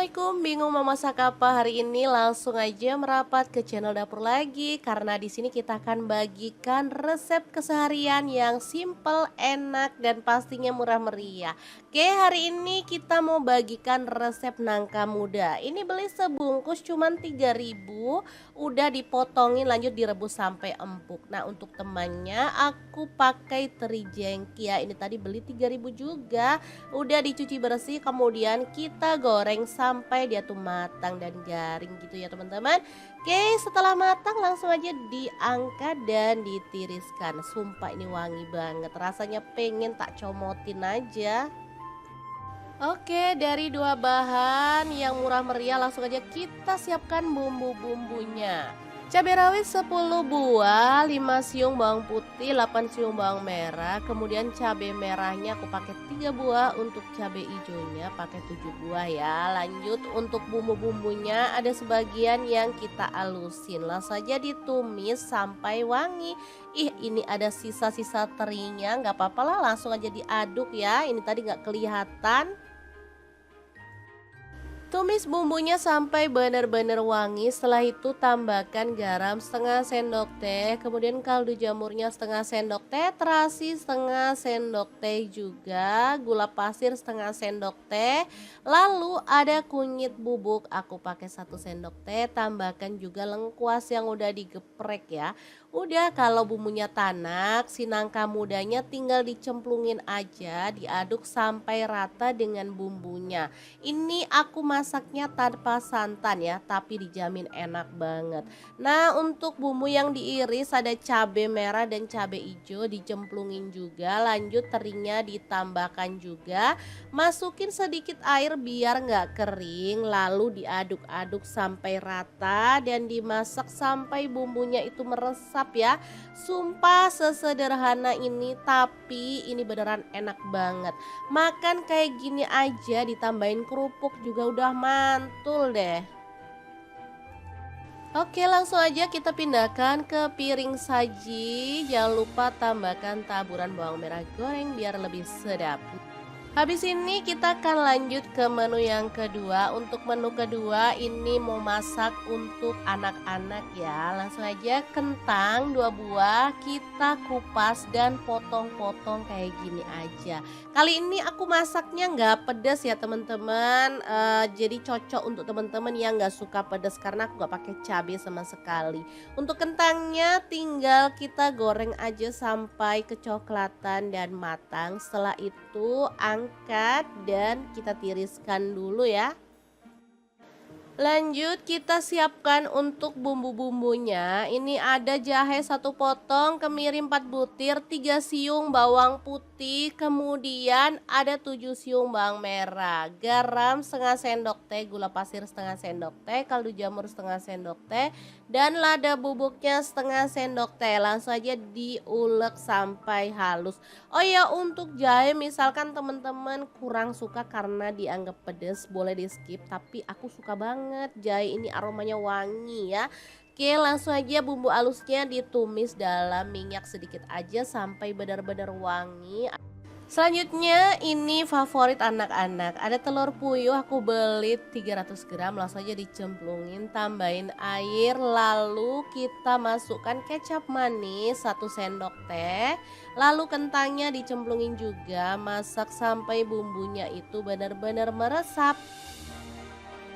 Assalamualaikum, bingung mau masak apa hari ini? Langsung aja merapat ke channel dapur lagi karena di sini kita akan bagikan resep keseharian yang simple, enak dan pastinya murah meriah. Oke, hari ini kita mau bagikan resep nangka muda. Ini beli sebungkus cuman 3.000, udah dipotongin lanjut direbus sampai empuk. Nah, untuk temannya aku pakai teri jengki ya. Ini tadi beli 3.000 juga. Udah dicuci bersih, kemudian kita goreng sampai dia tuh matang dan garing gitu ya teman-teman. Oke, setelah matang langsung aja diangkat dan ditiriskan. Sumpah ini wangi banget, rasanya pengen tak comotin aja. Oke, dari dua bahan yang murah meriah langsung aja kita siapkan bumbu-bumbunya. Cabai rawit 10 buah, 5 siung bawang putih, 8 siung bawang merah. Kemudian cabai merahnya aku pakai 3 buah, untuk cabai hijaunya pakai 7 buah ya. Lanjut untuk bumbu-bumbunya ada sebagian yang kita alusin. Langsung saja ditumis sampai wangi. Ih, ini ada sisa-sisa terinya, nggak apa-apa lah, langsung aja diaduk ya. Ini tadi nggak kelihatan. Tumis bumbunya sampai benar-benar wangi. Setelah itu tambahkan garam setengah sendok teh, kemudian kaldu jamurnya setengah sendok teh, terasi setengah sendok teh juga, gula pasir setengah sendok teh. Lalu ada kunyit bubuk, aku pakai 1 sendok teh. Tambahkan juga lengkuas yang udah digeprek ya. Udah, kalau bumbunya tanak, si nangka mudanya tinggal dicemplungin aja, diaduk sampai rata dengan bumbunya. Ini aku masaknya tanpa santan ya, tapi dijamin enak banget. Nah, untuk bumbu yang diiris ada cabai merah dan cabai hijau dicemplungin juga. Lanjut terinya ditambahkan juga. Masukin sedikit air biar nggak kering, lalu diaduk-aduk sampai rata dan dimasak sampai bumbunya itu meresap ya. Sumpah sesederhana ini, tapi ini beneran enak banget. Makan kayak gini aja ditambahin kerupuk juga udah mantul deh. Oke, langsung aja kita pindahkan ke piring saji. Jangan lupa tambahkan taburan bawang merah goreng biar lebih sedap. Habis ini kita akan lanjut ke menu yang kedua. Untuk menu kedua ini mau masak untuk anak-anak ya. Langsung aja kentang 2 buah kita kupas dan potong-potong kayak gini aja. Kali ini aku masaknya nggak pedas ya teman-teman. Jadi cocok untuk teman-teman yang nggak suka pedas karena aku nggak pakai cabai sama sekali. Untuk kentangnya tinggal kita goreng aja sampai kecoklatan dan matang. Setelah itu angkat dan kita tiriskan dulu ya. Lanjut kita siapkan untuk bumbu-bumbunya. Ini ada jahe 1 potong, kemiri 4 butir, 3 siung bawang putih, kemudian ada 7 siung bawang merah, garam setengah sendok teh, gula pasir setengah sendok teh, kaldu jamur setengah sendok teh, dan lada bubuknya setengah sendok teh. Langsung aja diulek sampai halus. Oh ya, untuk jahe misalkan teman-teman kurang suka karena dianggap pedas, boleh di skip, tapi aku suka banget jahe ini, aromanya wangi ya. Oke, langsung aja bumbu halusnya ditumis dalam minyak sedikit aja sampai benar-benar wangi. Selanjutnya ini favorit anak-anak, ada telur puyuh aku beli 300 gram, langsung aja dicemplungin, tambahin air, lalu kita masukkan kecap manis 1 sendok teh, lalu kentangnya dicemplungin juga, masak sampai bumbunya itu benar-benar meresap.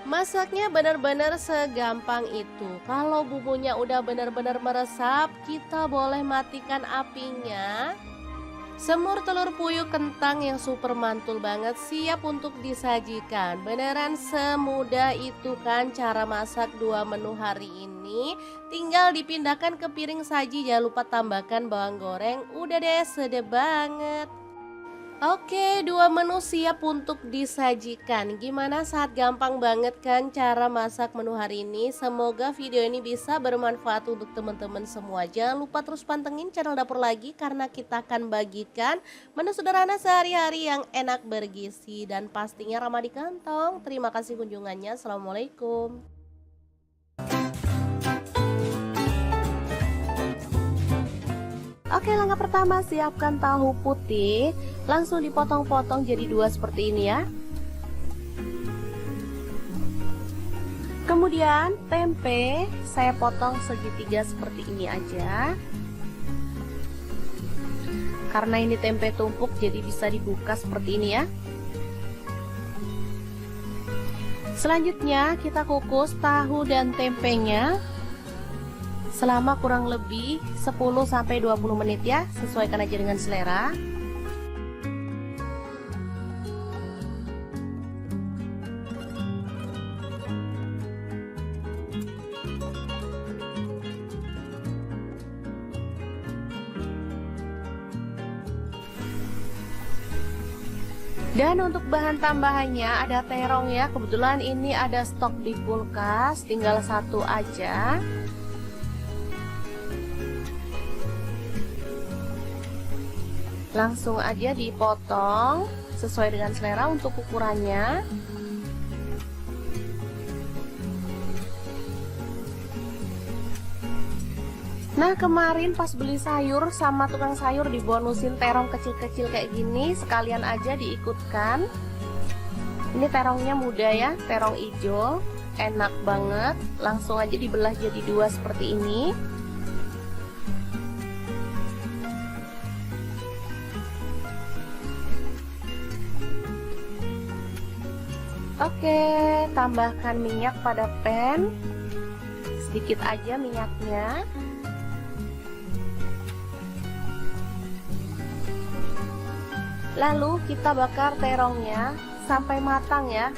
Masaknya benar-benar segampang itu. Kalau bumbunya udah benar-benar meresap, kita boleh matikan apinya. Semur telur puyuh kentang yang super mantul banget siap untuk disajikan. Beneran semudah itu kan cara masak 2 menu hari ini. Tinggal dipindahkan ke piring saji, jangan lupa tambahkan bawang goreng. Udah deh, sedap banget. Oke, 2 menu siap untuk disajikan. Gimana, saat gampang banget kan cara masak menu hari ini? Semoga video ini bisa bermanfaat untuk teman-teman semua. Jangan lupa terus pantengin channel dapur lagi karena kita akan bagikan menu sederhana sehari-hari yang enak, bergizi dan pastinya ramah di kantong. Terima kasih kunjungannya. Assalamualaikum. Oke, langkah pertama siapkan tahu putih, langsung dipotong-potong jadi 2 seperti ini ya. Kemudian tempe saya potong segitiga seperti ini aja. Karena ini tempe tumpuk jadi bisa dibuka seperti ini ya. Selanjutnya kita kukus tahu dan tempenya selama kurang lebih 10-20 menit ya, sesuaikan aja dengan selera. Dan untuk bahan tambahannya ada terong ya, kebetulan ini ada stok di kulkas, tinggal satu aja. Langsung aja dipotong sesuai dengan selera untuk ukurannya. Nah, kemarin pas beli sayur sama tukang sayur dibonusin terong kecil-kecil kayak gini, sekalian aja diikutkan. Ini terongnya muda ya, terong hijau, enak banget. Langsung aja dibelah jadi dua seperti ini. Oke, tambahkan minyak pada pan. Sedikit aja minyaknya. Lalu kita bakar terongnya sampai matang ya.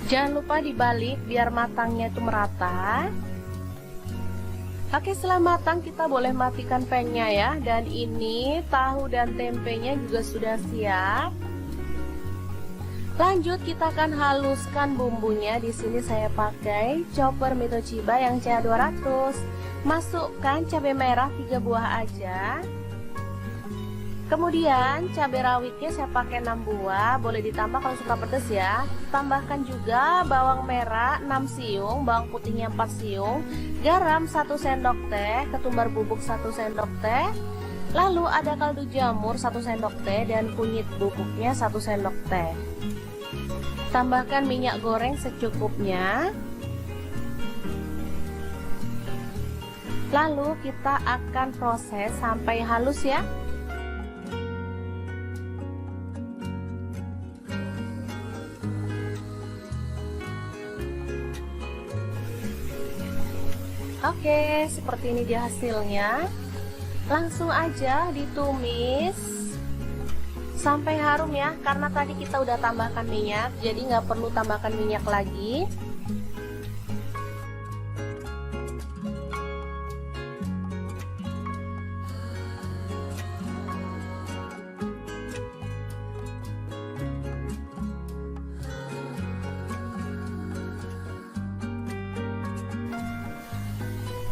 Jangan lupa dibalik biar matangnya itu merata. Oke, setelah matang kita boleh matikan pan-nya ya. Dan ini tahu dan tempenya juga sudah siap. Lanjut kita akan haluskan bumbunya. Di sini saya pakai chopper Mitochiba yang CA200. Masukkan cabai merah 3 buah aja. Kemudian cabai rawitnya saya pakai 6 buah, boleh ditambah kalau suka pedas ya. Tambahkan juga bawang merah 6 siung, bawang putihnya 4 siung, garam 1 sendok teh, ketumbar bubuk 1 sendok teh. Lalu ada kaldu jamur 1 sendok teh dan kunyit bubuknya 1 sendok teh. Tambahkan minyak goreng secukupnya. Lalu kita akan proses sampai halus ya. Oke, seperti ini dia hasilnya. Langsung aja ditumis sampai harum ya, karena tadi kita udah tambahkan minyak, jadi nggak perlu tambahkan minyak lagi.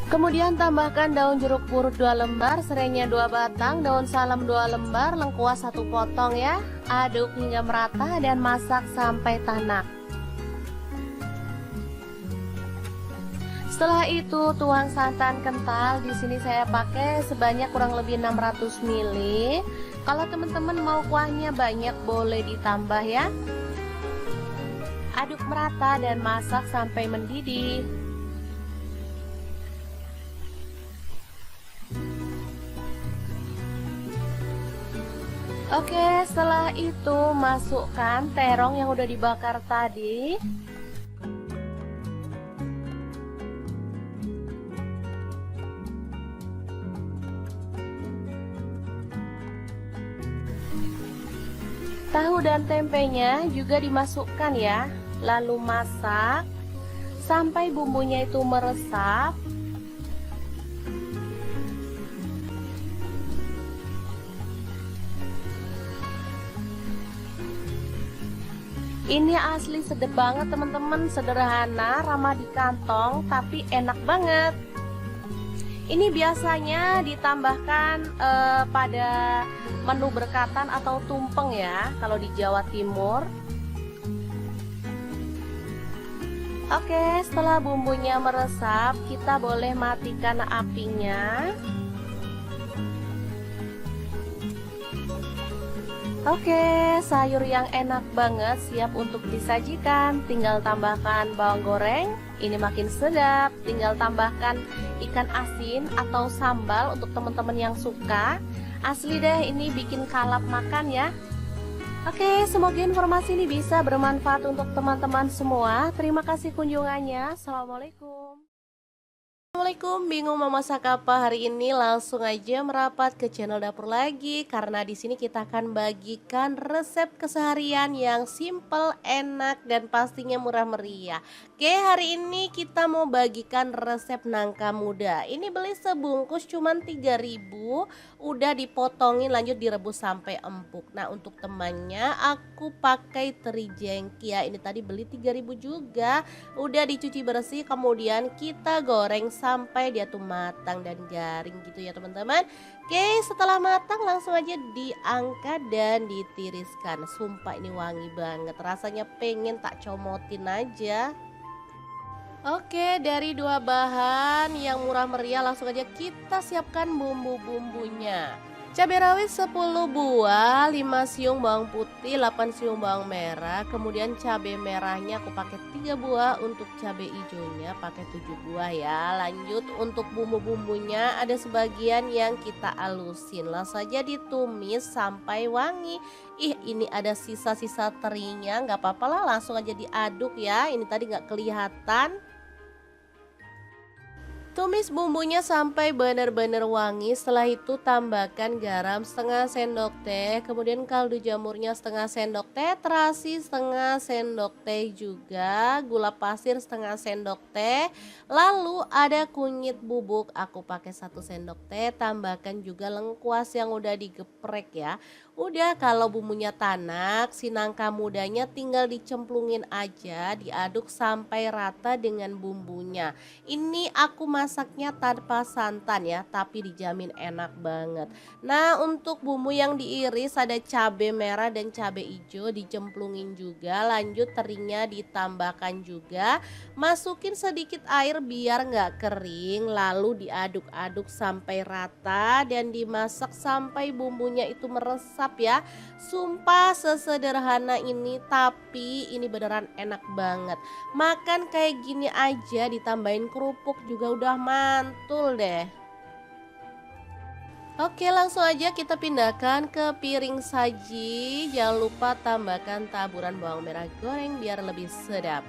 Kemudian tambahkan daun jeruk purut 2 lembar, serainya 2 batang, daun salam 2 lembar, lengkuas 1 potong ya. Aduk hingga merata dan masak sampai tanak. Setelah itu tuang santan kental. Di sini saya pakai sebanyak kurang lebih 600 ml. Kalau teman-teman mau kuahnya banyak boleh ditambah ya. Aduk merata dan masak sampai mendidih. Oke, setelah itu masukkan terong yang udah dibakar tadi. Tahu dan tempenya juga dimasukkan ya. Lalu masak sampai bumbunya itu meresap. Ini asli sedap banget teman-teman, sederhana, ramah di kantong, tapi enak banget. Ini biasanya ditambahkan pada menu berkatan atau tumpeng ya, kalau di Jawa Timur. Oke, setelah bumbunya meresap, kita boleh matikan apinya. Oke, sayur yang enak banget siap untuk disajikan. Tinggal tambahkan bawang goreng, ini makin sedap. Tinggal tambahkan ikan asin atau sambal untuk teman-teman yang suka. Asli deh, ini bikin kalap makan ya. Oke, semoga informasi ini bisa bermanfaat untuk teman-teman semua. Terima kasih kunjungannya. Assalamualaikum. Assalamualaikum, bingung mau masak apa hari ini? Langsung aja merapat ke channel dapur lagi karena di sini kita akan bagikan resep keseharian yang simple, enak dan pastinya murah meriah. Oke, hari ini kita mau bagikan resep nangka muda. Ini beli sebungkus cuman 3.000, udah dipotongin lanjut direbus sampai empuk. Nah, untuk temannya aku pakai teri jengki ya. Ini tadi beli 3.000 juga. Udah dicuci bersih, kemudian kita goreng sampai dia tuh matang dan garing gitu ya teman-teman. Oke, setelah matang langsung aja diangkat dan ditiriskan. Sumpah ini wangi banget, rasanya pengen tak comotin aja. Oke, dari dua bahan yang murah meriah langsung aja kita siapkan bumbu-bumbunya. Cabai rawit 10 buah, 5 siung bawang putih, 8 siung bawang merah. Kemudian cabai merahnya aku pakai 3 buah, untuk cabai hijaunya pakai 7 buah ya. Lanjut untuk bumbu-bumbunya ada sebagian yang kita alusin. Langsung saja ditumis sampai wangi. Ih, ini ada sisa-sisa terinya, nggak apa-apa lah, langsung aja diaduk ya. Ini tadi nggak kelihatan. Tumis bumbunya sampai benar-benar wangi. Setelah itu tambahkan garam setengah sendok teh, kemudian kaldu jamurnya setengah sendok teh, terasi setengah sendok teh juga, gula pasir setengah sendok teh. Lalu ada kunyit bubuk, aku pakai 1 sendok teh. Tambahkan juga lengkuas yang udah digeprek ya. Udah, kalau bumbunya tanak, si nangka mudanya tinggal dicemplungin aja, diaduk sampai rata dengan bumbunya. Ini aku masaknya tanpa santan ya, tapi dijamin enak banget. Nah, untuk bumbu yang diiris ada cabai merah dan cabai hijau dicemplungin juga. Lanjut terinya ditambahkan juga. Masukin sedikit air biar nggak kering, lalu diaduk-aduk sampai rata dan dimasak sampai bumbunya itu meresap ya. Sumpah sesederhana ini, tapi ini beneran enak banget. Makan kayak gini aja ditambahin kerupuk juga udah mantul deh. Oke, langsung aja kita pindahkan ke piring saji. Jangan lupa tambahkan taburan bawang merah goreng biar lebih sedap.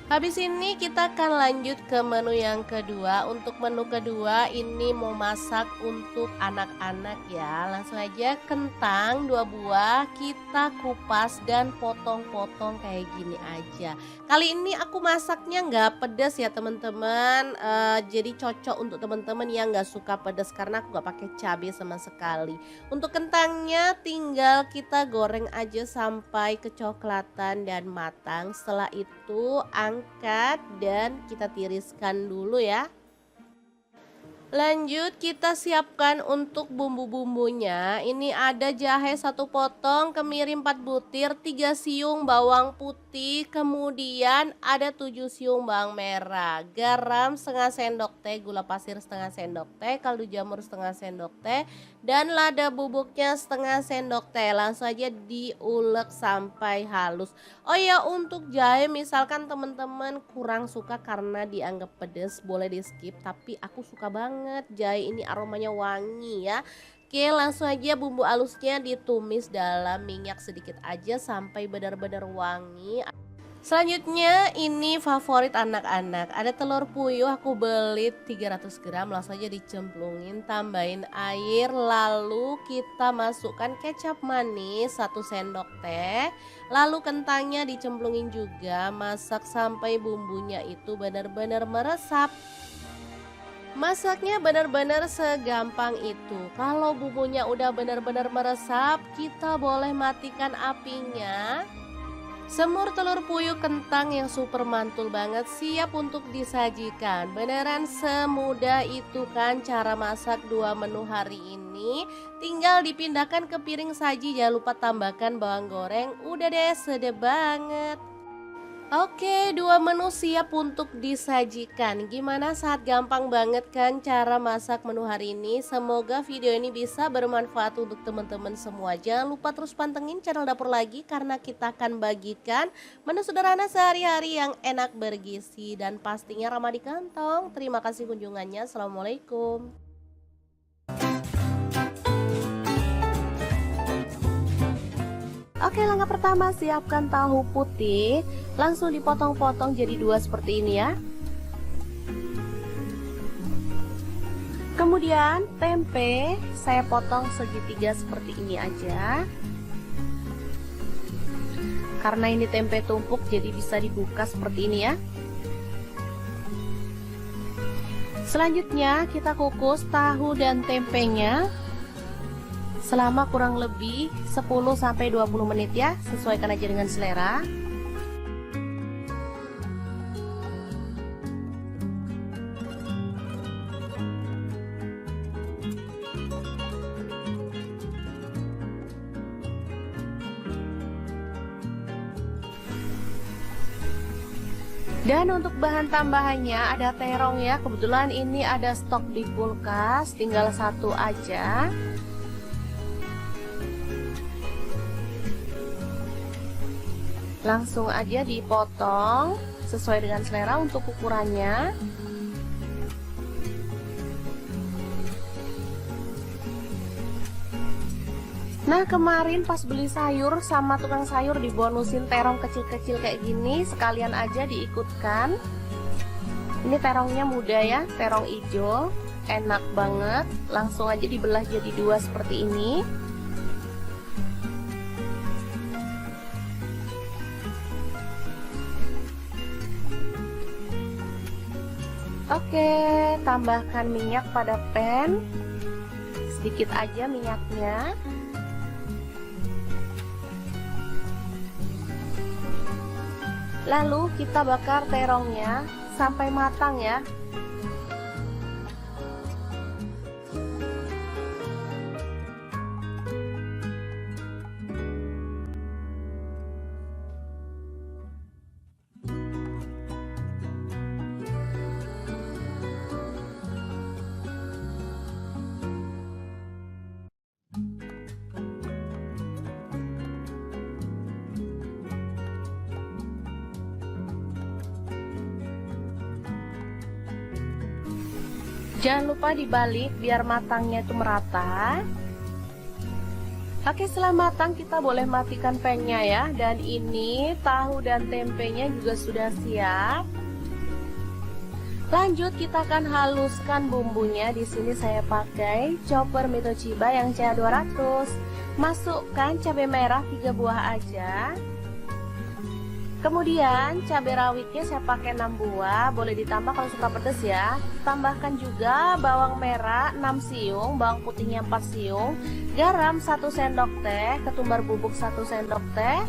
Habis ini kita akan lanjut ke menu yang kedua. Untuk menu kedua ini mau masak untuk anak-anak ya. Langsung aja kentang 2 buah kita kupas dan potong-potong kayak gini aja. Kali ini aku masaknya nggak pedas ya teman-teman. Jadi cocok untuk teman-teman yang nggak suka pedas karena aku nggak pakai cabai sama sekali. Untuk kentangnya tinggal kita goreng aja sampai kecoklatan dan matang. Setelah itu angkat dan kita tiriskan dulu ya. Lanjut kita siapkan untuk bumbu-bumbunya. Ini ada jahe 1 potong, kemiri 4 butir, 3 siung bawang putih, kemudian ada 7 siung bawang merah, garam setengah sendok teh, gula pasir setengah sendok teh, kaldu jamur setengah sendok teh, dan lada bubuknya setengah sendok teh. Langsung aja diulek sampai halus. Oh ya, untuk jahe misalkan teman-teman kurang suka karena dianggap pedas, boleh di skip, tapi aku suka banget jahe ini, aromanya wangi ya. Oke, langsung aja bumbu halusnya ditumis dalam minyak sedikit aja sampai benar-benar wangi. Selanjutnya ini favorit anak-anak, ada telur puyuh aku beli 300 gram, langsung aja dicemplungin, tambahin air, lalu kita masukkan kecap manis 1 sendok teh, lalu kentangnya dicemplungin juga, masak sampai bumbunya itu benar-benar meresap. Masaknya benar-benar segampang itu. Kalau bumbunya udah benar-benar meresap, kita boleh matikan apinya. Semur telur puyuh kentang yang super mantul banget siap untuk disajikan. Beneran semudah itu kan cara masak dua menu hari ini. Tinggal dipindahkan ke piring saji, jangan lupa tambahkan bawang goreng. Udah deh, sedep banget. Oke, dua menu siap untuk disajikan. Gimana, saat gampang banget kan cara masak menu hari ini? Semoga video ini bisa bermanfaat untuk teman-teman semua. Jangan lupa terus pantengin channel Dapur Lagi karena kita akan bagikan menu sederhana sehari-hari yang enak bergizi dan pastinya ramah di kantong. Terima kasih kunjungannya. Assalamualaikum. Oke, langkah pertama siapkan tahu putih. Langsung dipotong-potong jadi dua seperti ini ya. Kemudian tempe saya potong segitiga seperti ini aja. Karena ini tempe tumpuk jadi bisa dibuka seperti ini ya. Selanjutnya kita kukus tahu dan tempenya selama kurang lebih 10-20 menit ya, sesuaikan aja dengan selera. Dan untuk bahan tambahannya ada terong ya, kebetulan ini ada stok di kulkas, tinggal satu aja. Langsung aja dipotong sesuai dengan selera untuk ukurannya. Nah, kemarin pas beli sayur sama tukang sayur dibonusin terong kecil-kecil kayak gini, sekalian aja diikutkan. Ini terongnya muda ya, terong hijau, enak banget. Langsung aja dibelah jadi dua seperti ini. Oke, tambahkan minyak pada pan. Sedikit aja minyaknya. Lalu kita bakar terongnya sampai matang ya. Jangan lupa dibalik biar matangnya itu merata. Oke, setelah matang kita boleh matikan pan-nya ya. Dan ini tahu dan tempenya juga sudah siap. Lanjut kita akan haluskan bumbunya. Di sini saya pakai chopper Mito Chiba yang CH200. Masukkan cabai merah 3 buah aja. Kemudian cabai rawitnya saya pakai 6 buah, boleh ditambah kalau suka pedas ya. Tambahkan juga bawang merah 6 siung, bawang putihnya 4 siung, garam 1 sendok teh, ketumbar bubuk 1 sendok teh.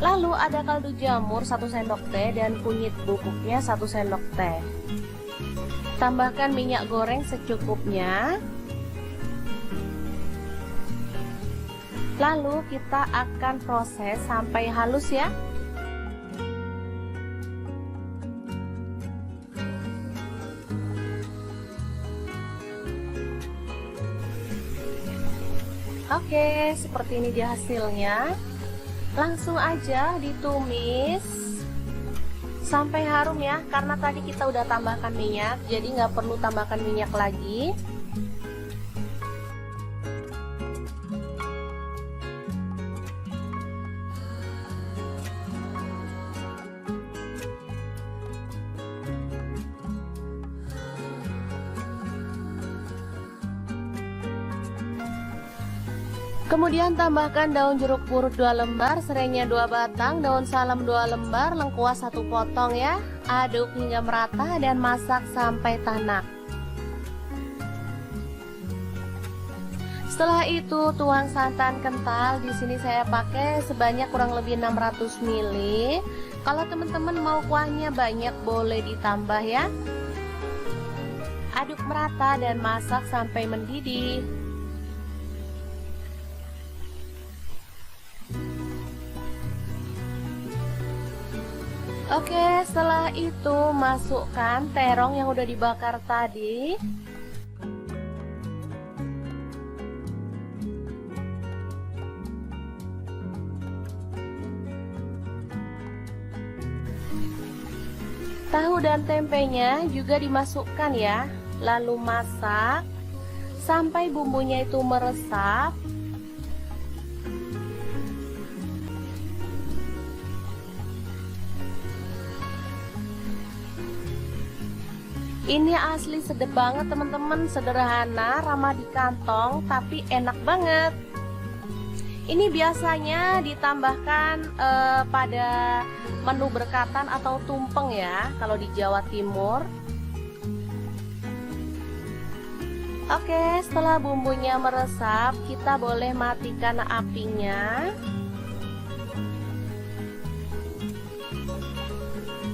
Lalu ada kaldu jamur 1 sendok teh dan kunyit bubuknya 1 sendok teh. Tambahkan minyak goreng secukupnya. Lalu kita akan proses sampai halus ya. Oke, seperti ini dia hasilnya. Langsung aja ditumis sampai harum ya, karena tadi kita udah tambahkan minyak, jadi nggak perlu tambahkan minyak lagi. Kemudian tambahkan daun jeruk purut 2 lembar, serainya 2 batang, daun salam 2 lembar, lengkuas 1 potong ya. Aduk hingga merata dan masak sampai tanak. Setelah itu tuang santan kental. Di sini saya pakai sebanyak kurang lebih 600 ml. Kalau teman-teman mau kuahnya banyak boleh ditambah ya. Aduk merata dan masak sampai mendidih. Oke, setelah itu masukkan terong yang udah dibakar tadi. Tahu dan tempenya juga dimasukkan ya. Lalu masak sampai bumbunya itu meresap. Ini asli sedap banget teman-teman, sederhana, ramah di kantong, tapi enak banget. Ini biasanya ditambahkan pada menu berkatan atau tumpeng ya, kalau di Jawa Timur. Oke, setelah bumbunya meresap, kita boleh matikan apinya.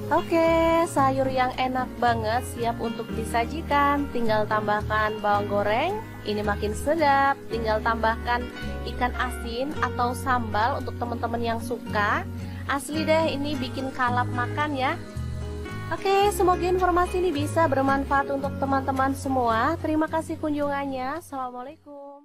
Oke, sayur yang enak banget siap untuk disajikan. Tinggal tambahkan bawang goreng, ini makin sedap. Tinggal tambahkan ikan asin atau sambal untuk teman-teman yang suka. Asli deh, ini bikin kalap makan ya. Oke, semoga informasi ini bisa bermanfaat untuk teman-teman semua. Terima kasih kunjungannya. Assalamualaikum.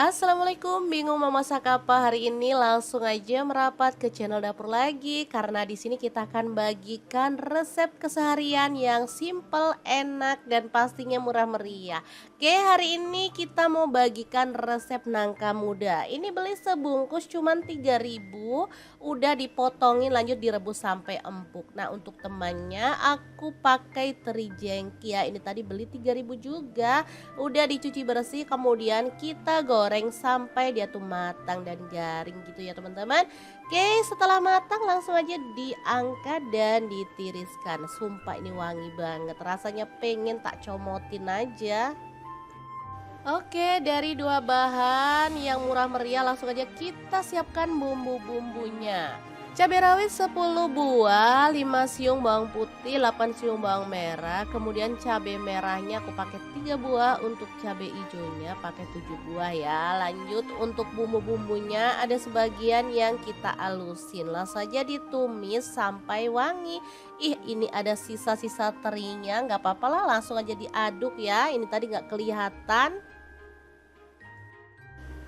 Assalamualaikum, bingung mau masak apa hari ini? Langsung aja merapat ke channel dapur lagi, karena di sini kita akan bagikan resep keseharian yang simple, enak, dan pastinya murah meriah. Oke, hari ini kita mau bagikan resep nangka muda. Ini beli sebungkus cuman 3.000, udah dipotongin lanjut direbus sampai empuk. Nah, untuk temannya aku pakai teri jengki ya. Ini tadi beli 3.000 juga, udah dicuci bersih, kemudian kita goreng sampai dia tuh matang dan garing gitu ya teman-teman. Oke, setelah matang langsung aja diangkat dan ditiriskan. Sumpah ini wangi banget, rasanya pengen tak comotin aja. Oke, dari dua bahan yang murah meriah langsung aja kita siapkan bumbu-bumbunya. Cabai rawit 10 buah, 5 siung bawang putih, 8 siung bawang merah. Kemudian cabai merahnya aku pakai 3 buah, untuk cabai hijaunya pakai 7 buah ya. Lanjut untuk bumbu-bumbunya ada sebagian yang kita alusin. Langsung saja ditumis sampai wangi. Ih, ini ada sisa-sisa terinya, nggak apa-apa lah, langsung aja diaduk ya. Ini tadi nggak kelihatan.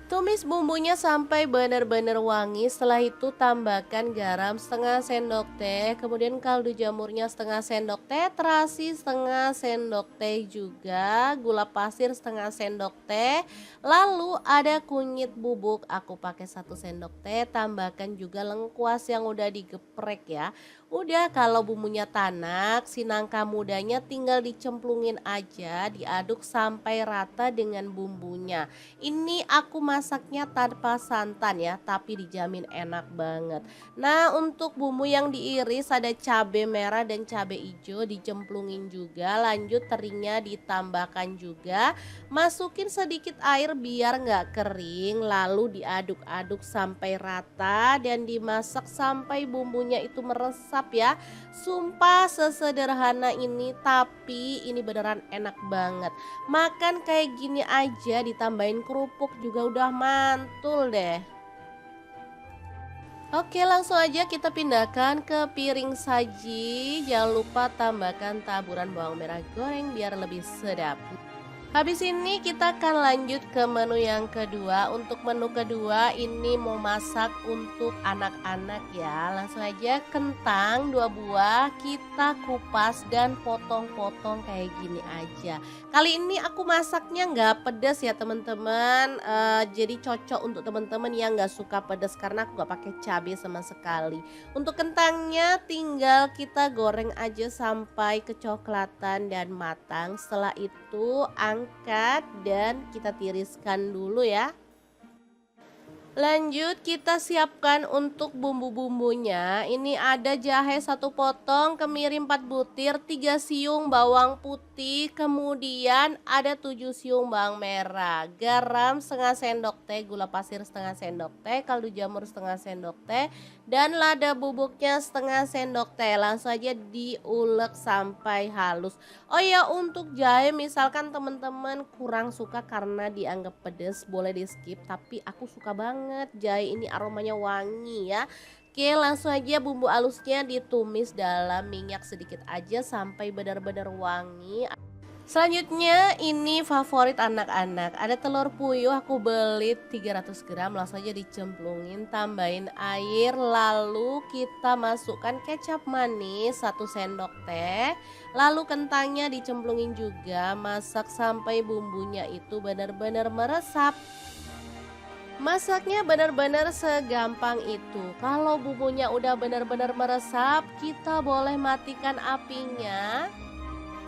Tumis bumbunya sampai benar-benar wangi. Setelah itu tambahkan garam setengah sendok teh, kemudian kaldu jamurnya setengah sendok teh, terasi setengah sendok teh juga, gula pasir setengah sendok teh. Lalu ada kunyit bubuk, aku pakai 1 sendok teh. Tambahkan juga lengkuas yang udah digeprek ya. Udah, kalau bumbunya tanak, si nangka mudanya tinggal dicemplungin aja, diaduk sampai rata dengan bumbunya. Ini aku masaknya tanpa santan ya, tapi dijamin enak banget. Nah, untuk bumbu yang diiris ada cabai merah dan cabai hijau dicemplungin juga. Lanjut terinya ditambahkan juga. Masukin sedikit air biar nggak kering, lalu diaduk-aduk sampai rata dan dimasak sampai bumbunya itu meresap ya. Sumpah sesederhana ini, tapi ini beneran enak banget. Makan kayak gini aja ditambahin kerupuk juga udah mantul deh. Oke, langsung aja kita pindahkan ke piring saji. Jangan lupa tambahkan taburan bawang merah goreng biar lebih sedap. Habis ini kita akan lanjut ke menu yang kedua. Untuk menu kedua ini mau masak untuk anak-anak ya. Langsung aja kentang 2 buah kita kupas dan potong-potong kayak gini aja. Kali ini aku masaknya nggak pedas ya teman-teman. Jadi cocok untuk teman-teman yang nggak suka pedas karena aku nggak pakai cabai sama sekali. Untuk kentangnya tinggal kita goreng aja sampai kecoklatan dan matang. Setelah itu angkat dan kita tiriskan dulu ya. Lanjut kita siapkan untuk bumbu-bumbunya. Ini ada jahe 1 potong, kemiri 4 butir, 3 siung bawang putih, kemudian ada 7 siung bawang merah, garam setengah sendok teh, gula pasir setengah sendok teh, kaldu jamur setengah sendok teh, dan lada bubuknya setengah sendok teh. Langsung aja diulek sampai halus. Oh ya, untuk jahe misalkan teman-teman kurang suka karena dianggap pedas, boleh di skip, tapi aku suka banget jahe ini, aromanya wangi ya. Oke, langsung aja bumbu halusnya ditumis dalam minyak sedikit aja sampai benar-benar wangi. Selanjutnya ini favorit anak-anak, ada telur puyuh, aku beli 300 gram, langsung aja dicemplungin, tambahin air, lalu kita masukkan kecap manis 1 sendok teh, lalu kentangnya dicemplungin juga, masak sampai bumbunya itu benar-benar meresap. Masaknya benar-benar segampang itu. Kalau bumbunya udah benar-benar meresap, kita boleh matikan apinya.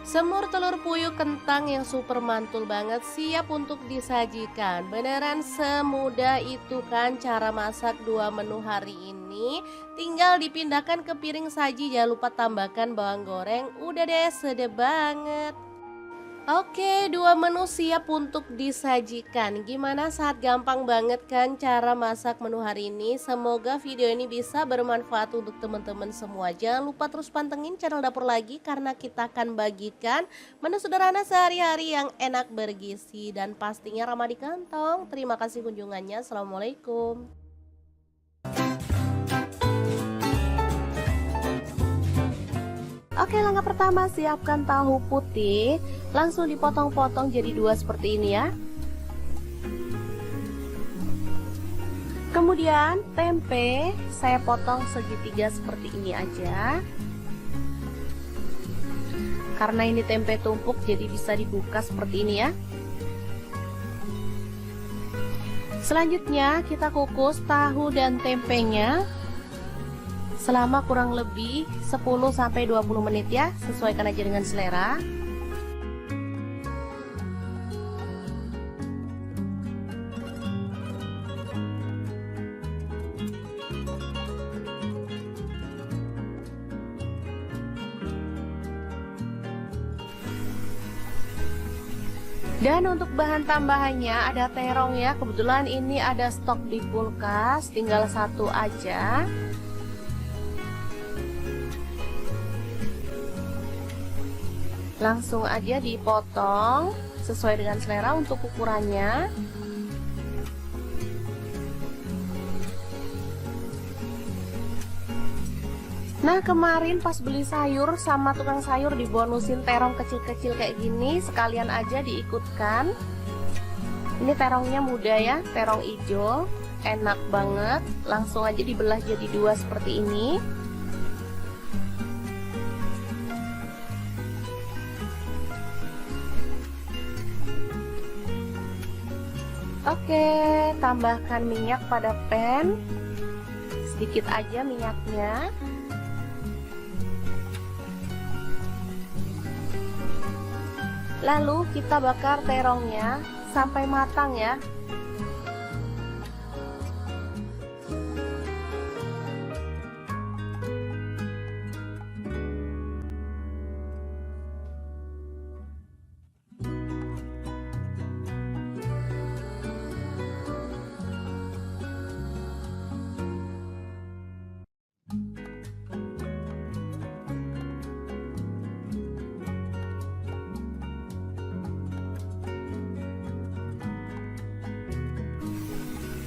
Semur telur puyuh kentang yang super mantul banget siap untuk disajikan. Beneran semudah itu kan cara masak 2 menu hari ini. Tinggal dipindahkan ke piring saji, jangan lupa tambahkan bawang goreng. Udah deh, sedap banget. Oke, 2 menu siap untuk disajikan. Gimana, saat gampang banget kan cara masak menu hari ini? Semoga video ini bisa bermanfaat untuk teman-teman semua. Jangan lupa terus pantengin channel Dapur Lagi karena kita akan bagikan menu sederhana sehari-hari yang enak, bergizi, dan pastinya ramah di kantong. Terima kasih kunjungannya. Assalamualaikum. Oke, langkah pertama siapkan tahu putih, langsung dipotong-potong jadi 2 seperti ini ya. Kemudian tempe saya potong segitiga seperti ini aja. Karena ini tempe tumpuk jadi bisa dibuka seperti ini ya. Selanjutnya kita kukus tahu dan tempenya selama kurang lebih 10-20 menit ya, sesuaikan aja dengan selera. Dan untuk bahan tambahannya ada terong ya, kebetulan ini ada stok di kulkas, tinggal 1 aja. Langsung aja dipotong sesuai dengan selera untuk ukurannya. Nah, kemarin pas beli sayur sama tukang sayur dibonusin terong kecil-kecil kayak gini, sekalian aja diikutkan. Ini terongnya muda ya, terong hijau, enak banget. Langsung aja dibelah jadi 2 seperti ini. Oke, tambahkan minyak pada pan, sedikit aja minyaknya. Lalu kita bakar terongnya sampai matang ya.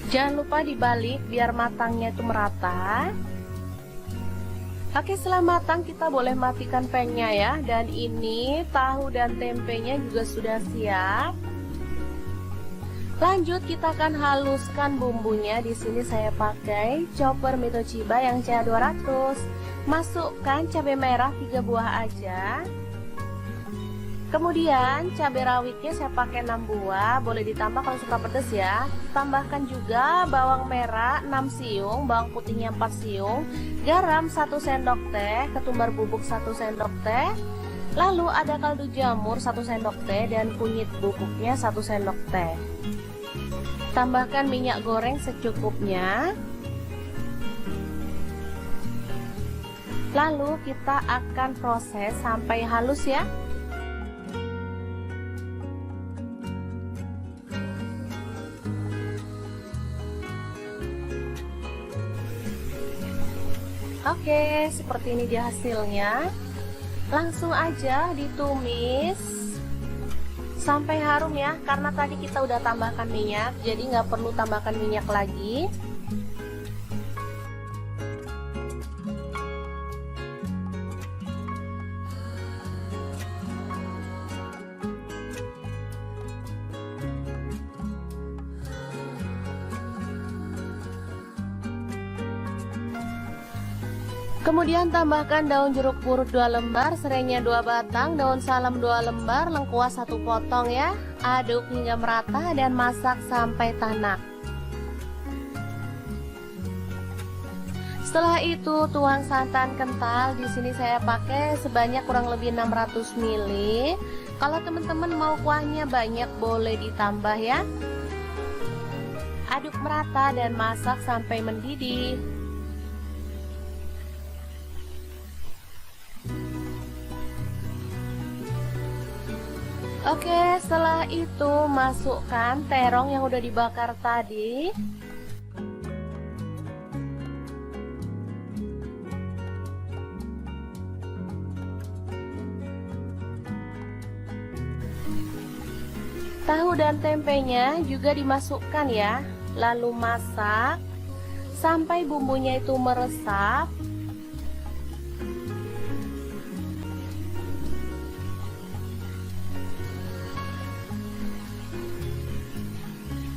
Jangan lupa dibalik biar matangnya itu merata. Oke, setelah matang kita boleh matikan pan-nya ya. Dan ini tahu dan tempenya juga sudah siap. Lanjut kita akan haluskan bumbunya. Di sini saya pakai chopper Mitochiba yang CA200. Masukkan cabai merah 3 buah aja. Kemudian cabai rawitnya saya pakai 6 buah, boleh ditambah kalau suka pedas ya. Tambahkan juga bawang merah 6 siung, bawang putihnya 4 siung, garam 1 sendok teh, ketumbar bubuk 1 sendok teh. Lalu ada kaldu jamur 1 sendok teh dan kunyit bubuknya 1 sendok teh. Tambahkan minyak goreng secukupnya. Lalu kita akan proses sampai halus ya. Oke, seperti ini dia hasilnya. Langsung aja ditumis sampai harum ya, karena tadi kita udah tambahkan minyak, jadi nggak perlu tambahkan minyak lagi. Kemudian tambahkan daun jeruk purut 2 lembar, serainya 2 batang, daun salam 2 lembar, lengkuas 1 potong ya. Aduk hingga merata dan masak sampai tanak. Setelah itu tuang santan kental. Di sini saya pakai sebanyak kurang lebih 600 ml. Kalau teman-teman mau kuahnya banyak boleh ditambah ya. Aduk merata dan masak sampai mendidih. Oke, setelah itu masukkan terong yang udah dibakar tadi. Tahu dan tempenya juga dimasukkan ya. Lalu masak sampai bumbunya itu meresap.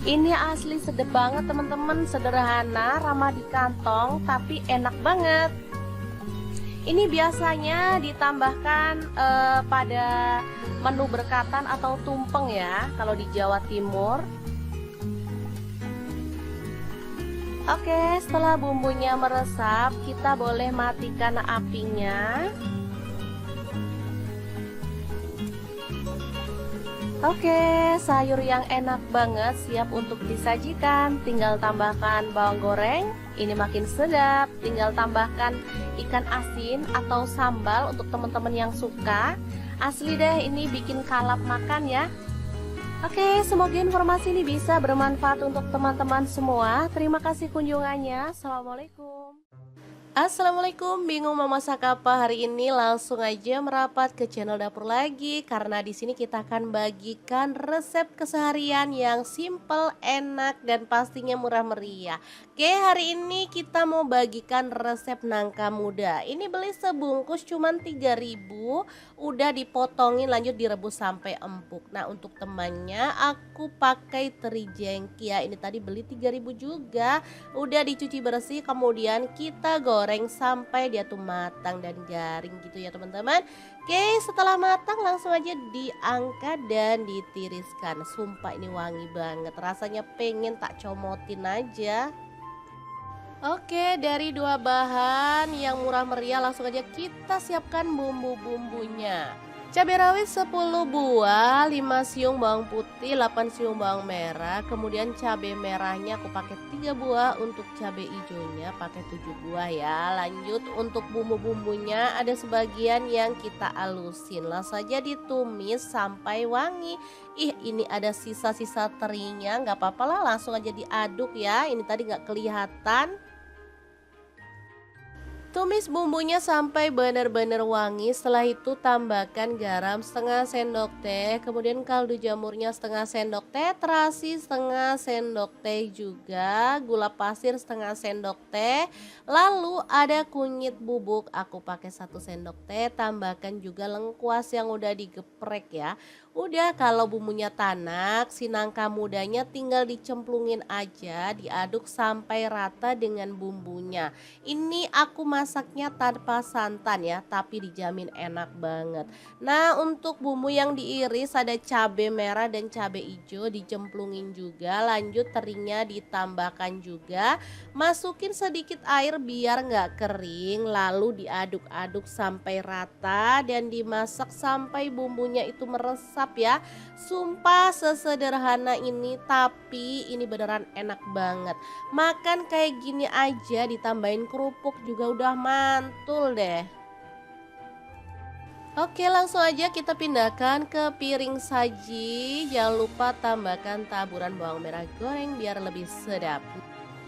Ini asli sedep banget teman-teman, sederhana, ramah di kantong, tapi enak banget. Ini biasanya ditambahkan pada menu berkatan atau tumpeng ya, kalau di Jawa Timur. Oke, setelah bumbunya meresap, kita boleh matikan apinya. Oke, sayur yang enak banget siap untuk disajikan. Tinggal tambahkan bawang goreng, ini makin sedap. Tinggal tambahkan ikan asin atau sambal untuk teman-teman yang suka. Asli deh, ini bikin kalap makan ya. Oke, semoga informasi ini bisa bermanfaat untuk teman-teman semua. Terima kasih kunjungannya. Assalamualaikum. Assalamualaikum, bingung mau masak apa hari ini? Langsung aja merapat ke channel dapur lagi, karena di sini kita akan bagikan resep keseharian yang simple, enak, dan pastinya murah meriah. Oke, hari ini kita mau bagikan resep nangka muda. Ini beli sebungkus cuman 3.000, udah dipotongin lanjut direbus sampai empuk. Nah, untuk temannya aku pakai teri jengki ya. Ini tadi beli 3.000 juga, udah dicuci bersih, kemudian kita goreng sampai dia tuh matang dan garing gitu ya teman-teman. Oke, setelah matang langsung aja diangkat dan ditiriskan. Sumpah ini wangi banget, rasanya pengen tak comotin aja. Oke, dari 2 bahan yang murah meriah langsung aja kita siapkan bumbu-bumbunya. Cabai rawit 10 buah, 5 siung bawang putih, 8 siung bawang merah. Kemudian cabai merahnya aku pakai 3 buah, untuk cabai hijaunya pakai 7 buah ya. Lanjut untuk bumbu-bumbunya ada sebagian yang kita alusin. Langsung saja ditumis sampai wangi. Ih, ini ada sisa-sisa terinya, nggak apa-apa lah, langsung aja diaduk ya. Ini tadi nggak kelihatan. Tumis bumbunya sampai benar-benar wangi. Setelah itu tambahkan garam setengah sendok teh, kemudian kaldu jamurnya setengah sendok teh, terasi setengah sendok teh juga, gula pasir setengah sendok teh. Lalu ada kunyit bubuk, aku pakai 1 sendok teh. Tambahkan juga lengkuas yang udah digeprek ya. Udah, kalau bumbunya tanak, si nangka mudanya tinggal dicemplungin aja, diaduk sampai rata dengan bumbunya. Ini aku masaknya tanpa santan ya, tapi dijamin enak banget. Nah, untuk bumbu yang diiris ada cabai merah dan cabai hijau dicemplungin juga, lanjut terinya ditambahkan juga. Masukin sedikit air biar nggak kering, lalu diaduk-aduk sampai rata dan dimasak sampai bumbunya itu meresap ya. Sumpah sesederhana ini, tapi ini beneran enak banget. Makan kayak gini aja ditambahin kerupuk juga udah mantul deh. Oke, langsung aja kita pindahkan ke piring saji. Jangan lupa tambahkan taburan bawang merah goreng biar lebih sedap.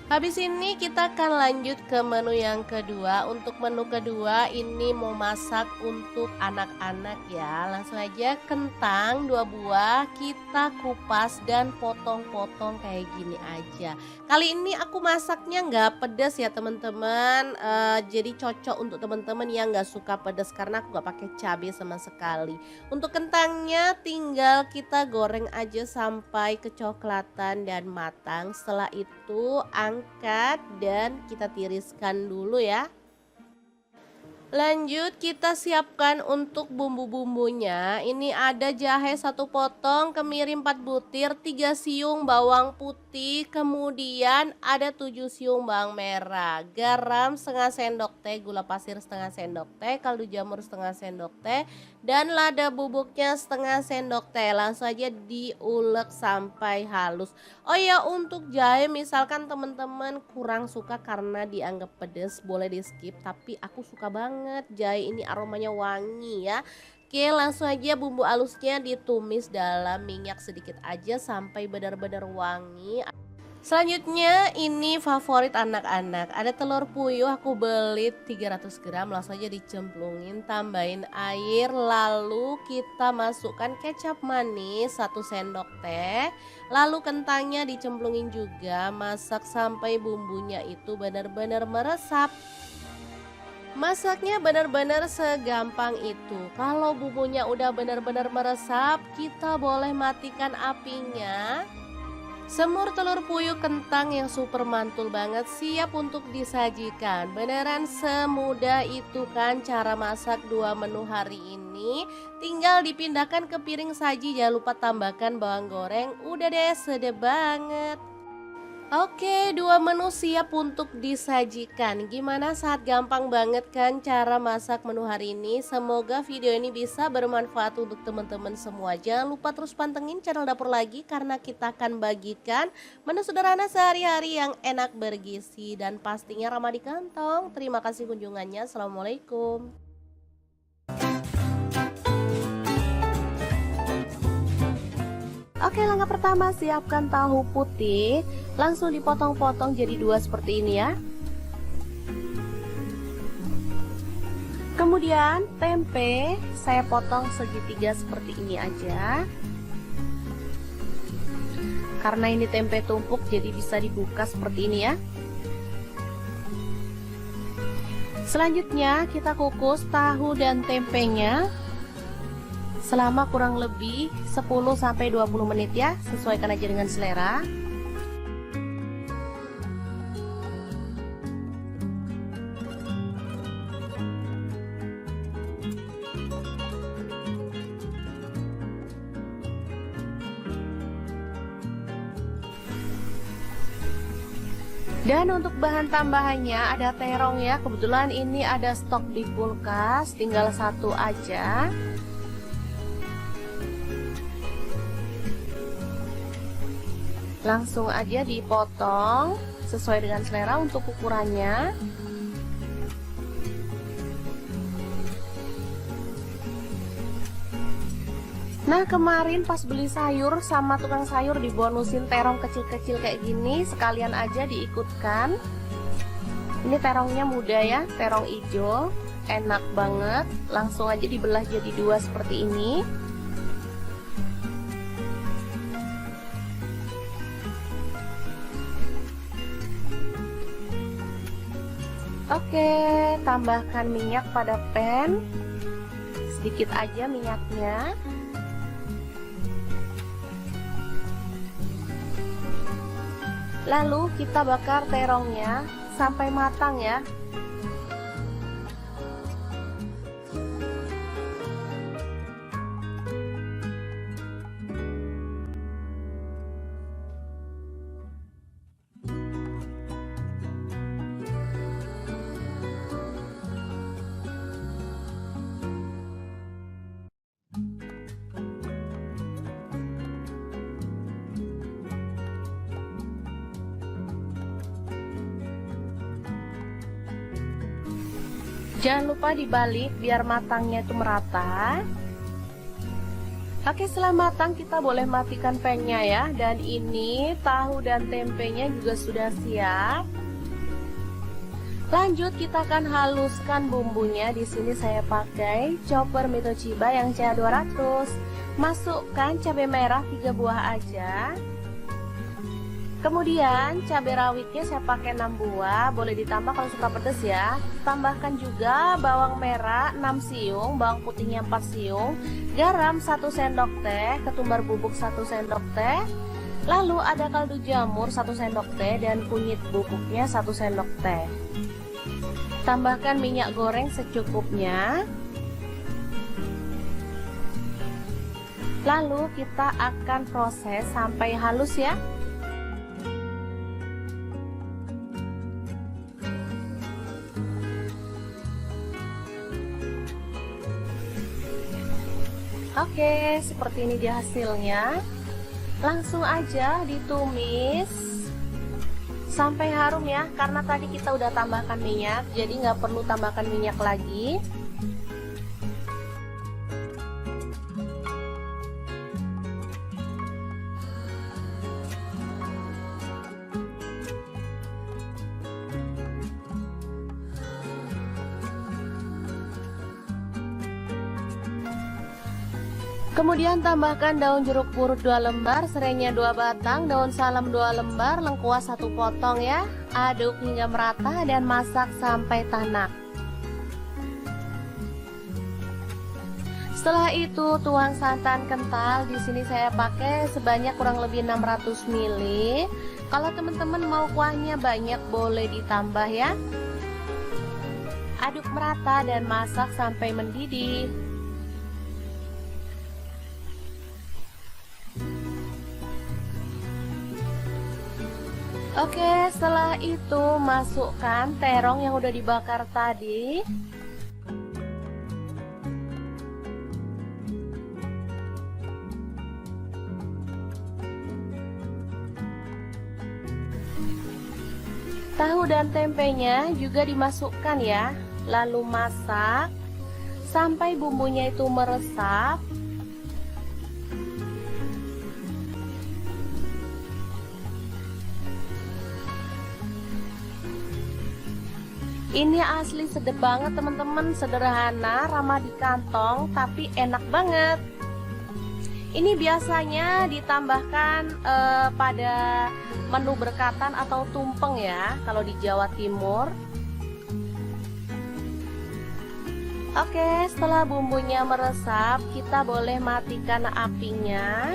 Habis ini kita akan lanjut ke menu yang kedua. Untuk menu kedua ini mau masak untuk anak-anak ya. Langsung aja kentang 2 buah kita kupas dan potong-potong kayak gini aja. Kali ini aku masaknya nggak pedas ya teman-teman. Jadi cocok untuk teman-teman yang nggak suka pedas karena aku nggak pakai cabai sama sekali. Untuk kentangnya tinggal kita goreng aja sampai kecoklatan dan matang. Setelah itu angkat dan kita tiriskan dulu ya. Lanjut kita siapkan untuk bumbu-bumbunya. Ini ada jahe 1 potong, kemiri 4 butir, 3 siung bawang putih, kemudian ada 7 siung bawang merah, garam setengah sendok teh, gula pasir setengah sendok teh, kaldu jamur setengah sendok teh, dan lada bubuknya setengah sendok teh. Langsung aja diulek sampai halus. Oh ya, untuk jahe misalkan teman-teman kurang suka karena dianggap pedas, boleh di skip, tapi aku suka banget jahe ini, aromanya wangi ya. Oke, langsung aja bumbu halusnya ditumis dalam minyak sedikit aja sampai benar-benar wangi. Selanjutnya ini favorit anak-anak, ada telur puyuh aku beli 300 gram, langsung aja dicemplungin, tambahin air, lalu kita masukkan kecap manis 1 sendok teh, lalu kentangnya dicemplungin juga, masak sampai bumbunya itu benar-benar meresap. Masaknya benar-benar segampang itu. Kalau bumbunya udah benar-benar meresap, kita boleh matikan apinya. Semur telur puyuh kentang yang super mantul banget siap untuk disajikan. Beneran semudah itu kan cara masak 2 menu hari ini. Tinggal dipindahkan ke piring saji, jangan lupa tambahkan bawang goreng. Udah deh, sedap banget. Oke, 2 menu siap untuk disajikan. Gimana, saat gampang banget kan cara masak menu hari ini? Semoga video ini bisa bermanfaat untuk teman-teman semua. Jangan lupa terus pantengin channel Dapur Lagi karena kita akan bagikan menu sederhana sehari-hari yang enak, bergizi, dan pastinya ramah di kantong. Terima kasih kunjungannya. Assalamualaikum. Oke, langkah pertama siapkan tahu putih, langsung dipotong-potong jadi 2 seperti ini ya. Kemudian tempe saya potong segitiga seperti ini aja. Karena ini tempe tumpuk jadi bisa dibuka seperti ini ya. Selanjutnya kita kukus tahu dan tempenya selama kurang lebih 10-20 menit ya, sesuaikan aja dengan selera. Dan untuk bahan tambahannya ada terong ya, kebetulan ini ada stok di kulkas, tinggal 1 aja. Langsung aja dipotong sesuai dengan selera untuk ukurannya. Nah, kemarin pas beli sayur sama tukang sayur dibonusin terong kecil-kecil kayak gini, sekalian aja diikutkan. Ini terongnya muda ya, terong hijau, enak banget. Langsung aja dibelah jadi 2 seperti ini. Oke, tambahkan minyak pada pan, sedikit aja minyaknya. Lalu kita bakar terongnya sampai matang ya. Jangan lupa dibalik biar matangnya itu merata. Oke, setelah matang kita boleh matikan pannya ya. Dan ini tahu dan tempenya juga sudah siap. Lanjut kita akan haluskan bumbunya. Di sini saya pakai chopper Mitochiba yang CH200. Masukkan cabai merah 3 buah aja. Kemudian cabai rawitnya saya pakai 6 buah, boleh ditambah kalau suka pedas ya. Tambahkan juga bawang merah 6 siung, bawang putihnya 4 siung, garam 1 sendok teh, ketumbar bubuk 1 sendok teh. Lalu ada kaldu jamur 1 sendok teh dan kunyit bubuknya 1 sendok teh. Tambahkan minyak goreng secukupnya. Lalu kita akan proses sampai halus ya. Oke, seperti ini dia hasilnya. Langsung aja ditumis sampai harum ya, karena tadi kita udah tambahkan minyak, jadi nggak perlu tambahkan minyak lagi. Kemudian tambahkan daun jeruk purut 2 lembar, serainya 2 batang, daun salam 2 lembar, lengkuas 1 potong ya. Aduk hingga merata dan masak sampai tanak. Setelah itu tuang santan kental. Di sini saya pakai sebanyak kurang lebih 600 ml. Kalau teman-teman mau kuahnya banyak boleh ditambah ya. Aduk merata dan masak sampai mendidih. Oke, setelah itu masukkan terong yang udah dibakar tadi. Tahu dan tempenya juga dimasukkan ya. Lalu masak sampai bumbunya itu meresap. Ini asli sedap banget teman-teman, sederhana, ramah di kantong, tapi enak banget. Ini biasanya ditambahkan pada menu berkatan atau tumpeng ya, kalau di Jawa Timur. Oke, setelah bumbunya meresap, kita boleh matikan apinya.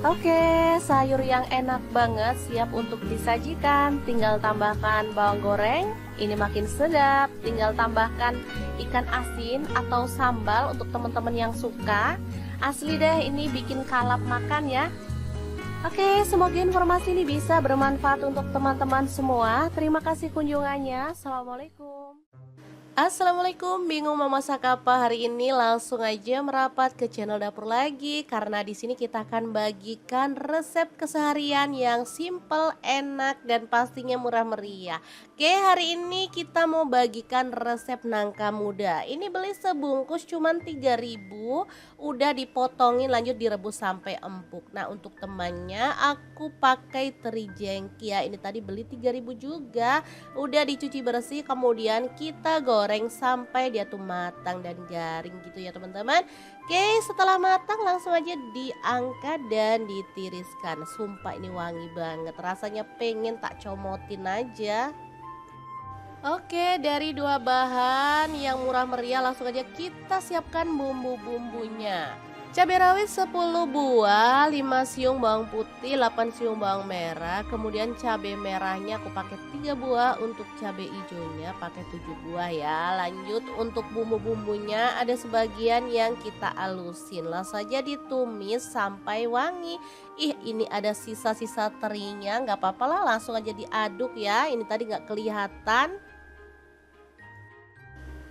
Oke, sayur yang enak banget siap untuk disajikan. Tinggal tambahkan bawang goreng, ini makin sedap. Tinggal tambahkan ikan asin atau sambal untuk teman-teman yang suka. Asli deh, ini bikin kalap makan ya. Oke, semoga informasi ini bisa bermanfaat untuk teman-teman semua. Terima kasih kunjungannya. Assalamualaikum. Assalamualaikum, bingung mau masak apa hari ini? Langsung aja merapat ke channel dapur lagi, karena di sini kita akan bagikan resep keseharian yang simple, enak, dan pastinya murah meriah. Oke, hari ini kita mau bagikan resep nangka muda. Ini beli sebungkus cuman 3.000, udah dipotongin lanjut direbus sampai empuk. Nah, untuk temannya aku pakai teri jengki ya. Ini tadi beli 3.000 juga, udah dicuci bersih, kemudian kita goreng sampai dia tuh matang dan garing gitu ya teman-teman. Oke, setelah matang langsung aja diangkat dan ditiriskan. Sumpah ini wangi banget, rasanya pengen tak comotin aja. Oke, dari 2 bahan yang murah meriah langsung aja kita siapkan bumbu-bumbunya. Cabai rawit 10 buah, 5 siung bawang putih, 8 siung bawang merah. Kemudian cabai merahnya aku pakai 3 buah, untuk cabai hijaunya pakai 7 buah ya. Lanjut untuk bumbu-bumbunya ada sebagian yang kita alusin. Langsung saja ditumis sampai wangi. Ih, ini ada sisa-sisa terinya, nggak apa-apa lah, langsung aja diaduk ya. Ini tadi nggak kelihatan.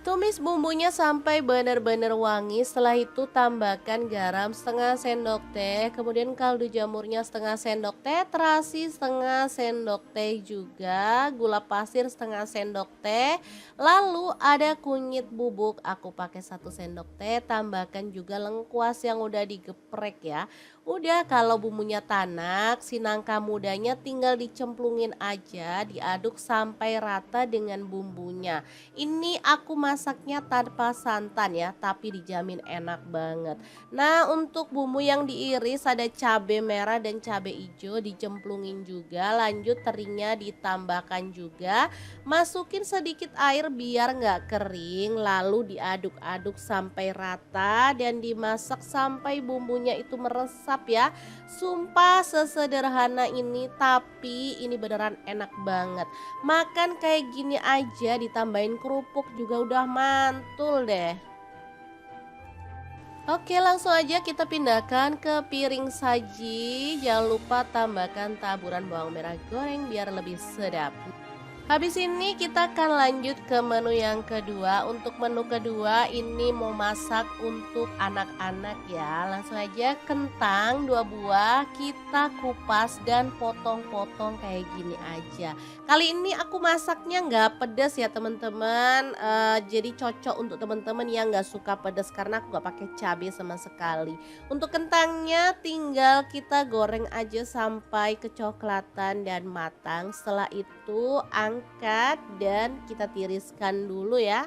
Tumis bumbunya sampai benar-benar wangi. Setelah itu tambahkan garam setengah sendok teh, kemudian kaldu jamurnya setengah sendok teh, terasi setengah sendok teh juga, gula pasir setengah sendok teh. Lalu ada kunyit bubuk, aku pakai 1 sendok teh. Tambahkan juga lengkuas yang udah digeprek ya. Udah, kalau bumbunya tanak, si nangka mudanya tinggal dicemplungin aja, diaduk sampai rata dengan bumbunya. Ini aku masaknya tanpa santan ya, tapi dijamin enak banget. Nah, untuk bumbu yang diiris ada cabai merah dan cabai hijau dicemplungin juga. Lanjut terinya ditambahkan juga. Masukin sedikit air biar nggak kering, lalu diaduk-aduk sampai rata dan dimasak sampai bumbunya itu meresap ya. Sumpah sesederhana ini, tapi ini beneran enak banget. Makan kayak gini aja ditambahin kerupuk juga udah mantul deh. Oke, langsung aja kita pindahkan ke piring saji. Jangan lupa tambahkan taburan bawang merah goreng biar lebih sedap. Habis ini kita akan lanjut ke menu yang kedua. Untuk menu kedua ini mau masak untuk anak-anak ya. Langsung aja, kentang 2 buah kita kupas dan potong-potong kayak gini aja. Kali ini aku masaknya nggak pedas ya teman-teman. Jadi cocok untuk teman-teman yang nggak suka pedas karena aku nggak pakai cabai sama sekali. Untuk kentangnya tinggal kita goreng aja sampai kecoklatan dan matang. Setelah itu angkat dan kita tiriskan dulu ya.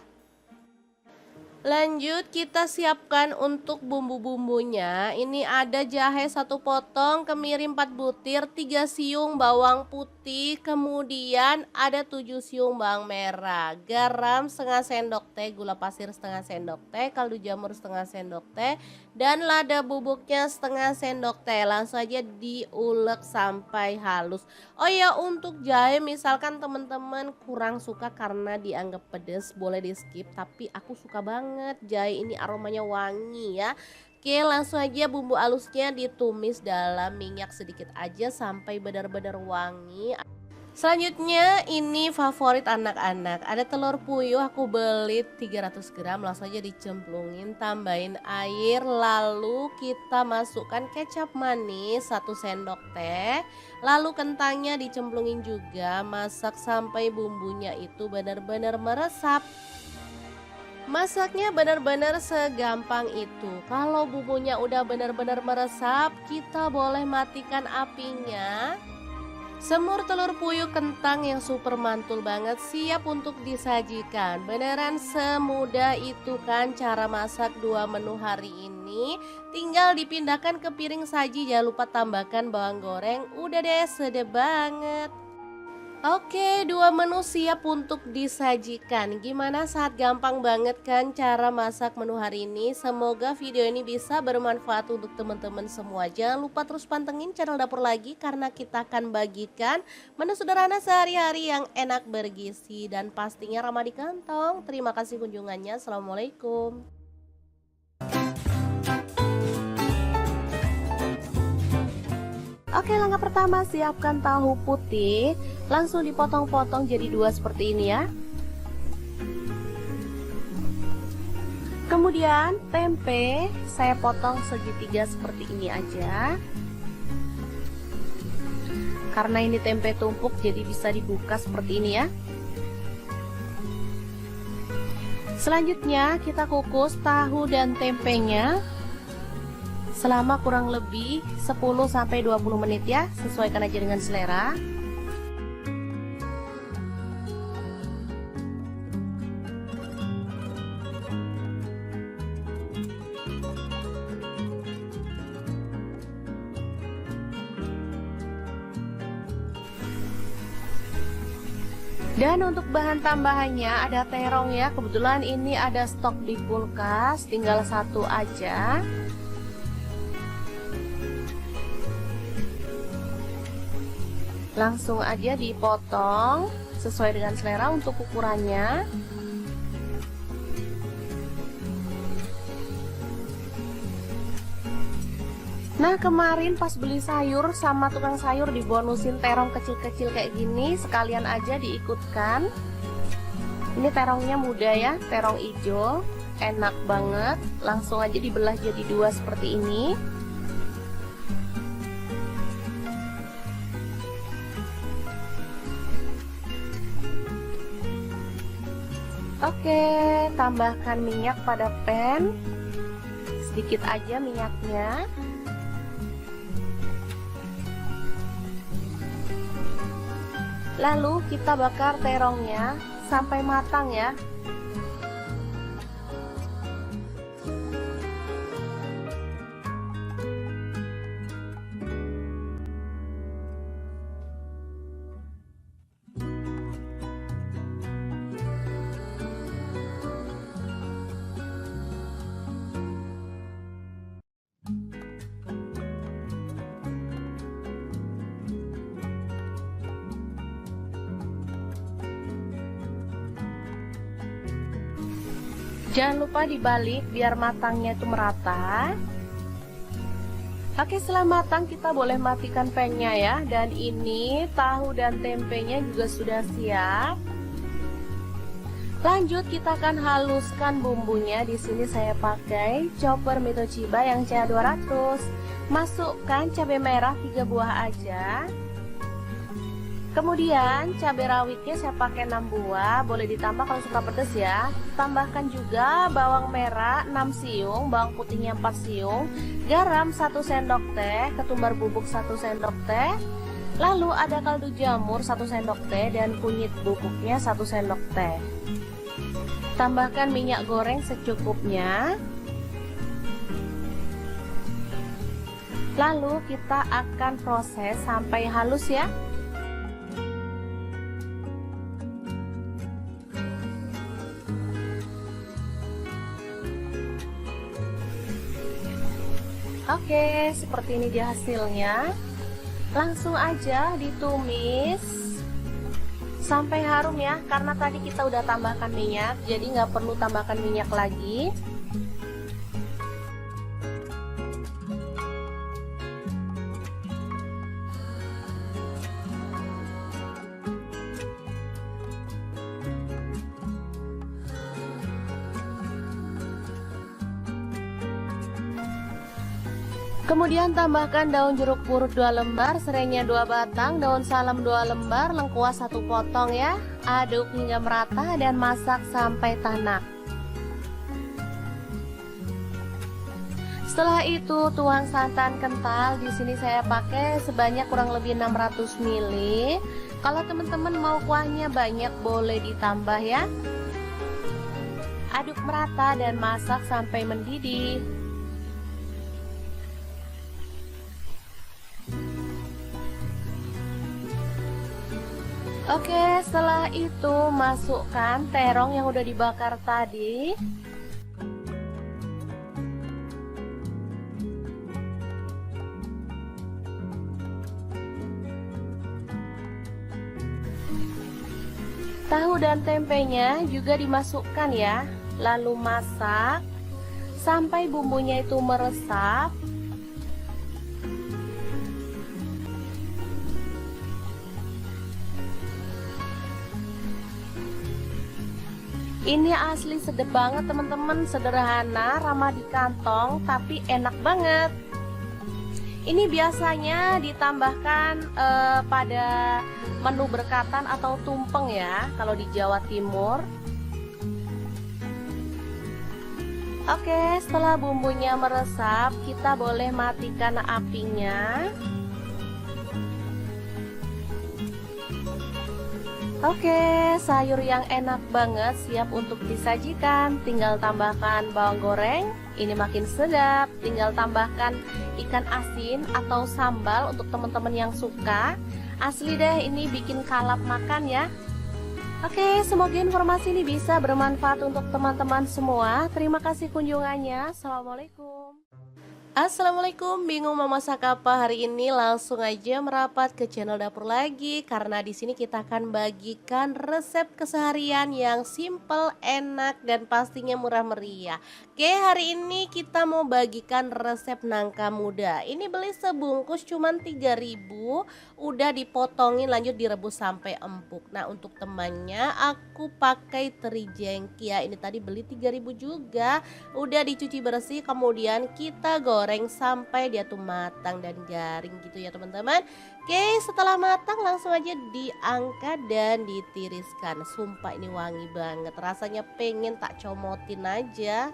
Lanjut kita siapkan untuk bumbu-bumbunya. Ini ada jahe 1 potong, kemiri 4 butir, 3 siung bawang putih, kemudian ada 7 siung bawang merah, garam setengah sendok teh, gula pasir setengah sendok teh, kaldu jamur setengah sendok teh, dan lada bubuknya setengah sendok teh. Langsung aja diulek sampai halus. Oh ya, untuk jahe misalkan teman-teman kurang suka karena dianggap pedas, boleh di skip, tapi aku suka banget jahe ini, aromanya wangi ya. Oke, langsung aja bumbu halusnya ditumis dalam minyak sedikit aja sampai benar-benar wangi. Selanjutnya ini favorit anak-anak, ada telur puyuh aku beli 300 gram, langsung aja dicemplungin, tambahin air, lalu kita masukkan kecap manis 1 sendok teh, lalu kentangnya dicemplungin juga, masak sampai bumbunya itu benar-benar meresap. Masaknya benar-benar segampang itu. Kalau bumbunya udah benar-benar meresap, kita boleh matikan apinya. Semur telur puyuh kentang yang super mantul banget siap untuk disajikan. Beneran semudah itu kan cara masak 2 menu hari ini. Tinggal dipindahkan ke piring saji, jangan lupa tambahkan bawang goreng. Udah deh, sedap banget. Oke, 2 menu siap untuk disajikan. Gimana, saat gampang banget kan cara masak menu hari ini? Semoga video ini bisa bermanfaat untuk teman-teman semua. Jangan lupa terus pantengin channel Dapur Lagi karena kita akan bagikan menu sederhana sehari-hari yang enak, bergizi, dan pastinya ramah di kantong. Terima kasih kunjungannya. Assalamualaikum. Oke, langkah pertama siapkan tahu putih. Langsung dipotong-potong jadi 2 seperti ini ya. Kemudian tempe saya potong segitiga seperti ini aja. Karena ini tempe tumpuk jadi bisa dibuka seperti ini ya. Selanjutnya kita kukus tahu dan tempenya selama kurang lebih 10-20 menit ya, sesuaikan aja dengan selera. Dan untuk bahan tambahannya ada terong ya, kebetulan ini ada stok di kulkas, tinggal 1 aja. Langsung aja dipotong sesuai dengan selera untuk ukurannya. Nah, kemarin pas beli sayur sama tukang sayur dibonusin terong kecil-kecil kayak gini, sekalian aja diikutkan. Ini terongnya mudah ya, terong hijau, enak banget. Langsung aja dibelah jadi dua seperti ini. Oke, tambahkan minyak pada pan. Sedikit aja minyaknya. Lalu kita bakar terongnya sampai matang ya. Jangan lupa dibalik biar matangnya itu merata. Oke, setelah matang kita boleh matikan pan-nya ya. Dan ini tahu dan tempenya juga sudah siap. Lanjut kita akan haluskan bumbunya. Di sini saya pakai chopper Mito Chiba yang CH200. Masukkan cabai merah 3 buah aja. Kemudian cabai rawitnya saya pakai 6 buah, boleh ditambah kalau suka pedas ya. Tambahkan juga bawang merah 6 siung, bawang putihnya 4 siung, garam 1 sendok teh, ketumbar bubuk 1 sendok teh. Lalu ada kaldu jamur 1 sendok teh dan kunyit bubuknya 1 sendok teh. Tambahkan minyak goreng secukupnya. Lalu kita akan proses sampai halus ya. Oke, seperti ini dia hasilnya. Langsung aja ditumis sampai harum ya, karena tadi kita udah tambahkan minyak, jadi nggak perlu tambahkan minyak lagi. Kemudian tambahkan daun jeruk purut 2 lembar, serainya 2 batang, daun salam 2 lembar, lengkuas 1 potong ya. Aduk hingga merata dan masak sampai tanak. Setelah itu tuang santan kental. Di sini saya pakai sebanyak kurang lebih 600 ml. Kalau teman-teman mau kuahnya banyak boleh ditambah ya. Aduk merata dan masak sampai mendidih. Oke, setelah itu masukkan terong yang udah dibakar tadi. Tahu dan tempenya juga dimasukkan ya. Lalu masak sampai bumbunya itu meresap. Ini asli sedap banget teman-teman, sederhana, ramah di kantong, tapi enak banget. Ini biasanya ditambahkan pada menu berkatan atau tumpeng ya, kalau di Jawa Timur. Oke, setelah bumbunya meresap, kita boleh matikan apinya. Oke, sayur yang enak banget siap untuk disajikan. Tinggal tambahkan bawang goreng, ini makin sedap. Tinggal tambahkan ikan asin atau sambal untuk teman-teman yang suka. Asli deh, ini bikin kalap makan ya. Oke, semoga informasi ini bisa bermanfaat untuk teman-teman semua. Terima kasih kunjungannya. Assalamualaikum. Assalamualaikum, bingung mau masak apa hari ini? Langsung aja merapat ke channel dapur lagi karena di sini kita akan bagikan resep keseharian yang simple, enak dan pastinya murah meriah. Oke, hari ini kita mau bagikan resep nangka muda. Ini beli sebungkus cuman 3.000, udah dipotongin lanjut direbus sampai empuk. Nah, untuk temannya aku pakai teri jengki ya. Ini tadi beli 3.000 juga. Udah dicuci bersih, kemudian kita goreng sampai dia tuh matang dan garing gitu ya teman-teman. Oke, setelah matang langsung aja diangkat dan ditiriskan. Sumpah ini wangi banget, rasanya pengen tak comotin aja.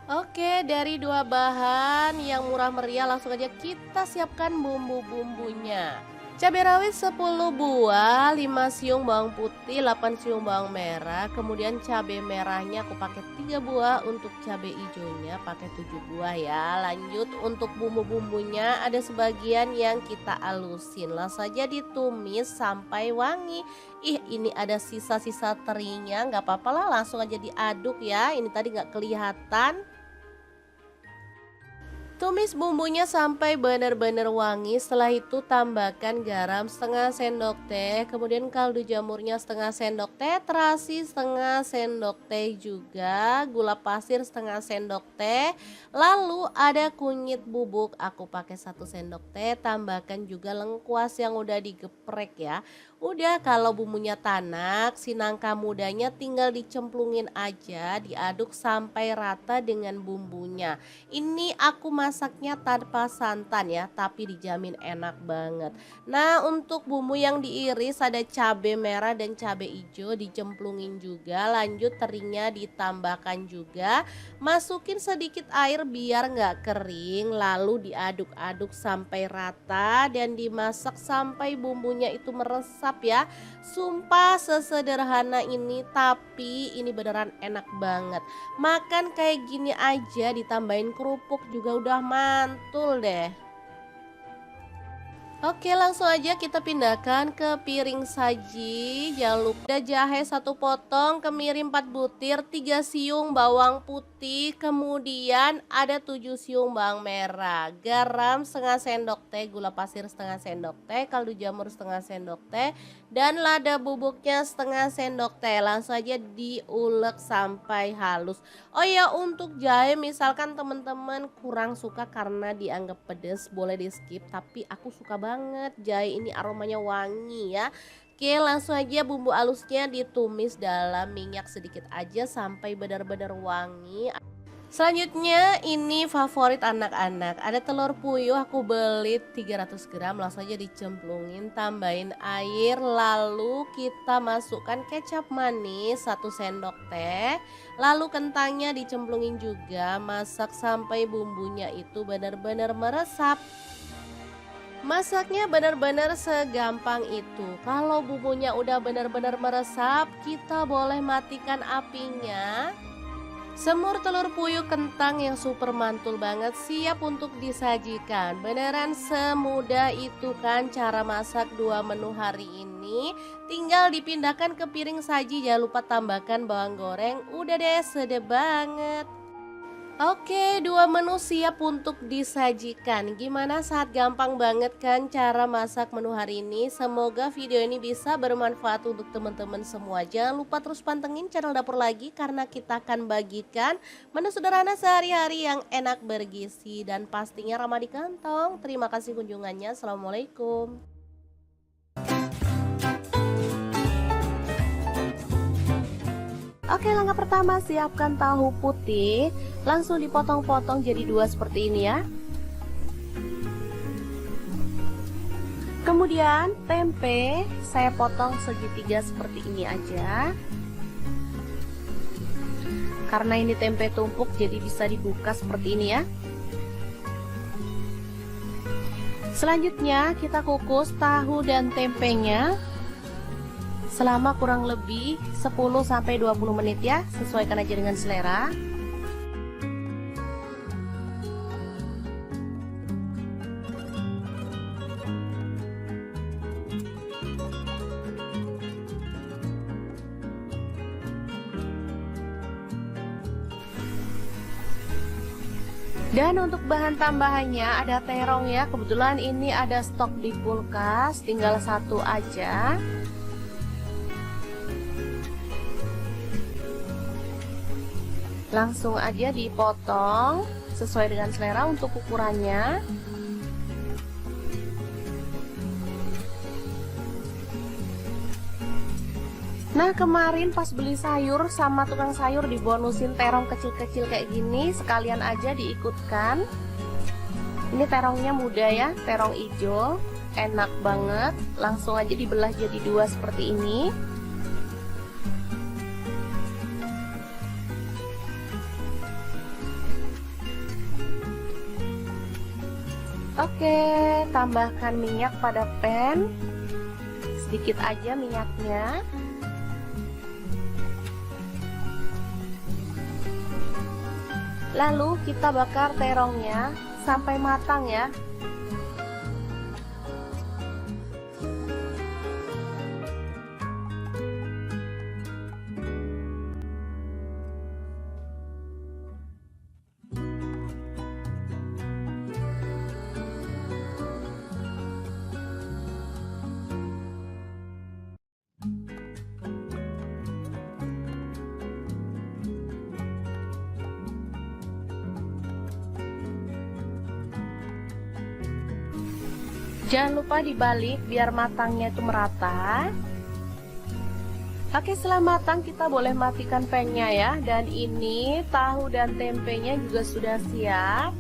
Oke, dari dua bahan yang murah meriah langsung aja kita siapkan bumbu-bumbunya. Cabai rawit 10 buah, 5 siung bawang putih, 8 siung bawang merah. Kemudian cabai merahnya aku pakai 3 buah, untuk cabai hijaunya pakai 7 buah ya. Lanjut untuk bumbu-bumbunya ada sebagian yang kita alusin. Langsung saja ditumis sampai wangi. Ih, ini ada sisa-sisa terinya, nggak apa-apa lah, langsung aja diaduk ya. Ini tadi nggak kelihatan. Tumis bumbunya sampai benar-benar wangi. Setelah itu tambahkan garam setengah sendok teh, kemudian kaldu jamurnya setengah sendok teh, terasi setengah sendok teh juga, gula pasir setengah sendok teh. Lalu ada kunyit bubuk, aku pakai 1 sendok teh. Tambahkan juga lengkuas yang udah digeprek ya. Udah, kalau bumbunya tanak, si nangka mudanya tinggal dicemplungin aja, diaduk sampai rata dengan bumbunya. Ini aku masaknya tanpa santan ya, tapi dijamin enak banget. Nah, untuk bumbu yang diiris ada cabai merah dan cabai hijau dicemplungin juga. Lanjut terinya ditambahkan juga. Masukin sedikit air biar nggak kering, lalu diaduk-aduk sampai rata dan dimasak sampai bumbunya itu meresap ya. Sumpah sesederhana ini, tapi ini beneran enak banget. Makan kayak gini aja ditambahin kerupuk juga udah mantul deh. Oke, langsung aja kita pindahkan ke piring saji. Jangan lupa jahe 1 potong, kemiri 4 butir, 3 siung bawang putih, kemudian ada 7 siung bawang merah, garam setengah sendok teh, gula pasir setengah sendok teh, kaldu jamur setengah sendok teh, dan lada bubuknya setengah sendok teh. Langsung aja diulek sampai halus. Oh ya, untuk jahe misalkan teman-teman kurang suka karena dianggap pedes, boleh di skip, tapi aku suka banget jahe ini, aromanya wangi ya. Oke, langsung aja bumbu halusnya ditumis dalam minyak sedikit aja sampai benar-benar wangi. Selanjutnya ini favorit anak-anak, ada telur puyuh aku beli 300 gram, langsung aja dicemplungin, tambahin air, lalu kita masukkan kecap manis 1 sendok teh, lalu kentangnya dicemplungin juga, masak sampai bumbunya itu benar-benar meresap. Masaknya benar-benar segampang itu. Kalau bumbunya udah benar-benar meresap, kita boleh matikan apinya. Semur telur puyuh kentang yang super mantul banget siap untuk disajikan. Beneran semudah itu kan cara masak 2 menu hari ini. Tinggal dipindahkan ke piring saji, jangan lupa tambahkan bawang goreng. Udah deh, sedap banget. Oke, 2 menu siap untuk disajikan. Gimana, saat gampang banget kan cara masak menu hari ini? Semoga video ini bisa bermanfaat untuk teman-teman semua. Jangan lupa terus pantengin channel dapur lagi karena kita akan bagikan menu sederhana sehari-hari yang enak, bergizi dan pastinya ramah di kantong. Terima kasih kunjungannya. Assalamualaikum. Oke, langkah pertama siapkan tahu putih, langsung dipotong-potong jadi 2 seperti ini ya. Kemudian tempe saya potong segitiga seperti ini aja. Karena ini tempe tumpuk jadi bisa dibuka seperti ini ya. Selanjutnya kita kukus tahu dan tempenya selama kurang lebih 10-20 menit ya, sesuaikan aja dengan selera. Dan untuk bahan tambahannya ada terong ya. Kebetulan ini ada stok di kulkas, tinggal satu aja. Langsung aja dipotong sesuai dengan selera untuk ukurannya. Nah, kemarin pas beli sayur sama tukang sayur dibonusin terong kecil-kecil kayak gini, sekalian aja diikutkan. Ini terongnya muda ya, terong hijau, enak banget. Langsung aja dibelah jadi dua seperti ini. Oke, tambahkan minyak pada pan. Sedikit aja minyaknya. Lalu kita bakar terongnya sampai matang ya. Jangan lupa dibalik biar matangnya itu merata. Oke, setelah matang kita boleh matikan pan-nya ya. Dan ini tahu dan tempenya juga sudah siap.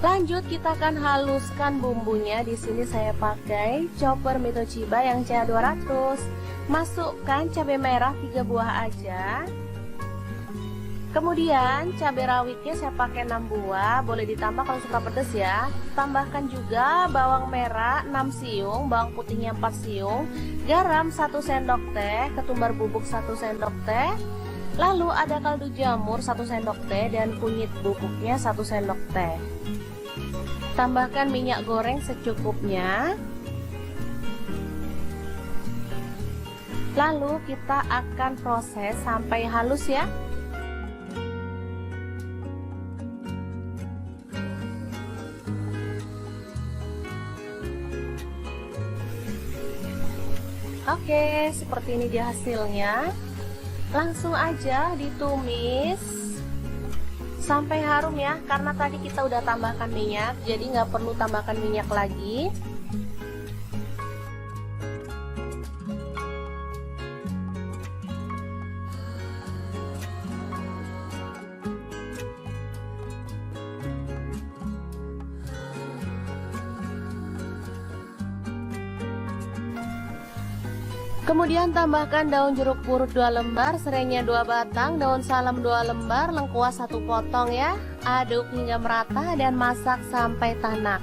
Lanjut kita akan haluskan bumbunya. Di sini saya pakai chopper Mitochiba yang CA200. Masukkan cabai merah 3 buah aja. Kemudian cabai rawitnya saya pakai 6 buah, boleh ditambah kalau suka pedas ya. Tambahkan juga bawang merah 6 siung, bawang putihnya 4 siung, garam 1 sendok teh, ketumbar bubuk 1 sendok teh. Lalu ada kaldu jamur 1 sendok teh dan kunyit bubuknya 1 sendok teh. Tambahkan minyak goreng secukupnya. Lalu kita akan proses sampai halus ya. Oke, seperti ini dia hasilnya. Langsung aja ditumis sampai harum ya, karena tadi kita udah tambahkan minyak, jadi nggak perlu tambahkan minyak lagi. Kemudian tambahkan daun jeruk purut 2 lembar, serainya 2 batang, daun salam 2 lembar, lengkuas 1 potong ya. Aduk hingga merata dan masak sampai tanak.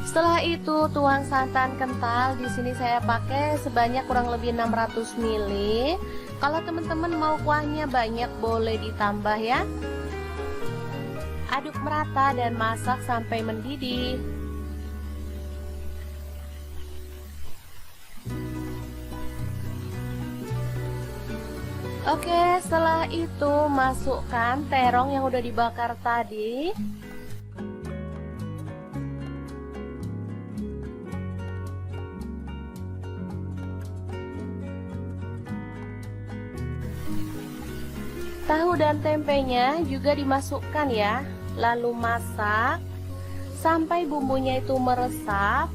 Setelah itu tuang santan kental. Di sini saya pakai sebanyak kurang lebih 600 ml. Kalau teman-teman mau kuahnya banyak boleh ditambah ya. Aduk merata dan masak sampai mendidih. Oke, setelah itu masukkan terong yang udah dibakar tadi. Tahu dan tempenya juga dimasukkan ya. Lalu masak sampai bumbunya itu meresap.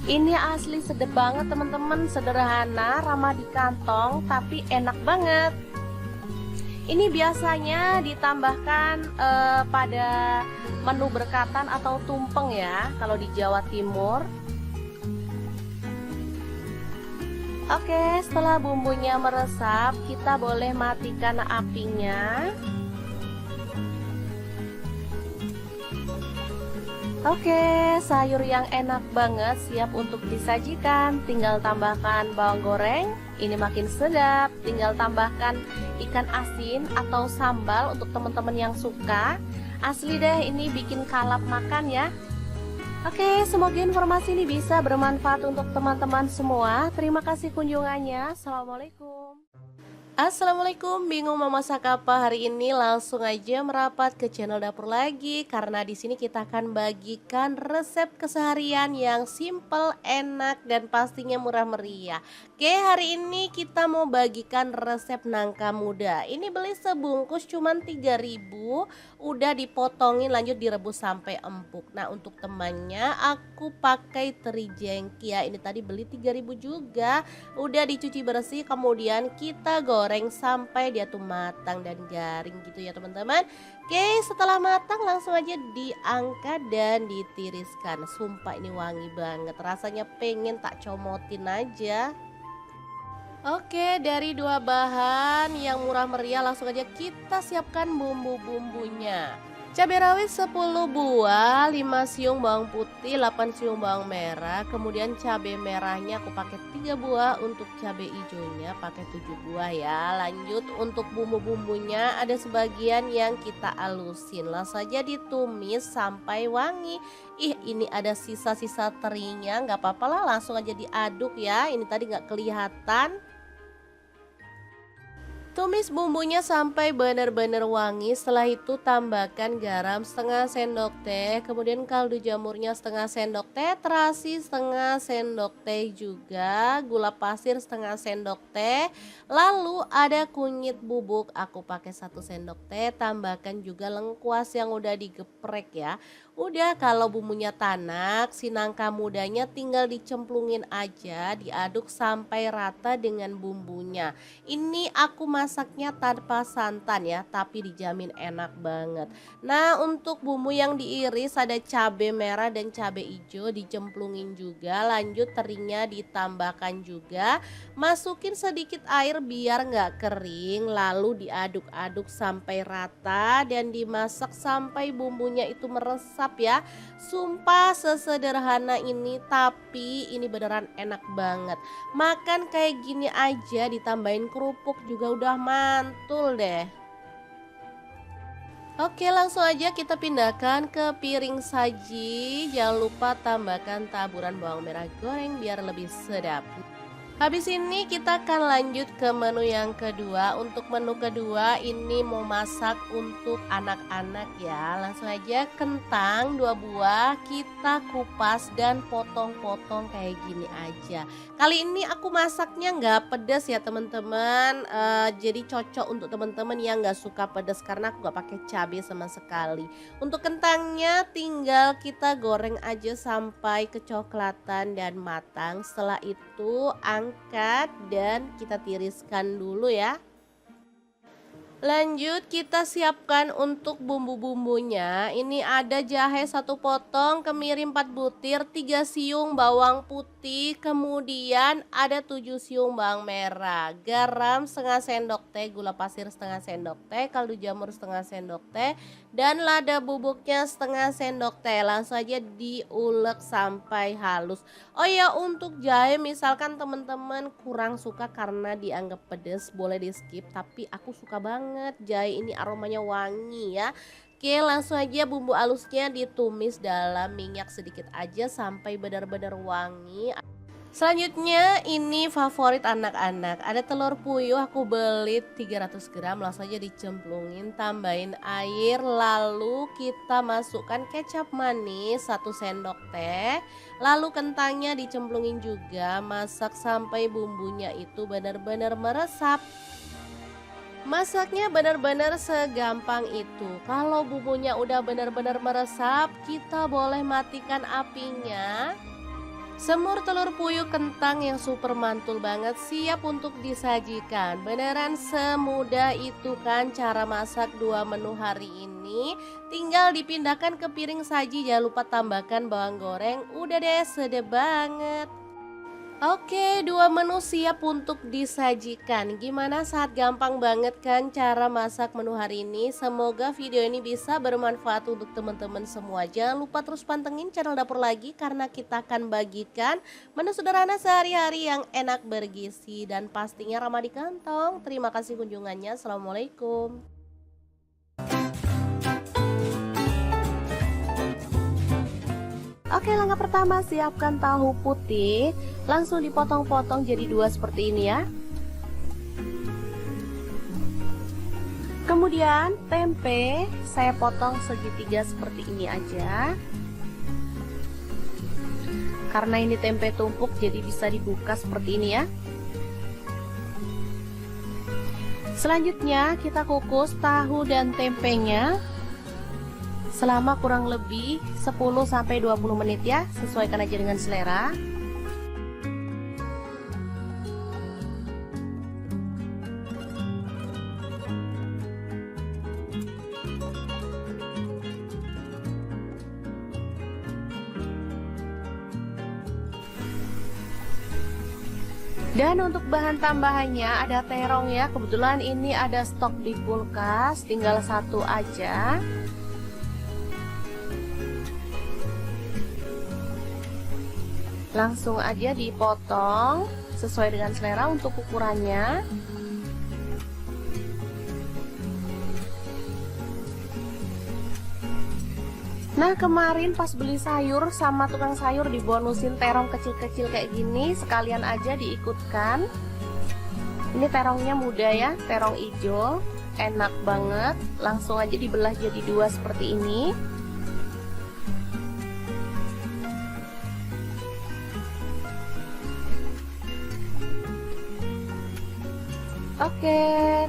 Ini asli sedap banget teman-teman, sederhana, ramah di kantong, tapi enak banget. Ini biasanya ditambahkan pada menu berkatan atau tumpeng ya, kalau di Jawa Timur. Oke, setelah bumbunya meresap, kita boleh matikan apinya. Oke, sayur yang enak banget siap untuk disajikan. Tinggal tambahkan bawang goreng, ini makin sedap. Tinggal tambahkan ikan asin atau sambal untuk teman-teman yang suka. Asli deh, ini bikin kalap makan ya. Oke, semoga informasi ini bisa bermanfaat untuk teman-teman semua. Terima kasih kunjungannya. Assalamualaikum. Assalamualaikum, bingung mau masak apa hari ini? Langsung aja merapat ke channel dapur lagi karena di sini kita akan bagikan resep keseharian yang simple, enak dan pastinya murah meriah. Oke, hari ini kita mau bagikan resep nangka muda. Ini beli sebungkus cuman 3.000, udah dipotongin lanjut direbus sampai empuk. Nah, untuk temannya aku pakai teri jengki ya. Ini tadi beli 3.000 juga. Udah dicuci bersih, kemudian kita goreng sampai dia tuh matang dan garing gitu ya teman-teman. Oke, setelah matang langsung aja diangkat dan ditiriskan. Sumpah ini wangi banget, rasanya pengen tak comotin aja. Oke, dari dua bahan yang murah meriah langsung aja kita siapkan bumbu-bumbunya. Cabai rawit 10 buah, 5 siung bawang putih, 8 siung bawang merah. Kemudian cabai merahnya aku pakai 3 buah, untuk cabai hijaunya pakai 7 buah ya. Lanjut untuk bumbu-bumbunya ada sebagian yang kita alusin. Langsung saja ditumis sampai wangi. Ih, ini ada sisa-sisa terinya, nggak apa-apa lah, langsung aja diaduk ya. Ini tadi nggak kelihatan. Tumis bumbunya sampai benar-benar wangi. Setelah itu tambahkan garam setengah sendok teh, kemudian kaldu jamurnya setengah sendok teh, terasi setengah sendok teh juga, gula pasir setengah sendok teh. Lalu ada kunyit bubuk, aku pakai 1 sendok teh. Tambahkan juga lengkuas yang udah digeprek ya. Udah, kalau bumbunya tanak, si nangka mudanya tinggal dicemplungin aja, diaduk sampai rata dengan bumbunya. Ini aku masaknya tanpa santan ya, tapi dijamin enak banget. Nah, untuk bumbu yang diiris ada cabai merah dan cabai hijau dicemplungin juga. Lanjut terinya ditambahkan juga. Masukin sedikit air biar nggak kering, lalu diaduk-aduk sampai rata dan dimasak sampai bumbunya itu meresap ya. Sumpah sesederhana ini, tapi ini beneran enak banget. Makan kayak gini aja ditambahin kerupuk juga udah mantul deh. Oke, langsung aja kita pindahkan ke piring saji. Jangan lupa tambahkan taburan bawang merah goreng biar lebih sedap. Habis ini kita akan lanjut ke menu yang kedua. Untuk menu kedua ini mau masak untuk anak-anak ya. Langsung aja kentang 2 buah kita kupas dan potong-potong kayak gini aja. Kali ini aku masaknya nggak pedas ya teman-teman. Jadi cocok untuk teman-teman yang nggak suka pedas karena aku nggak pakai cabai sama sekali. Untuk kentangnya tinggal kita goreng aja sampai kecoklatan dan matang. Setelah itu angkat dan kita tiriskan dulu ya. Lanjut kita siapkan untuk bumbu-bumbunya. Ini ada jahe 1 potong, kemiri 4 butir, 3 siung bawang putih, kemudian ada 7 siung bawang merah, garam setengah sendok teh, gula pasir setengah sendok teh, kaldu jamur setengah sendok teh, dan lada bubuknya setengah sendok teh. Langsung aja diulek sampai halus. Oh ya, untuk jahe misalkan teman-teman kurang suka karena dianggap pedas, boleh di skip, tapi aku suka banget jahe ini, aromanya wangi ya. Oke, langsung aja bumbu halusnya ditumis dalam minyak sedikit aja sampai benar-benar wangi. Selanjutnya ini favorit anak-anak, ada telur puyuh aku beli 300 gram, langsung aja dicemplungin, tambahin air, lalu kita masukkan kecap manis 1 sendok teh, lalu kentangnya dicemplungin juga, masak sampai bumbunya itu benar-benar meresap. Masaknya benar-benar segampang itu. Kalau bumbunya udah benar-benar meresap, kita boleh matikan apinya. Semur telur puyuh kentang yang super mantul banget siap untuk disajikan. Beneran semudah itu kan cara masak 2 menu hari ini. Tinggal dipindahkan ke piring saji, jangan lupa tambahkan bawang goreng. Udah deh, sedap banget. Oke, 2 menu siap untuk disajikan. Gimana, saat gampang banget kan cara masak menu hari ini? Semoga video ini bisa bermanfaat untuk teman-teman semua. Jangan lupa terus pantengin channel dapur lagi karena kita akan bagikan menu sederhana sehari-hari yang enak, bergizi dan pastinya ramah di kantong. Terima kasih kunjungannya. Assalamualaikum. Oke, langkah pertama siapkan tahu putih, langsung dipotong-potong jadi 2 seperti ini ya. Kemudian tempe saya potong segitiga seperti ini aja. Karena ini tempe tumpuk jadi bisa dibuka seperti ini ya. Selanjutnya kita kukus tahu dan tempenya selama kurang lebih 10-20 menit ya, sesuaikan aja dengan selera. Dan untuk bahan tambahannya ada terong ya, kebetulan ini ada stok di kulkas, tinggal 1 aja. Langsung aja dipotong sesuai dengan selera untuk ukurannya. Nah, kemarin pas beli sayur sama tukang sayur dibonusin terong kecil-kecil kayak gini, sekalian aja diikutkan. Ini terongnya muda ya, terong hijau, enak banget. Langsung aja dibelah jadi 2 seperti ini. Oke,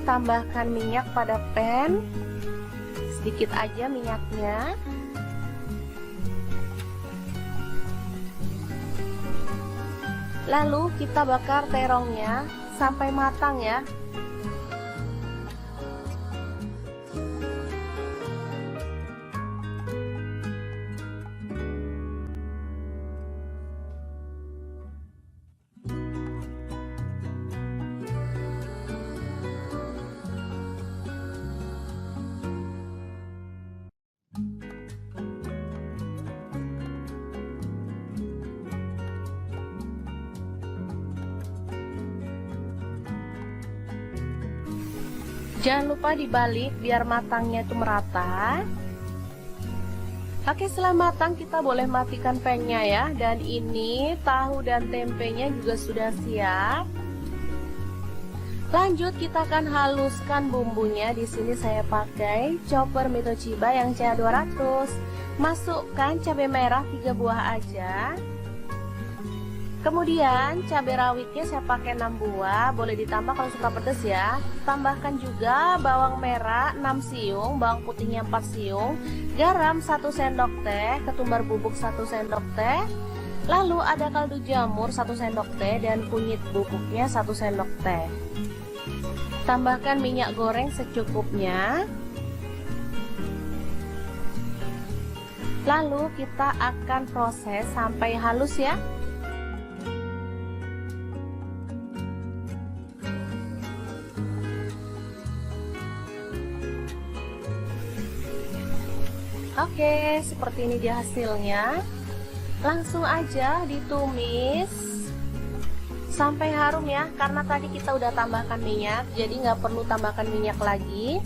tambahkan minyak pada pan. Sedikit aja minyaknya. Lalu kita bakar terongnya sampai matang ya. Jangan lupa dibalik biar matangnya itu merata. Oke, setelah matang kita boleh matikan pan-nya ya. Dan ini tahu dan tempenya juga sudah siap. Lanjut kita akan haluskan bumbunya. Di sini saya pakai chopper Mitoshiba yang CA200. Masukkan cabai merah 3 buah aja. Kemudian cabai rawitnya saya pakai 6 buah, boleh ditambah kalau suka pedas ya. Tambahkan juga bawang merah 6 siung, bawang putihnya 4 siung, garam 1 sendok teh, ketumbar bubuk 1 sendok teh. Lalu ada kaldu jamur 1 sendok teh dan kunyit bubuknya 1 sendok teh. Tambahkan minyak goreng secukupnya. Lalu kita akan proses sampai halus ya. Oke, seperti ini dia hasilnya. Langsung aja ditumis sampai harum ya, karena tadi kita udah tambahkan minyak, jadi nggak perlu tambahkan minyak lagi.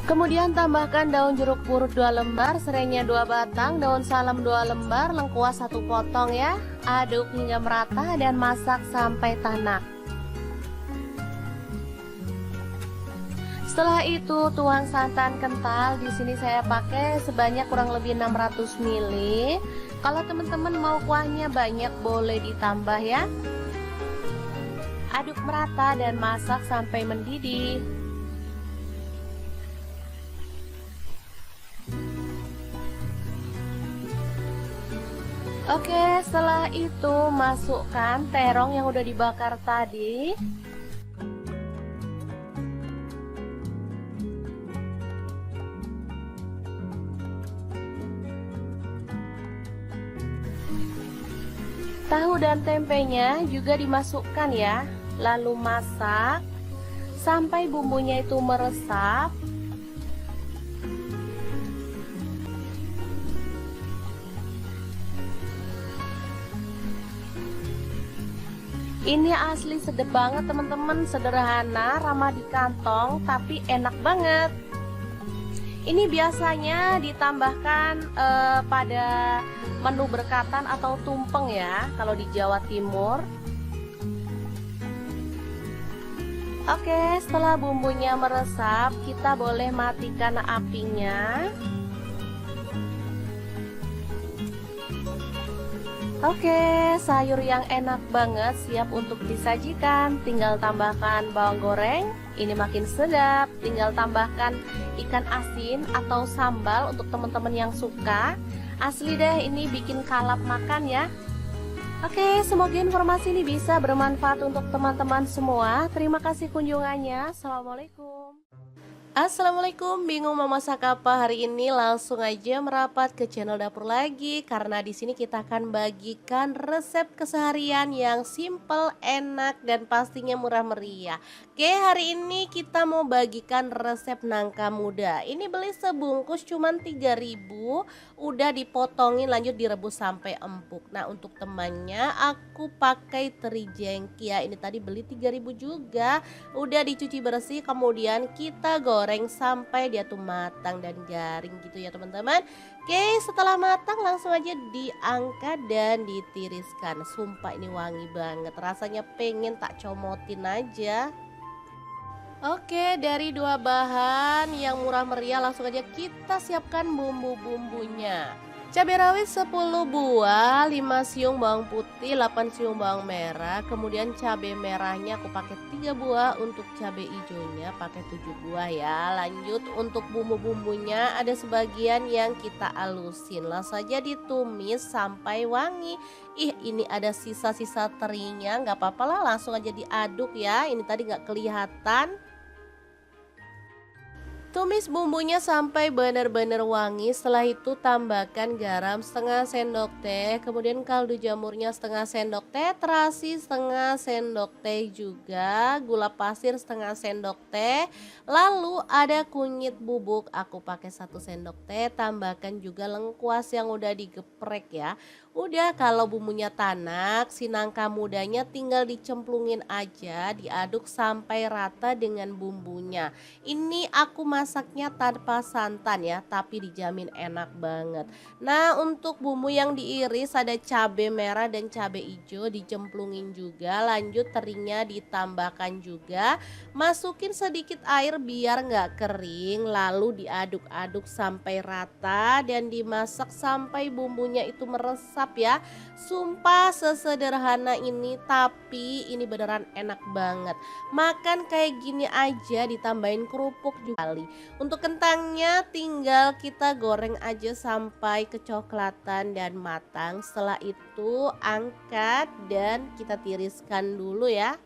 Kemudian tambahkan daun jeruk purut 2 lembar, serainya 2 batang, daun salam 2 lembar, lengkuas 1 potong ya. Aduk hingga merata dan masak sampai tanak. Setelah itu tuang santan kental. Di sini saya pakai sebanyak kurang lebih 600 ml. Kalau teman-teman mau kuahnya banyak boleh ditambah ya. Aduk merata dan masak sampai mendidih. Oke, setelah itu masukkan terong yang udah dibakar tadi. Tahu dan tempenya juga dimasukkan ya. Lalu masak sampai bumbunya itu meresap. Ini asli sedep banget teman-teman, sederhana, ramah di kantong, tapi enak banget. Ini biasanya ditambahkan pada menu berkatan atau tumpeng ya, kalau di Jawa Timur. Oke, setelah bumbunya meresap, kita boleh matikan apinya. Oke, sayur yang enak banget siap untuk disajikan. Tinggal tambahkan bawang goreng, ini makin sedap. Tinggal tambahkan ikan asin atau sambal untuk teman-teman yang suka. Asli deh, ini bikin kalap makan ya. Oke, semoga informasi ini bisa bermanfaat untuk teman-teman semua. Terima kasih kunjungannya. Assalamualaikum. Assalamualaikum, bingung mau masak apa hari ini? Langsung aja merapat ke channel dapur lagi karena di sini kita akan bagikan resep keseharian yang simple, enak dan pastinya murah meriah. Oke, hari ini kita mau bagikan resep nangka muda. Ini beli sebungkus cuman 3.000, udah dipotongin lanjut direbus sampai empuk. Nah, untuk temannya aku pakai teri jengki ya. Ini tadi beli 3.000 juga. Udah dicuci bersih, kemudian kita goreng sampai dia tuh matang dan garing gitu ya teman-teman. Oke, setelah matang langsung aja diangkat dan ditiriskan. Sumpah ini wangi banget, rasanya pengen tak comotin aja. Oke, dari dua bahan yang murah meriah langsung aja kita siapkan bumbu-bumbunya. Cabai rawit 10 buah, 5 siung bawang putih, 8 siung bawang merah. Kemudian cabai merahnya aku pakai 3 buah, untuk cabai hijaunya pakai 7 buah ya. Lanjut untuk bumbu-bumbunya ada sebagian yang kita alusin. Langsung saja ditumis sampai wangi. Ih, ini ada sisa-sisa terinya, nggak apa-apa lah, langsung aja diaduk ya. Ini tadi nggak kelihatan. Tumis bumbunya sampai benar-benar wangi. Setelah itu tambahkan garam setengah sendok teh, kemudian kaldu jamurnya setengah sendok teh, terasi setengah sendok teh juga, gula pasir setengah sendok teh. Lalu ada kunyit bubuk, aku pakai 1 sendok teh. Tambahkan juga lengkuas yang udah digeprek ya. Udah, kalau bumbunya tanak, si nangka mudanya tinggal dicemplungin aja, diaduk sampai rata dengan bumbunya. Ini aku masaknya tanpa santan ya, tapi dijamin enak banget. Nah, untuk bumbu yang diiris ada cabai merah dan cabai hijau dicemplungin juga. Lanjut terinya ditambahkan juga. Masukin sedikit air biar nggak kering, lalu diaduk-aduk sampai rata dan dimasak sampai bumbunya itu meresap ya. Sumpah sesederhana ini, tapi ini beneran enak banget. Makan kayak gini aja ditambahin kerupuk juga kali. Untuk kentangnya tinggal kita goreng aja sampai kecoklatan dan matang. Setelah itu angkat dan kita tiriskan dulu ya.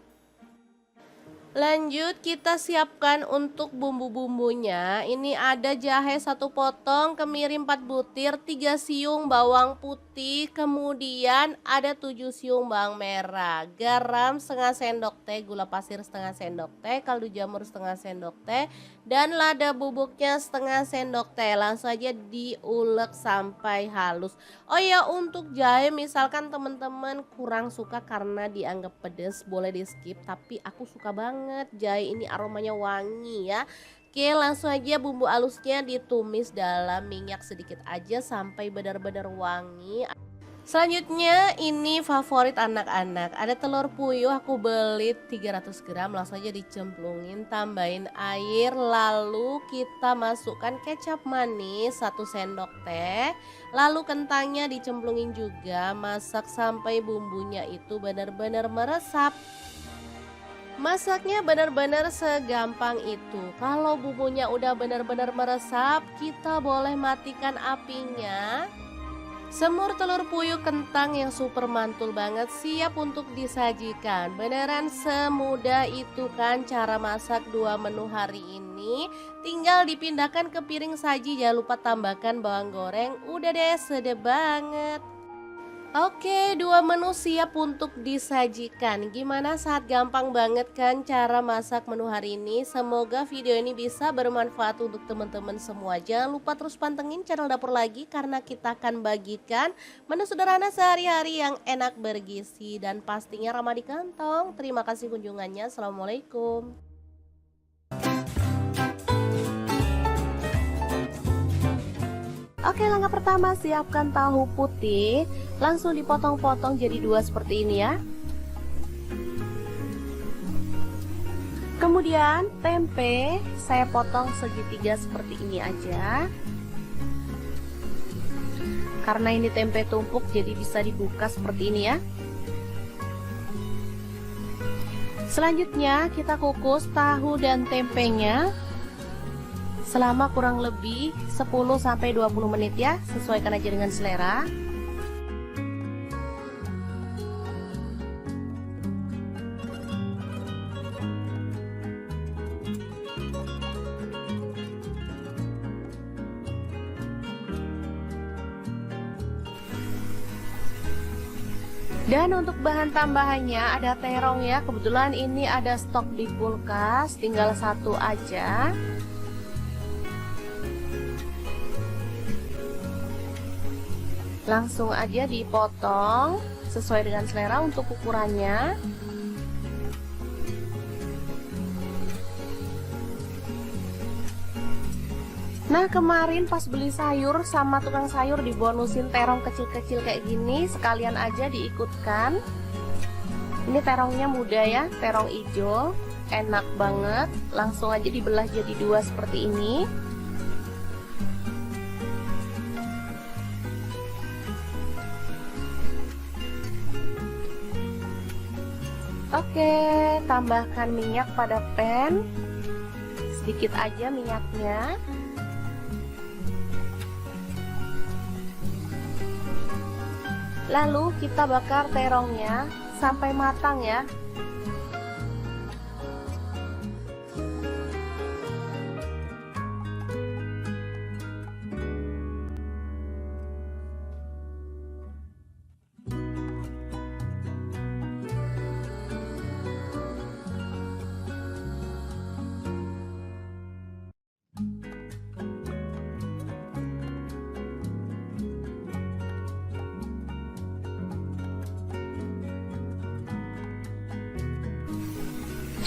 Lanjut kita siapkan untuk bumbu-bumbunya. Ini ada jahe 1 potong, kemiri 4 butir, 3 siung bawang putih, kemudian ada 7 siung bawang merah, garam setengah sendok teh, gula pasir setengah sendok teh, kaldu jamur setengah sendok teh, dan lada bubuknya setengah sendok teh. Langsung aja diulek sampai halus. Oh ya, untuk jahe misalkan teman-teman kurang suka karena dianggap pedas, boleh di skip, tapi aku suka banget jahe ini, aromanya wangi ya. Oke, langsung aja bumbu halusnya ditumis dalam minyak sedikit aja sampai benar-benar wangi. Selanjutnya ini favorit anak-anak, ada telur puyuh aku beli 300 gram, langsung aja dicemplungin, tambahin air, lalu kita masukkan kecap manis 1 sendok teh, lalu kentangnya dicemplungin juga, masak sampai bumbunya itu benar-benar meresap. Masaknya benar-benar segampang itu. Kalau bumbunya udah benar-benar meresap, kita boleh matikan apinya. Semur telur puyuh kentang yang super mantul banget siap untuk disajikan. Beneran semudah itu kan cara masak 2 menu hari ini. Tinggal dipindahkan ke piring saji, jangan lupa tambahkan bawang goreng. Udah deh, sedap banget. Oke, dua menu siap untuk disajikan. Gimana saat gampang banget kan cara masak menu hari ini? Semoga video ini bisa bermanfaat untuk teman-teman semua. Jangan lupa terus pantengin channel Dapur Lagi karena kita akan bagikan menu sederhana sehari-hari yang enak bergizi dan pastinya ramah di kantong. Terima kasih kunjungannya. Assalamualaikum. Oke, langkah pertama siapkan tahu putih. Langsung dipotong-potong jadi dua seperti ini ya. Kemudian tempe saya potong segitiga seperti ini aja. Karena ini tempe tumpuk jadi bisa dibuka seperti ini ya. Selanjutnya kita kukus tahu dan tempenya selama kurang lebih 10-20 menit ya, sesuaikan aja dengan selera. Dan untuk bahan tambahannya ada terong ya, kebetulan ini ada stok di kulkas, tinggal satu aja. Langsung aja dipotong sesuai dengan selera untuk ukurannya. Nah, kemarin pas beli sayur sama tukang sayur dibonusin terong kecil-kecil kayak gini, sekalian aja diikutkan. Ini terongnya muda ya, terong hijau, enak banget. Langsung aja dibelah jadi dua seperti ini. Oke, tambahkan minyak pada pan. Sedikit aja minyaknya. Lalu kita bakar terongnya sampai matang ya.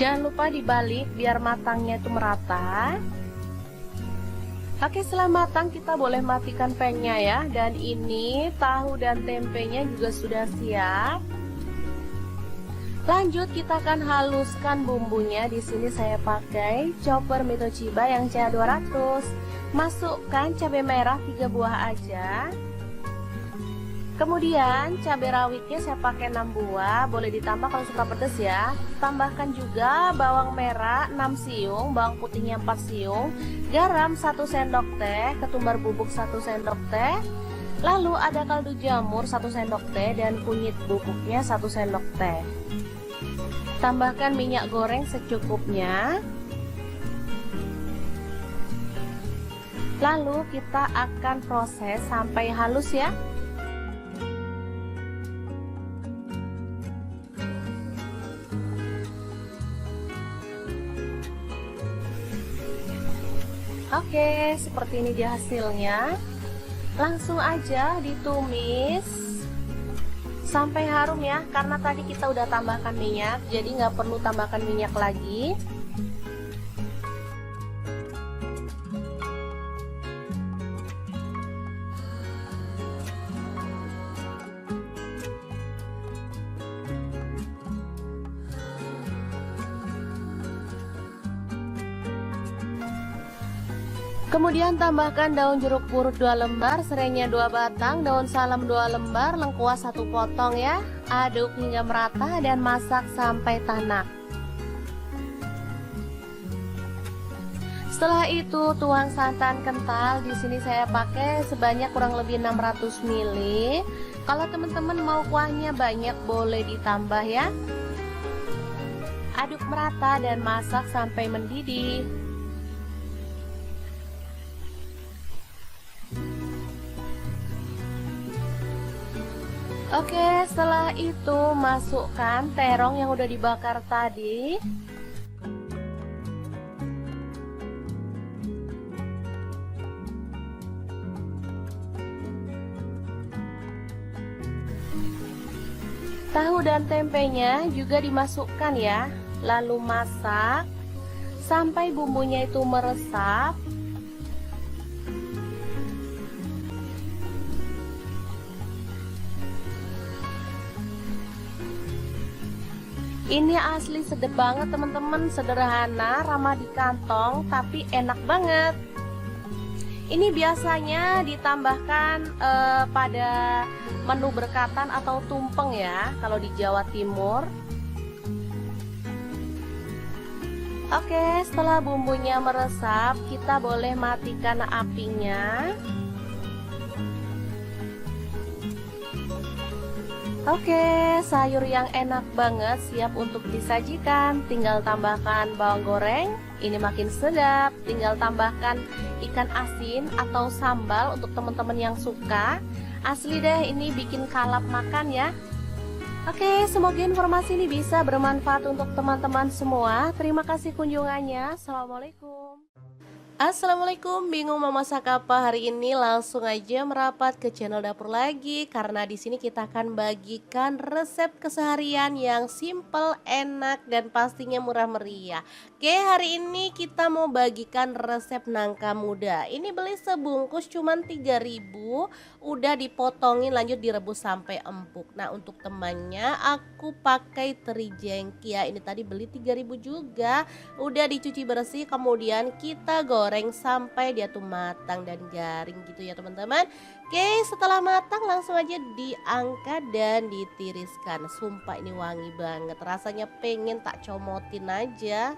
Jangan lupa dibalik biar matangnya itu merata. Oke, setelah matang kita boleh matikan pan-nya ya. Dan ini tahu dan tempenya juga sudah siap. Lanjut kita akan haluskan bumbunya. Di sini saya pakai chopper Mito Chiba yang CA200. Masukkan cabai merah 3 buah aja. Kemudian cabai rawitnya saya pakai 6 buah, boleh ditambah kalau suka pedas ya. Tambahkan juga bawang merah 6 siung, bawang putihnya 4 siung, garam 1 sendok teh, ketumbar bubuk 1 sendok teh. Lalu ada kaldu jamur 1 sendok teh dan kunyit bubuknya 1 sendok teh. Tambahkan minyak goreng secukupnya. Lalu kita akan proses sampai halus ya. Oke, seperti ini dia hasilnya. Langsung aja ditumis sampai harum ya, karena tadi kita udah tambahkan minyak, jadi nggak perlu tambahkan minyak lagi. Kemudian tambahkan daun jeruk purut 2 lembar, serainya 2 batang, daun salam 2 lembar, lengkuas 1 potong ya. Aduk hingga merata dan masak sampai tanak. Setelah itu tuang santan kental. Di sini saya pakai sebanyak kurang lebih 600 ml. Kalau teman-teman mau kuahnya banyak boleh ditambah ya. Aduk merata dan masak sampai mendidih. Oke, setelah itu masukkan terong yang udah dibakar tadi. Tahu dan tempenya juga dimasukkan ya. Lalu masak sampai bumbunya itu meresap. Ini asli sedap banget teman-teman, sederhana, ramah di kantong, tapi enak banget. Ini biasanya ditambahkan pada menu berkatan atau tumpeng ya, kalau di Jawa Timur. Oke, setelah bumbunya meresap, kita boleh matikan apinya. Oke, sayur yang enak banget siap untuk disajikan. Tinggal tambahkan bawang goreng, ini makin sedap. Tinggal tambahkan ikan asin atau sambal untuk teman-teman yang suka. Asli deh, ini bikin kalap makan ya. Oke, semoga informasi ini bisa bermanfaat untuk teman-teman semua. Terima kasih kunjungannya. Assalamualaikum. Assalamualaikum, bingung mau masak apa hari ini? Langsung aja merapat ke channel dapur lagi karena di sini kita akan bagikan resep keseharian yang simple, enak dan pastinya murah meriah. Oke, hari ini kita mau bagikan resep nangka muda. Ini beli sebungkus cuman 3.000, udah dipotongin lanjut direbus sampai empuk. Nah, untuk temannya aku pakai teri jengki ya. Ini tadi beli 3.000 juga. Udah dicuci bersih, kemudian kita goreng sampai dia tuh matang dan garing gitu ya teman-teman. Oke, setelah matang langsung aja diangkat dan ditiriskan. Sumpah ini wangi banget, rasanya pengen tak comotin aja.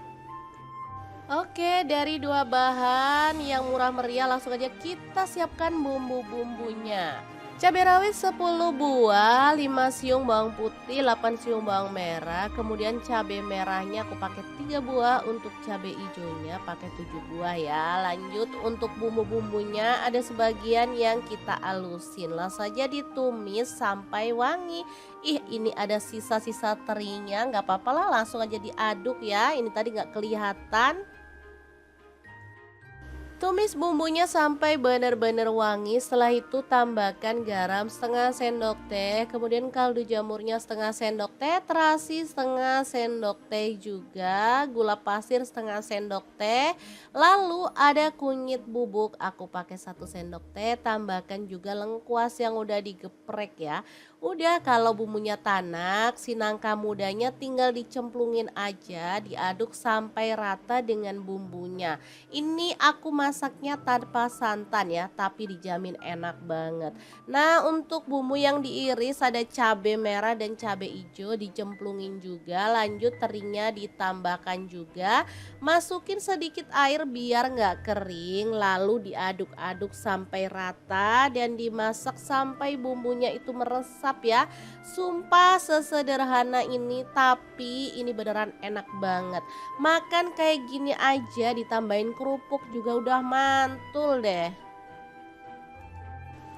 Oke, dari dua bahan yang murah meriah langsung aja kita siapkan bumbu-bumbunya. Cabai rawit 10 buah, 5 siung bawang putih, 8 siung bawang merah. Kemudian cabai merahnya aku pakai 3 buah, untuk cabai hijaunya pakai 7 buah ya. Lanjut untuk bumbu-bumbunya ada sebagian yang kita alusin. Langsung saja ditumis sampai wangi. Ih, ini ada sisa-sisa terinya, nggak apa-apa lah, langsung aja diaduk ya. Ini tadi nggak kelihatan. Tumis bumbunya sampai benar-benar wangi. Setelah itu tambahkan garam setengah sendok teh, kemudian kaldu jamurnya setengah sendok teh, terasi setengah sendok teh juga, gula pasir setengah sendok teh. Lalu ada kunyit bubuk, aku pakai 1 sendok teh. Tambahkan juga lengkuas yang udah digeprek ya. Udah, kalau bumbunya tanak, si nangka mudanya tinggal dicemplungin aja, diaduk sampai rata dengan bumbunya. Ini aku masaknya tanpa santan ya, tapi dijamin enak banget. Nah, untuk bumbu yang diiris ada cabai merah dan cabai hijau dicemplungin juga. Lanjut terinya ditambahkan juga. Masukin sedikit air biar nggak kering, lalu diaduk-aduk sampai rata dan dimasak sampai bumbunya itu meresap ya. Sumpah sesederhana ini, tapi ini beneran enak banget. Makan kayak gini aja ditambahin kerupuk juga udah mantul deh.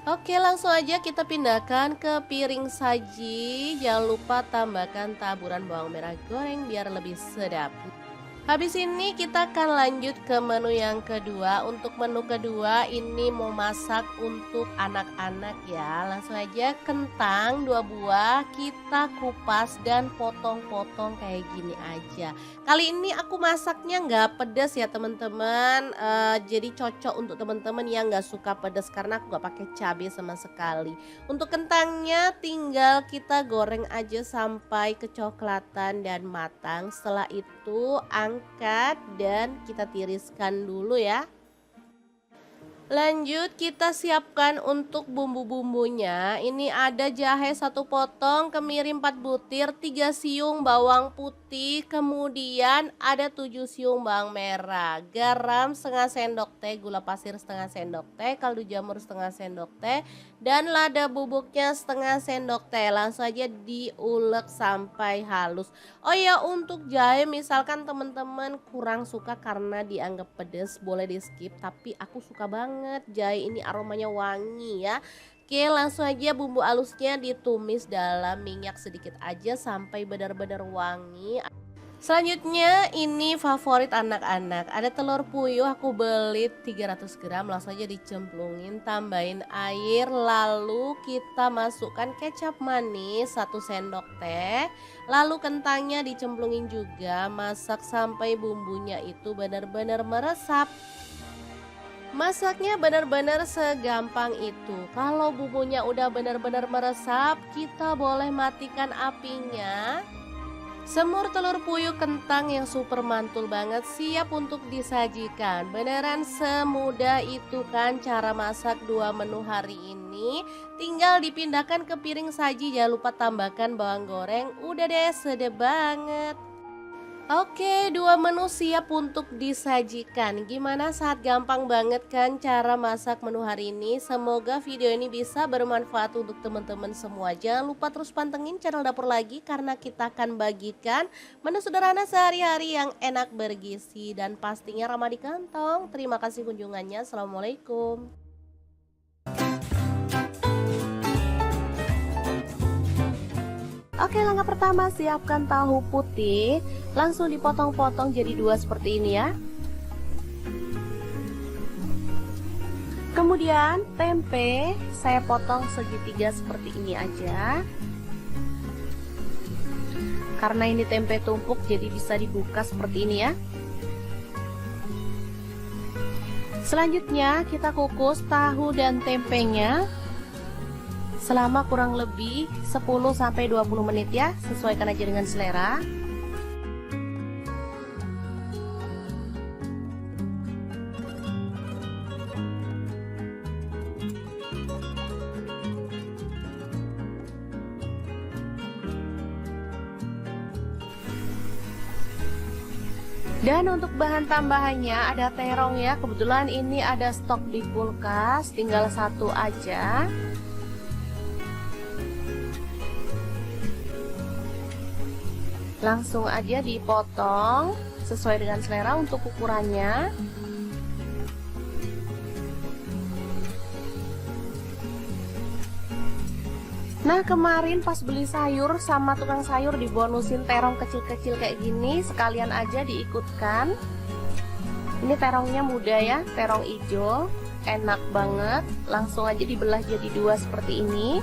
Oke, langsung aja kita pindahkan ke piring saji. Jangan lupa tambahkan taburan bawang merah goreng biar lebih sedap. Habis ini kita akan lanjut ke menu yang kedua. Untuk menu kedua ini mau masak untuk anak-anak ya. Langsung aja kentang 2 buah kita kupas dan potong-potong kayak gini aja. Kali ini aku masaknya nggak pedas ya teman-teman. Jadi cocok untuk teman-teman yang nggak suka pedas karena aku nggak pakai cabai sama sekali. Untuk kentangnya tinggal kita goreng aja sampai kecoklatan dan matang. Setelah itu angkat dan kita tiriskan dulu ya. Lanjut kita siapkan untuk bumbu-bumbunya. Ini ada jahe 1 potong, kemiri 4 butir, 3 siung bawang putih, kemudian ada 7 siung bawang merah, garam setengah sendok teh, gula pasir setengah sendok teh, kaldu jamur setengah sendok teh, dan lada bubuknya setengah sendok teh. Langsung aja diulek sampai halus. Oh ya, untuk jahe misalkan teman-teman kurang suka karena dianggap pedas, boleh di skip, tapi aku suka banget jahe ini, aromanya wangi ya. Oke, langsung aja bumbu halusnya ditumis dalam minyak sedikit aja sampai benar-benar wangi. Selanjutnya ini favorit anak-anak, ada telur puyuh aku beli 300 gram, langsung aja dicemplungin, tambahin air, lalu kita masukkan kecap manis 1 sendok teh, lalu kentangnya dicemplungin juga, masak sampai bumbunya itu benar-benar meresap. Masaknya benar-benar segampang itu. Kalau bumbunya udah benar-benar meresap, kita boleh matikan apinya. Semur telur puyuh kentang yang super mantul banget siap untuk disajikan. Beneran semudah itu kan cara masak 2 menu hari ini. Tinggal dipindahkan ke piring saji, jangan lupa tambahkan bawang goreng. Udah deh, sedap banget. Oke, 2 menu siap untuk disajikan. Gimana, saat gampang banget kan cara masak menu hari ini? Semoga video ini bisa bermanfaat untuk teman-teman semua. Jangan lupa terus pantengin channel Dapur Lagi karena kita akan bagikan menu sederhana sehari-hari yang enak, bergizi, dan pastinya ramah di kantong. Terima kasih kunjungannya. Assalamualaikum. Oke, langkah pertama siapkan tahu putih, langsung dipotong-potong jadi 2 seperti ini ya. Kemudian tempe saya potong segitiga seperti ini aja. Karena ini tempe tumpuk jadi bisa dibuka seperti ini ya. Selanjutnya kita kukus tahu dan tempenya selama kurang lebih 10-20 menit ya, sesuaikan aja dengan selera. Dan untuk bahan tambahannya ada terong ya, kebetulan ini ada stok di kulkas, tinggal 1 aja. Langsung aja dipotong sesuai dengan selera untuk ukurannya. Nah, kemarin pas beli sayur sama tukang sayur dibonusin terong kecil-kecil kayak gini, sekalian aja diikutkan. Ini terongnya muda ya, terong hijau, enak banget. Langsung aja dibelah jadi 2 seperti ini.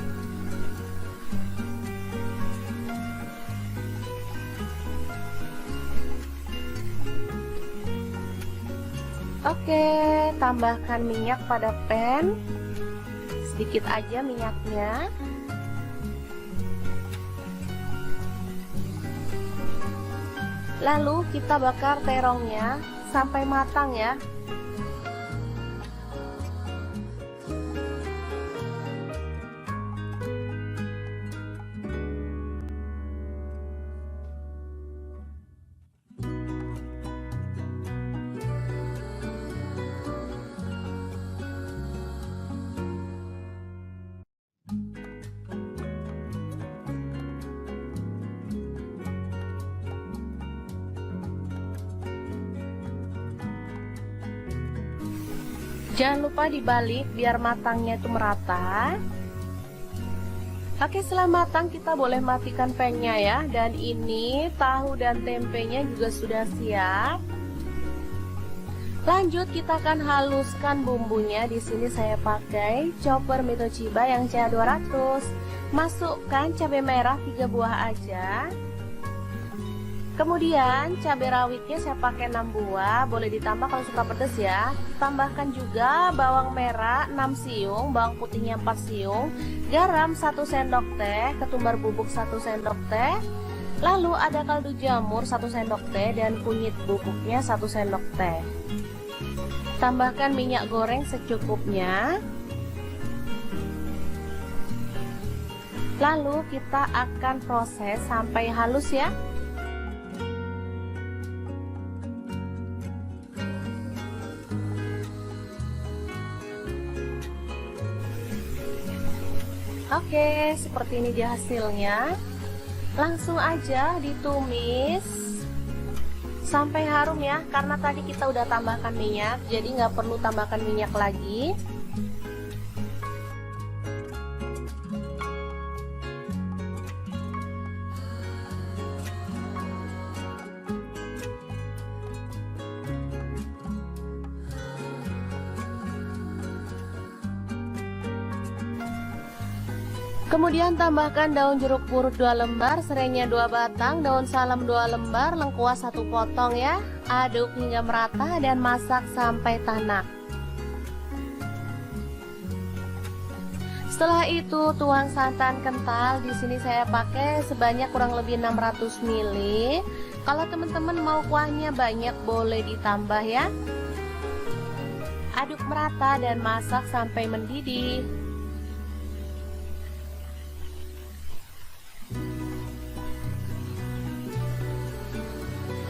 Oke, tambahkan minyak pada pan, sedikit aja minyaknya. Lalu kita bakar terongnya sampai matang ya. Jangan lupa dibalik biar matangnya itu merata. Oke, setelah matang kita boleh matikan pan-nya ya. Dan ini tahu dan tempenya juga sudah siap. Lanjut kita akan haluskan bumbunya. Di sini saya pakai chopper Mitochiba yang CA200. Masukkan cabai merah 3 buah aja. Kemudian cabai rawitnya saya pakai 6 buah, boleh ditambah kalau suka pedas ya. Tambahkan juga bawang merah 6 siung, bawang putihnya 4 siung, garam 1 sendok teh, ketumbar bubuk 1 sendok teh. Lalu ada kaldu jamur 1 sendok teh dan kunyit bubuknya 1 sendok teh. Tambahkan minyak goreng secukupnya. Lalu kita akan proses sampai halus ya. Oke, seperti ini dia hasilnya. Langsung aja ditumis sampai harum ya, karena tadi kita udah tambahkan minyak, jadi nggak perlu tambahkan minyak lagi. Kemudian tambahkan daun jeruk purut 2 lembar, serainya 2 batang, daun salam 2 lembar, lengkuas 1 potong ya. Aduk hingga merata dan masak sampai tanak. Setelah itu tuang santan kental. Di sini saya pakai sebanyak kurang lebih 600 ml. Kalau teman-teman mau kuahnya banyak boleh ditambah ya. Aduk merata dan masak sampai mendidih.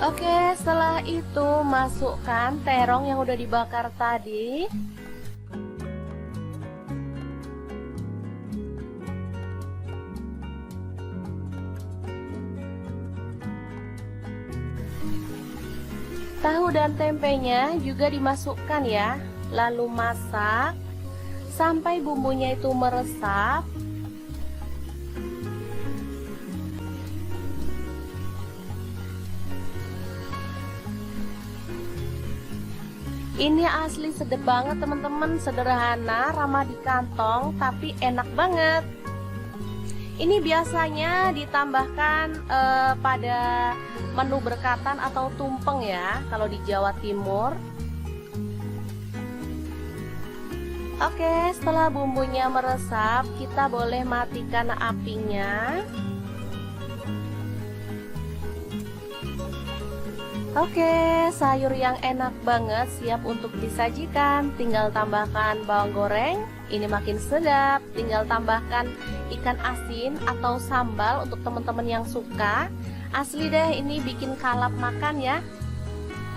Oke, setelah itu masukkan terong yang udah dibakar tadi. Tahu dan tempenya juga dimasukkan ya. Lalu masak sampai bumbunya itu meresap. Ini asli sedap banget teman-teman, sederhana, ramah di kantong, tapi enak banget. Ini biasanya ditambahkan pada menu berkatan atau tumpeng ya, kalau di Jawa Timur. Oke, setelah bumbunya meresap, kita boleh matikan apinya. Oke, sayur yang enak banget siap untuk disajikan. Tinggal tambahkan bawang goreng, ini makin sedap. Tinggal tambahkan ikan asin atau sambal untuk teman-teman yang suka. Asli deh, ini bikin kalap makan ya.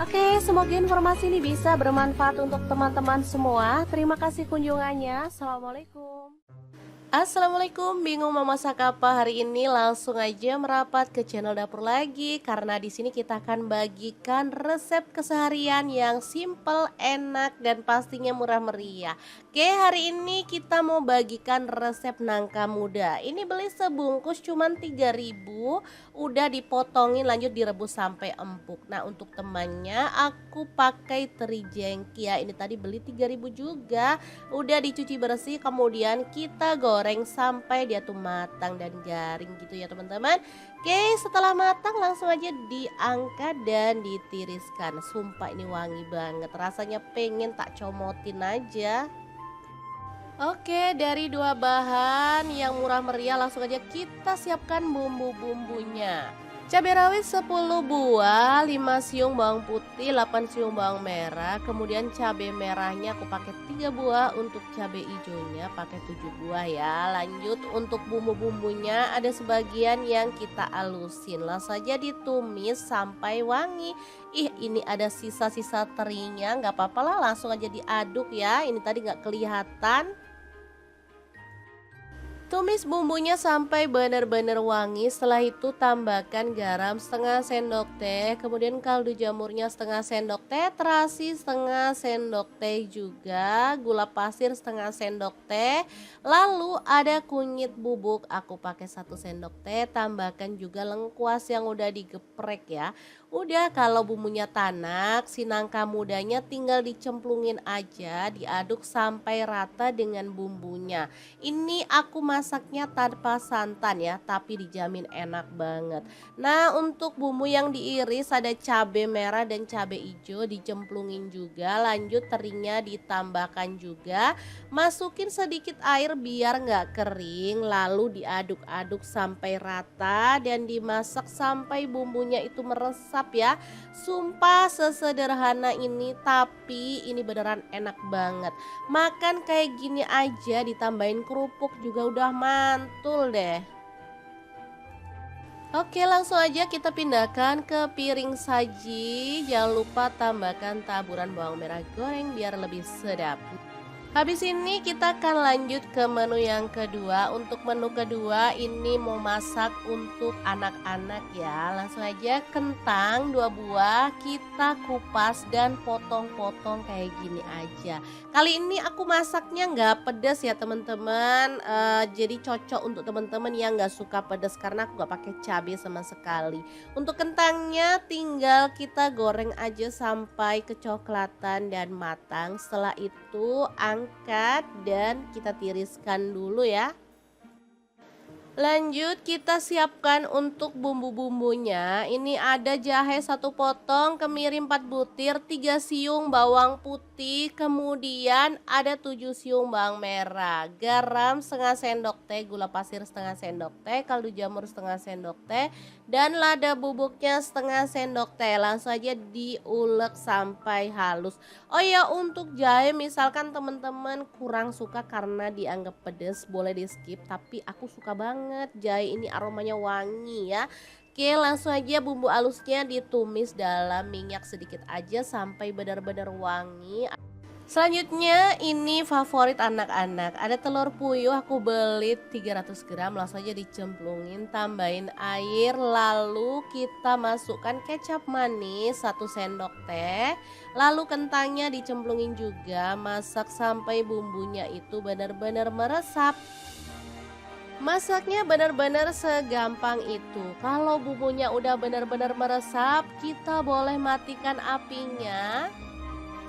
Oke, semoga informasi ini bisa bermanfaat untuk teman-teman semua. Terima kasih kunjungannya. Assalamualaikum. Assalamualaikum, bingung mau masak apa hari ini? Langsung aja merapat ke channel dapur lagi karena di sini kita akan bagikan resep keseharian yang simple, enak dan pastinya murah meriah. Oke, hari ini kita mau bagikan resep nangka muda. Ini beli sebungkus cuman 3.000, udah dipotongin lanjut direbus sampai empuk. Nah, untuk temannya aku pakai teri jengki ya. Ini tadi beli 3.000 juga. Udah dicuci bersih, kemudian kita goreng sampai dia tuh matang dan garing gitu ya teman-teman. Oke, setelah matang langsung aja diangkat dan ditiriskan. Sumpah ini wangi banget, rasanya pengen tak comotin aja. Oke, dari 2 bahan yang murah meriah langsung aja kita siapkan bumbu-bumbunya. Cabai rawit 10 buah, 5 siung bawang putih, 8 siung bawang merah. Kemudian cabai merahnya aku pakai 3 buah, untuk cabai hijaunya pakai 7 buah ya. Lanjut untuk bumbu-bumbunya ada sebagian yang kita alusin. Langsung saja ditumis sampai wangi. Ih, ini ada sisa-sisa terinya, nggak apa-apa lah, langsung aja diaduk ya. Ini tadi nggak kelihatan. Tumis bumbunya sampai benar-benar wangi. Setelah itu tambahkan garam setengah sendok teh, kemudian kaldu jamurnya setengah sendok teh, terasi setengah sendok teh juga, gula pasir setengah sendok teh. Lalu ada kunyit bubuk, aku pakai 1 sendok teh. Tambahkan juga lengkuas yang udah digeprek ya. Udah, kalau bumbunya tanak, si nangka mudanya tinggal dicemplungin aja, diaduk sampai rata dengan bumbunya. Ini aku masaknya tanpa santan ya, tapi dijamin enak banget. Nah, untuk bumbu yang diiris ada cabai merah dan cabai hijau dicemplungin juga. Lanjut terinya ditambahkan juga. Masukin sedikit air biar nggak kering, lalu diaduk-aduk sampai rata dan dimasak sampai bumbunya itu meresap ya. Sumpah sesederhana ini, tapi ini beneran enak banget. Makan kayak gini aja ditambahin kerupuk juga udah mantul deh. Oke, langsung aja kita pindahkan ke piring saji. Jangan lupa tambahkan taburan bawang merah goreng biar lebih sedap. Habis ini kita akan lanjut ke menu yang kedua. Untuk menu kedua ini mau masak untuk anak-anak ya. Langsung aja kentang 2 buah kita kupas dan potong-potong kayak gini aja. Kali ini aku masaknya nggak pedas ya teman-teman. Jadi cocok untuk teman-teman yang nggak suka pedas karena aku nggak pakai cabai sama sekali. Untuk kentangnya tinggal kita goreng aja sampai kecoklatan dan matang. Setelah itu angkat dan kita tiriskan dulu ya. Lanjut kita siapkan untuk bumbu-bumbunya. Ini ada jahe 1 potong, kemiri 4 butir, 3 siung bawang putih, kemudian ada 7 siung bawang merah, garam setengah sendok teh, gula pasir setengah sendok teh, kaldu jamur setengah sendok teh, dan lada bubuknya setengah sendok teh. Langsung aja diulek sampai halus. Oh ya, untuk jahe misalkan teman-teman kurang suka karena dianggap pedas, boleh di skip, tapi aku suka banget jahe ini, aromanya wangi ya. Oke, langsung aja bumbu halusnya ditumis dalam minyak sedikit aja sampai benar-benar wangi. Selanjutnya ini favorit anak-anak, ada telur puyuh, aku beli 300 gram, langsung aja dicemplungin, tambahin air, lalu kita masukkan kecap manis 1 sendok teh, lalu kentangnya dicemplungin juga, masak sampai bumbunya itu benar-benar meresap. Masaknya benar-benar segampang itu. Kalau bumbunya udah benar-benar meresap, kita boleh matikan apinya.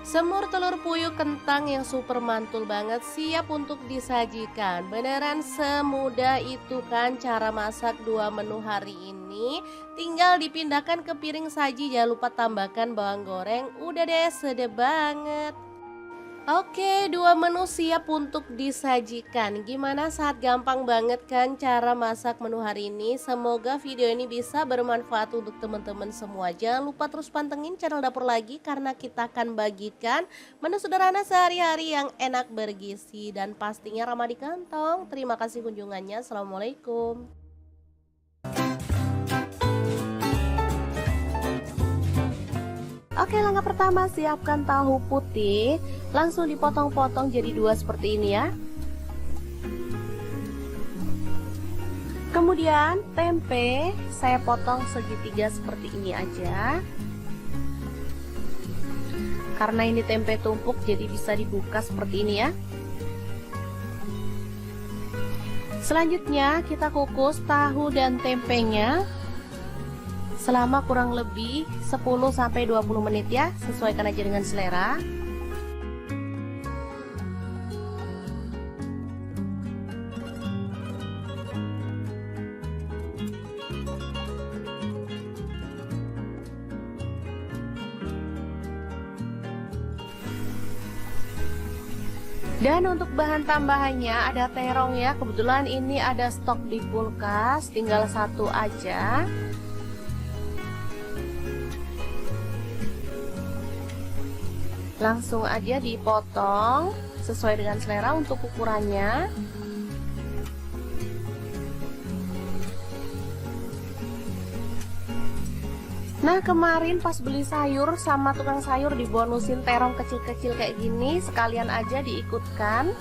Semur telur puyuh kentang yang super mantul banget siap untuk disajikan. Beneran semudah itu kan cara masak 2 menu hari ini. Tinggal dipindahkan ke piring saji, jangan lupa tambahkan bawang goreng. Udah deh, sedap banget. Oke, 2 menu siap untuk disajikan. Gimana, saat gampang banget kan cara masak menu hari ini? Semoga video ini bisa bermanfaat untuk teman-teman semua. Jangan lupa terus pantengin channel Dapur Lagi karena kita akan bagikan menu sederhana sehari-hari yang enak, bergizi, dan pastinya ramah di kantong. Terima kasih kunjungannya. Assalamualaikum. Oke, langkah pertama siapkan tahu putih, langsung dipotong-potong jadi 2 seperti ini ya. Kemudian tempe saya potong segitiga seperti ini aja. Karena ini tempe tumpuk jadi bisa dibuka seperti ini ya. Selanjutnya kita kukus tahu dan tempenya selama kurang lebih 10-20 menit ya, sesuaikan aja dengan selera. Dan untuk bahan tambahannya ada terong ya, kebetulan ini ada stok di kulkas, tinggal 1 aja. Langsung aja dipotong sesuai dengan selera untuk ukurannya. Nah, kemarin pas beli sayur sama tukang sayur dibonusin terong kecil-kecil kayak gini, sekalian aja diikutkan.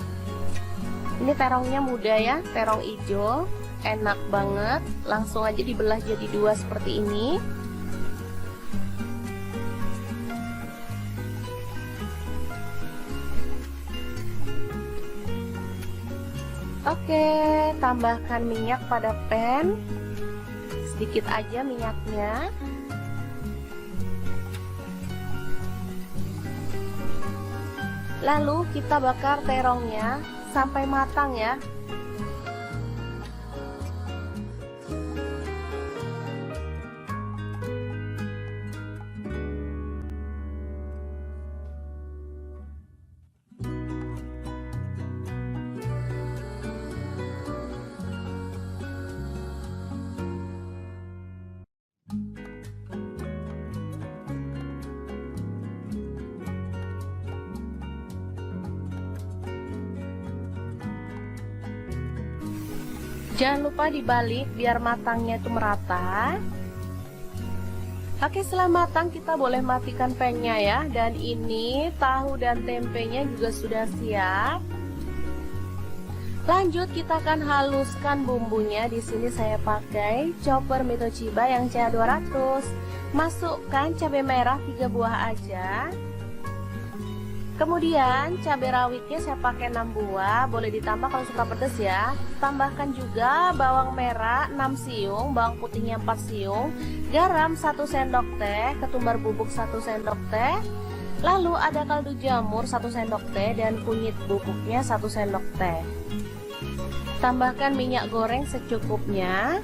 Ini terongnya muda ya, terong hijau, enak banget. Langsung aja dibelah jadi 2 seperti ini. Oke, tambahkan minyak pada pan, sedikit aja minyaknya. Lalu kita bakar terongnya sampai matang ya. Jangan lupa dibalik biar matangnya itu merata. Oke, setelah matang kita boleh matikan pan-nya ya. Dan ini tahu dan tempenya juga sudah siap. Lanjut kita akan haluskan bumbunya. Di sini saya pakai chopper Mito Chiba yang CA200. Masukkan cabai merah 3 buah aja. Kemudian cabai rawitnya saya pakai 6 buah, boleh ditambah kalau suka pedas ya. Tambahkan juga bawang merah 6 siung, bawang putihnya 4 siung, garam 1 sendok teh, ketumbar bubuk 1 sendok teh. Lalu ada kaldu jamur 1 sendok teh dan kunyit bubuknya 1 sendok teh. Tambahkan minyak goreng secukupnya.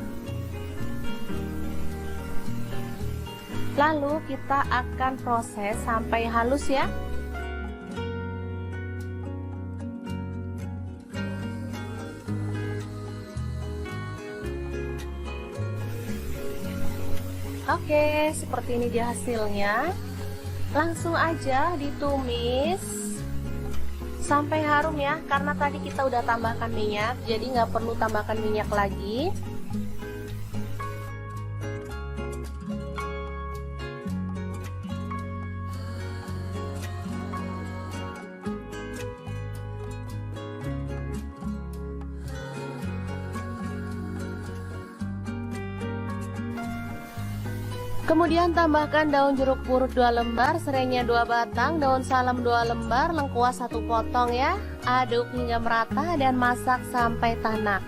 Lalu kita akan proses sampai halus ya. Oke, seperti ini dia hasilnya. Langsung aja ditumis sampai harum ya, karena tadi kita udah tambahkan minyak, jadi nggak perlu tambahkan minyak lagi. Kemudian tambahkan daun jeruk purut 2 lembar, serainya 2 batang, daun salam 2 lembar, lengkuas 1 potong ya. Aduk hingga merata dan masak sampai tanak.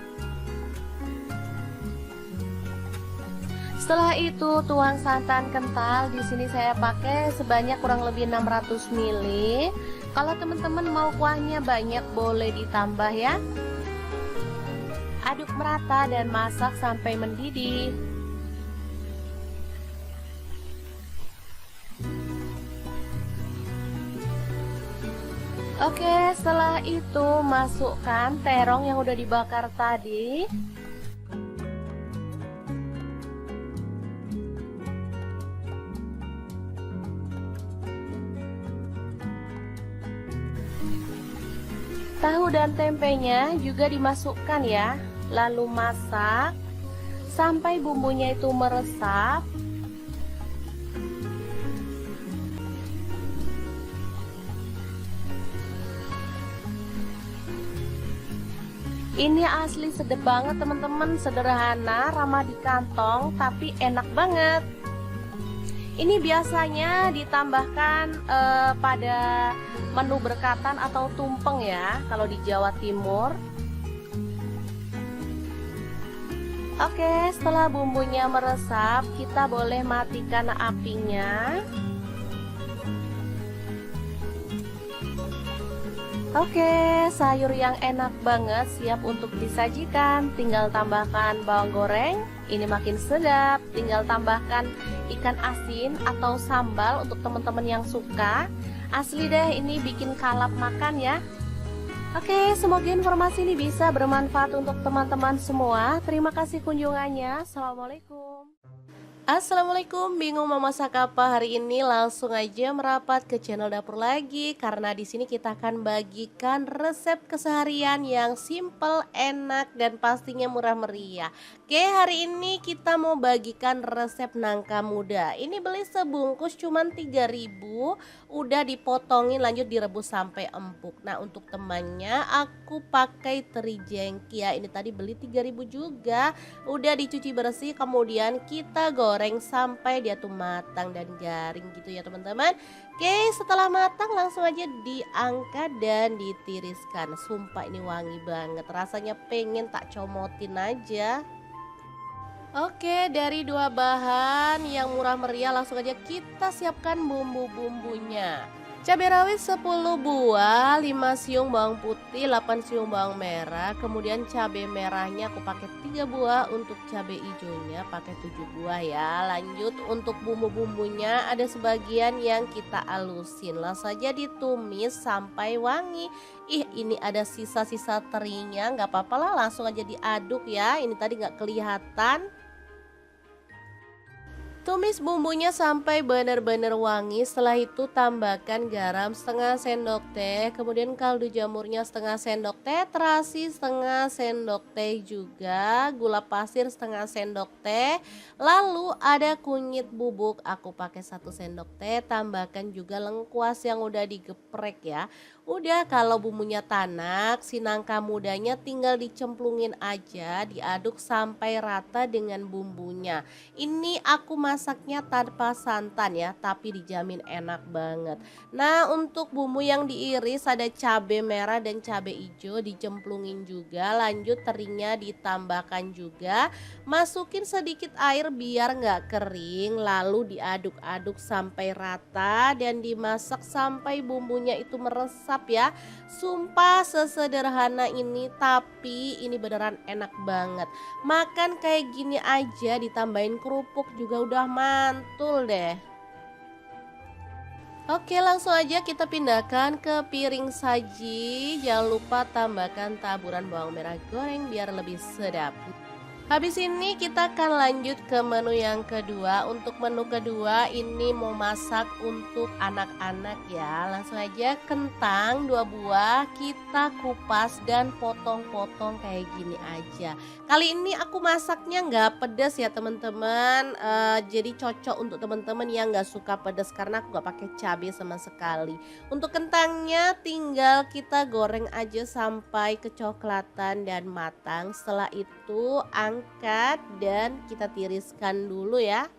Setelah itu tuang santan kental. Di sini saya pakai sebanyak kurang lebih 600 ml. Kalau teman-teman mau kuahnya banyak boleh ditambah ya. Aduk merata dan masak sampai mendidih. Oke, setelah itu masukkan terong yang udah dibakar tadi. Tahu dan tempenya juga dimasukkan ya. Lalu masak sampai bumbunya itu meresap. Ini asli sedap banget teman-teman, sederhana, ramah di kantong, tapi enak banget. Ini biasanya ditambahkan pada menu berkatan atau tumpeng ya, kalau di Jawa Timur. Oke, setelah bumbunya meresap, kita boleh matikan apinya. Oke, sayur yang enak banget siap untuk disajikan. Tinggal tambahkan bawang goreng, ini makin sedap. Tinggal tambahkan ikan asin atau sambal untuk teman-teman yang suka. Asli deh, ini bikin kalap makan ya. Oke, semoga informasi ini bisa bermanfaat untuk teman-teman semua. Terima kasih kunjungannya. Assalamualaikum. Assalamualaikum, bingung mau masak apa hari ini? Langsung aja merapat ke channel dapur lagi, karena di sini kita akan bagikan resep keseharian yang simple, enak, dan pastinya murah meriah. Oke, hari ini kita mau bagikan resep nangka muda. Ini beli sebungkus cuman 3.000, udah dipotongin lanjut direbus sampai empuk. Nah, untuk temannya aku pakai teri jengki ya. Ini tadi beli 3.000 juga, udah dicuci bersih, kemudian kita goreng sampai dia tuh matang dan garing gitu ya teman-teman. Oke, setelah matang langsung aja diangkat dan ditiriskan. Sumpah ini wangi banget, rasanya pengen tak comotin aja. Oke, dari 2 bahan yang murah meriah langsung aja kita siapkan bumbu-bumbunya. Cabai rawit 10 buah, 5 siung bawang putih, 8 siung bawang merah. Kemudian cabai merahnya aku pakai 3 buah, untuk cabai hijaunya pakai 7 buah ya. Lanjut untuk bumbu-bumbunya ada sebagian yang kita alusin. Langsung saja ditumis sampai wangi. Ih, ini ada sisa-sisa terinya, nggak apa-apa lah, langsung aja diaduk ya. Ini tadi nggak kelihatan. Tumis bumbunya sampai benar-benar wangi. Setelah itu tambahkan garam setengah sendok teh, kemudian kaldu jamurnya setengah sendok teh, terasi setengah sendok teh juga, gula pasir setengah sendok teh. Lalu ada kunyit bubuk, aku pakai 1 sendok teh. Tambahkan juga lengkuas yang udah digeprek ya. Udah, kalau bumbunya tanak, si nangka mudanya tinggal dicemplungin aja, diaduk sampai rata dengan bumbunya. Ini aku masaknya tanpa santan ya, tapi dijamin enak banget. Nah, untuk bumbu yang diiris ada cabai merah dan cabai hijau dicemplungin juga. Lanjut terinya ditambahkan juga. Masukin sedikit air biar nggak kering, lalu diaduk-aduk sampai rata dan dimasak sampai bumbunya itu meresap meresap ya. Sumpah sesederhana ini tapi ini beneran enak banget. Makan kayak gini aja ditambahin kerupuk juga udah mantul deh. Oke, langsung aja kita pindahkan ke piring saji. Jangan lupa tambahkan taburan bawang merah goreng biar lebih sedap. Habis ini kita akan lanjut ke menu yang kedua. Untuk menu kedua ini mau masak untuk anak-anak ya. Langsung aja kentang 2 buah kita kupas dan potong-potong kayak gini aja. Kali ini aku masaknya nggak pedas ya teman-teman. Jadi cocok untuk teman-teman yang nggak suka pedas karena aku nggak pakai cabai sama sekali. Untuk kentangnya tinggal kita goreng aja sampai kecoklatan dan matang. Setelah itu angkat dan kita tiriskan dulu ya.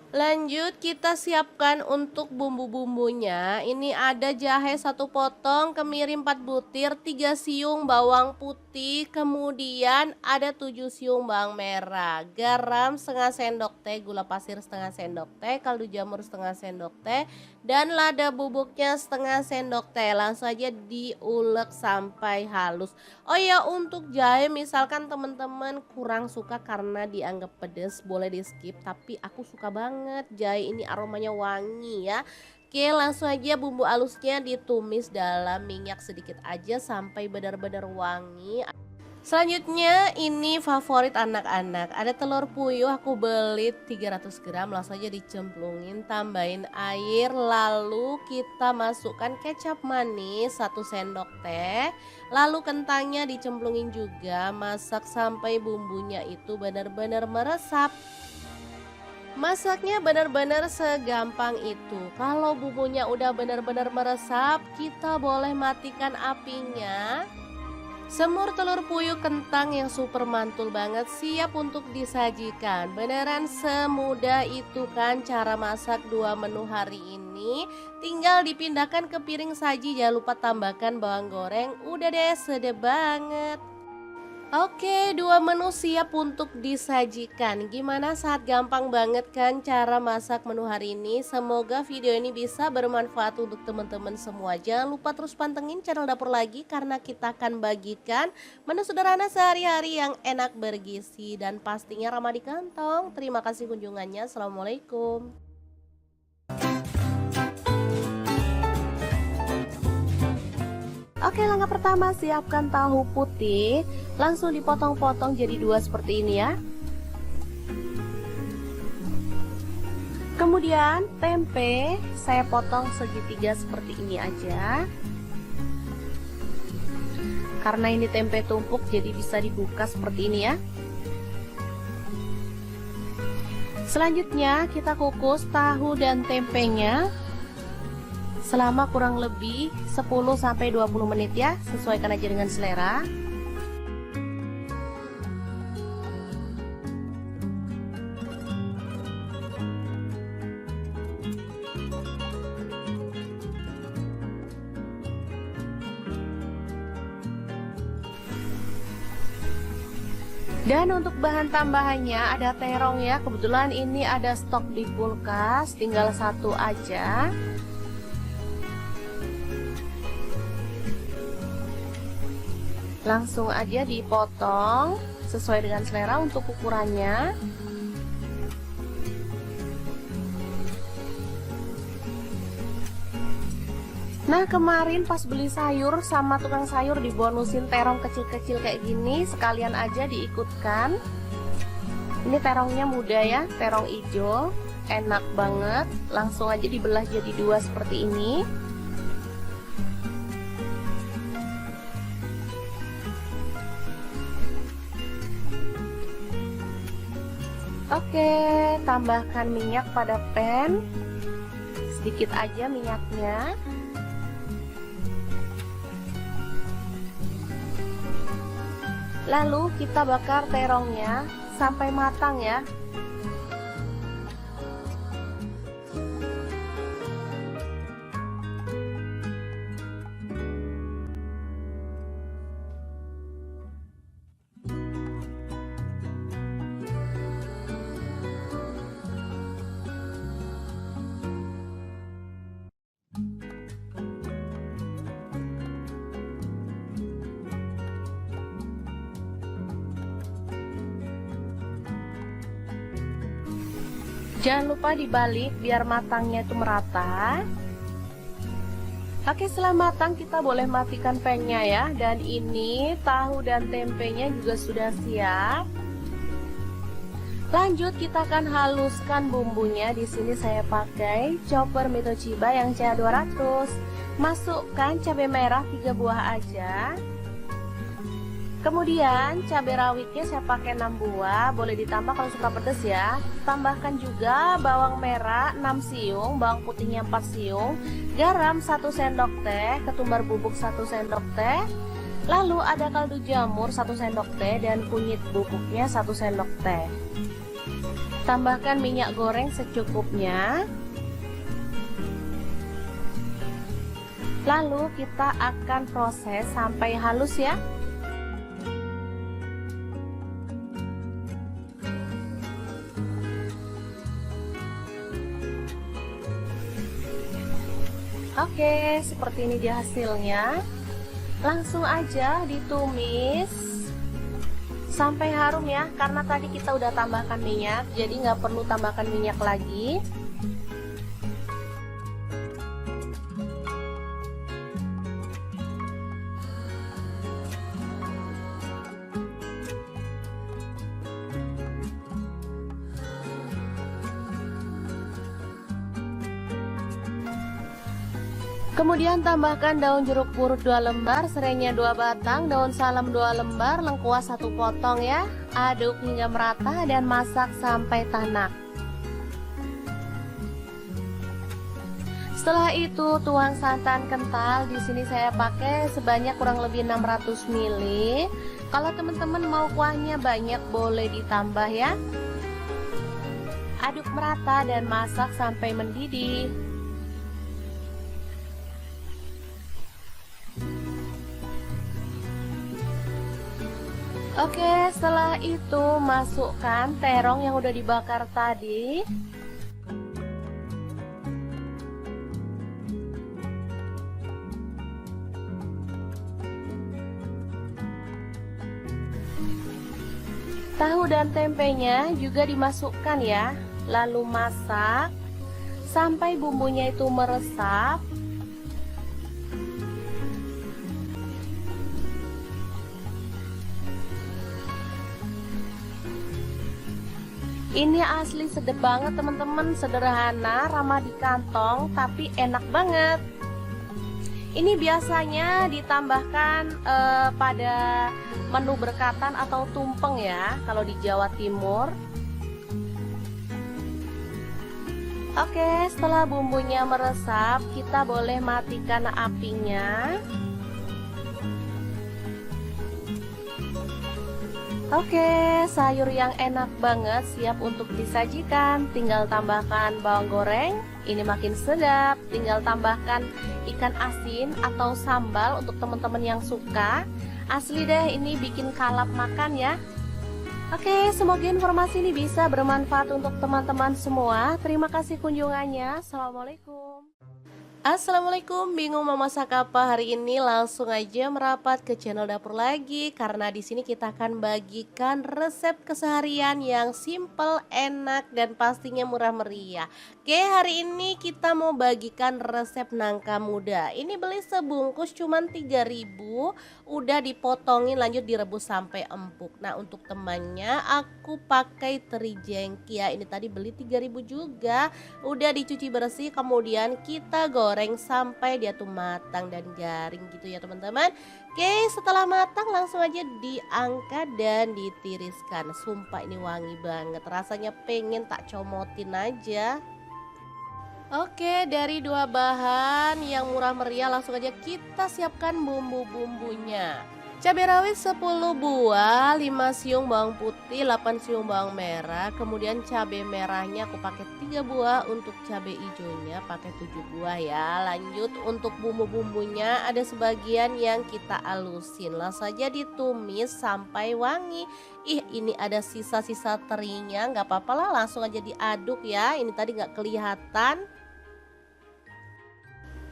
Lanjut kita siapkan untuk bumbu-bumbunya. Ini ada jahe 1 potong, kemiri 4 butir, 3 siung bawang putih, kemudian ada 7 siung bawang merah, garam setengah sendok teh, gula pasir setengah sendok teh, kaldu jamur setengah sendok teh, dan lada bubuknya setengah sendok teh. Langsung aja diulek sampai halus. Oh ya, untuk jahe misalkan teman-teman kurang suka karena dianggap pedas, boleh di skip, tapi aku suka banget jahe ini, aromanya wangi ya. Oke, langsung aja bumbu halusnya ditumis dalam minyak sedikit aja sampai benar-benar wangi. Selanjutnya ini favorit anak-anak, ada telur puyuh aku beli 300 gram, langsung aja dicemplungin, tambahin air, lalu kita masukkan kecap manis 1 sendok teh, lalu kentangnya dicemplungin juga, masak sampai bumbunya itu benar-benar meresap. Masaknya benar-benar segampang itu. Kalau bumbunya udah benar-benar meresap, kita boleh matikan apinya. Semur telur puyuh kentang yang super mantul banget siap untuk disajikan. Beneran semudah itu kan cara masak 2 menu hari ini. Tinggal dipindahkan ke piring saji, jangan lupa tambahkan bawang goreng. Udah deh, sedap banget. Oke, 2 menu siap untuk disajikan. Gimana, saat gampang banget kan cara masak menu hari ini? Semoga video ini bisa bermanfaat untuk teman-teman semua. Jangan lupa terus pantengin channel Dapur Lagi karena kita akan bagikan menu sederhana sehari-hari yang enak, bergizi, dan pastinya ramah di kantong. Terima kasih kunjungannya. Assalamualaikum. Oke, langkah pertama siapkan tahu putih, langsung dipotong-potong jadi 2 seperti ini ya. Kemudian tempe saya potong segitiga seperti ini aja. Karena ini tempe tumpuk jadi bisa dibuka seperti ini ya. Selanjutnya kita kukus tahu dan tempenya selama kurang lebih 10-20 menit ya, sesuaikan aja dengan selera. Dan untuk bahan tambahannya ada terong ya, kebetulan ini ada stok di kulkas, tinggal 1 aja. Langsung aja dipotong sesuai dengan selera untuk ukurannya. Nah, kemarin pas beli sayur sama tukang sayur dibonusin terong kecil-kecil kayak gini, sekalian aja diikutkan. Ini terongnya muda ya, terong hijau, enak banget. Langsung aja dibelah jadi 2 seperti ini. Oke, tambahkan minyak pada pan, sedikit aja minyaknya. Lalu kita bakar terongnya sampai matang ya. Jangan lupa dibalik biar matangnya itu merata. Oke, setelah matang kita boleh matikan pengnya ya. Dan ini tahu dan tempenya juga sudah siap. Lanjut kita akan haluskan bumbunya. Di sini saya pakai chopper Mitoshiba yang CH200. Masukkan cabai merah 3 buah aja. Kemudian cabai rawitnya saya pakai 6 buah, boleh ditambah kalau suka pedas ya. Tambahkan juga bawang merah 6 siung, bawang putihnya 4 siung, garam 1 sendok teh, ketumbar bubuk 1 sendok teh. Lalu ada kaldu jamur 1 sendok teh dan kunyit bubuknya 1 sendok teh. Tambahkan minyak goreng secukupnya. Lalu kita akan proses sampai halus ya. Oke, seperti ini dia hasilnya. Langsung aja ditumis sampai harum ya, karena tadi kita udah tambahkan minyak, jadi nggak perlu tambahkan minyak lagi. Kemudian tambahkan daun jeruk purut 2 lembar, serainya 2 batang, daun salam 2 lembar, lengkuas 1 potong ya. Aduk hingga merata dan masak sampai tanak. Setelah itu tuang santan kental. Di sini saya pakai sebanyak kurang lebih 600 ml. Kalau teman-teman mau kuahnya banyak boleh ditambah ya. Aduk merata dan masak sampai mendidih. Oke, setelah itu masukkan terong yang udah dibakar tadi. Tahu dan tempenya juga dimasukkan ya. Lalu masak sampai bumbunya itu meresap. Ini asli sedap banget teman-teman, sederhana, ramah di kantong, tapi enak banget. Ini biasanya ditambahkan pada menu berkatan atau tumpeng ya, kalau di Jawa Timur. Oke, setelah bumbunya meresap, kita boleh matikan apinya. Oke, sayur yang enak banget siap untuk disajikan. Tinggal tambahkan bawang goreng, ini makin sedap. Tinggal tambahkan ikan asin atau sambal untuk teman-teman yang suka. Asli deh, ini bikin kalap makan ya. Oke, semoga informasi ini bisa bermanfaat untuk teman-teman semua. Terima kasih kunjungannya. Assalamualaikum. Assalamualaikum, bingung mau masak apa hari ini? Langsung aja merapat ke channel dapur lagi, karena di sini kita akan bagikan resep keseharian yang simple, enak, dan pastinya murah meriah. Oke, hari ini kita mau bagikan resep nangka muda. Ini beli sebungkus cuman 3.000, udah dipotongin lanjut direbus sampai empuk. Nah, untuk temannya aku pakai teri jengki ya. Ini tadi beli 3.000 juga, udah dicuci bersih, kemudian kita goreng sampai dia tuh matang dan garing gitu ya teman-teman. Oke, setelah matang langsung aja diangkat dan ditiriskan. Sumpah ini wangi banget, rasanya pengen tak comotin aja. Oke, dari 2 bahan yang murah meriah langsung aja kita siapkan bumbu-bumbunya. Cabai rawit 10 buah, 5 siung bawang putih, 8 siung bawang merah. Kemudian cabai merahnya aku pakai 3 buah, untuk cabai hijaunya pakai 7 buah ya. Lanjut untuk bumbu-bumbunya ada sebagian yang kita alusin. Langsung saja ditumis sampai wangi. Ih, ini ada sisa-sisa terinya, nggak apa-apa lah, langsung aja diaduk ya. Ini tadi nggak kelihatan.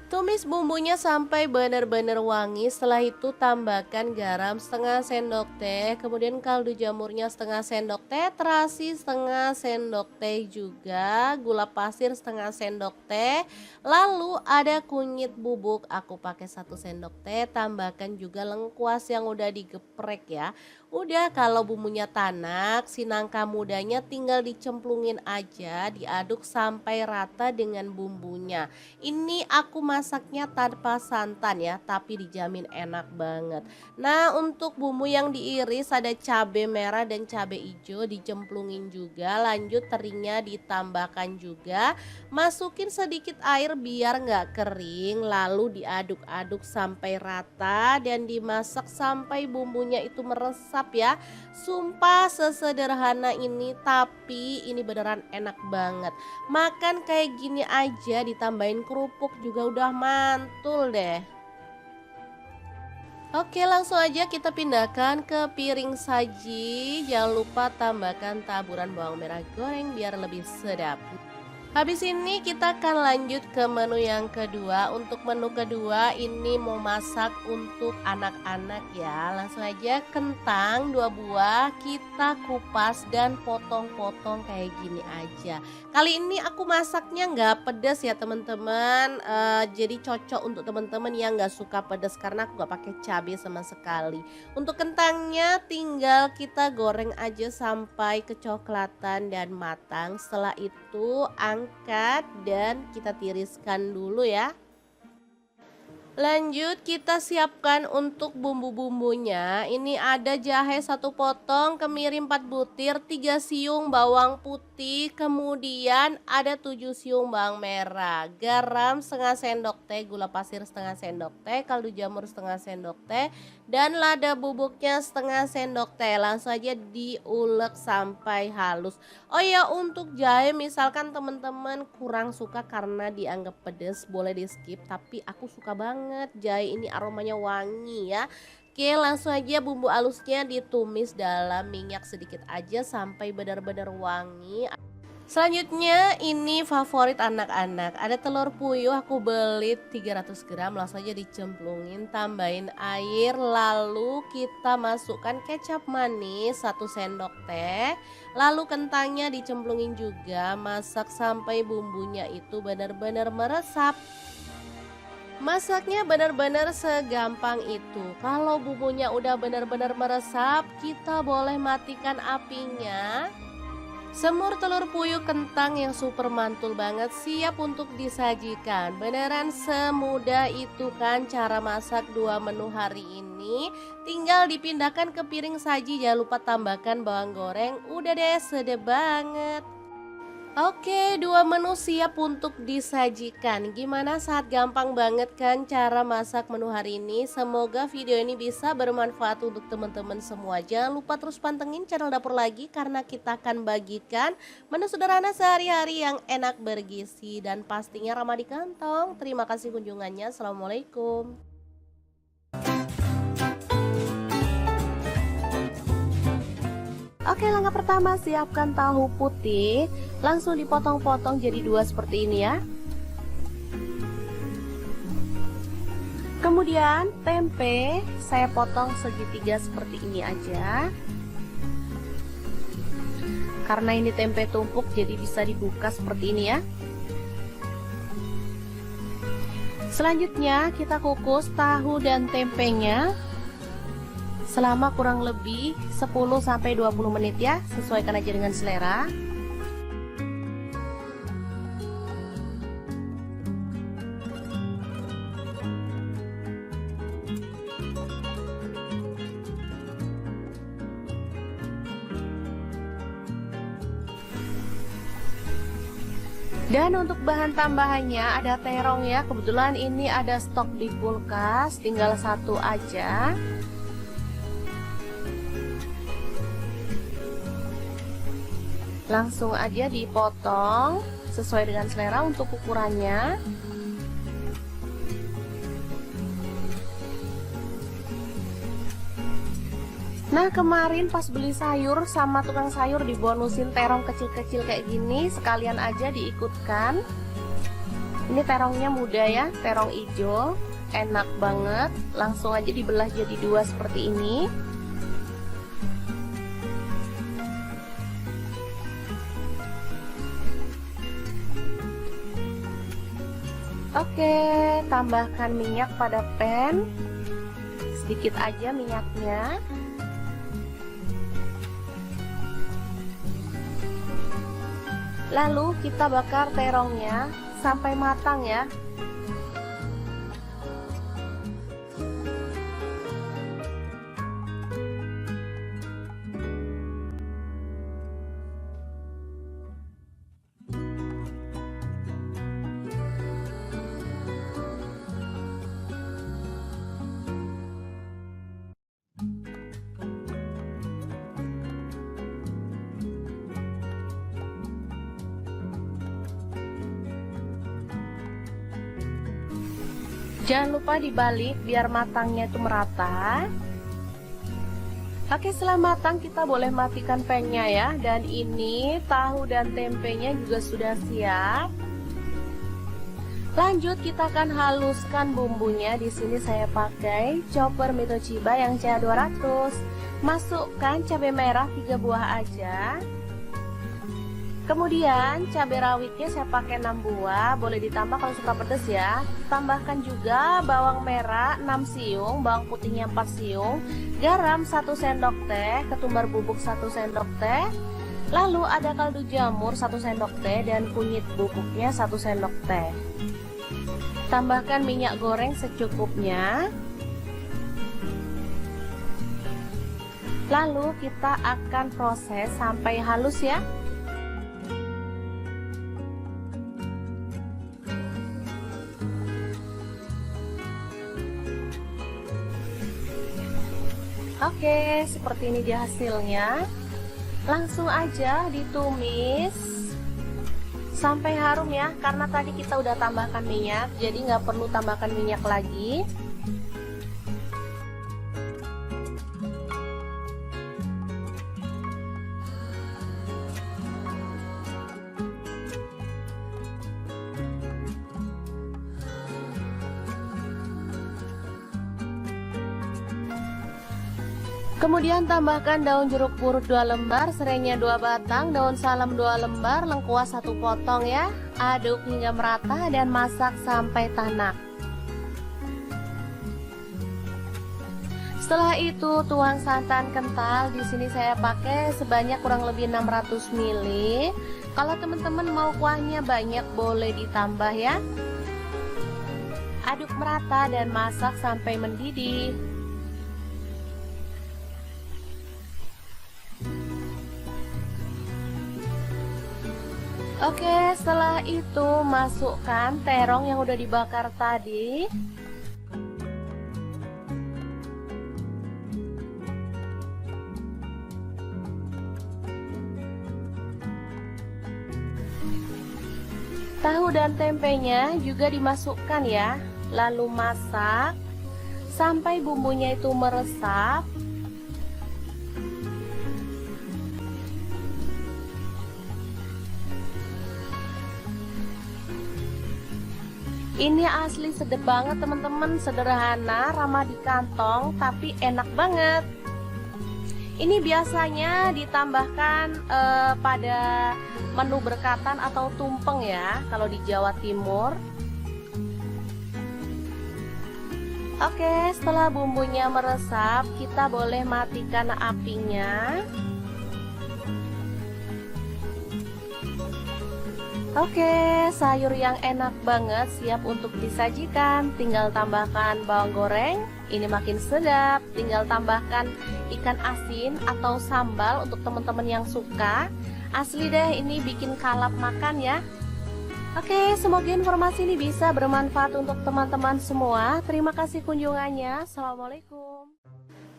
Tumis bumbunya sampai benar-benar wangi. Setelah itu tambahkan garam setengah sendok teh, kemudian kaldu jamurnya setengah sendok teh, terasi setengah sendok teh juga, gula pasir setengah sendok teh. Lalu ada kunyit bubuk, aku pakai 1 sendok teh, tambahkan juga lengkuas yang udah digeprek ya. Udah kalau bumbunya tanak, si nangka mudanya tinggal dicemplungin aja, diaduk sampai rata dengan bumbunya. Ini aku masaknya tanpa santan ya, tapi dijamin enak banget. Nah, untuk bumbu yang diiris ada cabai merah dan cabai hijau dicemplungin juga, lanjut terinya ditambahkan juga. Masukin sedikit air biar nggak kering, lalu diaduk-aduk sampai rata dan dimasak sampai bumbunya itu meresap ya. Sumpah sesederhana ini, tapi ini beneran enak banget. Makan kayak gini aja ditambahin kerupuk juga udah mantul deh. Oke, langsung aja kita pindahkan ke piring saji. Jangan lupa tambahkan taburan bawang merah goreng biar lebih sedap. Habis ini kita akan lanjut ke menu yang kedua. Untuk menu kedua ini mau masak untuk anak-anak ya. Langsung aja, kentang 2 buah kita kupas dan potong-potong kayak gini aja. Kali ini aku masaknya nggak pedas ya teman-teman. Jadi cocok untuk teman-teman yang nggak suka pedas karena aku nggak pakai cabai sama sekali. Untuk kentangnya tinggal kita goreng aja sampai kecoklatan dan matang. Setelah itu angkat dan kita tiriskan dulu ya. Lanjut kita siapkan untuk bumbu-bumbunya. Ini ada jahe 1 potong, kemiri 4 butir, 3 siung bawang putih, kemudian ada 7 siung bawang merah, garam setengah sendok teh, gula pasir setengah sendok teh, kaldu jamur setengah sendok teh, dan lada bubuknya setengah sendok teh. Langsung aja diulek sampai halus. Oh ya, untuk jahe misalkan teman-teman kurang suka karena dianggap pedas, boleh di skip, tapi aku suka banget jahe ini, aromanya wangi ya. Oke, langsung aja bumbu halusnya ditumis dalam minyak sedikit aja sampai benar-benar wangi. Selanjutnya ini favorit anak-anak, ada telur puyuh, aku beli 300 gram, langsung aja dicemplungin, tambahin air, lalu kita masukkan kecap manis 1 sendok teh, lalu kentangnya dicemplungin juga, masak sampai bumbunya itu benar-benar meresap. Masaknya benar-benar segampang itu. Kalau bumbunya udah benar-benar meresap, kita boleh matikan apinya. Semur telur puyuh kentang yang super mantul banget siap untuk disajikan. Beneran semudah itu kan cara masak 2 menu hari ini. Tinggal dipindahkan ke piring saji, jangan lupa tambahkan bawang goreng. Udah deh, sedap banget. Oke, 2 menu siap untuk disajikan. Gimana, saat gampang banget kan cara masak menu hari ini? Semoga video ini bisa bermanfaat untuk teman-teman semua. Jangan lupa terus pantengin channel Dapur Lagi karena kita akan bagikan menu sederhana sehari-hari yang enak, bergizi, dan pastinya ramah di kantong. Terima kasih kunjungannya. Assalamualaikum. Oke, langkah pertama siapkan tahu putih, langsung dipotong-potong jadi 2 seperti ini ya. Kemudian tempe saya potong segitiga seperti ini aja. Karena ini tempe tumpuk jadi bisa dibuka seperti ini ya. Selanjutnya kita kukus tahu dan tempenya selama kurang lebih 10-20 menit ya, sesuaikan aja dengan selera. Dan untuk bahan tambahannya ada terong ya, kebetulan ini ada stok di kulkas, tinggal 1 aja. Langsung aja dipotong sesuai dengan selera untuk ukurannya. Nah, kemarin pas beli sayur sama tukang sayur dibonusin terong kecil-kecil kayak gini, sekalian aja diikutkan. Ini terongnya muda ya, terong hijau, enak banget. Langsung aja dibelah jadi dua seperti ini. Oke, tambahkan minyak pada pan. Sedikit aja minyaknya. Lalu kita bakar terongnya sampai matang ya. Jangan lupa dibalik biar matangnya itu merata. Oke, setelah matang kita boleh matikan pan-nya ya. Dan ini tahu dan tempenya juga sudah siap. Lanjut kita akan haluskan bumbunya. Di sini saya pakai chopper Mitochiba yang CA200. Masukkan cabai merah 3 buah aja. Kemudian cabai rawitnya saya pakai 6 buah, boleh ditambah kalau suka pedas ya. Tambahkan juga bawang merah 6 siung, bawang putihnya 4 siung, garam 1 sendok teh, ketumbar bubuk 1 sendok teh. Lalu ada kaldu jamur 1 sendok teh dan kunyit bubuknya 1 sendok teh. Tambahkan minyak goreng secukupnya. Lalu kita akan proses sampai halus ya. Oke, seperti ini dia hasilnya. Langsung aja ditumis sampai harum ya, karena tadi kita udah tambahkan minyak, jadi nggak perlu tambahkan minyak lagi. Kemudian tambahkan daun jeruk purut 2 lembar, serainya 2 batang, daun salam 2 lembar, lengkuas 1 potong ya. Aduk hingga merata dan masak sampai tanak. Setelah itu tuang santan kental. Di sini saya pakai sebanyak kurang lebih 600 ml. Kalau teman-teman mau kuahnya banyak boleh ditambah ya. Aduk merata dan masak sampai mendidih. Oke, setelah itu masukkan terong yang udah dibakar tadi. Tahu dan tempenya juga dimasukkan ya. Lalu masak sampai bumbunya itu meresap. Ini asli sedap banget teman-teman, sederhana, ramah di kantong, tapi enak banget. Ini biasanya ditambahkan pada menu berkatan atau tumpeng ya, kalau di Jawa Timur. Oke, setelah bumbunya meresap, kita boleh matikan apinya. Oke, sayur yang enak banget siap untuk disajikan. Tinggal tambahkan bawang goreng, ini makin sedap. Tinggal tambahkan ikan asin atau sambal untuk teman-teman yang suka. Asli deh, ini bikin kalap makan ya. Oke, semoga informasi ini bisa bermanfaat untuk teman-teman semua. Terima kasih kunjungannya. Assalamualaikum.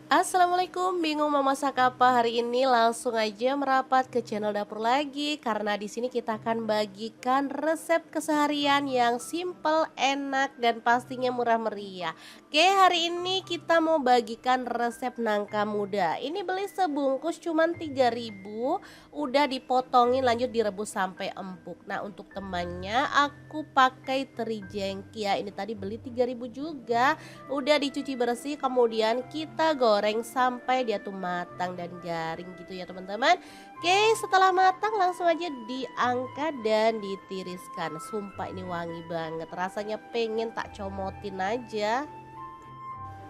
Assalamualaikum, bingung mau masak apa hari ini? Langsung aja merapat ke channel dapur lagi karena di sini kita akan bagikan resep keseharian yang simple, enak dan pastinya murah meriah. Oke, hari ini kita mau bagikan resep nangka muda. Ini beli sebungkus cuman 3.000, udah dipotongin lanjut direbus sampai empuk. Nah, untuk temannya aku pakai teri jengki ya. Ini tadi beli 3.000 juga. Udah dicuci bersih, kemudian kita goreng sampai dia tuh matang dan garing gitu ya teman-teman. Oke, setelah matang langsung aja diangkat dan ditiriskan. Sumpah ini wangi banget, rasanya pengen tak comotin aja.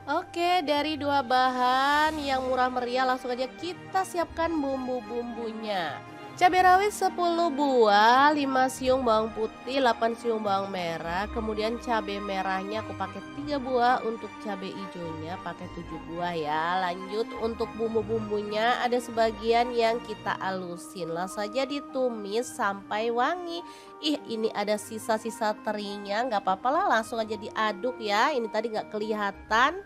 Oke, dari dua bahan yang murah meriah langsung aja kita siapkan bumbu-bumbunya. Cabai rawit 10 buah, 5 siung bawang putih, 8 siung bawang merah, kemudian cabai merahnya aku pakai 3 buah, untuk cabai hijaunya pakai 7 buah ya. Lanjut untuk bumbu-bumbunya ada sebagian yang kita alusin, langsung saja ditumis sampai wangi. Ih, ini ada sisa-sisa terinya, nggak apa-apa lah, langsung aja diaduk ya. Ini tadi nggak kelihatan.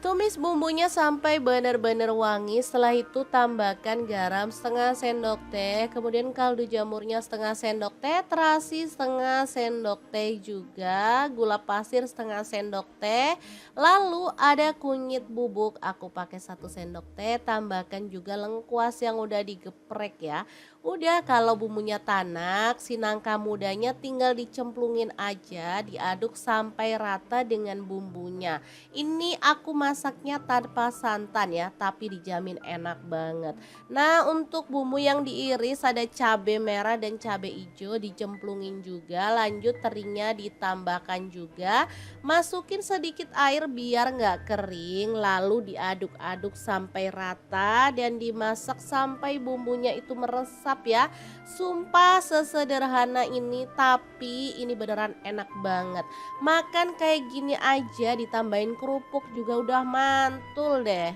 Tumis bumbunya sampai benar-benar wangi. Setelah itu tambahkan garam setengah sendok teh, kemudian kaldu jamurnya setengah sendok teh, terasi setengah sendok teh juga, gula pasir setengah sendok teh. Lalu ada kunyit bubuk, aku pakai 1 sendok teh. Tambahkan juga lengkuas yang udah digeprek ya. Udah, kalau bumbunya tanak, si nangka mudanya tinggal dicemplungin aja, diaduk sampai rata dengan bumbunya. Ini aku masaknya tanpa santan ya, tapi dijamin enak banget. Nah, untuk bumbu yang diiris ada cabai merah dan cabai hijau dicemplungin juga. Lanjut terinya ditambahkan juga. Masukin sedikit air biar nggak kering, lalu diaduk-aduk sampai rata dan dimasak sampai bumbunya itu meresap ya. Sumpah sesederhana ini, tapi ini beneran enak banget. Makan kayak gini aja ditambahin kerupuk juga udah mantul deh.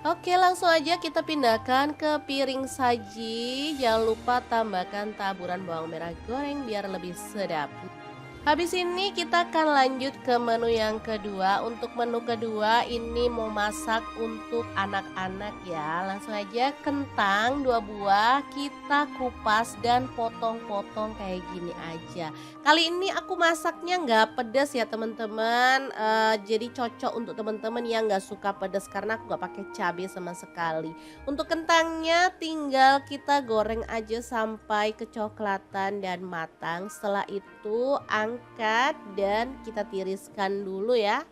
Oke, langsung aja kita pindahkan ke piring saji. Jangan lupa tambahkan taburan bawang merah goreng biar lebih sedap. Habis ini kita akan lanjut ke menu yang kedua. Untuk menu kedua ini mau masak untuk anak-anak ya. Langsung aja kentang 2 buah kita kupas dan potong-potong kayak gini aja. Kali ini aku masaknya nggak pedas ya teman-teman. Jadi cocok untuk teman-teman yang nggak suka pedas karena aku nggak pakai cabai sama sekali. Untuk kentangnya tinggal kita goreng aja sampai kecoklatan dan matang. Setelah itu angkat dan kita tiriskan dulu ya.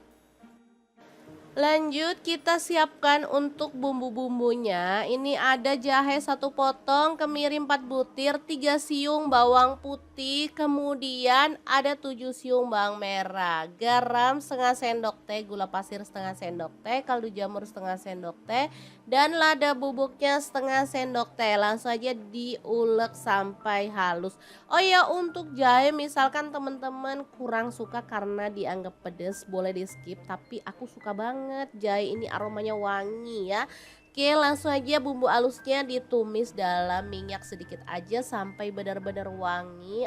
Lanjut kita siapkan untuk bumbu-bumbunya. Ini ada jahe 1 potong, kemiri 4 butir, 3 siung bawang putih, kemudian ada 7 siung bawang merah, garam setengah sendok teh, gula pasir setengah sendok teh, kaldu jamur setengah sendok teh, dan lada bubuknya setengah sendok teh. Langsung aja diulek sampai halus. Oh ya, untuk jahe misalkan teman-teman kurang suka karena dianggap pedas, boleh di skip, tapi aku suka banget jahe ini, aromanya wangi ya. Oke, langsung aja bumbu halusnya ditumis dalam minyak sedikit aja sampai benar-benar wangi.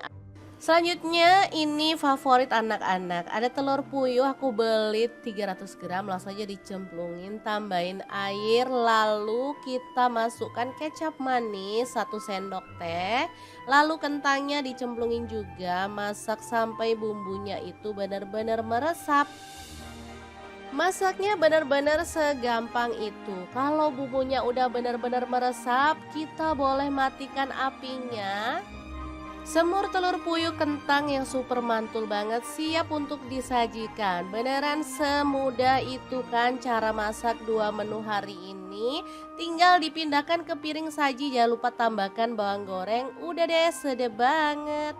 Selanjutnya ini favorit anak-anak, ada telur puyuh aku beli 300 gram, langsung aja dicemplungin, tambahin air, lalu kita masukkan kecap manis 1 sendok teh, lalu kentangnya dicemplungin juga, masak sampai bumbunya itu benar-benar meresap. Masaknya benar-benar segampang itu. Kalau bumbunya udah benar-benar meresap, kita boleh matikan apinya. Semur telur puyuh kentang yang super mantul banget siap untuk disajikan. Beneran semudah itu kan cara masak 2 menu hari ini. Tinggal dipindahkan ke piring saji, jangan lupa tambahkan bawang goreng. Udah deh, sedap banget.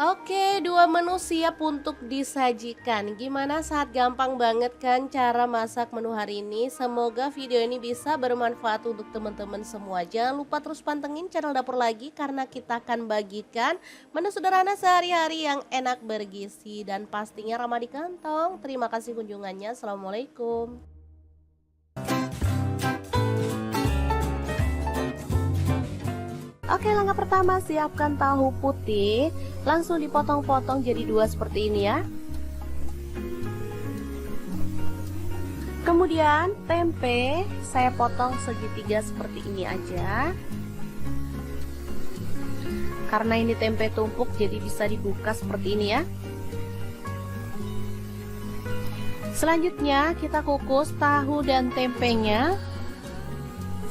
Oke, 2 menu siap untuk disajikan. Gimana, saat gampang banget kan cara masak menu hari ini? Semoga video ini bisa bermanfaat untuk teman-teman semua. Jangan lupa terus pantengin channel dapur lagi karena kita akan bagikan menu sederhana sehari-hari yang enak, bergizi dan pastinya ramah di kantong. Terima kasih kunjungannya. Assalamualaikum. Oke, langkah pertama siapkan tahu putih. Langsung dipotong-potong jadi 2 seperti ini ya. Kemudian tempe saya potong segitiga seperti ini aja. Karena ini tempe tumpuk jadi bisa dibuka seperti ini ya. Selanjutnya kita kukus tahu dan tempenya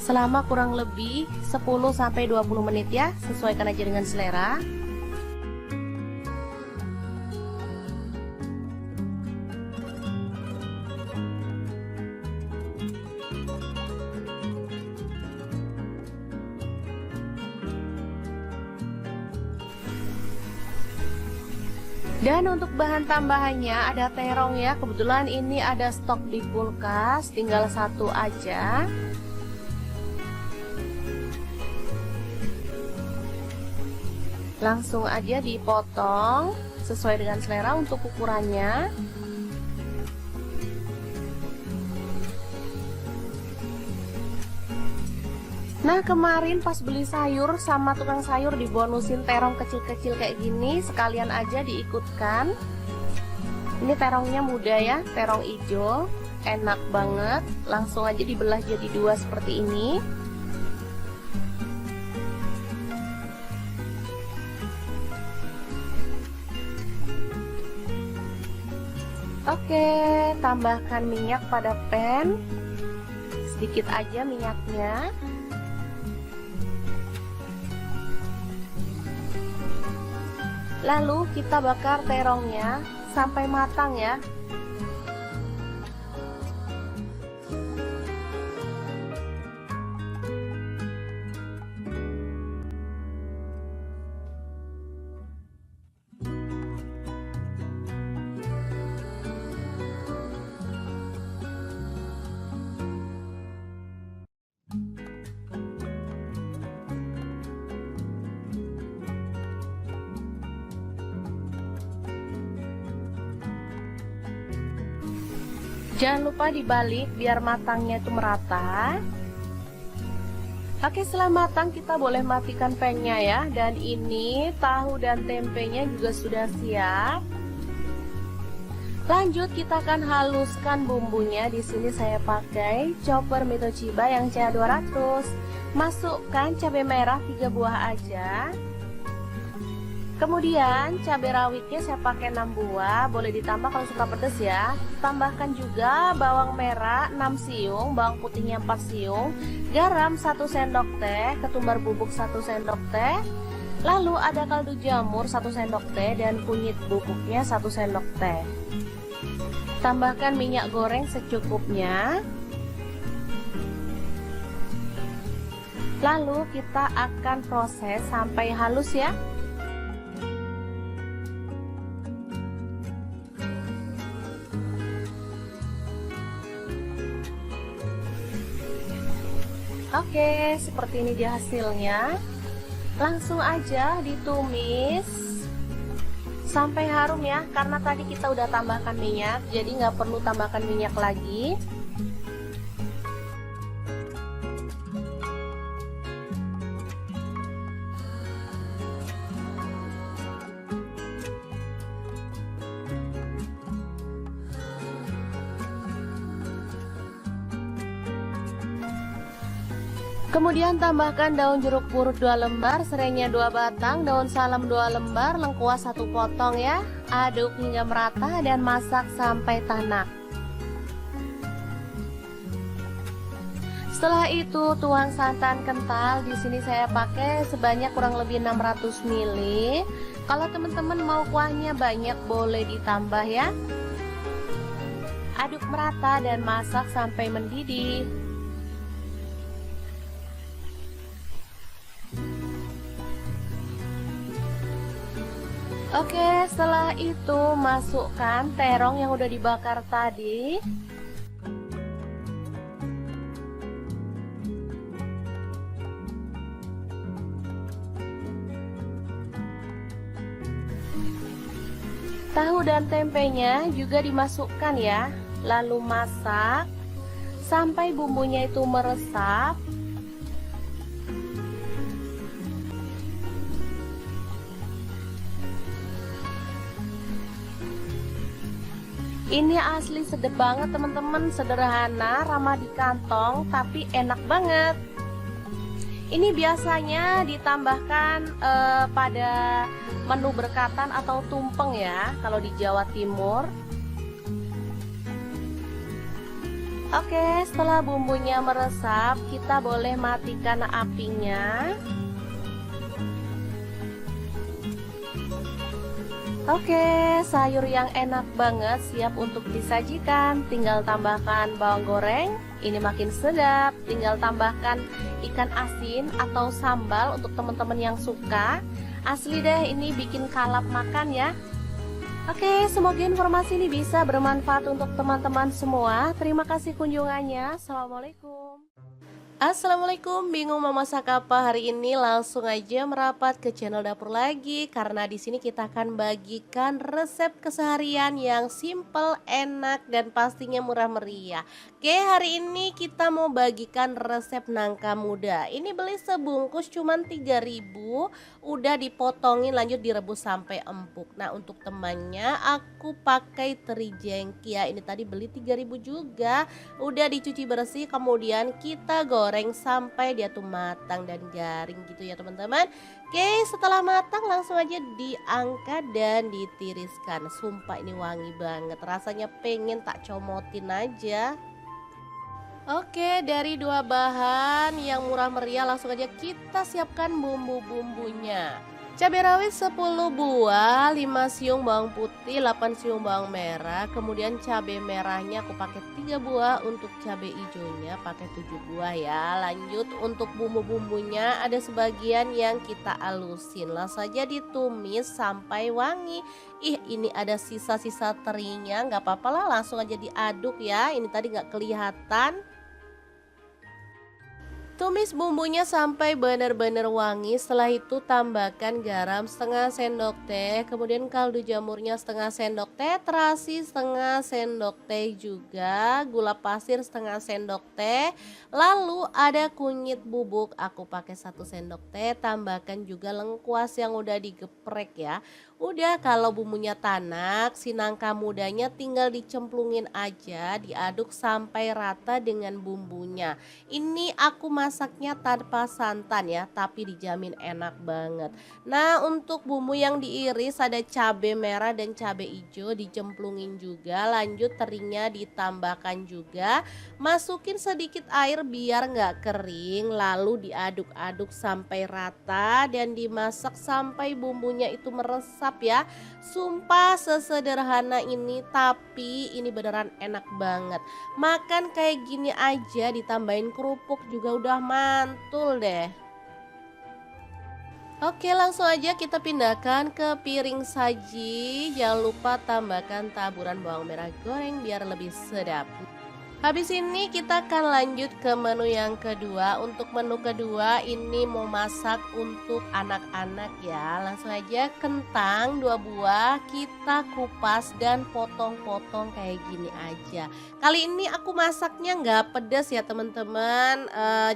selama kurang lebih 10-20 menit ya, sesuaikan aja dengan selera. Dan untuk bahan tambahannya ada terong ya, kebetulan ini ada stok di kulkas, tinggal satu aja. Langsung aja dipotong sesuai dengan selera untuk ukurannya. Nah kemarin pas beli sayur sama tukang sayur dibonusin terong kecil-kecil kayak gini, sekalian aja diikutkan. Ini terongnya muda ya, terong hijau, enak banget. Langsung aja dibelah jadi dua seperti ini. Oke, tambahkan minyak pada pan. Sedikit aja minyaknya. Lalu kita bakar terongnya sampai matang ya. Jangan lupa dibalik biar matangnya itu merata. Oke, setelah matang kita boleh matikan pan-nya ya. Dan ini tahu dan tempenya juga sudah siap. Lanjut kita akan haluskan bumbunya. Di sini saya pakai chopper Mitochiba yang CA200. Masukkan cabai merah 3 buah aja. Kemudian cabai rawitnya saya pakai 6 buah, boleh ditambah kalau suka pedas ya. Tambahkan juga bawang merah 6 siung, bawang putihnya 4 siung, garam 1 sendok teh, ketumbar bubuk 1 sendok teh. Lalu ada kaldu jamur 1 sendok teh dan kunyit bubuknya 1 sendok teh. Tambahkan minyak goreng secukupnya. Lalu kita akan proses sampai halus ya. Oke, seperti ini dia hasilnya. Langsung aja ditumis sampai harum ya, karena tadi kita udah tambahkan minyak, jadi nggak perlu tambahkan minyak lagi. Kemudian tambahkan daun jeruk purut 2 lembar, serainya 2 batang, daun salam 2 lembar, lengkuas 1 potong ya. Aduk hingga merata dan masak sampai tanak. Setelah itu tuang santan kental. Di sini saya pakai sebanyak kurang lebih 600 ml. Kalau teman-teman mau kuahnya banyak boleh ditambah ya. Aduk merata dan masak sampai mendidih. Oke, setelah itu masukkan terong yang udah dibakar tadi. Tahu dan tempenya juga dimasukkan ya. Lalu masak sampai bumbunya itu meresap. Ini asli sedep banget teman-teman, sederhana, ramah di kantong, tapi enak banget. Ini biasanya ditambahkan pada menu berkatan atau tumpeng ya, kalau di Jawa Timur. Oke, setelah bumbunya meresap, kita boleh matikan apinya. Oke, sayur yang enak banget siap untuk disajikan. Tinggal tambahkan bawang goreng, ini makin sedap. Tinggal tambahkan ikan asin atau sambal untuk teman-teman yang suka. Asli deh, ini bikin kalap makan ya. Oke, semoga informasi ini bisa bermanfaat untuk teman-teman semua. Terima kasih kunjungannya. Assalamualaikum. Assalamualaikum, bingung mau masak apa hari ini? Langsung aja merapat ke channel dapur lagi karena di sini kita akan bagikan resep keseharian yang simple, enak dan pastinya murah meriah. Oke, hari ini kita mau bagikan resep nangka muda. Ini beli sebungkus cuman 3.000, udah dipotongin lanjut direbus sampai empuk. Nah, untuk temannya aku pakai teri jengki ya. Ini tadi beli 3.000 juga, udah dicuci bersih kemudian kita goreng sampai dia tuh matang dan garing gitu ya teman-teman. Oke, setelah matang langsung aja diangkat dan ditiriskan. Sumpah ini wangi banget, rasanya pengen tak comotin aja. Oke, dari dua bahan yang murah meriah langsung aja kita siapkan bumbu-bumbunya. Cabai rawit 10 buah, 5 siung bawang putih, 8 siung bawang merah. Kemudian cabai merahnya aku pakai 3 buah, untuk cabai hijaunya pakai 7 buah ya. Lanjut untuk bumbu-bumbunya ada sebagian yang kita alusin. Langsung saja ditumis sampai wangi. Ih, ini ada sisa-sisa terinya, nggak apa-apa lah, langsung aja diaduk ya. Ini tadi nggak kelihatan. Tumis bumbunya sampai benar-benar wangi. Setelah itu tambahkan garam setengah sendok teh, kemudian kaldu jamurnya setengah sendok teh, terasi setengah sendok teh juga, gula pasir setengah sendok teh. Lalu ada kunyit bubuk, aku pakai 1 sendok teh. Tambahkan juga lengkuas yang udah digeprek ya. Udah, kalau bumbunya tanak, si nangka mudanya tinggal dicemplungin aja, diaduk sampai rata dengan bumbunya. Ini aku masaknya tanpa santan ya, tapi dijamin enak banget. Nah, untuk bumbu yang diiris ada cabai merah dan cabai hijau dicemplungin juga. Lanjut terinya ditambahkan juga. Masukin sedikit air biar nggak kering, lalu diaduk-aduk sampai rata dan dimasak sampai bumbunya itu meresap ya. Sumpah sesederhana ini, tapi ini beneran enak banget. Makan kayak gini aja ditambahin kerupuk juga udah mantul deh. Oke, langsung aja kita pindahkan ke piring saji. Jangan lupa tambahkan taburan bawang merah goreng biar lebih sedap. Habis ini kita akan lanjut ke menu yang kedua. Untuk menu kedua ini mau masak untuk anak-anak ya. Langsung aja kentang 2 buah kita kupas dan potong-potong kayak gini aja. Kali ini aku masaknya nggak pedas ya teman-teman.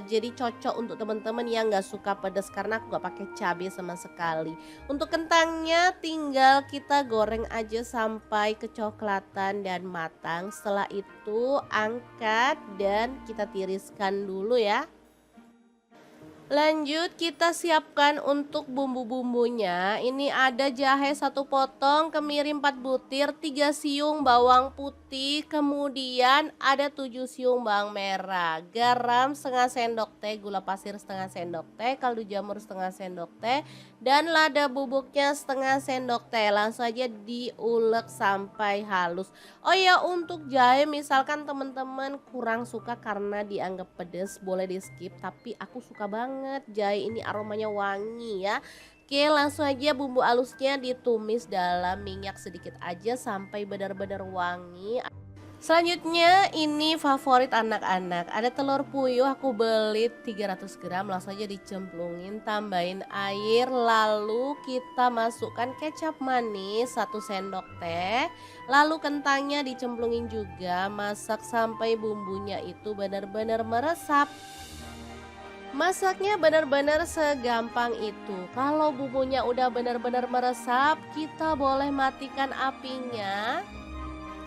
Jadi cocok untuk teman-teman yang nggak suka pedas karena aku nggak pakai cabai sama sekali. Untuk kentangnya tinggal kita goreng aja sampai kecoklatan dan matang. Setelah itu angkat dan kita tiriskan dulu ya. Lanjut kita siapkan untuk bumbu-bumbunya. Ini ada jahe 1 potong, kemiri 4 butir, 3 siung bawang putih, kemudian ada 7 siung bawang merah, garam setengah sendok teh, gula pasir setengah sendok teh, kaldu jamur setengah sendok teh, dan lada bubuknya setengah sendok teh. Langsung aja diulek sampai halus. Oh ya, untuk jahe misalkan teman-teman kurang suka karena dianggap pedas, boleh di skip, tapi aku suka banget jahe ini, aromanya wangi ya. Oke, langsung aja bumbu halusnya ditumis dalam minyak sedikit aja sampai benar-benar wangi. Selanjutnya ini favorit anak-anak, ada telur puyuh aku beli 300 gram, langsung aja dicemplungin, tambahin air, lalu kita masukkan kecap manis 1 sendok teh, lalu kentangnya dicemplungin juga, masak sampai bumbunya itu benar-benar meresap. Masaknya benar-benar segampang itu. Kalau bumbunya udah benar-benar meresap, kita boleh matikan apinya.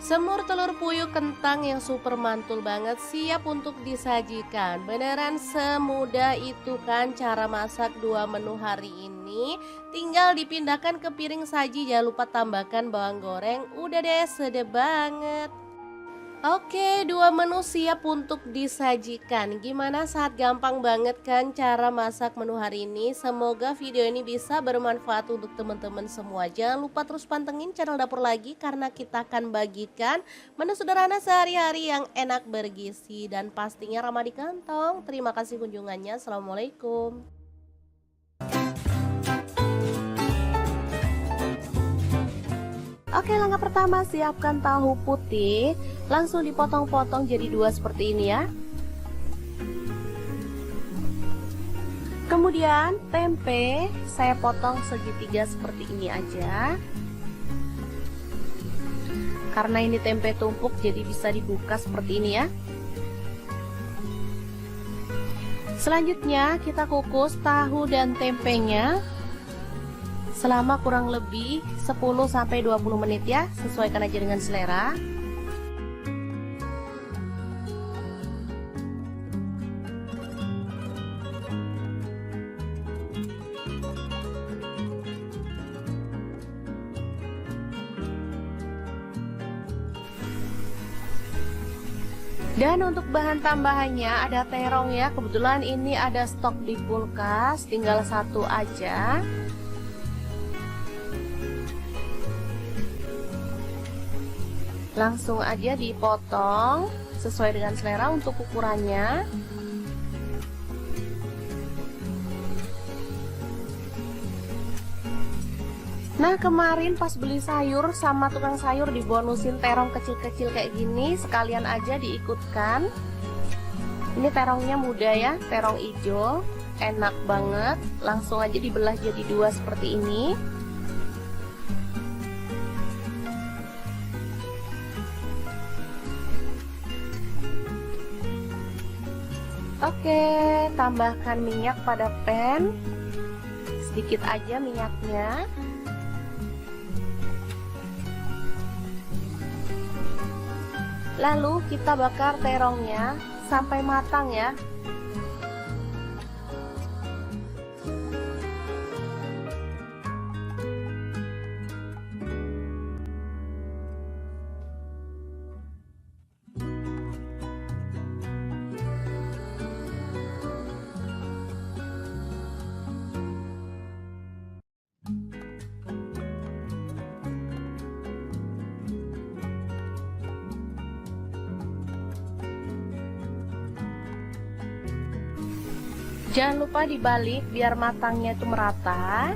Semur telur puyuh kentang yang super mantul banget siap untuk disajikan. Beneran semudah itu kan cara masak dua menu hari ini. Tinggal dipindahkan ke piring saji, jangan lupa tambahkan bawang goreng. Udah deh, sedap banget. Oke, dua menu siap untuk disajikan. Gimana, saat gampang banget kan cara masak menu hari ini? Semoga video ini bisa bermanfaat untuk teman-teman semua. Jangan lupa terus pantengin channel Dapur Lagi karena kita akan bagikan menu sederhana sehari-hari yang enak, bergizi, dan pastinya ramah di kantong. Terima kasih kunjungannya. Assalamualaikum. Oke, langkah pertama siapkan tahu putih. Langsung dipotong-potong jadi dua seperti ini ya. Kemudian tempe saya potong segitiga seperti ini aja. Karena ini tempe tumpuk jadi bisa dibuka seperti ini ya. Selanjutnya kita kukus tahu dan tempenya selama kurang lebih 10-20 menit ya, sesuaikan aja dengan selera. Dan untuk bahan tambahannya ada terong ya, kebetulan ini ada stok di kulkas, tinggal satu aja. Langsung aja dipotong sesuai dengan selera untuk ukurannya. Nah, kemarin pas beli sayur sama tukang sayur dibonusin terong kecil-kecil kayak gini, sekalian aja diikutkan. Ini terongnya muda ya, terong hijau, enak banget. Langsung aja dibelah jadi dua seperti ini. Oke, tambahkan minyak pada pan. Sedikit aja minyaknya. Lalu kita bakar terongnya sampai matang ya. Jangan lupa dibalik biar matangnya itu merata.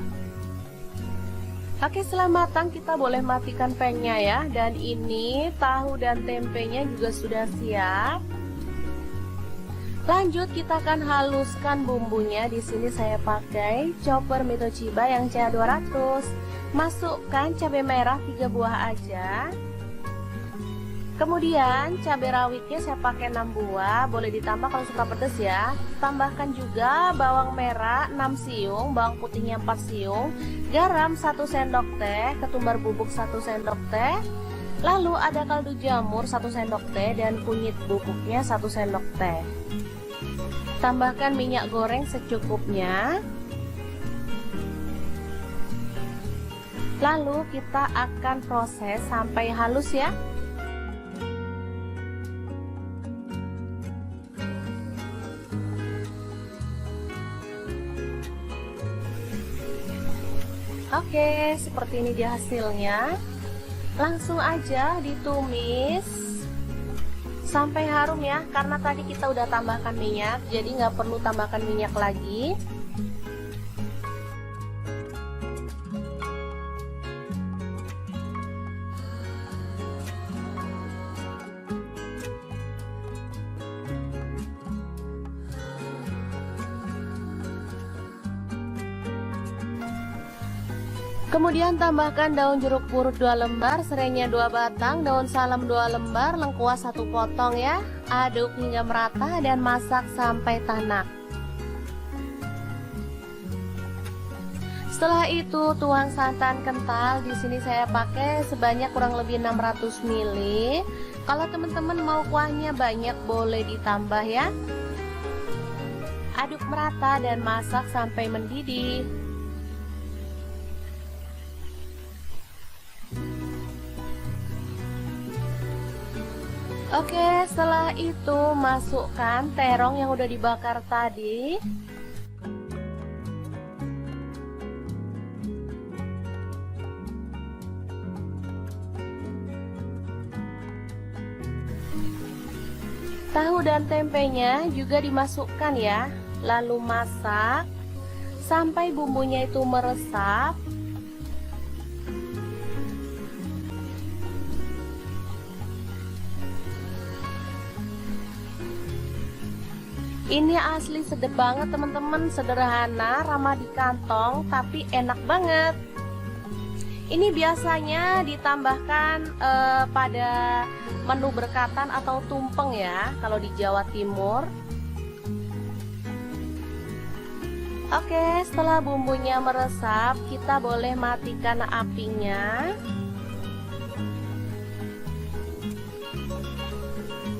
Oke, setelah matang kita boleh matikan pan-nya ya. Dan ini tahu dan tempenya juga sudah siap. Lanjut kita akan haluskan bumbunya. Di sini saya pakai chopper Mito Chiba yang CA200. Masukkan cabai merah 3 buah aja. Kemudian cabai rawitnya saya pakai 6 buah, boleh ditambah kalau suka pedas ya. Tambahkan juga bawang merah 6 siung, bawang putihnya 4 siung, garam 1 sendok teh, ketumbar bubuk 1 sendok teh. Lalu ada kaldu jamur 1 sendok teh dan kunyit bubuknya 1 sendok teh. Tambahkan minyak goreng secukupnya. Lalu kita akan proses sampai halus ya. Oke, seperti ini dia hasilnya. Langsung aja ditumis sampai harum ya, karena tadi kita udah tambahkan minyak, jadi nggak perlu tambahkan minyak lagi. Kemudian tambahkan daun jeruk purut 2 lembar, serainya 2 batang, daun salam 2 lembar, lengkuas 1 potong ya. Aduk hingga merata dan masak sampai tanak. Setelah itu tuang santan kental. Di sini saya pakai sebanyak kurang lebih 600 ml. Kalau teman-teman mau kuahnya banyak boleh ditambah ya. Aduk merata dan masak sampai mendidih. Oke, setelah itu masukkan terong yang udah dibakar tadi. Tahu dan tempenya juga dimasukkan ya. Lalu masak sampai bumbunya itu meresap. Ini asli sedap banget teman-teman, sederhana, ramah di kantong, tapi enak banget. Ini biasanya ditambahkan pada menu berkatan atau tumpeng ya, kalau di Jawa Timur. Oke, setelah bumbunya meresap, kita boleh matikan apinya.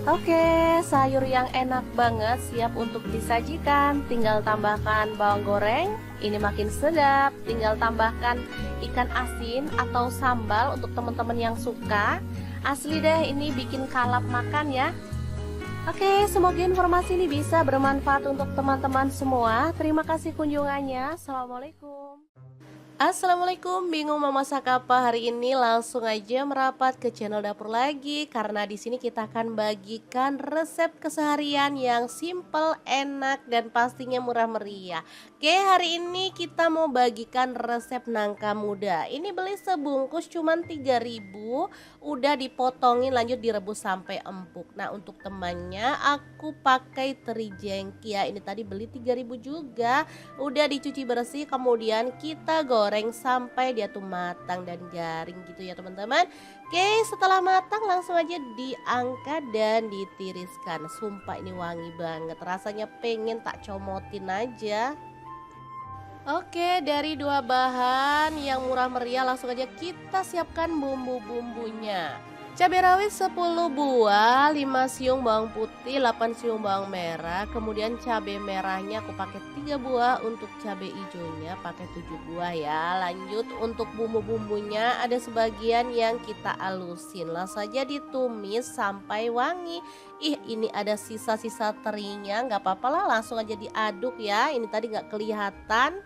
Oke, sayur yang enak banget siap untuk disajikan. Tinggal tambahkan bawang goreng, ini makin sedap. Tinggal tambahkan ikan asin atau sambal untuk teman-teman yang suka. Asli deh, ini bikin kalap makan ya. Oke, semoga informasi ini bisa bermanfaat untuk teman-teman semua. Terima kasih kunjungannya. Assalamualaikum. Assalamualaikum, bingung mau masak apa hari ini? Langsung aja merapat ke channel dapur lagi karena di sini kita akan bagikan resep keseharian yang simple, enak dan pastinya murah meriah. Oke, hari ini kita mau bagikan resep nangka muda. Ini beli sebungkus cuman 3.000, udah dipotongin lanjut direbus sampai empuk. Nah, untuk temannya aku pakai teri jengki ya. Ini tadi beli 3.000 juga, udah dicuci bersih kemudian kita goreng sampai dia tuh matang dan garing gitu ya teman-teman. Oke, setelah matang langsung aja diangkat dan ditiriskan. Sumpah ini wangi banget, rasanya pengen tak comotin aja. Oke, dari dua bahan yang murah meriah langsung aja kita siapkan bumbu-bumbunya. Cabai rawit 10 buah, 5 siung bawang putih, 8 siung bawang merah. Kemudian cabai merahnya aku pakai 3 buah, untuk cabai hijaunya pakai 7 buah ya. Lanjut untuk bumbu-bumbunya ada sebagian yang kita alusin. Langsung saja ditumis sampai wangi. Ih, ini ada sisa-sisa terinya, nggak apa-apa lah, langsung aja diaduk ya. Ini tadi nggak kelihatan.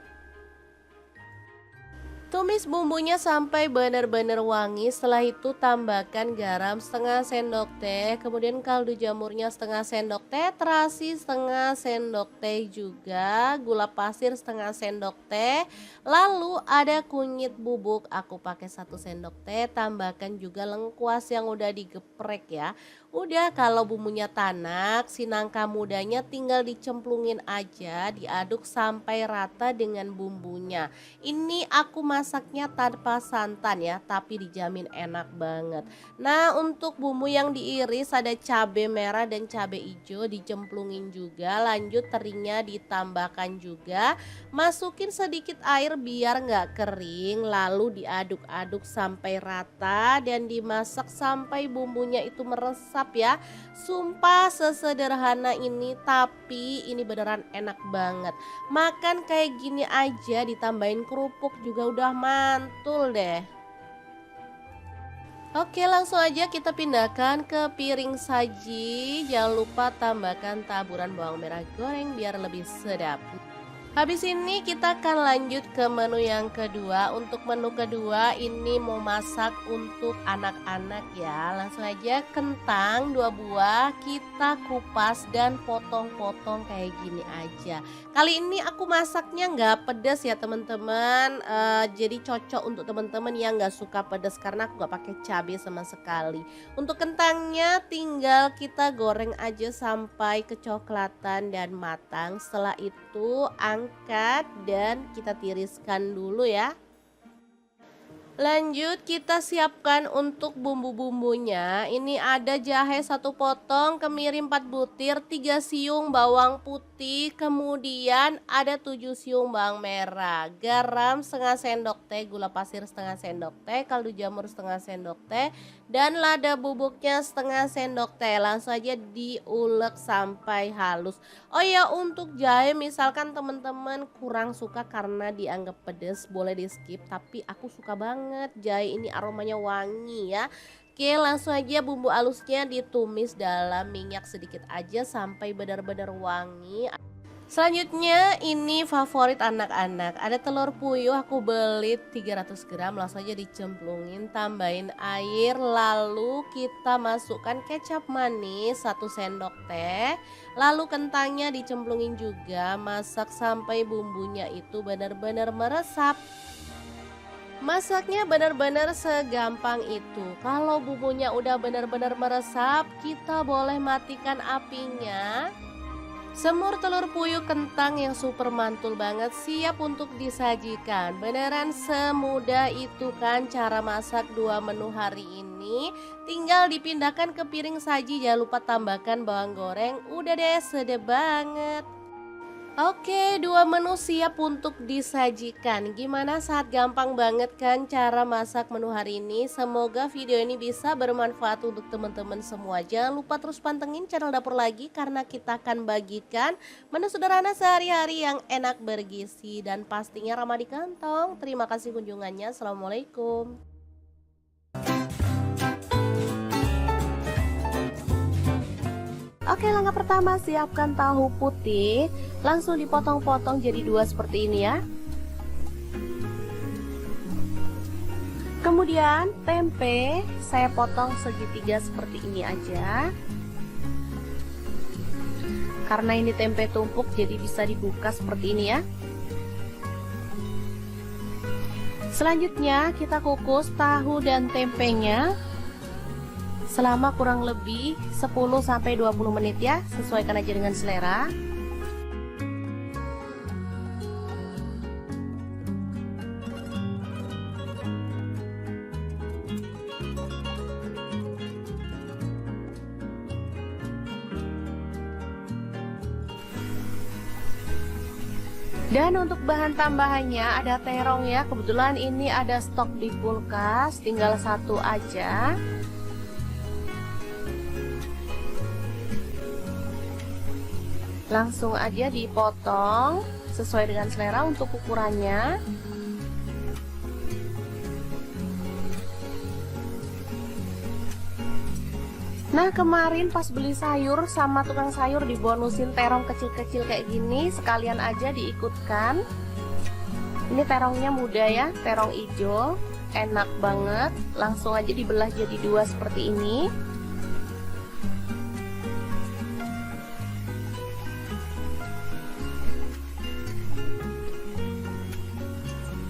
Tumis bumbunya sampai benar-benar wangi. Setelah itu tambahkan garam setengah sendok teh, kemudian kaldu jamurnya setengah sendok teh, terasi setengah sendok teh juga, gula pasir setengah sendok teh. Lalu ada kunyit bubuk, aku pakai 1 sendok teh. Tambahkan juga lengkuas yang udah digeprek ya. Udah, kalau bumbunya tanak, si nangka mudanya tinggal dicemplungin aja, diaduk sampai rata dengan bumbunya. Ini aku masaknya tanpa santan ya, tapi dijamin enak banget. Nah, untuk bumbu yang diiris ada cabai merah dan cabai hijau dicemplungin juga. Lanjut terinya ditambahkan juga. Masukin sedikit air biar nggak kering, lalu diaduk-aduk sampai rata dan dimasak sampai bumbunya itu meresap ya. Sumpah sesederhana ini tapi ini beneran enak banget. Makan kayak gini aja ditambahin kerupuk juga udah mantul deh. Oke, langsung aja kita pindahkan ke piring saji. Jangan lupa tambahkan taburan bawang merah goreng biar lebih sedap. Habis ini kita akan lanjut ke menu yang kedua. Untuk menu kedua ini mau masak untuk anak-anak ya. Langsung aja kentang 2 buah kita kupas dan potong-potong kayak gini aja. Kali ini aku masaknya nggak pedas ya teman-teman. Jadi cocok untuk teman-teman yang nggak suka pedas karena aku nggak pakai cabai sama sekali. Untuk kentangnya tinggal kita goreng aja sampai kecoklatan dan matang. Setelah itu angkat dan kita tiriskan dulu ya. Lanjut kita siapkan untuk bumbu-bumbunya. Ini ada jahe 1 potong, kemiri 4 butir, 3 siung bawang putih, kemudian ada 7 siung bawang merah, garam setengah sendok teh, gula pasir setengah sendok teh, kaldu jamur setengah sendok teh, dan lada bubuknya setengah sendok teh. Langsung aja diulek sampai halus. Oh ya, untuk jahe misalkan teman-teman kurang suka karena dianggap pedas, boleh di skip, tapi aku suka banget jahe ini, aromanya wangi ya. Oke, langsung aja bumbu halusnya ditumis dalam minyak sedikit aja sampai benar-benar wangi. Selanjutnya ini favorit anak-anak, ada telur puyuh, aku beli 300 gram, langsung aja dicemplungin, tambahin air, lalu kita masukkan kecap manis 1 sendok teh, lalu kentangnya dicemplungin juga, masak sampai bumbunya itu benar-benar meresap. Masaknya benar-benar segampang itu. Kalau bumbunya udah benar-benar meresap, kita boleh matikan apinya. Semur telur puyuh kentang yang super mantul banget siap untuk disajikan. Beneran semudah itu kan cara masak 2 menu hari ini. Tinggal dipindahkan ke piring saji, jangan lupa tambahkan bawang goreng. Udah deh, sedap banget. Oke, 2 menu siap untuk disajikan. Gimana, saat gampang banget kan cara masak menu hari ini? Semoga video ini bisa bermanfaat untuk teman-teman semua. Jangan lupa terus pantengin channel Dapur Lagi karena kita akan bagikan menu sederhana sehari-hari yang enak, bergizi, dan pastinya ramah di kantong. Terima kasih kunjungannya. Assalamualaikum. Oke, langkah pertama siapkan tahu putih, langsung dipotong-potong jadi 2 seperti ini ya. Kemudian tempe saya potong segitiga seperti ini aja. Karena ini tempe tumpuk jadi bisa dibuka seperti ini ya. Selanjutnya kita kukus tahu dan tempenya selama kurang lebih 10-20 menit ya, sesuaikan aja dengan selera. Dan untuk bahan tambahannya ada terong ya, kebetulan ini ada stok di kulkas, tinggal 1 aja. Langsung aja dipotong sesuai dengan selera untuk ukurannya. Nah, kemarin pas beli sayur sama tukang sayur dibonusin terong kecil-kecil kayak gini, sekalian aja diikutkan. Ini terongnya muda ya, terong hijau, enak banget. Langsung aja dibelah jadi 2 seperti ini.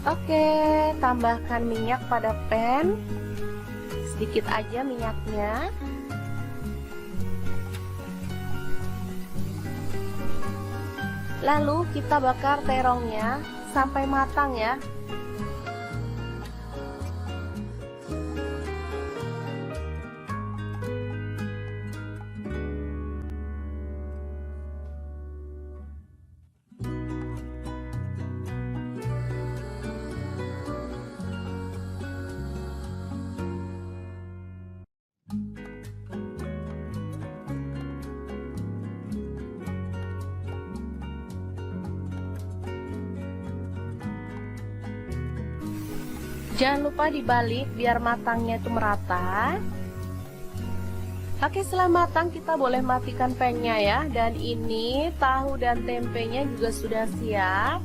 Oke, tambahkan minyak pada pan, sedikit aja minyaknya. Lalu kita bakar terongnya sampai matang ya. Jangan lupa dibalik biar matangnya itu merata. Oke, setelah matang kita boleh matikan pan-nya ya. Dan ini tahu dan tempenya juga sudah siap.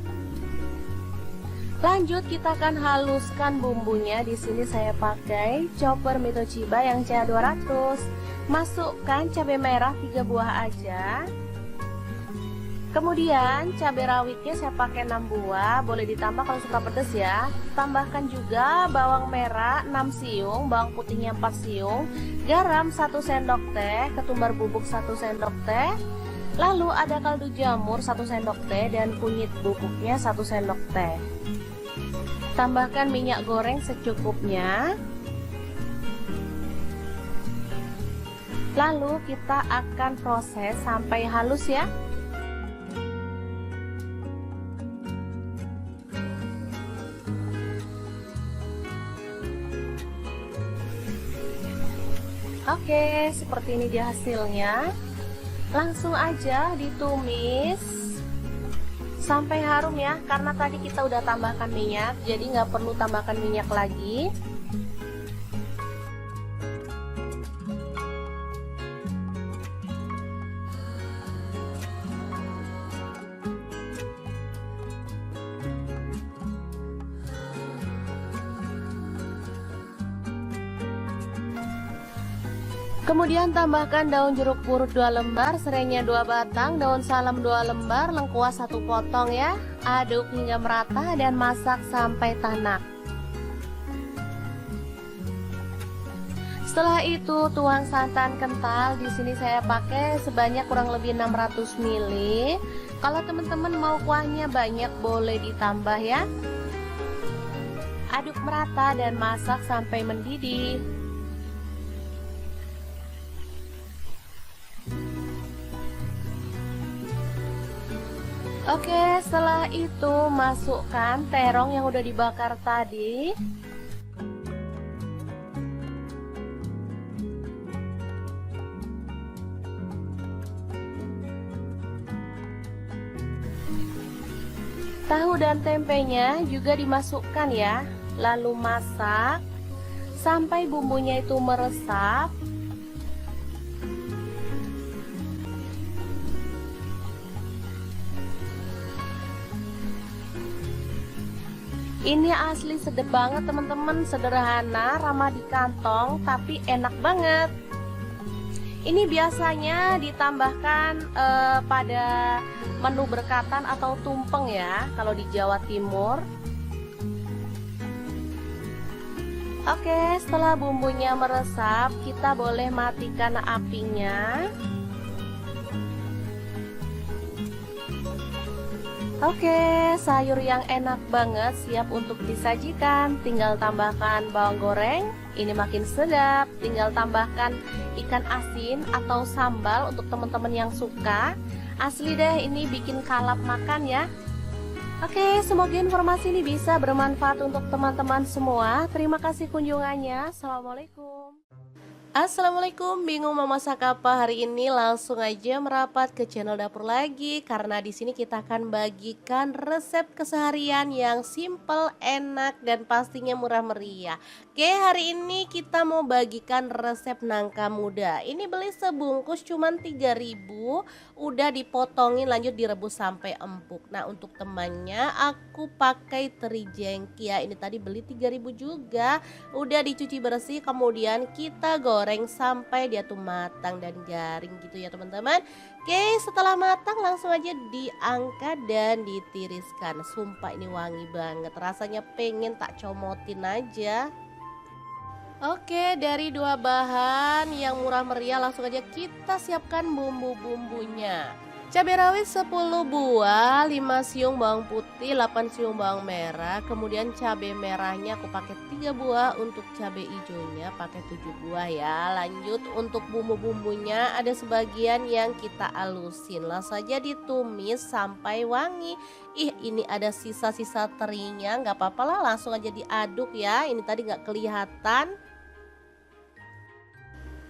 Lanjut kita akan haluskan bumbunya. Di sini saya pakai chopper Mito Chiba yang CA200. Masukkan cabai merah 3 buah aja. Kemudian cabai rawitnya saya pakai 6 buah, boleh ditambah kalau suka pedas ya. Tambahkan juga bawang merah 6 siung, bawang putihnya 4 siung, garam 1 sendok teh, ketumbar bubuk 1 sendok teh. Lalu ada kaldu jamur 1 sendok teh dan kunyit bubuknya 1 sendok teh. Tambahkan minyak goreng secukupnya. Lalu kita akan proses sampai halus ya. Oke, seperti ini dia hasilnya. Langsung aja ditumis sampai harum ya, karena tadi kita udah tambahkan minyak, jadi nggak perlu tambahkan minyak lagi. Kemudian tambahkan daun jeruk purut 2 lembar, serainya 2 batang, daun salam 2 lembar, lengkuas 1 potong ya. Aduk hingga merata dan masak sampai tanak. Setelah itu tuang santan kental. Di sini saya pakai sebanyak kurang lebih 600 ml. Kalau teman-teman mau kuahnya banyak boleh ditambah ya. Aduk merata dan masak sampai mendidih. Oke, setelah itu masukkan terong yang udah dibakar tadi. Tahu dan tempenya juga dimasukkan ya. Lalu masak sampai bumbunya itu meresap. Ini asli sedap banget teman-teman, sederhana, ramah di kantong, tapi enak banget. Ini biasanya ditambahkan pada menu berkatan atau tumpeng ya, kalau di Jawa Timur. Oke, setelah bumbunya meresap, kita boleh matikan apinya. Oke, sayur yang enak banget siap untuk disajikan. Tinggal tambahkan bawang goreng, ini makin sedap. Tinggal tambahkan ikan asin atau sambal untuk teman-teman yang suka. Asli deh, ini bikin kalap makan ya. Oke, semoga informasi ini bisa bermanfaat untuk teman-teman semua. Terima kasih kunjungannya. Assalamualaikum. Assalamualaikum, bingung mau masak apa hari ini? Langsung aja merapat ke channel dapur lagi, karena di sini kita akan bagikan resep keseharian yang simple, enak, dan pastinya murah meriah. Oke, hari ini kita mau bagikan resep nangka muda. Ini beli sebungkus cuman 3.000, udah dipotongin lanjut direbus sampai empuk. Nah, untuk temannya aku pakai teri jengki ya. Ini tadi beli 3.000 juga, udah dicuci bersih, kemudian kita goreng sampai dia tuh matang dan garing gitu ya teman-teman. Oke, setelah matang langsung aja diangkat dan ditiriskan. Sumpah ini wangi banget, rasanya pengen tak comotin aja. Oke, dari 2 bahan yang murah meriah langsung aja kita siapkan bumbu-bumbunya. Cabai rawit 10 buah, 5 siung bawang putih, 8 siung bawang merah. Kemudian cabai merahnya aku pakai 3 buah, untuk cabai hijaunya pakai 7 buah ya. Lanjut untuk bumbu-bumbunya ada sebagian yang kita alusin. Langsung saja ditumis sampai wangi. Ih, ini ada sisa-sisa terinya, nggak apa-apa lah, langsung aja diaduk ya. Ini tadi nggak kelihatan.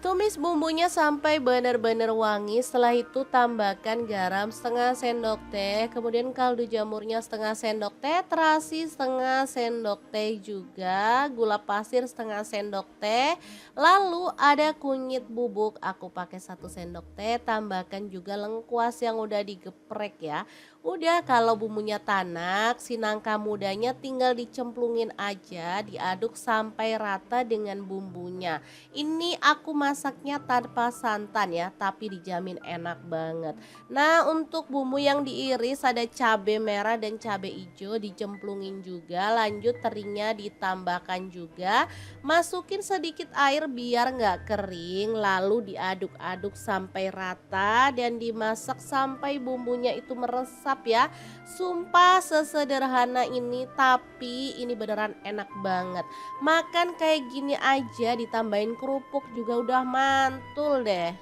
Tumis bumbunya sampai benar-benar wangi. Setelah itu tambahkan garam setengah sendok teh, kemudian kaldu jamurnya setengah sendok teh, terasi setengah sendok teh juga, gula pasir setengah sendok teh. Lalu ada kunyit bubuk, aku pakai 1 sendok teh. Tambahkan juga lengkuas yang udah digeprek ya. Udah, kalau bumbunya tanak, si nangka mudanya tinggal dicemplungin aja, diaduk sampai rata dengan bumbunya. Ini aku masaknya tanpa santan ya, tapi dijamin enak banget. Nah, untuk bumbu yang diiris ada cabai merah dan cabai hijau dicemplungin juga. Lanjut terinya ditambahkan juga. Masukin sedikit air biar nggak kering, lalu diaduk-aduk sampai rata dan dimasak sampai bumbunya itu meresap meresap ya. Sumpah sesederhana ini tapi ini beneran enak banget. Makan kayak gini aja ditambahin kerupuk juga udah mantul deh.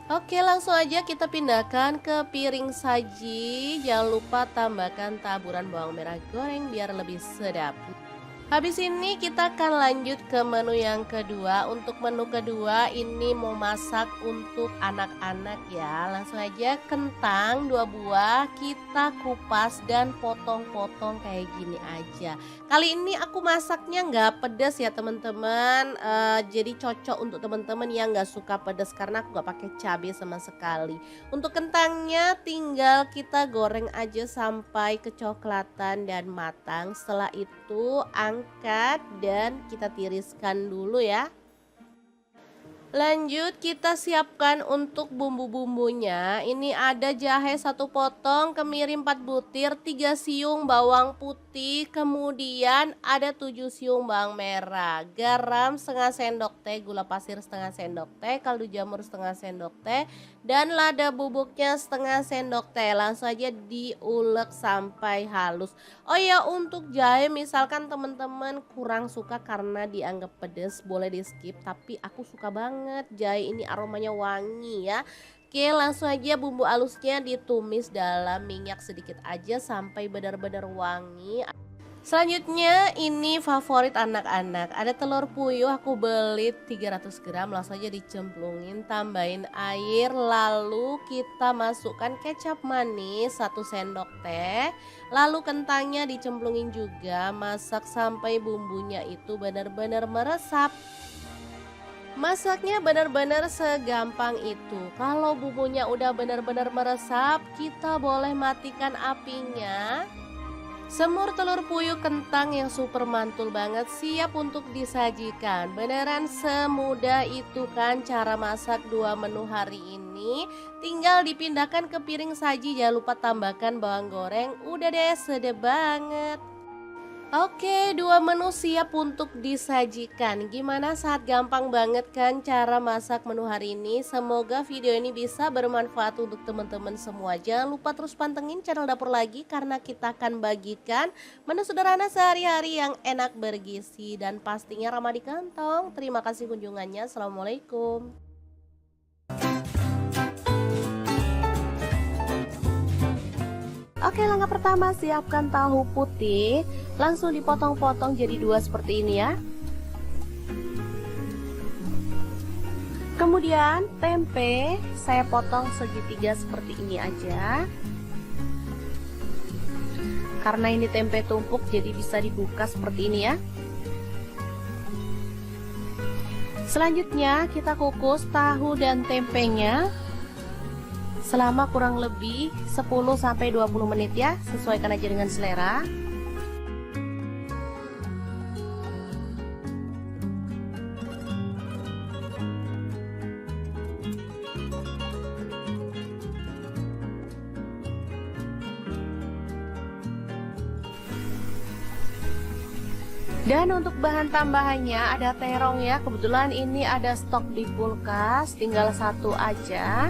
Oke, langsung aja kita pindahkan ke piring saji. Jangan lupa tambahkan taburan bawang merah goreng biar lebih sedap. Habis ini kita akan lanjut ke menu yang kedua. Untuk menu kedua ini mau masak untuk anak-anak ya. Langsung aja kentang 2 buah kita kupas dan potong-potong kayak gini aja. Kali ini aku masaknya nggak pedas ya teman-teman. Jadi cocok untuk teman-teman yang nggak suka pedas karena aku nggak pakai cabai sama sekali. Untuk kentangnya tinggal kita goreng aja sampai kecoklatan dan matang. Setelah itu angkat dan kita tiriskan dulu ya. Lanjut kita siapkan untuk bumbu-bumbunya. Ini ada jahe 1 potong, kemiri 4 butir, 3 siung bawang putih, kemudian ada 7 siung bawang merah, garam setengah sendok teh, gula pasir setengah sendok teh, kaldu jamur setengah sendok teh, dan lada bubuknya setengah sendok teh. Langsung aja diulek sampai halus. Oh ya, untuk jahe misalkan teman-teman kurang suka karena dianggap pedas, boleh di skip, tapi aku suka banget jahe ini, aromanya wangi ya. Oke, langsung aja bumbu halusnya ditumis dalam minyak sedikit aja sampai benar-benar wangi. Selanjutnya ini favorit anak-anak, ada telur puyuh aku beli 300 gram, langsung aja dicemplungin, tambahin air, lalu kita masukkan kecap manis 1 sendok teh, lalu kentangnya dicemplungin juga, masak sampai bumbunya itu benar-benar meresap. Masaknya benar-benar segampang itu. Kalau bumbunya udah benar-benar meresap, kita boleh matikan apinya. Semur telur puyuh kentang yang super mantul banget siap untuk disajikan. Beneran semudah itu kan cara masak 2 menu hari ini. Tinggal dipindahkan ke piring saji, jangan lupa tambahkan bawang goreng. Udah deh, sedap banget. Oke, 2 menu siap untuk disajikan. Gimana, saat gampang banget kan cara masak menu hari ini? Semoga video ini bisa bermanfaat untuk teman-teman semua. Jangan lupa terus pantengin channel Dapur Lagi karena kita akan bagikan menu sederhana sehari-hari yang enak, bergizi, dan pastinya ramah di kantong. Terima kasih kunjungannya. Assalamualaikum. Oke, langkah pertama siapkan tahu putih. Langsung dipotong-potong jadi 2 seperti ini ya. Kemudian tempe saya potong segitiga seperti ini aja. Karena ini tempe tumpuk jadi bisa dibuka seperti ini ya. Selanjutnya kita kukus tahu dan tempenya selama kurang lebih 10-20 menit ya, sesuaikan aja dengan selera. Dan untuk bahan tambahannya ada terong ya, kebetulan ini ada stok di kulkas, tinggal 1 aja.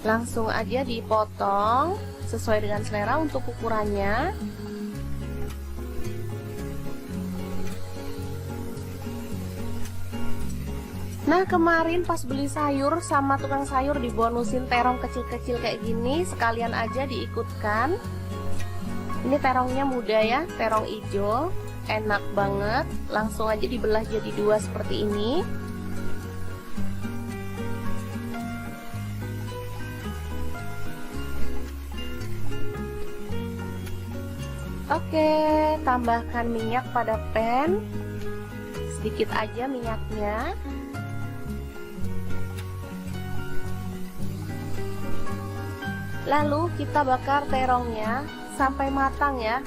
Langsung aja dipotong sesuai dengan selera untuk ukurannya. Nah, kemarin pas beli sayur sama tukang sayur dibonusin terong kecil-kecil kayak gini, sekalian aja diikutkan. Ini terongnya muda ya, terong hijau, enak banget. Langsung aja dibelah jadi 2 seperti ini. Oke, tambahkan minyak pada pan. Sedikit aja minyaknya. Lalu kita bakar terongnya sampai matang ya.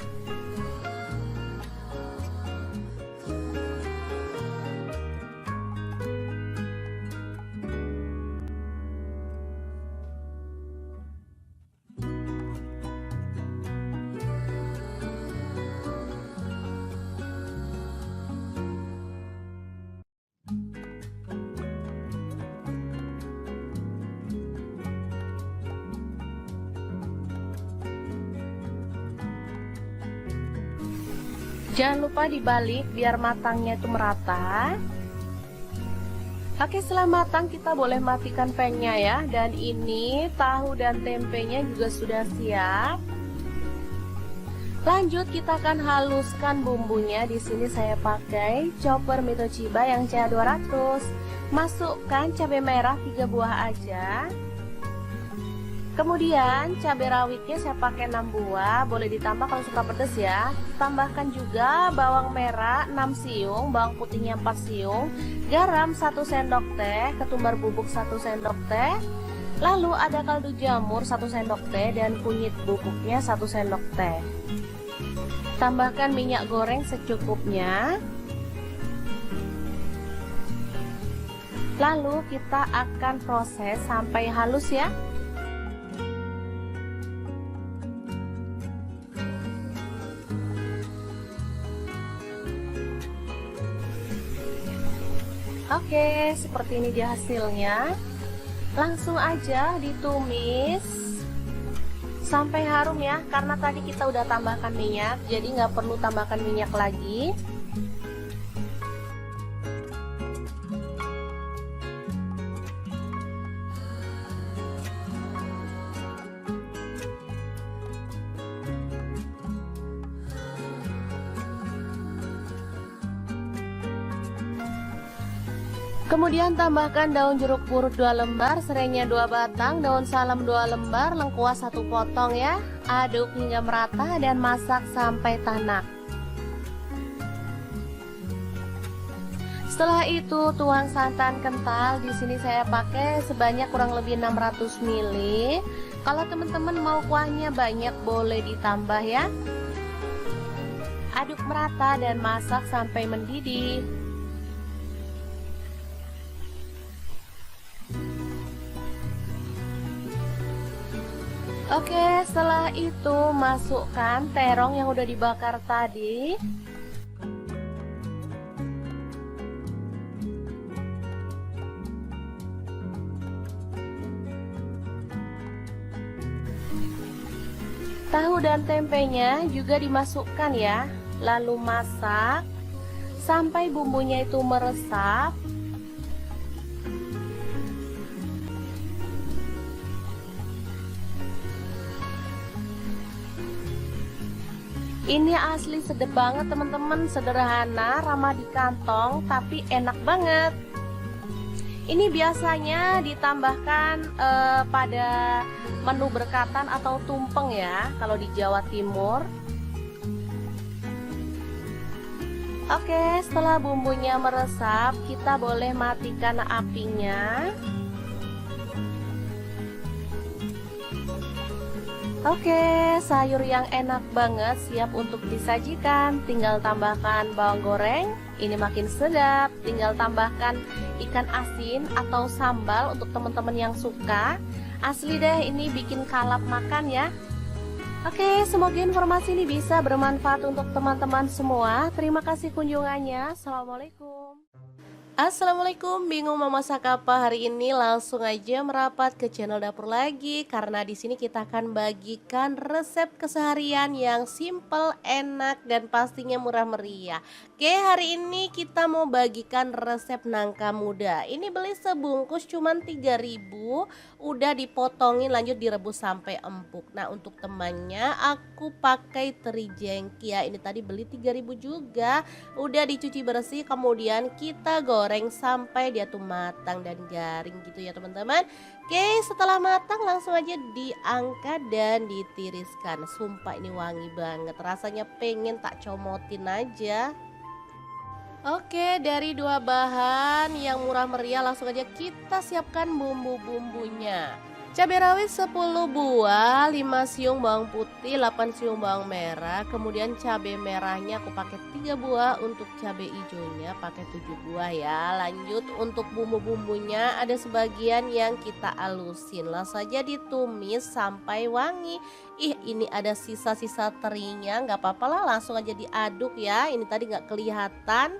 Jangan lupa dibalik biar matangnya itu merata. Oke, setelah matang kita boleh matikan pengnya ya. Dan ini tahu dan tempenya juga sudah siap. Lanjut kita akan haluskan bumbunya. Di sini saya pakai chopper Mitochiba yang CH200. Masukkan cabai merah 3 buah aja. Kemudian cabai rawitnya saya pakai 6 buah, boleh ditambah kalau suka pedas ya. Tambahkan juga bawang merah 6 siung, bawang putihnya 4 siung, garam 1 sendok teh, ketumbar bubuk 1 sendok teh. Lalu ada kaldu jamur 1 sendok teh dan kunyit bubuknya 1 sendok teh. Tambahkan minyak goreng secukupnya. Lalu kita akan proses sampai halus ya. Oke, seperti ini dia hasilnya. Langsung aja ditumis sampai harum ya, karena tadi kita udah tambahkan minyak, jadi nggak perlu tambahkan minyak lagi. Kemudian tambahkan daun jeruk purut 2 lembar, serainya 2 batang, daun salam 2 lembar, lengkuas 1 potong ya. Aduk hingga merata dan masak sampai tanak. Setelah itu tuang santan kental. Di sini saya pakai sebanyak kurang lebih 600 ml. Kalau teman-teman mau kuahnya banyak boleh ditambah ya. Aduk merata dan masak sampai mendidih. Oke, setelah itu masukkan terong yang udah dibakar tadi. Tahu dan tempenya juga dimasukkan ya. Lalu masak sampai bumbunya itu meresap. Ini asli sedap banget teman-teman, sederhana, ramah di kantong, tapi enak banget. Ini biasanya ditambahkan pada menu berkatan atau tumpeng ya, kalau di Jawa Timur. Oke, setelah bumbunya meresap, kita boleh matikan apinya. Oke, sayur yang enak banget siap untuk disajikan. Tinggal tambahkan bawang goreng, ini makin sedap. Tinggal tambahkan ikan asin atau sambal untuk teman-teman yang suka. Asli deh, ini bikin kalap makan ya. Oke, semoga informasi ini bisa bermanfaat untuk teman-teman semua. Terima kasih kunjungannya. Assalamualaikum. Assalamualaikum, bingung mau masak apa hari ini? Langsung aja merapat ke channel dapur lagi, karena di sini kita akan bagikan resep keseharian yang simple, enak, dan pastinya murah meriah. Oke, hari ini kita mau bagikan resep nangka muda. Ini beli sebungkus cuman 3.000, udah dipotongin lanjut direbus sampai empuk. Nah, untuk temannya aku pakai teri jengki ya. Ini tadi beli 3.000 juga, udah dicuci bersih, kemudian kita goreng sampai dia tuh matang dan garing gitu ya teman-teman. Oke, setelah matang langsung aja diangkat dan ditiriskan. Sumpah ini wangi banget, rasanya pengen tak comotin aja. Oke, dari 2 bahan yang murah meriah langsung aja kita siapkan bumbu-bumbunya. Cabai rawit 10 buah, 5 siung bawang putih, 8 siung bawang merah. Kemudian cabai merahnya aku pakai 3 buah, untuk cabai hijaunya pakai 7 buah ya. Lanjut untuk bumbu-bumbunya ada sebagian yang kita alusin. Langsung saja ditumis sampai wangi. Ih, ini ada sisa-sisa terinya, nggak apa-apa lah, langsung aja diaduk ya. Ini tadi nggak kelihatan.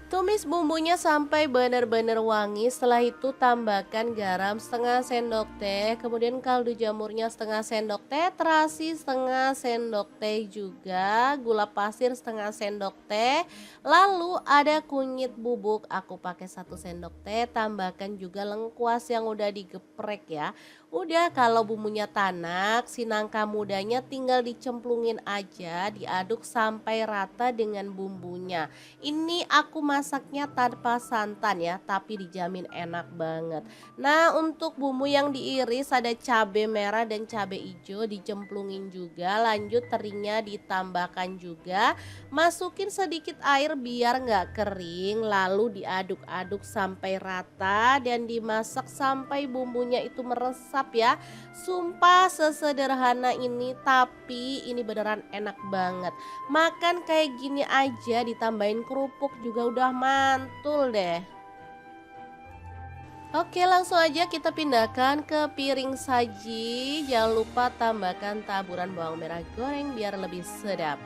Tumis bumbunya sampai benar-benar wangi. Setelah itu tambahkan garam setengah sendok teh, kemudian kaldu jamurnya setengah sendok teh, terasi setengah sendok teh juga, gula pasir setengah sendok teh. Lalu ada kunyit bubuk, aku pakai 1 sendok teh. Tambahkan juga lengkuas yang udah digeprek ya. Udah, kalau bumbunya tanak, si nangka mudanya tinggal dicemplungin aja, diaduk sampai rata dengan bumbunya. Ini aku masaknya tanpa santan ya, tapi dijamin enak banget. Nah, untuk bumbu yang diiris ada cabai merah dan cabai hijau dicemplungin juga. Lanjut terinya ditambahkan juga. Masukin sedikit air biar nggak kering, lalu diaduk-aduk sampai rata dan dimasak sampai bumbunya itu meresap ya. Sumpah sesederhana ini, tapi ini beneran enak banget. Makan kayak gini aja ditambahin kerupuk juga udah mantul deh. Oke, langsung aja kita pindahkan ke piring saji. Jangan lupa tambahkan taburan bawang merah goreng biar lebih sedap.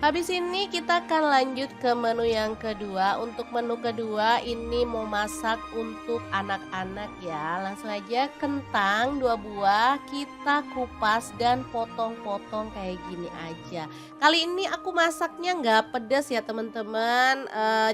Habis ini kita akan lanjut ke menu yang kedua. Untuk menu kedua ini mau masak untuk anak-anak ya. Langsung aja, kentang 2 buah kita kupas dan potong-potong kayak gini aja. Kali ini aku masaknya nggak pedas ya teman-teman.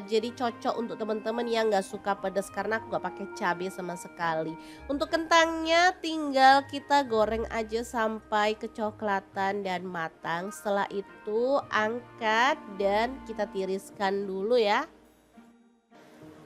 Jadi cocok untuk teman-teman yang nggak suka pedas karena aku nggak pakai cabai sama sekali. Untuk kentangnya tinggal kita goreng aja sampai kecoklatan dan matang. Setelah itu angkat dan kita tiriskan dulu ya.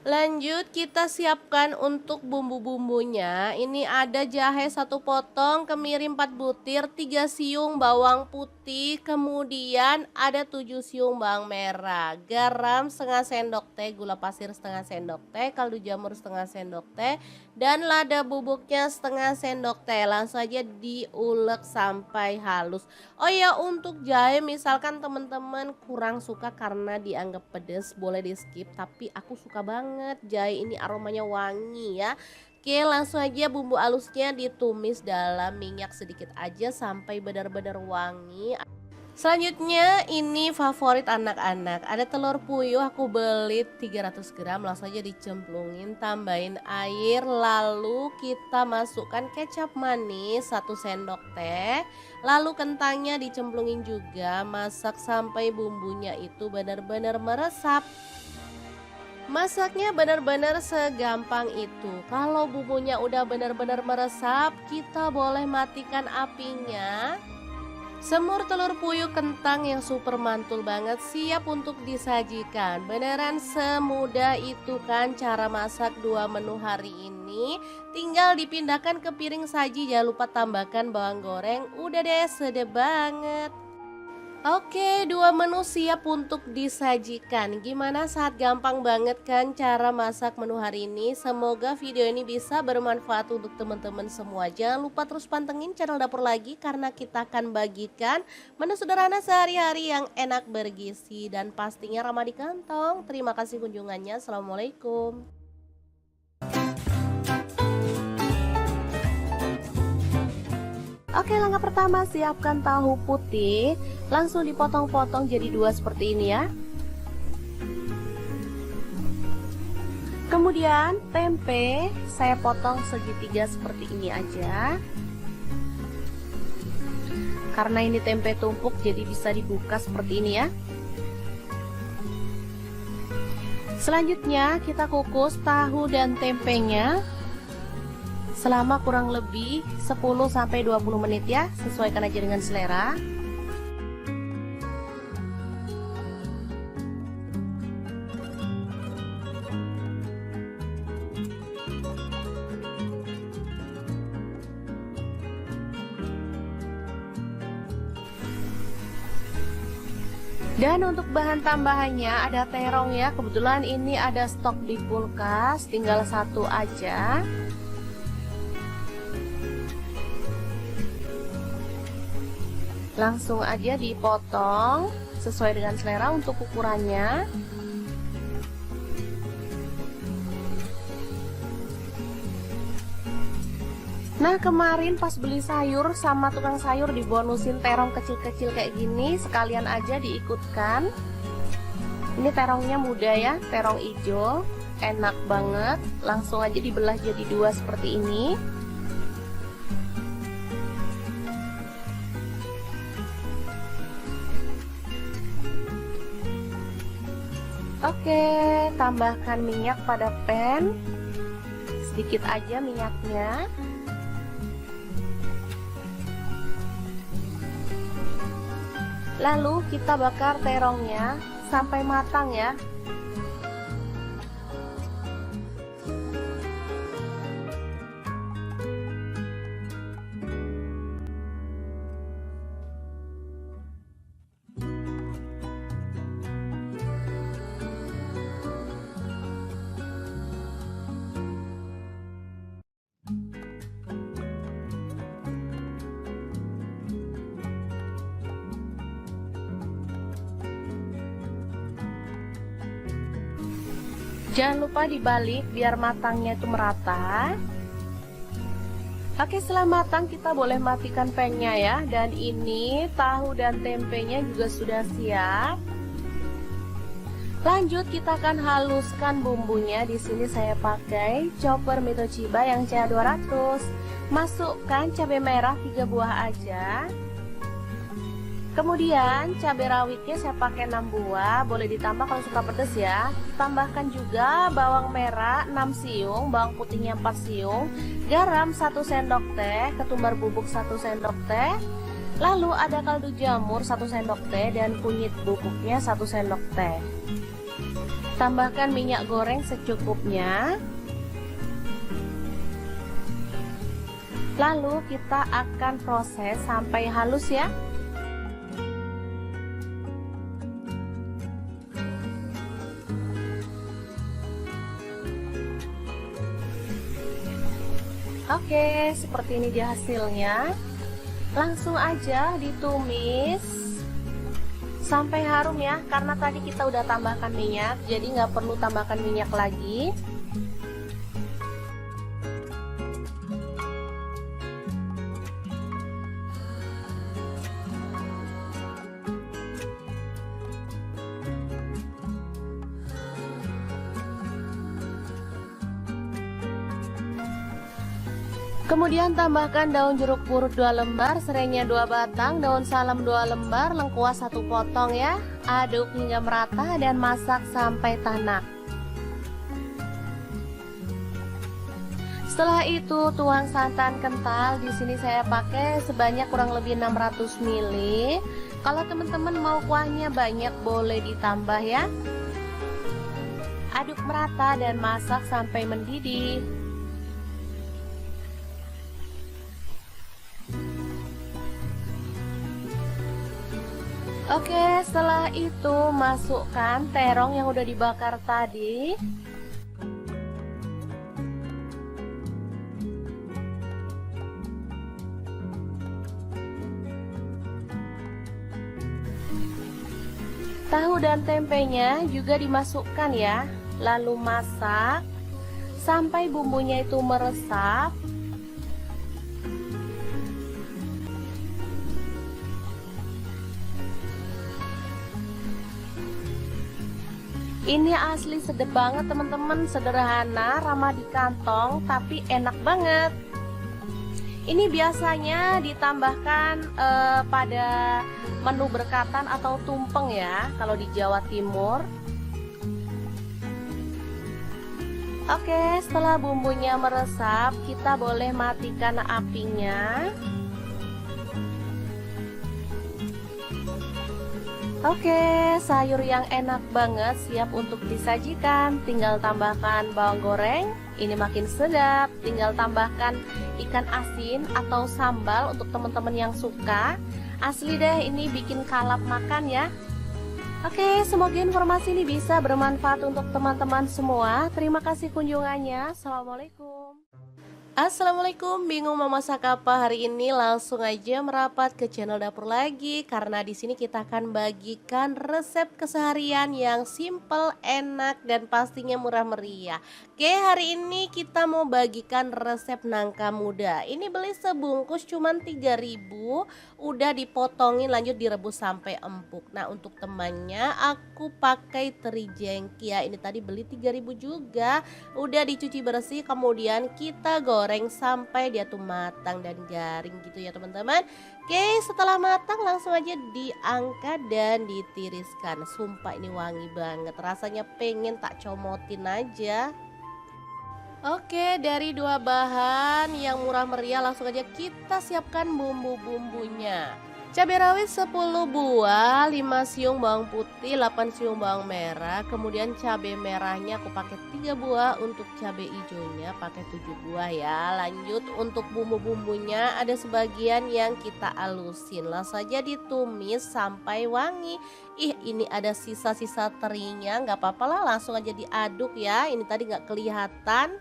Lanjut kita siapkan untuk bumbu-bumbunya. Ini ada jahe 1 potong, kemiri 4 butir, 3 siung bawang putih, kemudian ada 7 siung bawang merah, garam setengah sendok teh, gula pasir setengah sendok teh, kaldu jamur setengah sendok teh, dan lada bubuknya setengah sendok teh. Langsung aja diulek sampai halus. Oh ya, untuk jahe misalkan teman-teman kurang suka karena dianggap pedas, boleh di skip, tapi aku suka banget jahe ini, aromanya wangi ya. Oke, langsung aja bumbu halusnya ditumis dalam minyak sedikit aja sampai benar-benar wangi. Selanjutnya ini favorit anak-anak, ada telur puyuh, aku beli 300 gram, langsung aja dicemplungin, tambahin air, lalu kita masukkan kecap manis 1 sendok teh, lalu kentangnya dicemplungin juga, masak sampai bumbunya itu benar-benar meresap. Masaknya benar-benar segampang itu. Kalau bumbunya udah benar-benar meresap, kita boleh matikan apinya. Semur telur puyuh kentang yang super mantul banget siap untuk disajikan. Beneran semudah itu kan cara masak 2 menu hari ini. Tinggal dipindahkan ke piring saji, jangan lupa tambahkan bawang goreng. Udah deh, sedap banget. Oke, 2 menu siap untuk disajikan. Gimana, saat gampang banget kan cara masak menu hari ini? Semoga video ini bisa bermanfaat untuk teman-teman semua. Jangan lupa terus pantengin channel Dapur Lagi karena kita akan bagikan menu sederhana sehari-hari yang enak, bergizi, dan pastinya ramah di kantong. Terima kasih kunjungannya. Assalamualaikum. Oke, langkah pertama siapkan tahu putih, langsung dipotong-potong jadi 2 seperti ini ya. Kemudian tempe saya potong segitiga seperti ini aja. Karena ini tempe tumpuk jadi bisa dibuka seperti ini ya. Selanjutnya kita kukus tahu dan tempenya selama kurang lebih 10-20 menit ya, sesuaikan aja dengan selera. Dan untuk bahan tambahannya ada terong ya, kebetulan ini ada stok di kulkas, tinggal 1 aja. Langsung aja dipotong sesuai dengan selera untuk ukurannya. Nah, kemarin pas beli sayur sama tukang sayur dibonusin terong kecil-kecil kayak gini, sekalian aja diikutkan. Ini terongnya muda ya, terong hijau, enak banget. Langsung aja dibelah jadi dua seperti ini. Oke, tambahkan minyak pada pan. Sedikit aja minyaknya. Lalu kita bakar terongnya sampai matang ya. Jangan lupa dibalik biar matangnya itu merata. Oke, setelah matang kita boleh matikan pan-nya ya. Dan ini tahu dan tempenya juga sudah siap. Lanjut kita akan haluskan bumbunya. Di sini saya pakai chopper Mitochiba yang CA200. Masukkan cabai merah 3 buah aja. Kemudian cabai rawitnya saya pakai 6 buah, boleh ditambah kalau suka pedas ya. Tambahkan juga bawang merah 6 siung, bawang putihnya 4 siung, garam 1 sendok teh, ketumbar bubuk 1 sendok teh. Lalu ada kaldu jamur 1 sendok teh dan kunyit bubuknya 1 sendok teh. Tambahkan minyak goreng secukupnya. Lalu kita akan proses sampai halus ya. Oke, seperti ini dia hasilnya. Langsung aja ditumis sampai harum ya, karena tadi kita udah tambahkan minyak, jadi nggak perlu tambahkan minyak lagi. Kemudian tambahkan daun jeruk purut 2 lembar, serainya 2 batang, daun salam 2 lembar, lengkuas 1 potong ya. Aduk hingga merata dan masak sampai tanak. Setelah itu tuang santan kental. Di sini saya pakai sebanyak kurang lebih 600 ml. Kalau teman-teman mau kuahnya banyak boleh ditambah ya. Aduk merata dan masak sampai mendidih. Oke, setelah itu masukkan terong yang udah dibakar tadi. Tahu dan tempenya juga dimasukkan ya. Lalu masak sampai bumbunya itu meresap. Ini asli sedap banget teman-teman, sederhana, ramah di kantong, tapi enak banget. Ini biasanya ditambahkan pada menu berkatan atau tumpeng ya, kalau di Jawa Timur. Oke, setelah bumbunya meresap, kita boleh matikan apinya. Oke, sayur yang enak banget siap untuk disajikan. Tinggal tambahkan bawang goreng, ini makin sedap. Tinggal tambahkan ikan asin atau sambal untuk teman-teman yang suka. Asli deh, ini bikin kalap makan ya. Oke, semoga informasi ini bisa bermanfaat untuk teman-teman semua. Terima kasih kunjungannya. Assalamualaikum. Assalamualaikum, bingung mau masak apa hari ini? Langsung aja merapat ke channel dapur lagi karena di sini kita akan bagikan resep keseharian yang simple, enak dan pastinya murah meriah. Oke, hari ini kita mau bagikan resep nangka muda. Ini beli sebungkus cuman 3.000, udah dipotongin lanjut direbus sampai empuk. Nah, untuk temannya aku pakai teri jengki ya. Ini tadi beli 3.000 juga. Udah dicuci bersih, kemudian kita goreng sampai dia tuh matang dan garing gitu ya teman-teman. Oke, setelah matang langsung aja diangkat dan ditiriskan. Sumpah ini wangi banget, rasanya pengen tak comotin aja. Oke, dari dua bahan yang murah meriah langsung aja kita siapkan bumbu-bumbunya. Cabai rawit 10 buah, 5 siung bawang putih, 8 siung bawang merah, kemudian cabai merahnya aku pakai 3 buah, untuk cabai hijaunya pakai 7 buah ya. Lanjut untuk bumbu-bumbunya ada sebagian yang kita alusin, langsung saja ditumis sampai wangi. Ih, ini ada sisa-sisa terinya, nggak apa-apa lah, langsung aja diaduk ya. Ini tadi nggak kelihatan.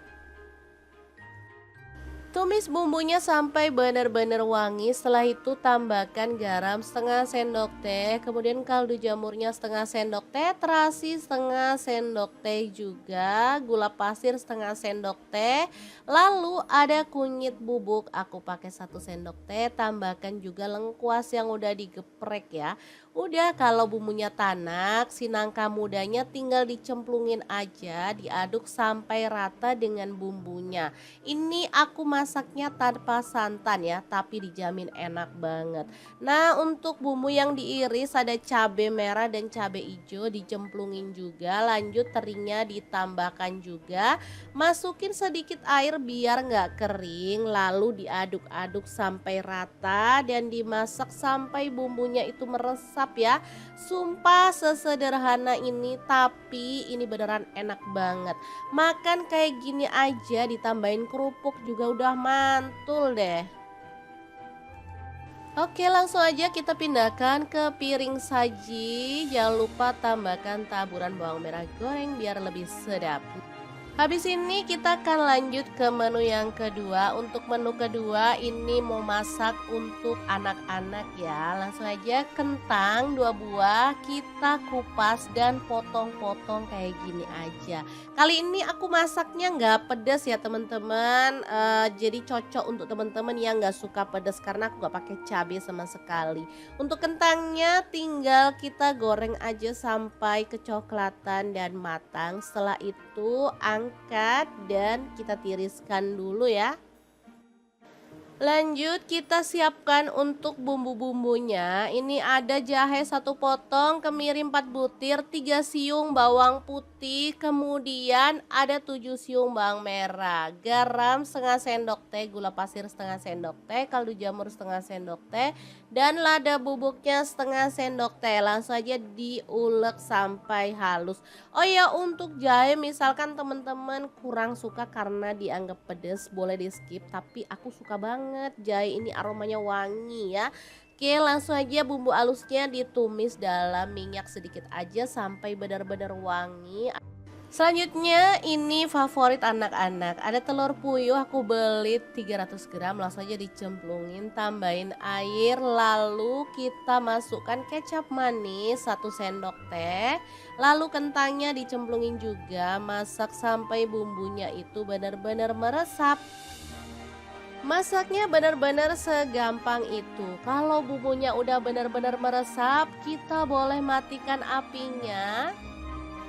Tumis bumbunya sampai benar-benar wangi. Setelah itu tambahkan garam setengah sendok teh, kemudian kaldu jamurnya setengah sendok teh, terasi setengah sendok teh juga, gula pasir setengah sendok teh. Lalu ada kunyit bubuk, aku pakai 1 sendok teh. Tambahkan juga lengkuas yang udah digeprek ya. Udah, kalau bumbunya tanak, si nangka mudanya tinggal dicemplungin aja, diaduk sampai rata dengan bumbunya. Ini aku masaknya tanpa santan ya, tapi dijamin enak banget. Nah, untuk bumbu yang diiris ada cabai merah dan cabai hijau dicemplungin juga. Lanjut terinya ditambahkan juga. Masukin sedikit air biar nggak kering, lalu diaduk-aduk sampai rata dan dimasak sampai bumbunya itu meresap ya. Sumpah sesederhana ini tapi ini beneran enak banget. Makan kayak gini aja ditambahin kerupuk juga udah mantul deh. Oke, langsung aja kita pindahkan ke piring saji. Jangan lupa tambahkan taburan bawang merah goreng biar lebih sedap. Habis ini kita akan lanjut ke menu yang kedua. Untuk menu kedua ini mau masak untuk anak-anak ya. Langsung aja kentang 2 buah kita kupas dan potong-potong kayak gini aja. Kali ini aku masaknya nggak pedas ya teman-teman. Jadi cocok untuk teman-teman yang nggak suka pedas karena aku nggak pakai cabai sama sekali. Untuk kentangnya tinggal kita goreng aja sampai kecoklatan dan matang. Setelah itu angkat dan kita tiriskan dulu ya. Lanjut kita siapkan untuk bumbu-bumbunya. Ini ada jahe 1 potong, kemiri 4 butir, 3 siung bawang putih, kemudian ada 7 siung bawang merah, garam setengah sendok teh, gula pasir setengah sendok teh, kaldu jamur setengah sendok teh, dan lada bubuknya setengah sendok teh. Langsung aja diulek sampai halus. Oh ya, untuk jahe misalkan teman-teman kurang suka karena dianggap pedas, boleh di skip, tapi aku suka banget jahe ini, aromanya wangi ya. Oke, langsung aja bumbu halusnya ditumis dalam minyak sedikit aja sampai benar-benar wangi. Selanjutnya ini favorit anak-anak, ada telur puyuh aku beli 300 gram, langsung aja dicemplungin, tambahin air, lalu kita masukkan kecap manis 1 sendok teh, lalu kentangnya dicemplungin juga, masak sampai bumbunya itu benar-benar meresap. Masaknya benar-benar segampang itu. Kalau bumbunya udah benar-benar meresap, kita boleh matikan apinya.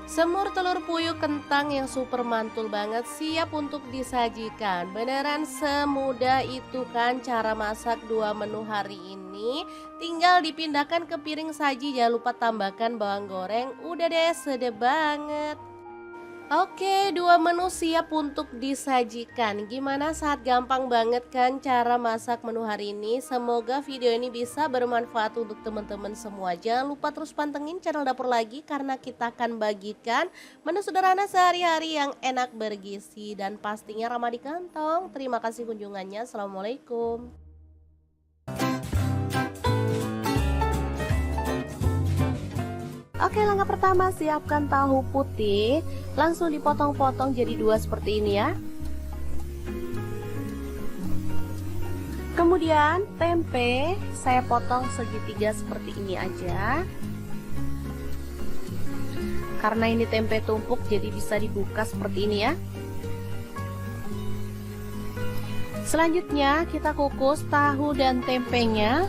Semur telur puyuh kentang yang super mantul banget siap untuk disajikan. Beneran semudah itu kan cara masak 2 menu hari ini. Tinggal dipindahkan ke piring saji, jangan lupa tambahkan bawang goreng. Udah deh, sedap banget. Oke, 2 menu siap untuk disajikan. Gimana, saat gampang banget kan cara masak menu hari ini? Semoga video ini bisa bermanfaat untuk teman-teman semua. Jangan lupa terus pantengin channel dapur lagi karena kita akan bagikan menu sederhana sehari-hari yang enak, bergizi dan pastinya ramah di kantong. Terima kasih kunjungannya. Assalamualaikum. Oke, langkah pertama siapkan tahu putih. Langsung dipotong-potong jadi 2 seperti ini ya. Kemudian tempe saya potong segitiga seperti ini aja. Karena ini tempe tumpuk jadi bisa dibuka seperti ini ya. Selanjutnya kita kukus tahu dan tempenya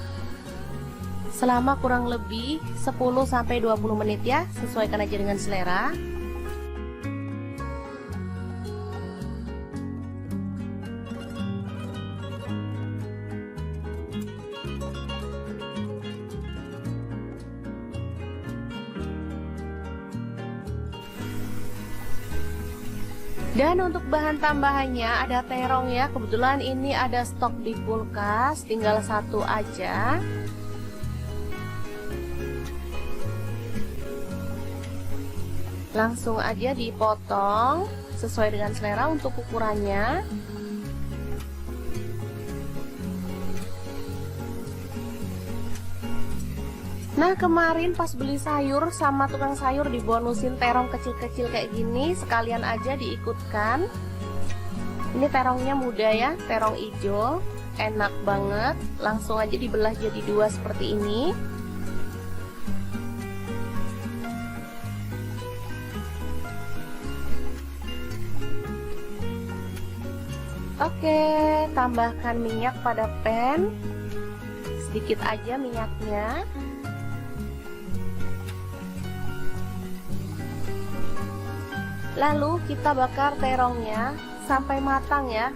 selama kurang lebih 10-20 menit ya, sesuaikan aja dengan selera. Dan untuk bahan tambahannya ada terong ya, kebetulan ini ada stok di kulkas, tinggal satu aja. Langsung aja dipotong sesuai dengan selera untuk ukurannya. Nah kemarin pas beli sayur sama tukang sayur dibonusin terong kecil-kecil kayak gini, sekalian aja diikutkan. Ini terongnya muda ya, terong hijau, enak banget. Langsung aja dibelah jadi dua seperti ini. Oke, tambahkan minyak pada pan. Sedikit aja minyaknya. Lalu kita bakar terongnya sampai matang ya.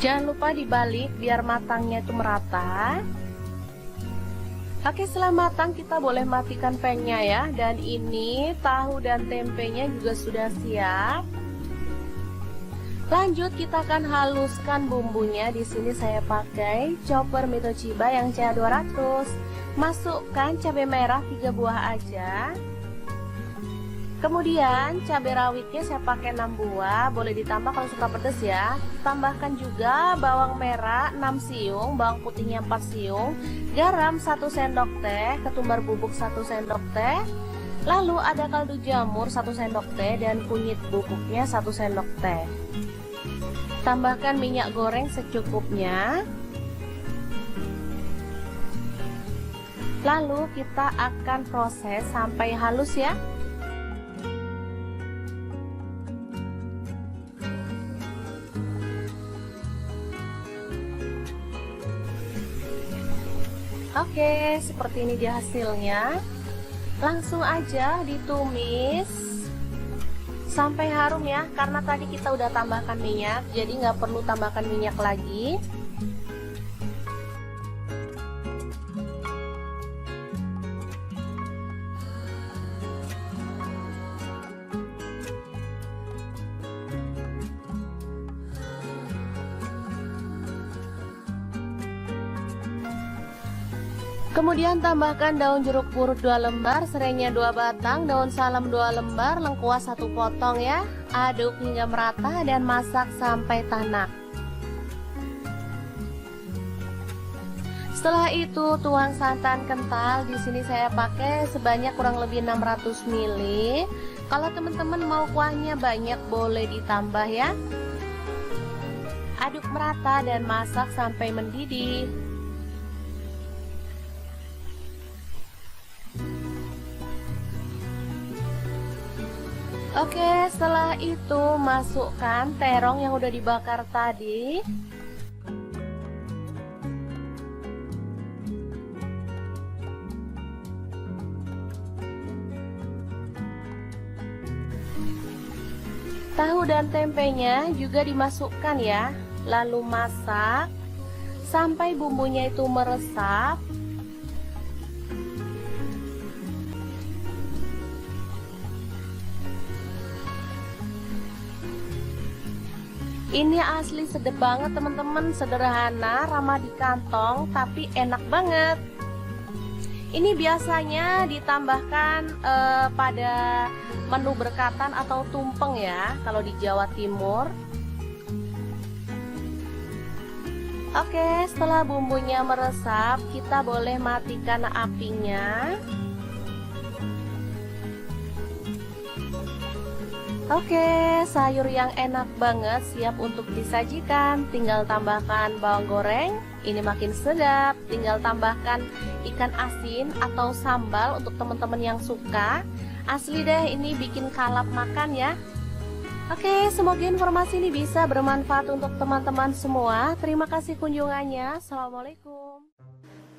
Jangan lupa dibalik biar matangnya itu merata. Oke, setelah matang kita boleh matikan pan-nya ya. Dan ini tahu dan tempenya juga sudah siap. Lanjut kita akan haluskan bumbunya. Di sini saya pakai chopper Mitochiba yang CA200. Masukkan cabai merah 3 buah aja. Kemudian cabai rawitnya saya pakai 6 buah, boleh ditambah kalau suka pedas ya. Tambahkan juga bawang merah 6 siung, bawang putihnya 4 siung, garam 1 sendok teh, ketumbar bubuk 1 sendok teh. Lalu ada kaldu jamur 1 sendok teh dan kunyit bubuknya 1 sendok teh. Tambahkan minyak goreng secukupnya. Lalu kita akan proses sampai halus ya. Oke, seperti ini dia hasilnya. Langsung aja ditumis sampai harum ya, karena tadi kita udah tambahkan minyak, jadi nggak perlu tambahkan minyak lagi. Kemudian tambahkan daun jeruk purut 2 lembar, serainya 2 batang, daun salam 2 lembar, lengkuas 1 potong ya. Aduk hingga merata dan masak sampai tanak. Setelah itu tuang santan kental. Di sini saya pakai sebanyak kurang lebih 600 ml. Kalau teman-teman mau kuahnya banyak boleh ditambah ya. Aduk merata dan masak sampai mendidih. Oke, setelah itu masukkan terong yang udah dibakar tadi. Tahu dan tempenya juga dimasukkan ya. Lalu masak sampai bumbunya itu meresap. Ini asli sedep banget teman-teman, sederhana, ramah di kantong, tapi enak banget. Ini biasanya ditambahkan pada menu berkatan atau tumpeng ya, kalau di Jawa Timur. Oke, setelah bumbunya meresap, kita boleh matikan apinya. Oke, sayur yang enak banget siap untuk disajikan. Tinggal tambahkan bawang goreng, ini makin sedap. Tinggal tambahkan ikan asin atau sambal untuk teman-teman yang suka. Asli deh, ini bikin kalap makan ya. Oke, semoga informasi ini bisa bermanfaat untuk teman-teman semua. Terima kasih kunjungannya. Assalamualaikum.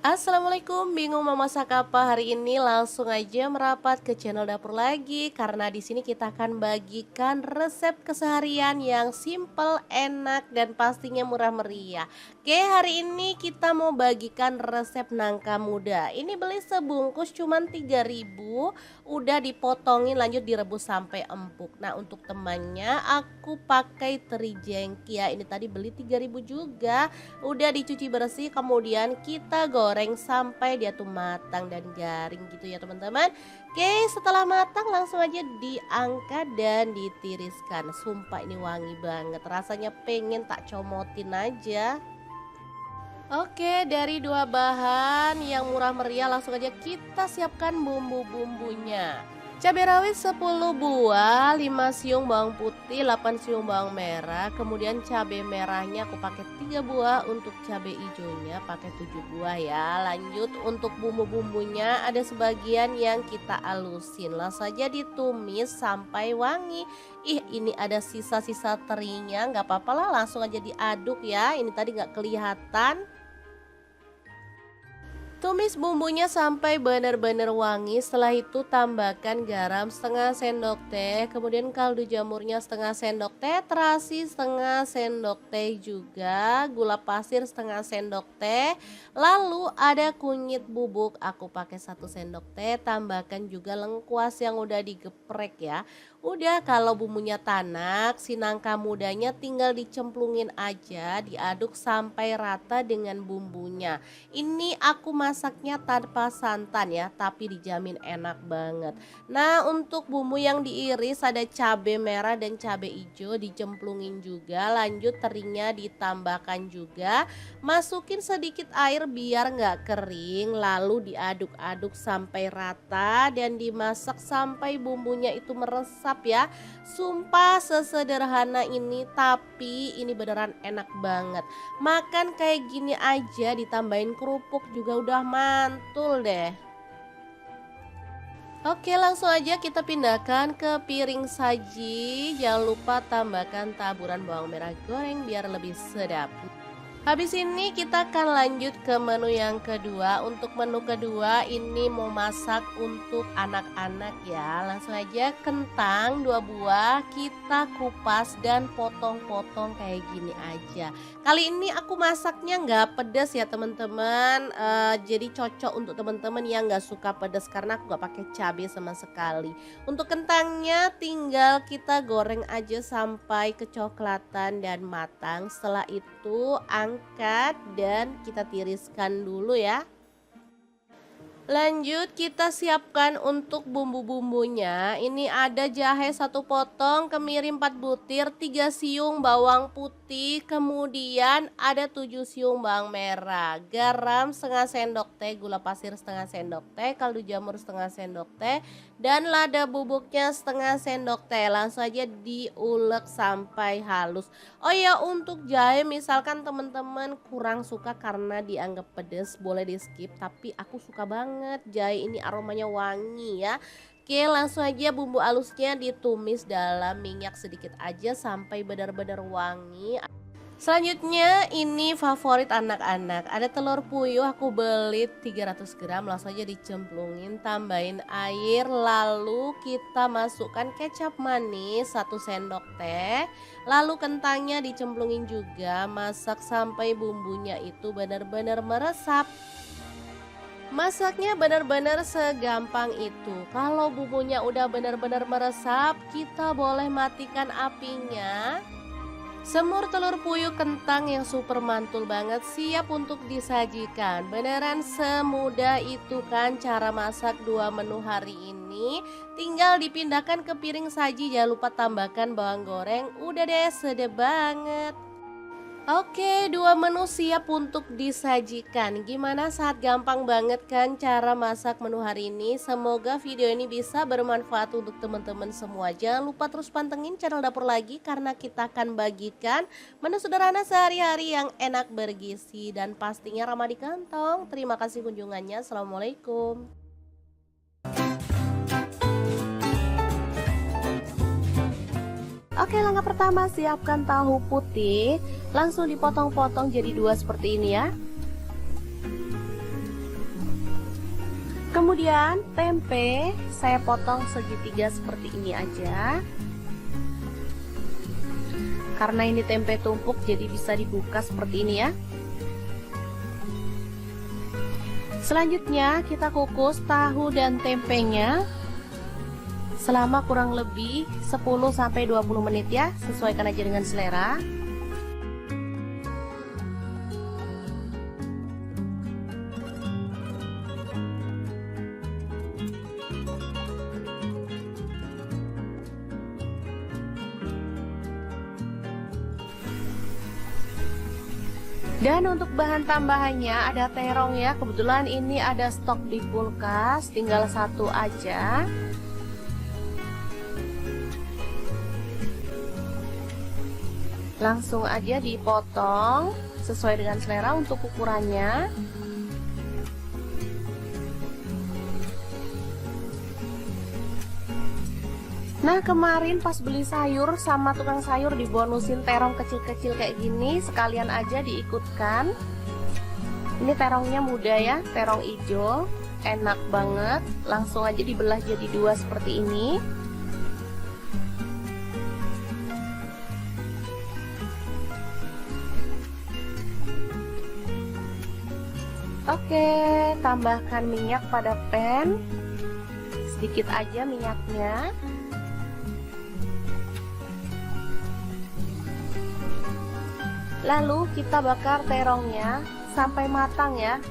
Assalamualaikum, bingung mau masak apa hari ini? Langsung aja merapat ke channel dapur lagi karena di sini kita akan bagikan resep keseharian yang simple, enak dan pastinya murah meriah. Oke, hari ini kita mau bagikan resep nangka muda. Ini beli sebungkus cuman 3.000, udah dipotongin lanjut direbus sampai empuk. Nah, untuk temannya aku pakai teri jengki ya. Ini tadi beli 3.000 juga, udah dicuci bersih kemudian kita goreng sampai dia tuh matang dan garing gitu ya teman-teman. Oke, setelah matang langsung aja diangkat dan ditiriskan. Sumpah ini wangi banget, rasanya pengen tak comotin aja. Oke, dari dua bahan yang murah meriah langsung aja kita siapkan bumbu-bumbunya. Cabai rawit 10 buah, 5 siung bawang putih, 8 siung bawang merah. Kemudian cabai merahnya aku pakai 3 buah, untuk cabai hijaunya pakai 7 buah ya. Lanjut untuk bumbu-bumbunya ada sebagian yang kita alusin. Langsung saja ditumis sampai wangi. Ih, ini ada sisa-sisa terinya, nggak apa-apa lah, langsung aja diaduk ya. Ini tadi nggak kelihatan. Tumis bumbunya sampai benar-benar wangi. Setelah itu tambahkan garam setengah sendok teh, kemudian kaldu jamurnya setengah sendok teh, terasi setengah sendok teh juga, gula pasir setengah sendok teh. Lalu ada kunyit bubuk, aku pakai 1 sendok teh. Tambahkan juga lengkuas yang udah digeprek ya. Udah, kalau bumbunya tanak, si nangka mudanya tinggal dicemplungin aja, diaduk sampai rata dengan bumbunya. Ini aku masaknya tanpa santan ya, tapi dijamin enak banget. Nah, untuk bumbu yang diiris ada cabai merah dan cabai hijau dicemplungin juga. Lanjut terinya ditambahkan juga. Masukin sedikit air biar nggak kering, lalu diaduk-aduk sampai rata dan dimasak sampai bumbunya itu meresap ya. Sumpah sesederhana ini, tapi ini beneran enak banget. Makan kayak gini aja ditambahin kerupuk juga udah mantul deh. Oke, langsung aja kita pindahkan ke piring saji. Jangan lupa tambahkan taburan bawang merah goreng biar lebih sedap. Habis ini kita akan lanjut ke menu yang kedua. Untuk menu kedua ini mau masak untuk anak-anak ya. Langsung aja kentang 2 buah kita kupas dan potong-potong kayak gini aja. Kali ini aku masaknya nggak pedas ya teman-teman. Jadi cocok untuk teman-teman yang nggak suka pedas karena aku nggak pakai cabai sama sekali. Untuk kentangnya tinggal kita goreng aja sampai kecoklatan dan matang. Setelah itu angkat dan kita tiriskan dulu ya. Lanjut kita siapkan untuk bumbu-bumbunya. Ini ada jahe 1 potong, kemiri 4 butir, 3 siung bawang putih, kemudian ada 7 siung bawang merah, garam setengah sendok teh, gula pasir setengah sendok teh, kaldu jamur setengah sendok teh, dan lada bubuknya setengah sendok teh. Langsung aja diulek sampai halus. Oh ya, untuk jahe misalkan teman-teman kurang suka karena dianggap pedas, boleh di skip, tapi aku suka banget jahe ini, aromanya wangi ya. Oke, langsung aja bumbu halusnya ditumis dalam minyak sedikit aja sampai benar-benar wangi. Selanjutnya ini favorit anak-anak, ada telur puyuh aku beli 300 gram, langsung aja dicemplungin, tambahin air, lalu kita masukkan kecap manis 1 sendok teh, lalu kentangnya dicemplungin juga, masak sampai bumbunya itu benar-benar meresap. Masaknya benar-benar segampang itu. Kalau bumbunya udah benar-benar meresap, kita boleh matikan apinya. Semur telur puyuh kentang yang super mantul banget siap untuk disajikan. Beneran semudah itu kan cara masak dua menu hari ini. Tinggal dipindahkan ke piring saji, jangan lupa tambahkan bawang goreng. Udah deh, sedap banget. Oke, dua menu siap untuk disajikan. Gimana, saat gampang banget kan cara masak menu hari ini? Semoga video ini bisa bermanfaat untuk teman-teman semua. Jangan lupa terus pantengin channel Dapur Lagi karena kita akan bagikan menu sederhana sehari-hari yang enak, bergizi, dan pastinya ramah di kantong. Terima kasih kunjungannya. Assalamualaikum. Oke, langkah pertama, siapkan tahu putih. Langsung dipotong-potong jadi dua seperti ini ya. Kemudian tempe saya potong segitiga seperti ini aja. Karena ini tempe tumpuk jadi bisa dibuka seperti ini ya. Selanjutnya kita kukus tahu dan tempenya selama kurang lebih 10-20 menit ya, sesuaikan aja dengan selera. Dan untuk bahan tambahannya ada terong ya, kebetulan ini ada stok di kulkas, tinggal satu aja. Langsung aja dipotong sesuai dengan selera untuk ukurannya. Nah, kemarin pas beli sayur sama tukang sayur dibonusin terong kecil-kecil kayak gini, sekalian aja diikutkan. Ini terongnya muda ya, terong hijau, enak banget. Langsung aja dibelah jadi dua seperti ini. Oke, tambahkan minyak pada pan. Sedikit aja minyaknya. Lalu kita bakar terongnya sampai matang ya.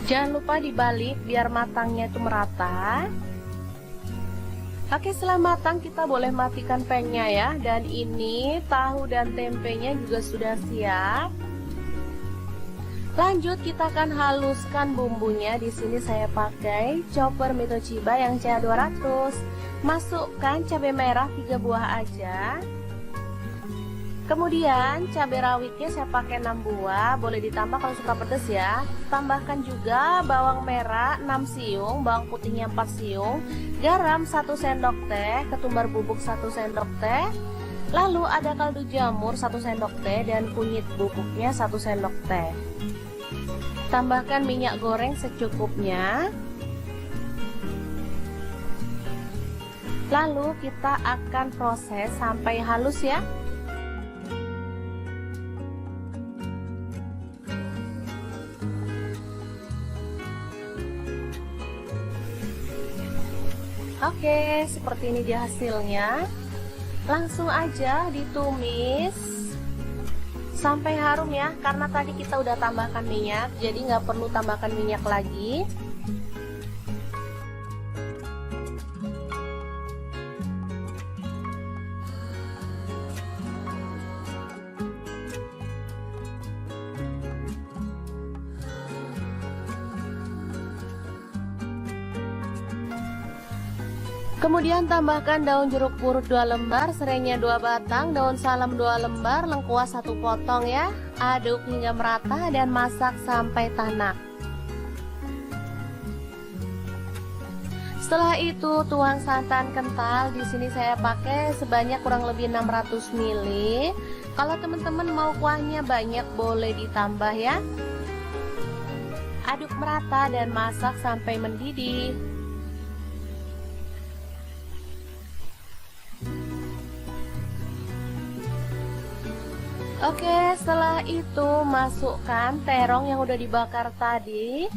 Jangan lupa dibalik biar matangnya itu merata. Oke, setelah matang kita boleh matikan pan-nya ya. Dan ini tahu dan tempenya juga sudah siap. Lanjut kita akan haluskan bumbunya. Di sini saya pakai chopper Mito Chiba yang CA200. Masukkan cabai merah 3 buah aja. Kemudian cabai rawitnya saya pakai 6 buah, boleh ditambah kalau suka pedas ya. Tambahkan juga bawang merah 6 siung, bawang putihnya 4 siung, garam 1 sendok teh, ketumbar bubuk 1 sendok teh. Lalu ada kaldu jamur 1 sendok teh dan kunyit bubuknya 1 sendok teh. Tambahkan minyak goreng secukupnya. Lalu kita akan proses sampai halus ya. Oke, seperti ini dia hasilnya. Langsung aja ditumis sampai harum ya, karena tadi kita udah tambahkan minyak, jadi nggak perlu tambahkan minyak lagi. Kemudian tambahkan daun jeruk purut 2 lembar, serainya 2 batang, daun salam 2 lembar, lengkuas 1 potong ya. Aduk hingga merata dan masak sampai tanak. Setelah itu tuang santan kental. Di sini saya pakai sebanyak kurang lebih 600 ml. Kalau teman-teman mau kuahnya banyak boleh ditambah ya. Aduk merata dan masak sampai mendidih. Oke, setelah itu masukkan terong yang udah dibakar tadi.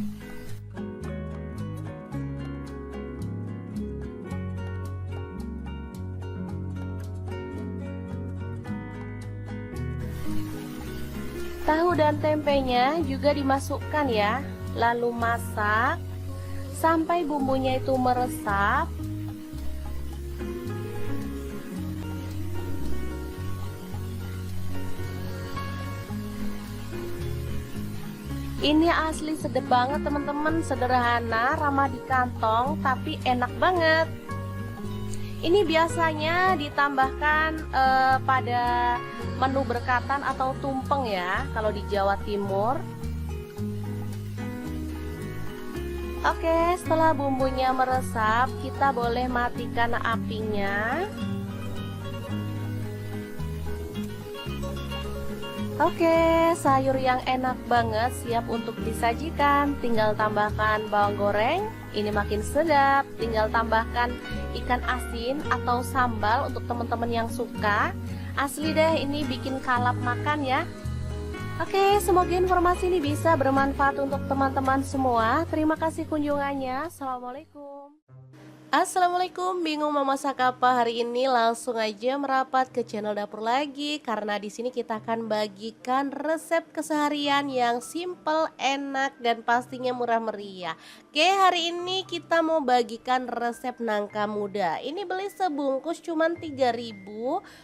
Tahu dan tempenya juga dimasukkan ya. Lalu masak sampai bumbunya itu meresap. Ini asli sedap banget teman-teman, sederhana, ramah di kantong, tapi enak banget. Ini biasanya ditambahkan pada menu berkatan atau tumpeng ya, kalau di Jawa Timur. Oke, setelah bumbunya meresap, kita boleh matikan apinya. Oke, sayur yang enak banget siap untuk disajikan. Tinggal tambahkan bawang goreng, ini makin sedap. Tinggal tambahkan ikan asin atau sambal untuk teman-teman yang suka. Asli deh, ini bikin kalap makan ya. Oke, semoga informasi ini bisa bermanfaat untuk teman-teman semua. Terima kasih kunjungannya. Assalamualaikum. Assalamualaikum, bingung mau masak apa hari ini? Langsung aja merapat ke channel dapur lagi, karena di sini kita akan bagikan resep keseharian yang simple, enak, dan pastinya murah meriah. Oke, hari ini kita mau bagikan resep nangka muda. Ini beli sebungkus cuman 3.000,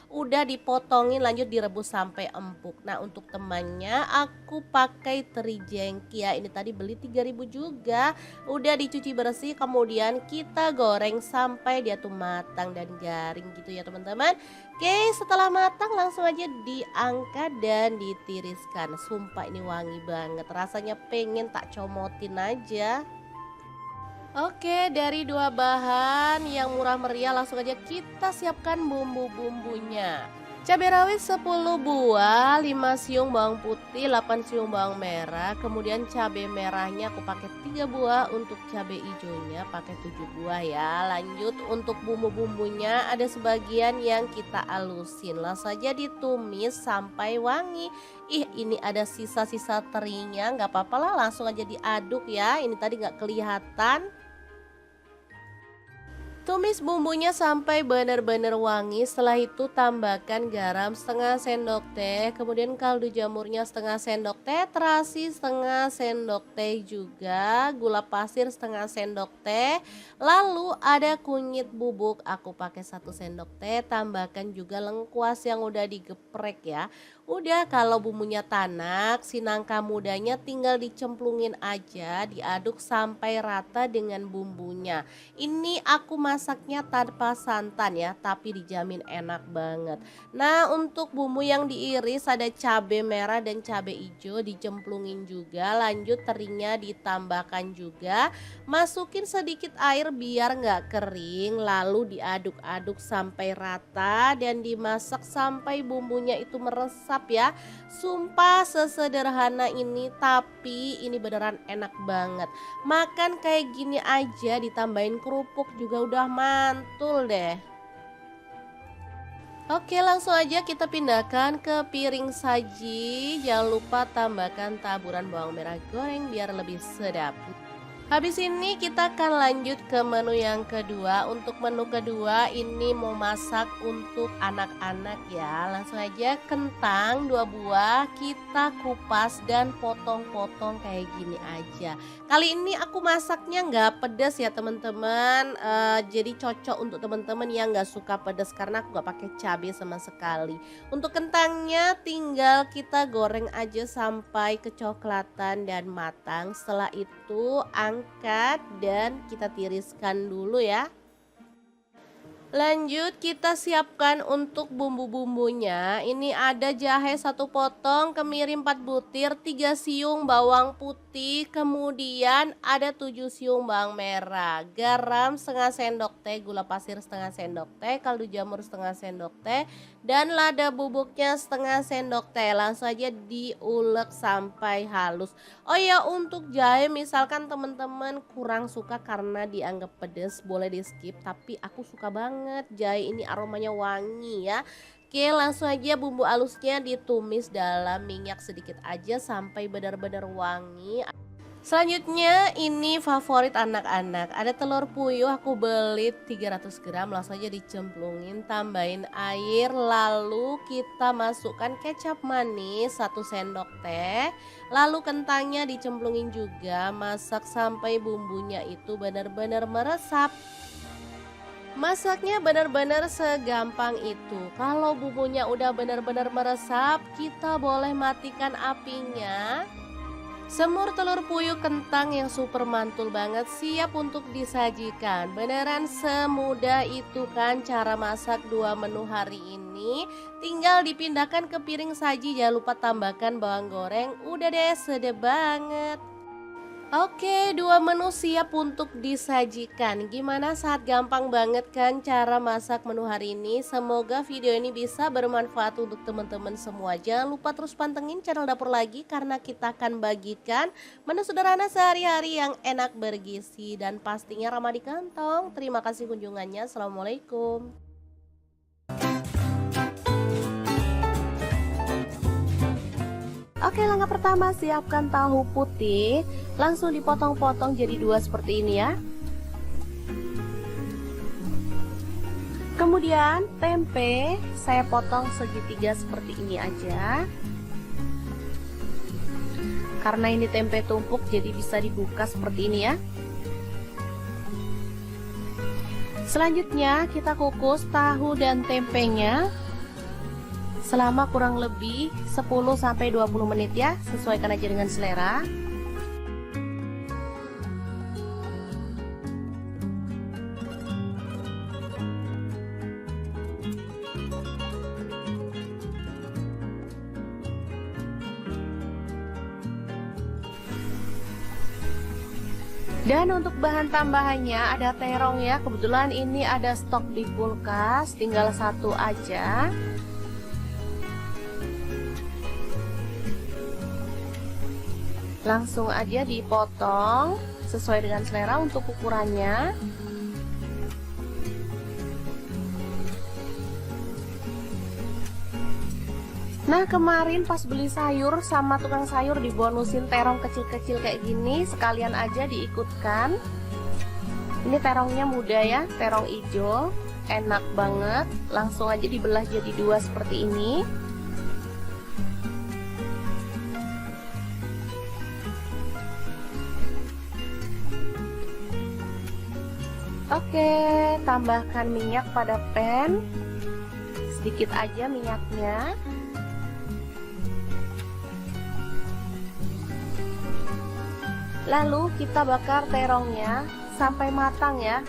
udah dipotongin lanjut direbus sampai empuk. Nah, untuk temannya aku pakai teri jengki ya. Ini tadi beli 3.000 juga, udah dicuci bersih, kemudian kita goreng sampai dia tuh matang dan garing gitu ya teman-teman. Oke, setelah matang langsung aja diangkat dan ditiriskan. Sumpah ini wangi banget, rasanya pengen tak comotin aja. Oke, dari dua bahan yang murah meriah langsung aja kita siapkan bumbu-bumbunya. Cabai rawit 10 buah, 5 siung bawang putih, 8 siung bawang merah. Kemudian cabai merahnya aku pakai 3 buah, untuk cabai hijaunya pakai 7 buah ya. Lanjut untuk bumbu-bumbunya ada sebagian yang kita alusin. Langsung saja ditumis sampai wangi. Ih, ini ada sisa-sisa terinya, nggak apa-apa lah, langsung aja diaduk ya. Ini tadi nggak kelihatan. Tumis bumbunya sampai benar-benar wangi. Setelah itu tambahkan garam setengah sendok teh, kemudian kaldu jamurnya setengah sendok teh, terasi setengah sendok teh juga, gula pasir setengah sendok teh. Lalu ada kunyit bubuk, aku pakai 1 sendok teh. Tambahkan juga lengkuas yang udah digeprek ya. Udah, kalau bumbunya tanak, si nangka mudanya tinggal dicemplungin aja, diaduk sampai rata dengan bumbunya. Ini aku masaknya tanpa santan ya, tapi dijamin enak banget. Nah, untuk bumbu yang diiris ada cabai merah dan cabai hijau dicemplungin juga. Lanjut terinya ditambahkan juga. Masukin sedikit air biar nggak kering, lalu diaduk-aduk sampai rata dan dimasak sampai bumbunya itu meresap ya. Sumpah sesederhana ini, tapi ini beneran enak banget. Makan kayak gini aja ditambahin kerupuk juga udah mantul deh. Oke, langsung aja kita pindahkan ke piring saji. Jangan lupa tambahkan taburan bawang merah goreng biar lebih sedap. Habis ini kita akan lanjut ke menu yang kedua. Untuk menu kedua ini mau masak untuk anak-anak ya. Langsung aja kentang 2 buah kita kupas dan potong-potong kayak gini aja. Kali ini aku masaknya nggak pedas ya teman-teman. Jadi cocok untuk teman-teman yang nggak suka pedas karena aku nggak pakai cabai sama sekali. Untuk kentangnya tinggal kita goreng aja sampai kecoklatan dan matang. Setelah itu angkat dan kita tiriskan dulu ya. Lanjut kita siapkan untuk bumbu-bumbunya. Ini ada jahe 1 potong, kemiri 4 butir, 3 siung bawang putih, kemudian ada 7 siung bawang merah, garam setengah sendok teh, gula pasir setengah sendok teh, kaldu jamur setengah sendok teh, dan lada bubuknya setengah sendok teh. Langsung aja diulek sampai halus. Oh ya, untuk jahe misalkan teman-teman kurang suka karena dianggap pedas, boleh di skip, tapi aku suka banget jahe ini, aromanya wangi ya. Oke, langsung aja bumbu halusnya ditumis dalam minyak sedikit aja sampai benar-benar wangi. Selanjutnya ini favorit anak-anak, ada telur puyuh, aku beli 300 gram, langsung aja dicemplungin, tambahin air, lalu kita masukkan kecap manis 1 sendok teh, lalu kentangnya dicemplungin juga, masak sampai bumbunya itu benar-benar meresap. Masaknya benar-benar segampang itu. Kalau bumbunya udah benar-benar meresap, kita boleh matikan apinya. Semur telur puyuh kentang yang super mantul banget siap untuk disajikan. Beneran semudah itu kan cara masak 2 menu hari ini. Tinggal dipindahkan ke piring saji, jangan lupa tambahkan bawang goreng. Udah deh, sedap banget. Oke, 2 menu siap untuk disajikan. Gimana, saat gampang banget kan cara masak menu hari ini? Semoga video ini bisa bermanfaat untuk teman-teman semua. Jangan lupa terus pantengin channel Dapur Lagi karena kita akan bagikan menu sederhana sehari-hari yang enak, bergizi, dan pastinya ramah di kantong. Terima kasih kunjungannya. Assalamualaikum. Oke, langkah pertama siapkan tahu putih, langsung dipotong-potong jadi 2 seperti ini ya. Kemudian tempe saya potong segitiga seperti ini aja. Karena ini tempe tumpuk jadi bisa dibuka seperti ini ya. Selanjutnya kita kukus tahu dan tempenya selama kurang lebih 10-20 menit ya, sesuaikan aja dengan selera. Dan untuk bahan tambahannya ada terong ya, kebetulan ini ada stok di kulkas, tinggal 1 aja. Langsung aja dipotong sesuai dengan selera untuk ukurannya. Nah, kemarin pas beli sayur sama tukang sayur dibonusin terong kecil-kecil kayak gini, sekalian aja diikutkan. Ini terongnya muda ya, terong hijau, enak banget. Langsung aja dibelah jadi 2 seperti ini. Oke, tambahkan minyak pada pan, sedikit aja minyaknya. Lalu kita bakar terongnya sampai matang ya.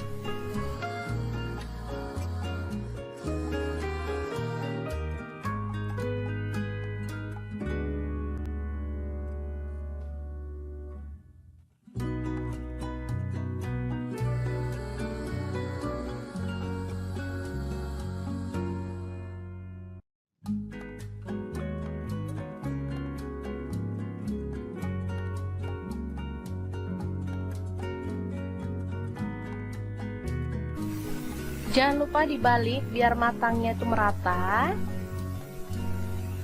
Jangan lupa dibalik biar matangnya itu merata.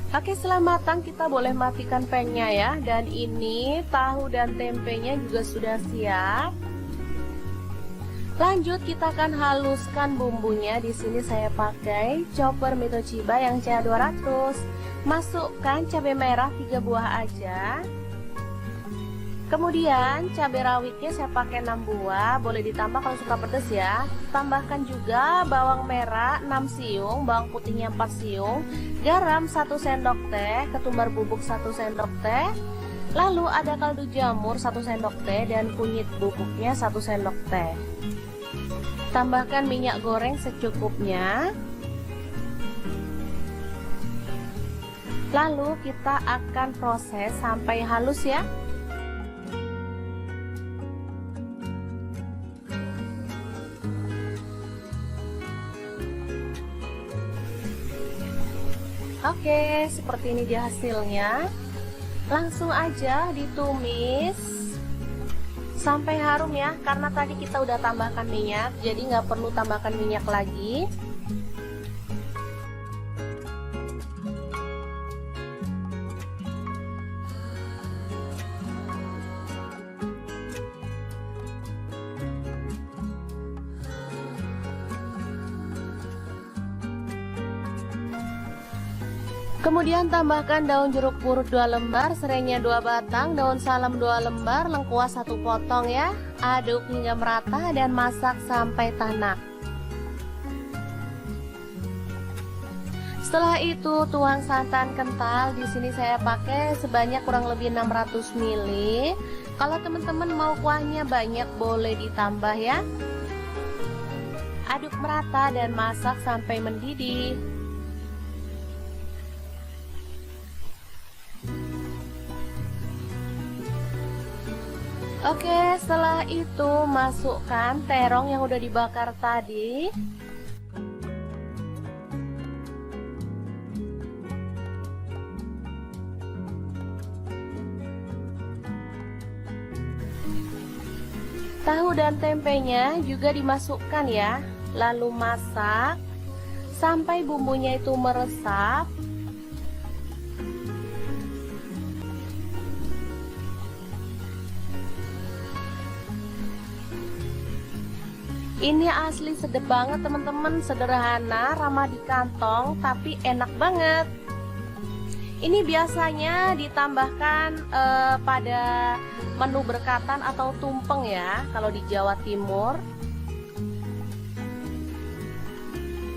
Oke, setelah matang kita boleh matikan pan-nya ya. Dan ini tahu dan tempenya juga sudah siap. Lanjut kita akan haluskan bumbunya. Di sini saya pakai chopper Mitochiba yang CA200. Masukkan cabai merah 3 buah aja. Kemudian cabai rawitnya saya pakai 6 buah, boleh ditambah kalau suka pedas ya. Tambahkan juga bawang merah 6 siung, bawang putihnya 4 siung, garam 1 sendok teh, ketumbar bubuk 1 sendok teh. Lalu ada kaldu jamur 1 sendok teh dan kunyit bubuknya 1 sendok teh. Tambahkan minyak goreng secukupnya. Lalu kita akan proses sampai halus ya. Oke, seperti ini dia hasilnya. Langsung aja ditumis sampai harum ya, karena tadi kita udah tambahkan minyak, jadi nggak perlu tambahkan minyak lagi. Kemudian tambahkan daun jeruk purut 2 lembar, serainya 2 batang, daun salam 2 lembar, lengkuas 1 potong ya. Aduk hingga merata dan masak sampai tanak. Setelah itu tuang santan kental. Di sini saya pakai sebanyak kurang lebih 600 ml. Kalau teman-teman mau kuahnya banyak boleh ditambah ya. Aduk merata dan masak sampai mendidih. Oke, setelah itu masukkan terong yang udah dibakar tadi. Tahu dan tempenya juga dimasukkan ya. Lalu masak sampai bumbunya itu meresap. Ini asli sedap banget teman-teman, sederhana, ramah di kantong, tapi enak banget. Ini biasanya ditambahkan pada menu berkatan atau tumpeng ya, kalau di Jawa Timur.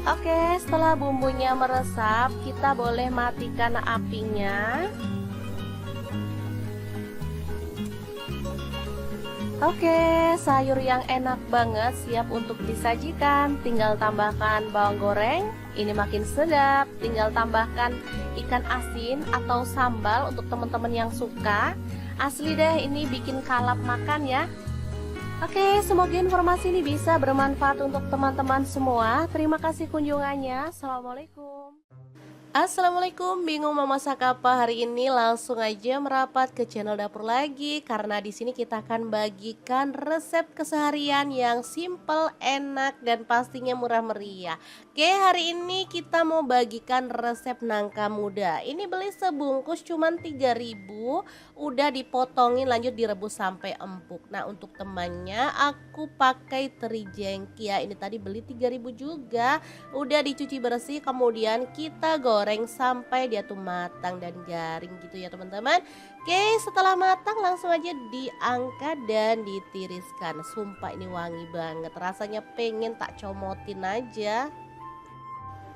Oke, setelah bumbunya meresap, kita boleh matikan apinya. Oke, sayur yang enak banget siap untuk disajikan. Tinggal tambahkan bawang goreng, ini makin sedap. Tinggal tambahkan ikan asin atau sambal untuk teman-teman yang suka. Asli deh, ini bikin kalap makan ya. Oke, semoga informasi ini bisa bermanfaat untuk teman-teman semua. Terima kasih kunjungannya. Assalamualaikum. Assalamualaikum, bingung mau masak apa hari ini? Langsung aja merapat ke channel dapur lagi, karena di sini kita akan bagikan resep keseharian yang simple, enak, dan pastinya murah meriah. Oke, hari ini kita mau bagikan resep nangka muda. Ini beli sebungkus cuman 3.000, udah dipotongin lanjut direbus sampai empuk. Nah, untuk temannya aku pakai teri jengki ya. Ini tadi beli 3.000 juga, udah dicuci bersih, kemudian kita goreng sampai dia tuh matang dan garing gitu ya teman-teman. Oke, setelah matang langsung aja diangkat dan ditiriskan. Sumpah ini wangi banget, rasanya pengen tak comotin aja.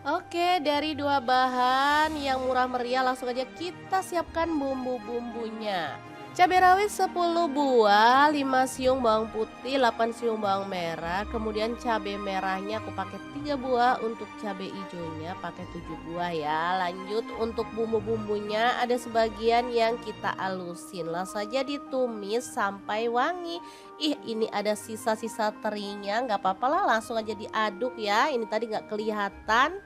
Oke, dari 2 bahan yang murah meriah langsung aja kita siapkan bumbu-bumbunya. Cabai rawit 10 buah, 5 siung bawang putih, 8 siung bawang merah. Kemudian cabai merahnya aku pakai 3 buah, untuk cabai hijaunya pakai 7 buah ya. Lanjut untuk bumbu-bumbunya ada sebagian yang kita alusin. Langsung saja ditumis sampai wangi. Ih, ini ada sisa-sisa terinya, nggak apa-apa lah, langsung aja diaduk ya. Ini tadi nggak kelihatan.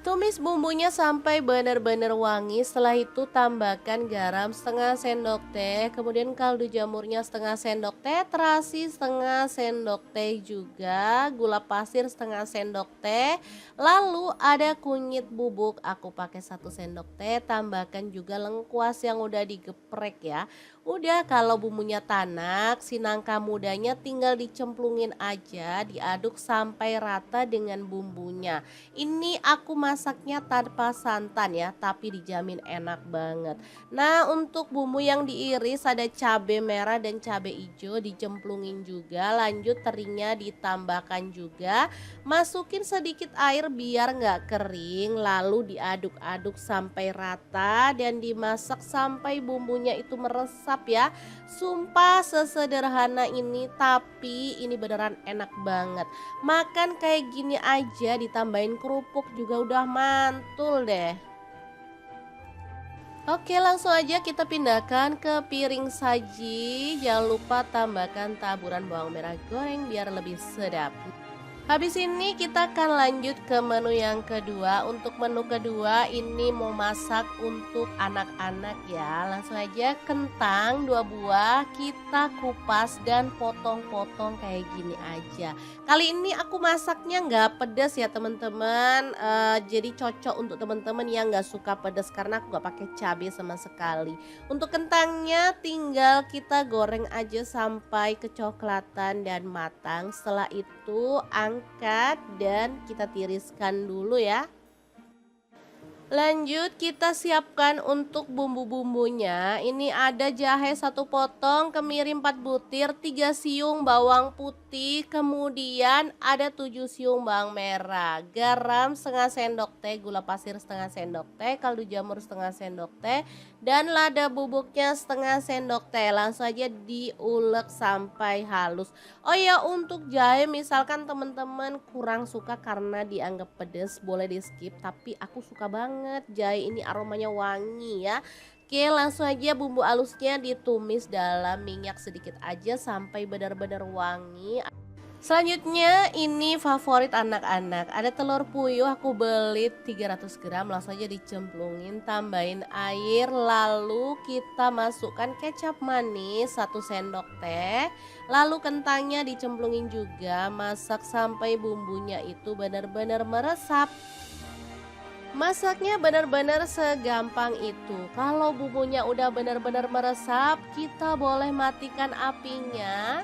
Tumis bumbunya sampai benar-benar wangi. Setelah itu tambahkan garam setengah sendok teh, kemudian kaldu jamurnya setengah sendok teh, terasi setengah sendok teh juga, gula pasir setengah sendok teh. Lalu ada kunyit bubuk, aku pakai 1 sendok teh. Tambahkan juga lengkuas yang udah digeprek ya. Udah, kalau bumbunya tanak, si nangka mudanya tinggal dicemplungin aja, diaduk sampai rata dengan bumbunya. Ini aku masaknya tanpa santan ya, tapi dijamin enak banget. Nah, untuk bumbu yang diiris ada cabai merah dan cabai hijau dicemplungin juga. Lanjut terinya ditambahkan juga. Masukin sedikit air biar nggak kering, lalu diaduk-aduk sampai rata dan dimasak sampai bumbunya itu meresap meresap ya. Sumpah sesederhana ini tapi ini beneran enak banget. Makan kayak gini aja ditambahin kerupuk juga udah mantul deh. Oke, langsung aja kita pindahkan ke piring saji. Jangan lupa tambahkan taburan bawang merah goreng biar lebih sedap. Habis ini kita akan lanjut ke menu yang kedua. Untuk menu kedua ini mau masak untuk anak-anak ya. Langsung aja kentang 2 buah kita kupas dan potong-potong kayak gini aja. Kali ini aku masaknya nggak pedas ya teman-teman. Jadi cocok untuk teman-teman yang nggak suka pedas karena aku nggak pakai cabai sama sekali. Untuk kentangnya tinggal kita goreng aja sampai kecoklatan dan matang. Setelah itu angkat dan kita tiriskan dulu ya. Lanjut kita siapkan untuk bumbu-bumbunya. Ini ada jahe 1 potong, kemiri 4 butir, 3 siung bawang putih, kemudian ada 7 siung bawang merah, garam setengah sendok teh, gula pasir setengah sendok teh, kaldu jamur setengah sendok teh, dan lada bubuknya setengah sendok teh. Langsung aja diulek sampai halus. Oh ya, untuk jahe misalkan teman-teman kurang suka karena dianggap pedas, boleh di skip, tapi aku suka banget jahe ini, aromanya wangi ya. Oke, langsung aja bumbu halusnya ditumis dalam minyak sedikit aja sampai benar-benar wangi. Selanjutnya ini favorit anak-anak, ada telur puyuh aku beli 300 gram, langsung aja dicemplungin, tambahin air, lalu kita masukkan kecap manis 1 sendok teh, lalu kentangnya dicemplungin juga, masak sampai bumbunya itu benar-benar meresap. Masaknya benar-benar segampang itu. Kalau bumbunya udah benar-benar meresap, kita boleh matikan apinya.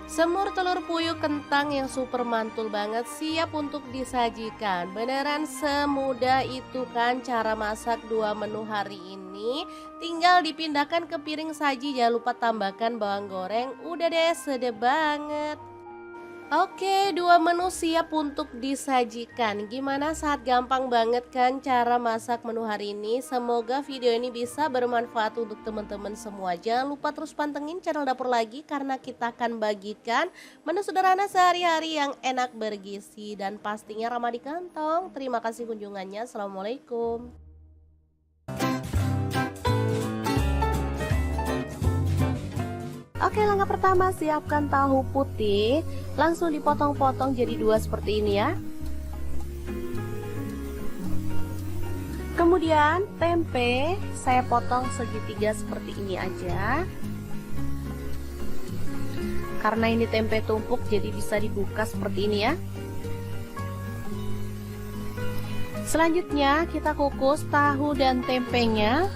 Semur telur puyuh kentang yang super mantul banget siap untuk disajikan. Beneran semudah itu kan cara masak 2 menu hari ini. Tinggal dipindahkan ke piring saji, jangan lupa tambahkan bawang goreng. Udah deh, sedap banget. Oke, 2 menu siap untuk disajikan. Gimana, saat gampang banget kan cara masak menu hari ini? Semoga video ini bisa bermanfaat untuk teman-teman semua. Jangan lupa terus pantengin channel Dapur Lagi karena kita akan bagikan menu sederhana sehari-hari yang enak bergizi dan pastinya ramah di kantong. Terima kasih kunjungannya. Assalamualaikum. Oke, langkah pertama siapkan tahu putih, langsung dipotong-potong jadi 2 seperti ini ya. Kemudian tempe saya potong segitiga seperti ini aja. Karena ini tempe tumpuk jadi bisa dibuka seperti ini ya. Selanjutnya kita kukus tahu dan tempenya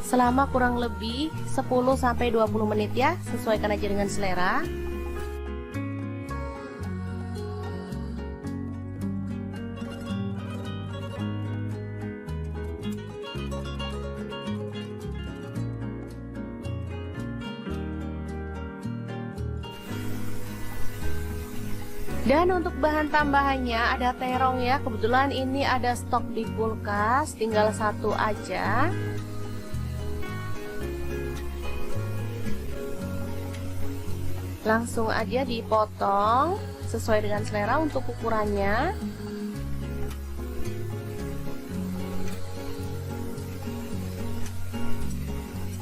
selama kurang lebih 10-20 menit ya, sesuaikan aja dengan selera. Dan untuk bahan tambahannya ada terong ya, kebetulan ini ada stok di kulkas, tinggal 1 aja. Langsung aja dipotong sesuai dengan selera untuk ukurannya.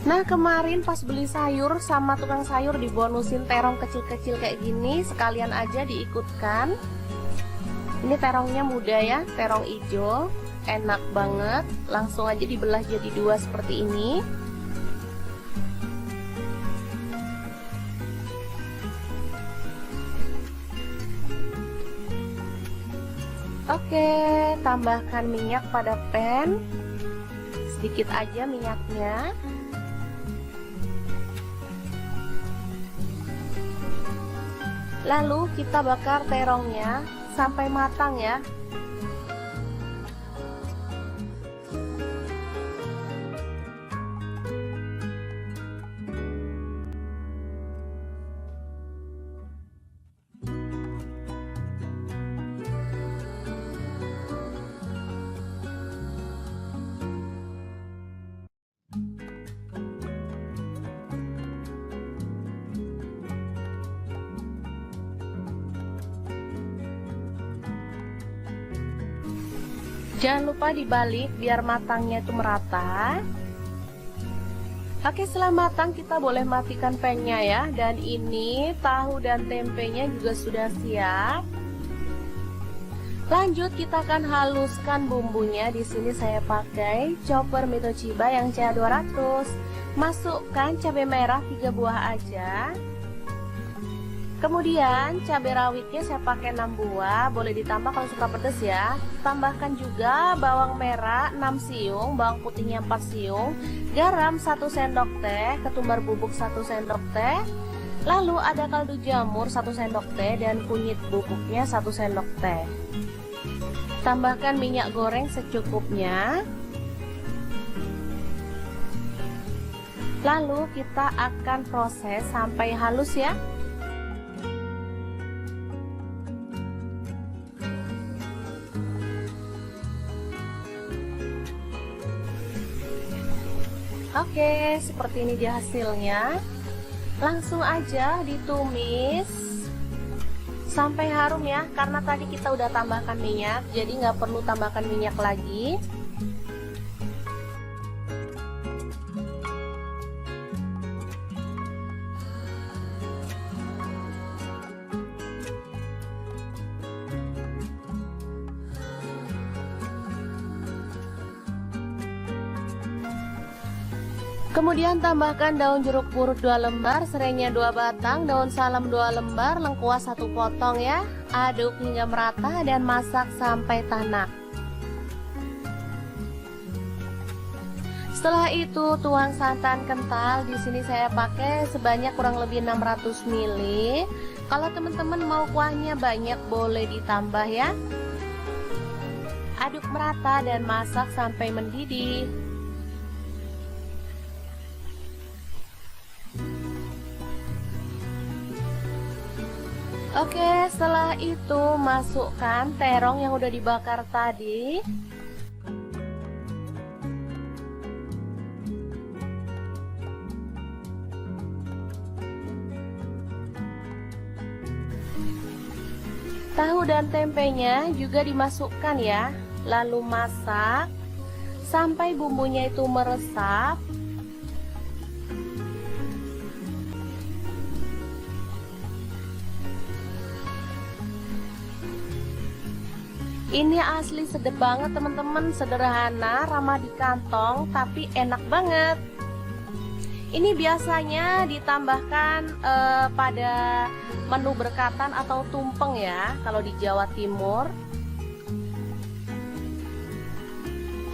Nah, kemarin pas beli sayur sama tukang sayur dibonusin terong kecil-kecil kayak gini, sekalian aja diikutkan. Ini terongnya muda ya, terong hijau, enak banget. Langsung aja dibelah jadi 2 seperti ini. Oke, tambahkan minyak pada pan, sedikit aja minyaknya. Lalu kita bakar terongnya sampai matang ya. Jangan lupa dibalik biar matangnya itu merata. Oke, setelah matang kita boleh matikan pangnya ya. Dan ini tahu dan tempenya juga sudah siap. Lanjut kita akan haluskan bumbunya. Di sini saya pakai chopper Mitochiba yang CA200. Masukkan cabai merah 3 buah aja. Kemudian cabai rawitnya saya pakai 6 buah, boleh ditambah kalau suka pedas ya. Tambahkan juga bawang merah 6 siung, bawang putihnya 4 siung, garam 1 sendok teh, ketumbar bubuk 1 sendok teh. Lalu ada kaldu jamur 1 sendok teh dan kunyit bubuknya 1 sendok teh. Tambahkan minyak goreng secukupnya. Lalu kita akan proses sampai halus ya. Oke, seperti ini dia hasilnya. Langsung aja ditumis sampai harum ya, karena tadi kita udah tambahkan minyak, jadi nggak perlu tambahkan minyak lagi. Kemudian tambahkan daun jeruk purut 2 lembar, serainya 2 batang, daun salam 2 lembar, lengkuas 1 potong ya. Aduk hingga merata dan masak sampai tanak. Setelah itu tuang santan kental. Di sini saya pakai sebanyak kurang lebih 600 ml. Kalau teman-teman mau kuahnya banyak boleh ditambah ya. Aduk merata dan masak sampai mendidih. Oke, setelah itu masukkan terong yang udah dibakar tadi. Tahu dan tempenya juga dimasukkan ya. Lalu masak sampai bumbunya itu meresap. Ini asli sedap banget teman-teman, sederhana, ramah di kantong, tapi enak banget. Ini biasanya ditambahkan pada menu berkatan atau tumpeng ya, kalau di Jawa Timur.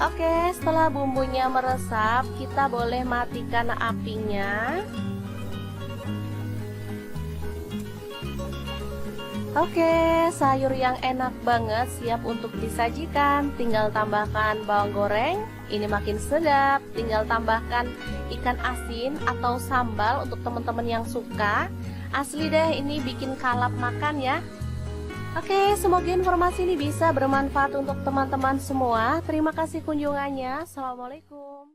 Oke, setelah bumbunya meresap, kita boleh matikan apinya. Oke, sayur yang enak banget siap untuk disajikan. Tinggal tambahkan bawang goreng, ini makin sedap. Tinggal tambahkan ikan asin atau sambal untuk teman-teman yang suka. Asli deh, ini bikin kalap makan ya. Oke, semoga informasi ini bisa bermanfaat untuk teman-teman semua. Terima kasih kunjungannya. Assalamualaikum.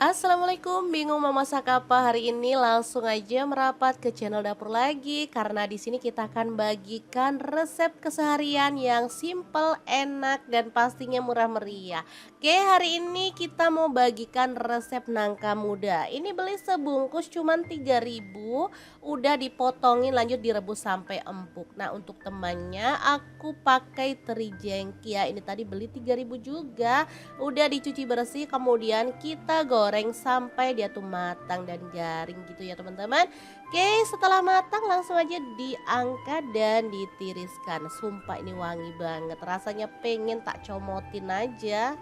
Assalamualaikum, bingung mau masak apa hari ini? Langsung aja merapat ke channel dapur lagi, karena di sini kita akan bagikan resep keseharian yang simple, enak, dan pastinya murah meriah. Oke, hari ini kita mau bagikan resep nangka muda. Ini beli sebungkus cuman 3.000, udah dipotongin lanjut direbus sampai empuk. Nah, untuk temannya aku pakai teri jengki ya. Ini tadi beli 3.000 juga, udah dicuci bersih, kemudian kita goreng sampai dia tuh matang dan garing gitu ya teman-teman. Oke, setelah matang langsung aja diangkat dan ditiriskan. Sumpah ini wangi banget, rasanya pengen tak comotin aja.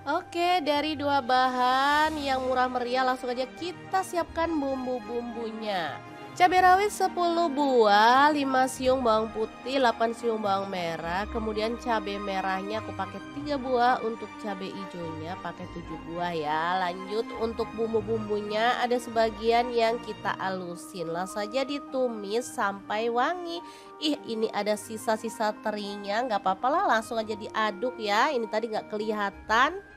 Oke, dari 2 bahan yang murah meriah langsung aja kita siapkan bumbu-bumbunya. Cabai rawit 10 buah, 5 siung bawang putih, 8 siung bawang merah. Kemudian cabai merahnya aku pakai 3 buah, untuk cabai hijaunya pakai 7 buah ya. Lanjut untuk bumbu-bumbunya ada sebagian yang kita alusin. Langsung saja ditumis sampai wangi. Ih, ini ada sisa-sisa terinya, nggak apa-apa lah, langsung aja diaduk ya. Ini tadi nggak kelihatan.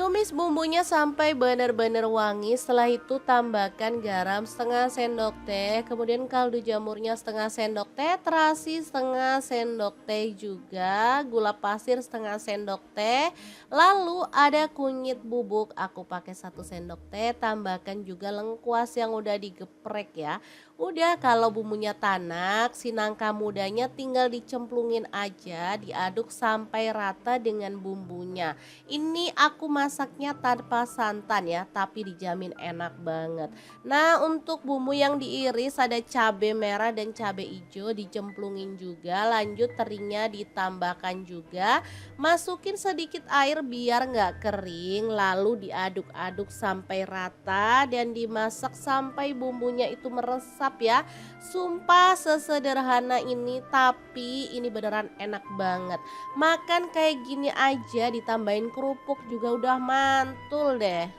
Tumis bumbunya sampai benar-benar wangi. Setelah itu tambahkan garam setengah sendok teh, kemudian kaldu jamurnya setengah sendok teh, terasi setengah sendok teh juga, gula pasir setengah sendok teh. Lalu ada kunyit bubuk, aku pakai 1 sendok teh. Tambahkan juga lengkuas yang udah digeprek ya. Udah, kalau bumbunya tanak, si nangka mudanya tinggal dicemplungin aja, diaduk sampai rata dengan bumbunya. Ini aku masaknya tanpa santan ya, tapi dijamin enak banget. Nah, untuk bumbu yang diiris ada cabai merah dan cabai hijau dicemplungin juga. Lanjut terinya ditambahkan juga. Masukin sedikit air biar nggak kering, lalu diaduk-aduk sampai rata dan dimasak sampai bumbunya itu meresap ya. Sumpah sesederhana ini, tapi ini beneran enak banget. Makan kayak gini aja ditambahin kerupuk juga udah mantul deh.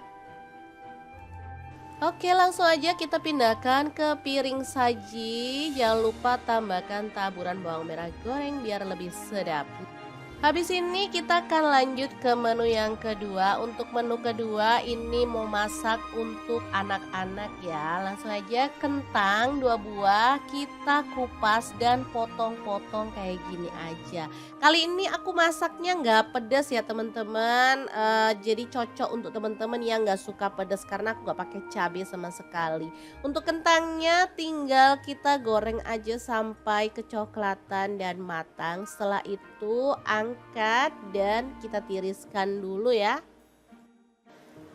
Oke, langsung aja kita pindahkan ke piring saji. Jangan lupa tambahkan taburan bawang merah goreng biar lebih sedap. Habis ini kita akan lanjut ke menu yang kedua. Untuk menu kedua ini mau masak untuk anak-anak ya. Langsung aja, kentang 2 buah kita kupas dan potong-potong kayak gini aja. Kali ini aku masaknya nggak pedas ya teman-teman. Jadi cocok untuk teman-teman yang nggak suka pedas karena aku nggak pakai cabai sama sekali. Untuk kentangnya tinggal kita goreng aja sampai kecoklatan dan matang. Setelah itu angkat dan kita tiriskan dulu ya.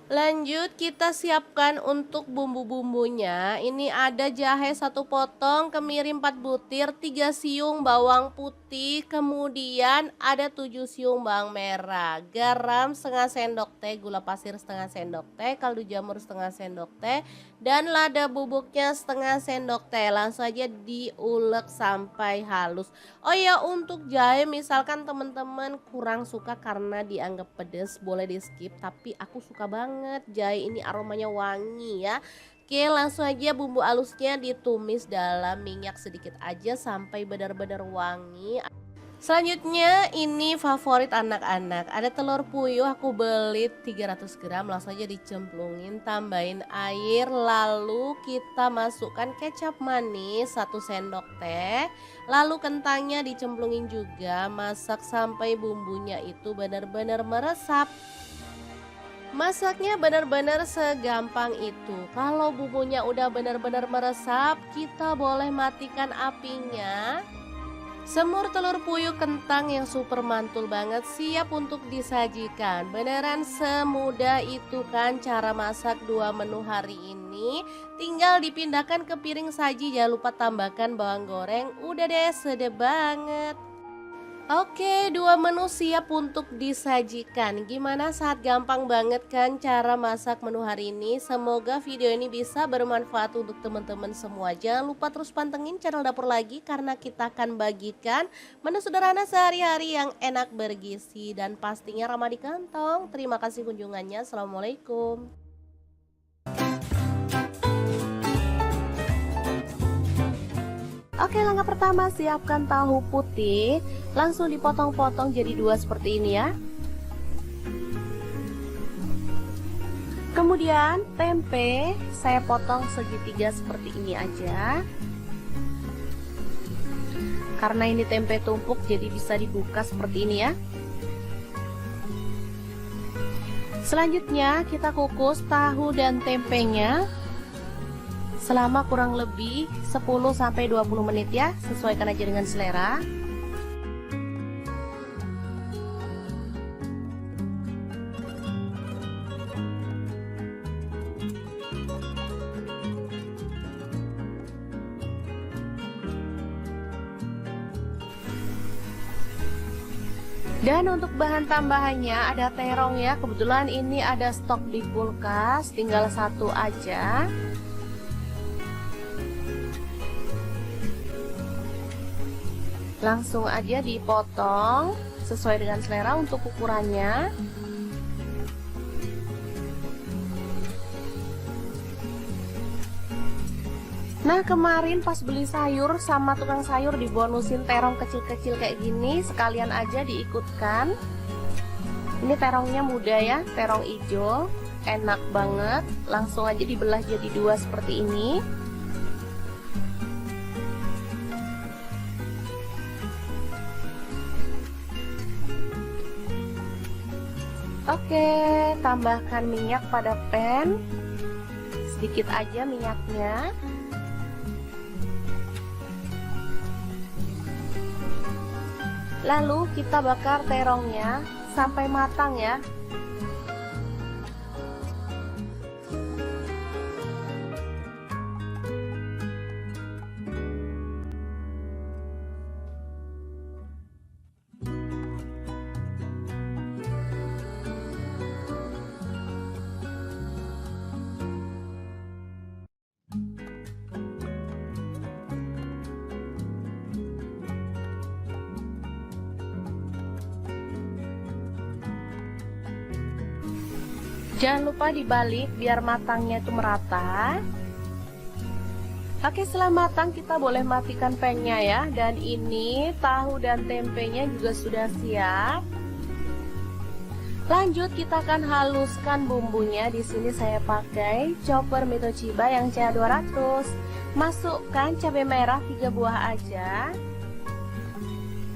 Lanjut kita siapkan untuk bumbu-bumbunya. Ini ada jahe 1 potong, kemiri 4 butir, 3 siung bawang putih, kemudian ada 7 siung bawang merah, garam setengah sendok teh, gula pasir setengah sendok teh, kaldu jamur setengah sendok teh, dan lada bubuknya setengah sendok teh. Langsung aja diulek sampai halus. Oh ya, untuk jahe misalkan teman-teman kurang suka karena dianggap pedas, boleh di skip, tapi aku suka banget jahe ini, aromanya wangi ya. Oke, langsung aja bumbu halusnya ditumis dalam minyak sedikit aja sampai benar-benar wangi. Selanjutnya ini favorit anak-anak, ada telur puyuh, aku beli 300 gram, langsung aja dicemplungin, tambahin air, lalu kita masukkan kecap manis 1 sendok teh, lalu kentangnya dicemplungin juga, masak sampai bumbunya itu benar-benar meresap. Masaknya benar-benar segampang itu. Kalau bumbunya udah benar-benar meresap, kita boleh matikan apinya. Semur telur puyuh kentang yang super mantul banget siap untuk disajikan. Beneran semudah itu kan cara masak 2 menu hari ini. Tinggal dipindahkan ke piring saji, jangan lupa tambahkan bawang goreng. Udah deh, sedap banget. Oke, 2 menu siap untuk disajikan. Gimana, saat gampang banget kan cara masak menu hari ini? Semoga video ini bisa bermanfaat untuk teman-teman semua. Jangan lupa terus pantengin channel Dapur Lagi karena kita akan bagikan menu sederhana sehari-hari yang enak, bergizi, dan pastinya ramah di kantong. Terima kasih kunjungannya. Assalamualaikum. Oke, langkah pertama siapkan tahu putih, langsung dipotong-potong jadi 2 seperti ini ya. Kemudian tempe saya potong segitiga seperti ini aja. Karena ini tempe tumpuk jadi bisa dibuka seperti ini ya. Selanjutnya kita kukus tahu dan tempenya selama kurang lebih 10-20 menit ya, sesuaikan aja dengan selera. Dan untuk bahan tambahannya ada terong ya, kebetulan ini ada stok di kulkas, tinggal 1 aja. Langsung aja dipotong sesuai dengan selera untuk ukurannya. Nah, kemarin pas beli sayur sama tukang sayur dibonusin terong kecil-kecil kayak gini, sekalian aja diikutkan. Ini terongnya muda ya, terong hijau, enak banget. Langsung aja dibelah jadi dua seperti ini. Oke, tambahkan minyak pada pan. Sedikit aja minyaknya. Lalu kita bakar terongnya sampai matang ya. Jangan lupa dibalik biar matangnya itu merata. Oke, setelah matang kita boleh matikan pan-nya ya. Dan ini tahu dan tempenya juga sudah siap. Lanjut kita akan haluskan bumbunya. Di sini saya pakai chopper Mitochiba yang CA200. Masukkan cabai merah 3 buah aja.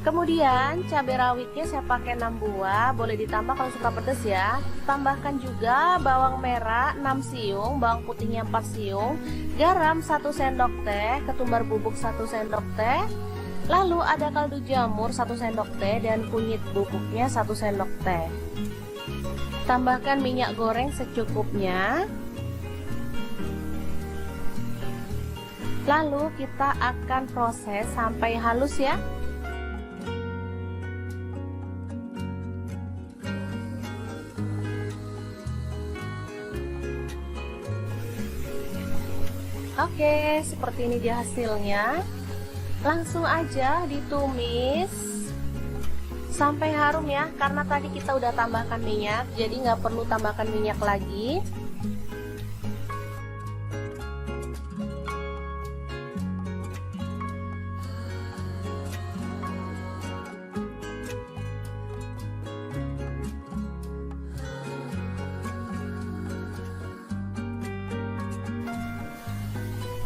Kemudian cabai rawitnya saya pakai 6 buah, boleh ditambah kalau suka pedas ya. Tambahkan juga bawang merah 6 siung, bawang putihnya 4 siung, garam 1 sendok teh, ketumbar bubuk 1 sendok teh. Lalu ada kaldu jamur 1 sendok teh dan kunyit bubuknya 1 sendok teh. Tambahkan minyak goreng secukupnya. Lalu kita akan proses sampai halus ya. Oke, seperti ini dia hasilnya. Langsung aja ditumis sampai harum ya, karena tadi kita udah tambahkan minyak, jadi nggak perlu tambahkan minyak lagi.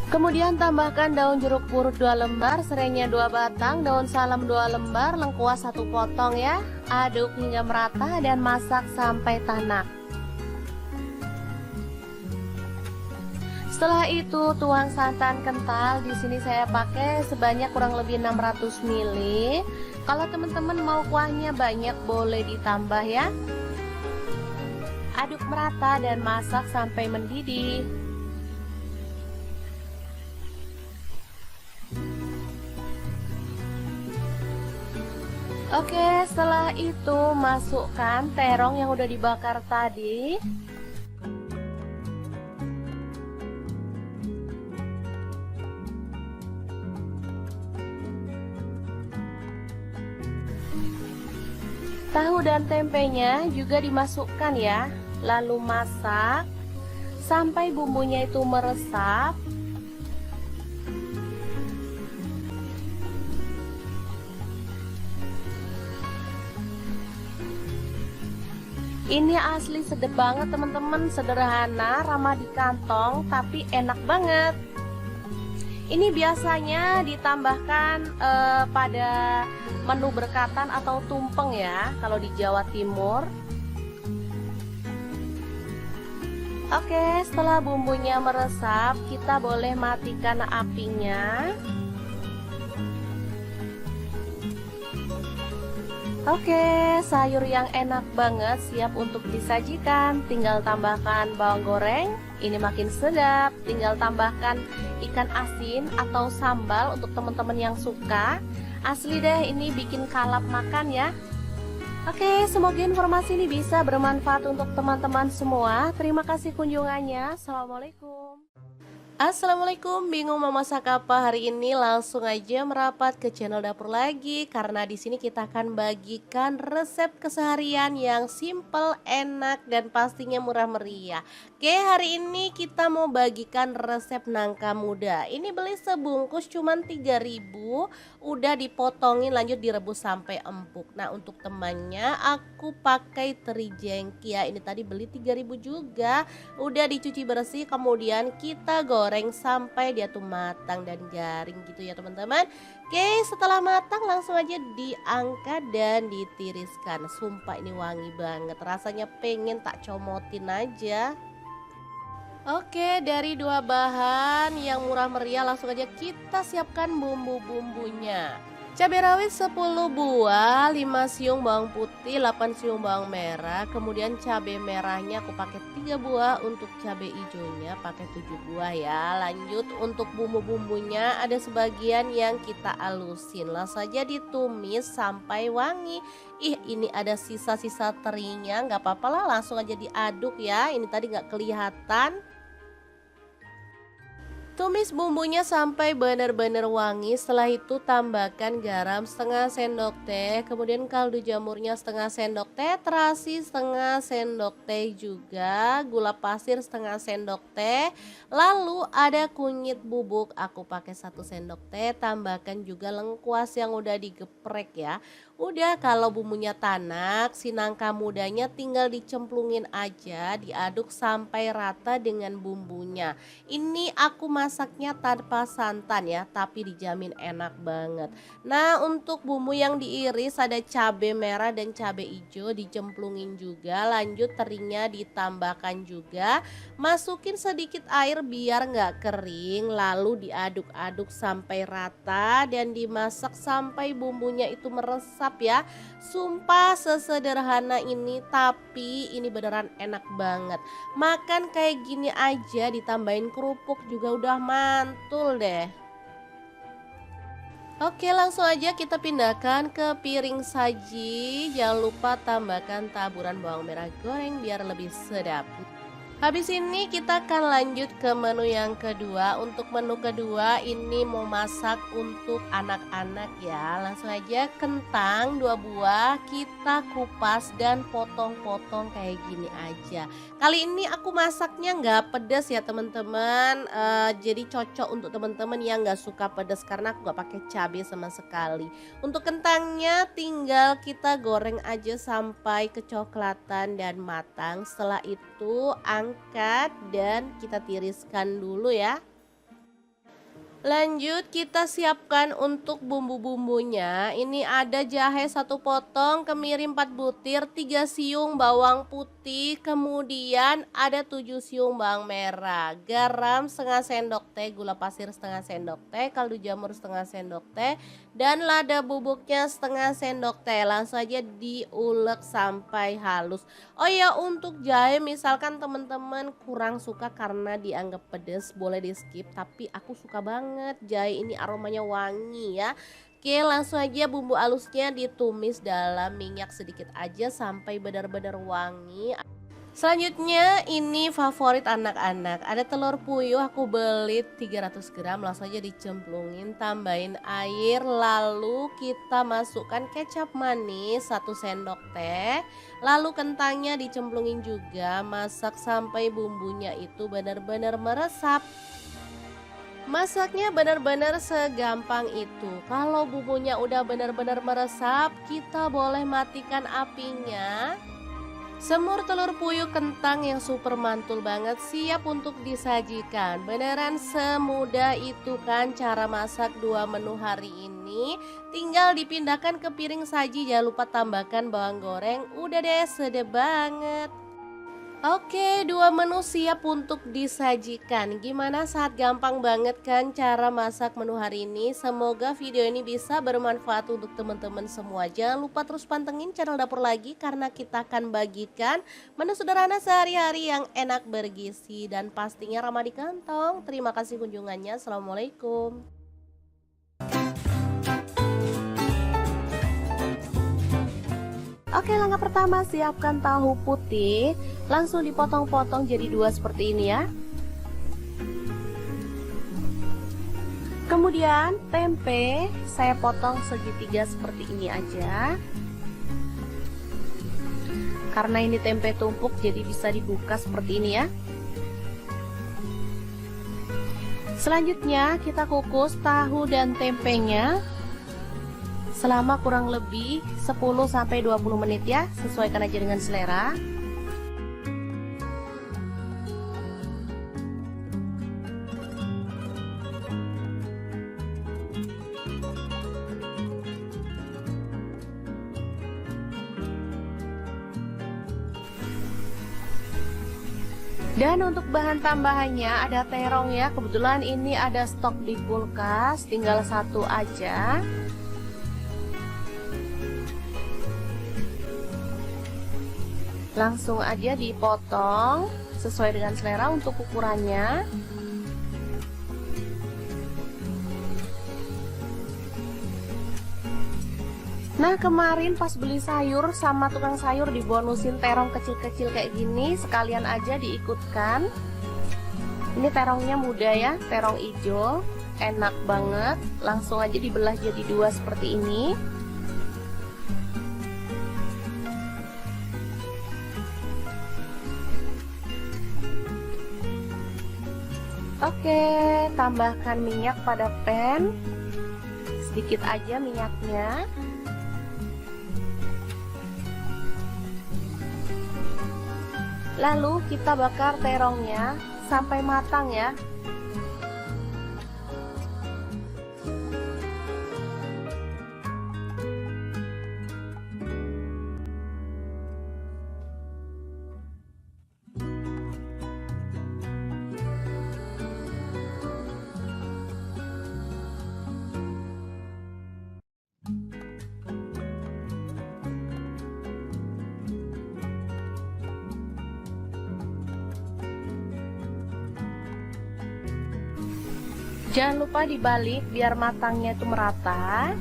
Kemudian tambahkan daun jeruk purut 2 lembar, serainya 2 batang, daun salam 2 lembar, lengkuas 1 potong ya. Aduk hingga merata dan masak sampai tanak. Setelah itu tuang santan kental. Di sini saya pakai sebanyak kurang lebih 600 ml. Kalau teman-teman mau kuahnya banyak boleh ditambah ya. Aduk merata dan masak sampai mendidih. Oke, setelah itu masukkan terong yang udah dibakar tadi. Tahu dan tempenya juga dimasukkan ya. Lalu masak sampai bumbunya itu meresap. Ini asli sedap banget teman-teman, sederhana, ramah di kantong, tapi enak banget. Ini biasanya ditambahkan pada menu berkatan atau tumpeng ya, kalau di Jawa Timur. Oke, setelah bumbunya meresap, kita boleh matikan apinya. Oke, sayur yang enak banget siap untuk disajikan. Tinggal tambahkan bawang goreng, ini makin sedap. Tinggal tambahkan ikan asin atau sambal untuk teman-teman yang suka. Asli deh, ini bikin kalap makan ya. Oke, semoga informasi ini bisa bermanfaat untuk teman-teman semua. Terima kasih kunjungannya. Assalamualaikum. Assalamualaikum, bingung mau masak apa hari ini? Langsung aja merapat ke channel dapur lagi, karena di sini kita akan bagikan resep keseharian yang simple, enak, dan pastinya murah meriah. Oke, hari ini kita mau bagikan resep nangka muda. Ini beli sebungkus cuman 3.000, udah dipotongin lanjut direbus sampai empuk. Nah, untuk temannya aku pakai teri jengki ya. Ini tadi beli 3.000 juga. Udah dicuci bersih, kemudian kita goreng sampai dia tuh matang dan garing gitu ya, teman-teman. Oke, setelah matang langsung aja diangkat dan ditiriskan. Sumpah ini wangi banget. Rasanya pengen tak comotin aja. Oke, dari dua bahan yang murah meriah langsung aja kita siapkan bumbu-bumbunya. Cabai rawit 10 buah, 5 siung bawang putih, 8 siung bawang merah. Kemudian cabai merahnya aku pakai 3 buah, untuk cabai hijaunya pakai 7 buah ya. Lanjut untuk bumbu-bumbunya ada sebagian yang kita alusin. Langsung saja ditumis sampai wangi. Ih, ini ada sisa-sisa terinya, nggak apa-apa lah, langsung aja diaduk ya. Ini tadi nggak kelihatan. Tumis bumbunya sampai benar-benar wangi. Setelah itu tambahkan garam setengah sendok teh, kemudian kaldu jamurnya setengah sendok teh, terasi setengah sendok teh juga, gula pasir setengah sendok teh. Lalu ada kunyit bubuk, aku pakai 1 sendok teh. Tambahkan juga lengkuas yang udah digeprek ya. Udah, kalau bumbunya tanak, si nangka mudanya tinggal dicemplungin aja, diaduk sampai rata dengan bumbunya. Ini aku masaknya tanpa santan ya, tapi dijamin enak banget. Nah, untuk bumbu yang diiris ada cabai merah dan cabai hijau dicemplungin juga. Lanjut terinya ditambahkan juga. Masukin sedikit air biar nggak kering, lalu diaduk-aduk sampai rata dan dimasak sampai bumbunya itu meresap ya. Sumpah sesederhana ini, tapi ini beneran enak banget. Makan kayak gini aja ditambahin kerupuk juga udah mantul deh. Oke, langsung aja kita pindahkan ke piring saji. Jangan lupa tambahkan taburan bawang merah goreng biar lebih sedap. Habis ini kita akan lanjut ke menu yang kedua. Untuk menu kedua ini mau masak untuk anak-anak ya. Langsung aja kentang 2 buah kita kupas dan potong-potong kayak gini aja. Kali ini aku masaknya nggak pedas ya teman-teman. Jadi cocok untuk teman-teman yang nggak suka pedas karena aku nggak pakai cabai sama sekali. Untuk kentangnya tinggal kita goreng aja sampai kecoklatan dan matang. Setelah itu angkat dan kita tiriskan dulu ya. Lanjut kita siapkan untuk bumbu-bumbunya. Ini ada jahe 1 potong, kemiri 4 butir, 3 siung bawang putih, kemudian ada 7 siung bawang merah, garam setengah sendok teh, gula pasir setengah sendok teh, kaldu jamur setengah sendok teh, dan lada bubuknya setengah sendok teh. Langsung aja diulek sampai halus. Oh ya, untuk jahe misalkan teman-teman kurang suka karena dianggap pedas, boleh di skip, tapi aku suka banget jahe ini, aromanya wangi ya. Oke, langsung aja bumbu halusnya ditumis dalam minyak sedikit aja sampai benar-benar wangi. Selanjutnya ini favorit anak-anak, ada telur puyuh aku beli 300 gram, langsung aja dicemplungin, tambahin air, lalu kita masukkan kecap manis 1 sendok teh, lalu kentangnya dicemplungin juga, masak sampai bumbunya itu benar-benar meresap. Masaknya benar-benar segampang itu. Kalau bumbunya udah benar-benar meresap, kita boleh matikan apinya. Semur telur puyuh kentang yang super mantul banget siap untuk disajikan. Beneran semudah itu kan cara masak 2 menu hari ini. Tinggal dipindahkan ke piring saji, jangan lupa tambahkan bawang goreng. Udah deh, sedap banget. Oke, 2 menu siap untuk disajikan. Gimana, saat gampang banget kan cara masak menu hari ini? Semoga video ini bisa bermanfaat untuk teman-teman semua. Jangan lupa terus pantengin channel Dapur Lagi karena kita akan bagikan menu sederhana sehari-hari yang enak, bergizi, dan pastinya ramah di kantong. Terima kasih kunjungannya. Assalamualaikum. Oke, langkah pertama siapkan tahu putih, langsung dipotong-potong jadi 2 seperti ini ya. Kemudian tempe saya potong segitiga seperti ini aja. Karena ini tempe tumpuk jadi bisa dibuka seperti ini ya. Selanjutnya kita kukus tahu dan tempenya selama kurang lebih 10-20 menit ya, sesuaikan aja dengan selera. Dan untuk bahan tambahannya ada terong ya, kebetulan ini ada stok di kulkas, tinggal satu aja. Langsung aja dipotong sesuai dengan selera untuk ukurannya. Nah, kemarin pas beli sayur sama tukang sayur dibonusin terong kecil-kecil kayak gini, sekalian aja diikutkan. Ini terongnya muda ya, terong hijau, enak banget. Langsung aja dibelah jadi dua seperti ini. Oke, tambahkan minyak pada pan. Sedikit aja minyaknya. Lalu kita bakar terongnya sampai matang ya. Jangan lupa dibalik biar matangnya itu merata.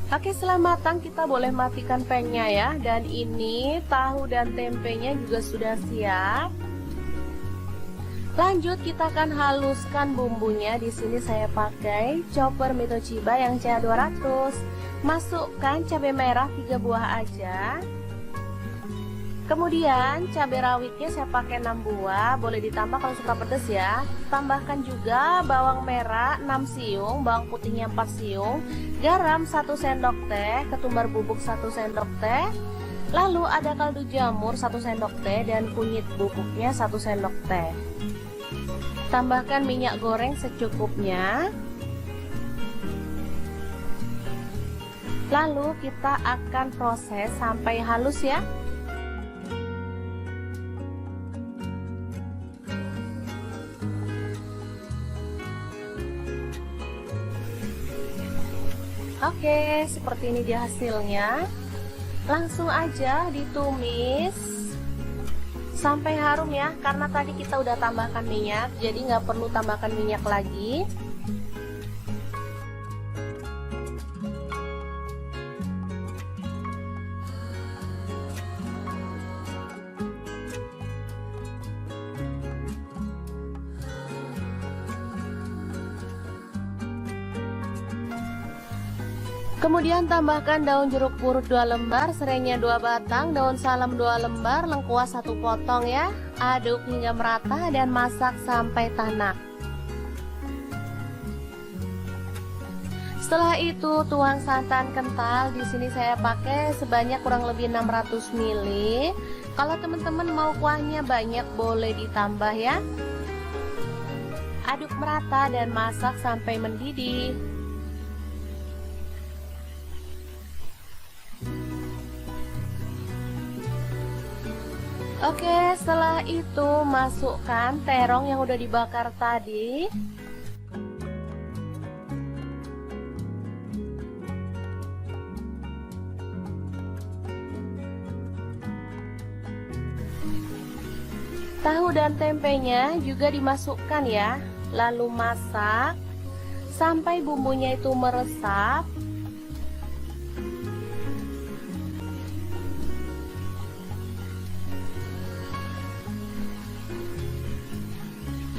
Oke, setelah matang kita boleh matikan pan-nya ya. Dan ini tahu dan tempenya juga sudah siap. Lanjut kita akan haluskan bumbunya. Di sini saya pakai chopper Mito Chiba yang CA200. Masukkan cabai merah 3 buah aja. Kemudian cabai rawitnya saya pakai 6 buah, boleh ditambah kalau suka pedas ya. Tambahkan juga bawang merah 6 siung, bawang putihnya 4 siung, garam 1 sendok teh, ketumbar bubuk 1 sendok teh. Lalu ada kaldu jamur 1 sendok teh dan kunyit bubuknya 1 sendok teh. Tambahkan minyak goreng secukupnya. Lalu kita akan proses sampai halus ya. Oke, seperti ini dia hasilnya. Langsung aja ditumis sampai harum ya, karena tadi kita udah tambahkan minyak, jadi nggak perlu tambahkan minyak lagi. Kemudian tambahkan daun jeruk purut 2 lembar, serainya 2 batang, daun salam 2 lembar, lengkuas 1 potong ya. Aduk hingga merata dan masak sampai tanak. Setelah itu tuang santan kental. Di sini saya pakai sebanyak kurang lebih 600 ml. Kalau teman-teman mau kuahnya banyak boleh ditambah ya. Aduk merata dan masak sampai mendidih. Oke, setelah itu masukkan terong yang udah dibakar tadi. Tahu dan tempenya juga dimasukkan ya. Lalu masak sampai bumbunya itu meresap.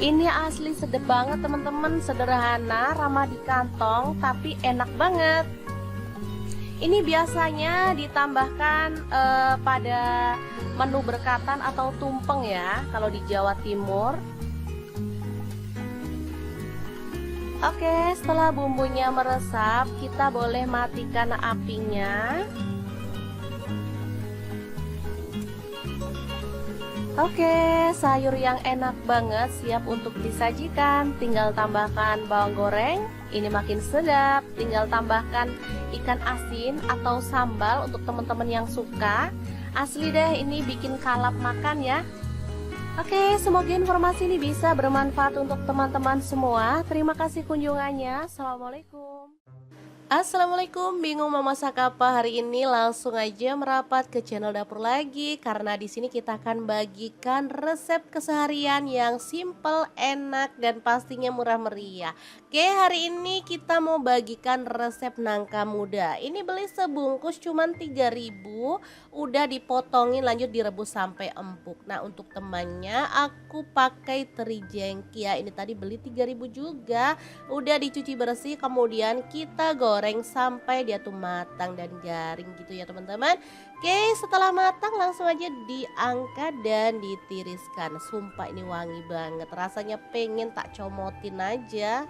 Ini asli sedap banget teman-teman, sederhana, ramah di kantong, tapi enak banget. Ini biasanya ditambahkan pada menu berkatan atau tumpeng ya, kalau di Jawa Timur. Oke, setelah bumbunya meresap, kita boleh matikan apinya. Oke, sayur yang enak banget siap untuk disajikan. Tinggal tambahkan bawang goreng, ini makin sedap. Tinggal tambahkan ikan asin atau sambal untuk teman-teman yang suka. Asli deh, ini bikin kalap makan ya. Oke, semoga informasi ini bisa bermanfaat untuk teman-teman semua. Terima kasih kunjungannya. Assalamualaikum. Assalamualaikum, bingung mau masak apa hari ini? Langsung aja merapat ke channel dapur lagi karena di sini kita akan bagikan resep keseharian yang simple, enak dan pastinya murah meriah. Oke, hari ini kita mau bagikan resep nangka muda. Ini beli sebungkus cuman 3.000, udah dipotongin lanjut direbus sampai empuk. Nah, untuk temannya aku pakai teri jengki ya. Ini tadi beli 3.000 juga. Udah dicuci bersih, kemudian kita goreng sampai dia tuh matang dan garing gitu ya teman-teman. Oke, setelah matang langsung aja diangkat dan ditiriskan. Sumpah ini wangi banget, rasanya pengen tak comotin aja.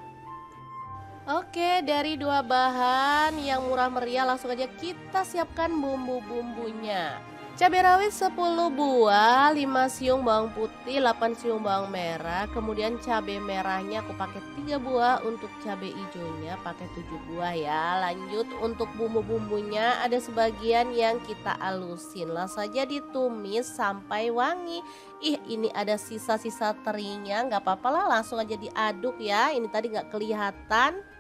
Oke, dari dua bahan yang murah meriah langsung aja kita siapkan bumbu-bumbunya. Cabai rawit 10 buah, 5 siung bawang putih, 8 siung bawang merah. Kemudian cabai merahnya aku pakai 3 buah, untuk cabai hijaunya pakai 7 buah ya. Lanjut untuk bumbu-bumbunya ada sebagian yang kita alusin. Langsung saja ditumis sampai wangi. Ih, ini ada sisa-sisa terinya, nggak apa-apa lah, langsung aja diaduk ya. Ini tadi nggak kelihatan.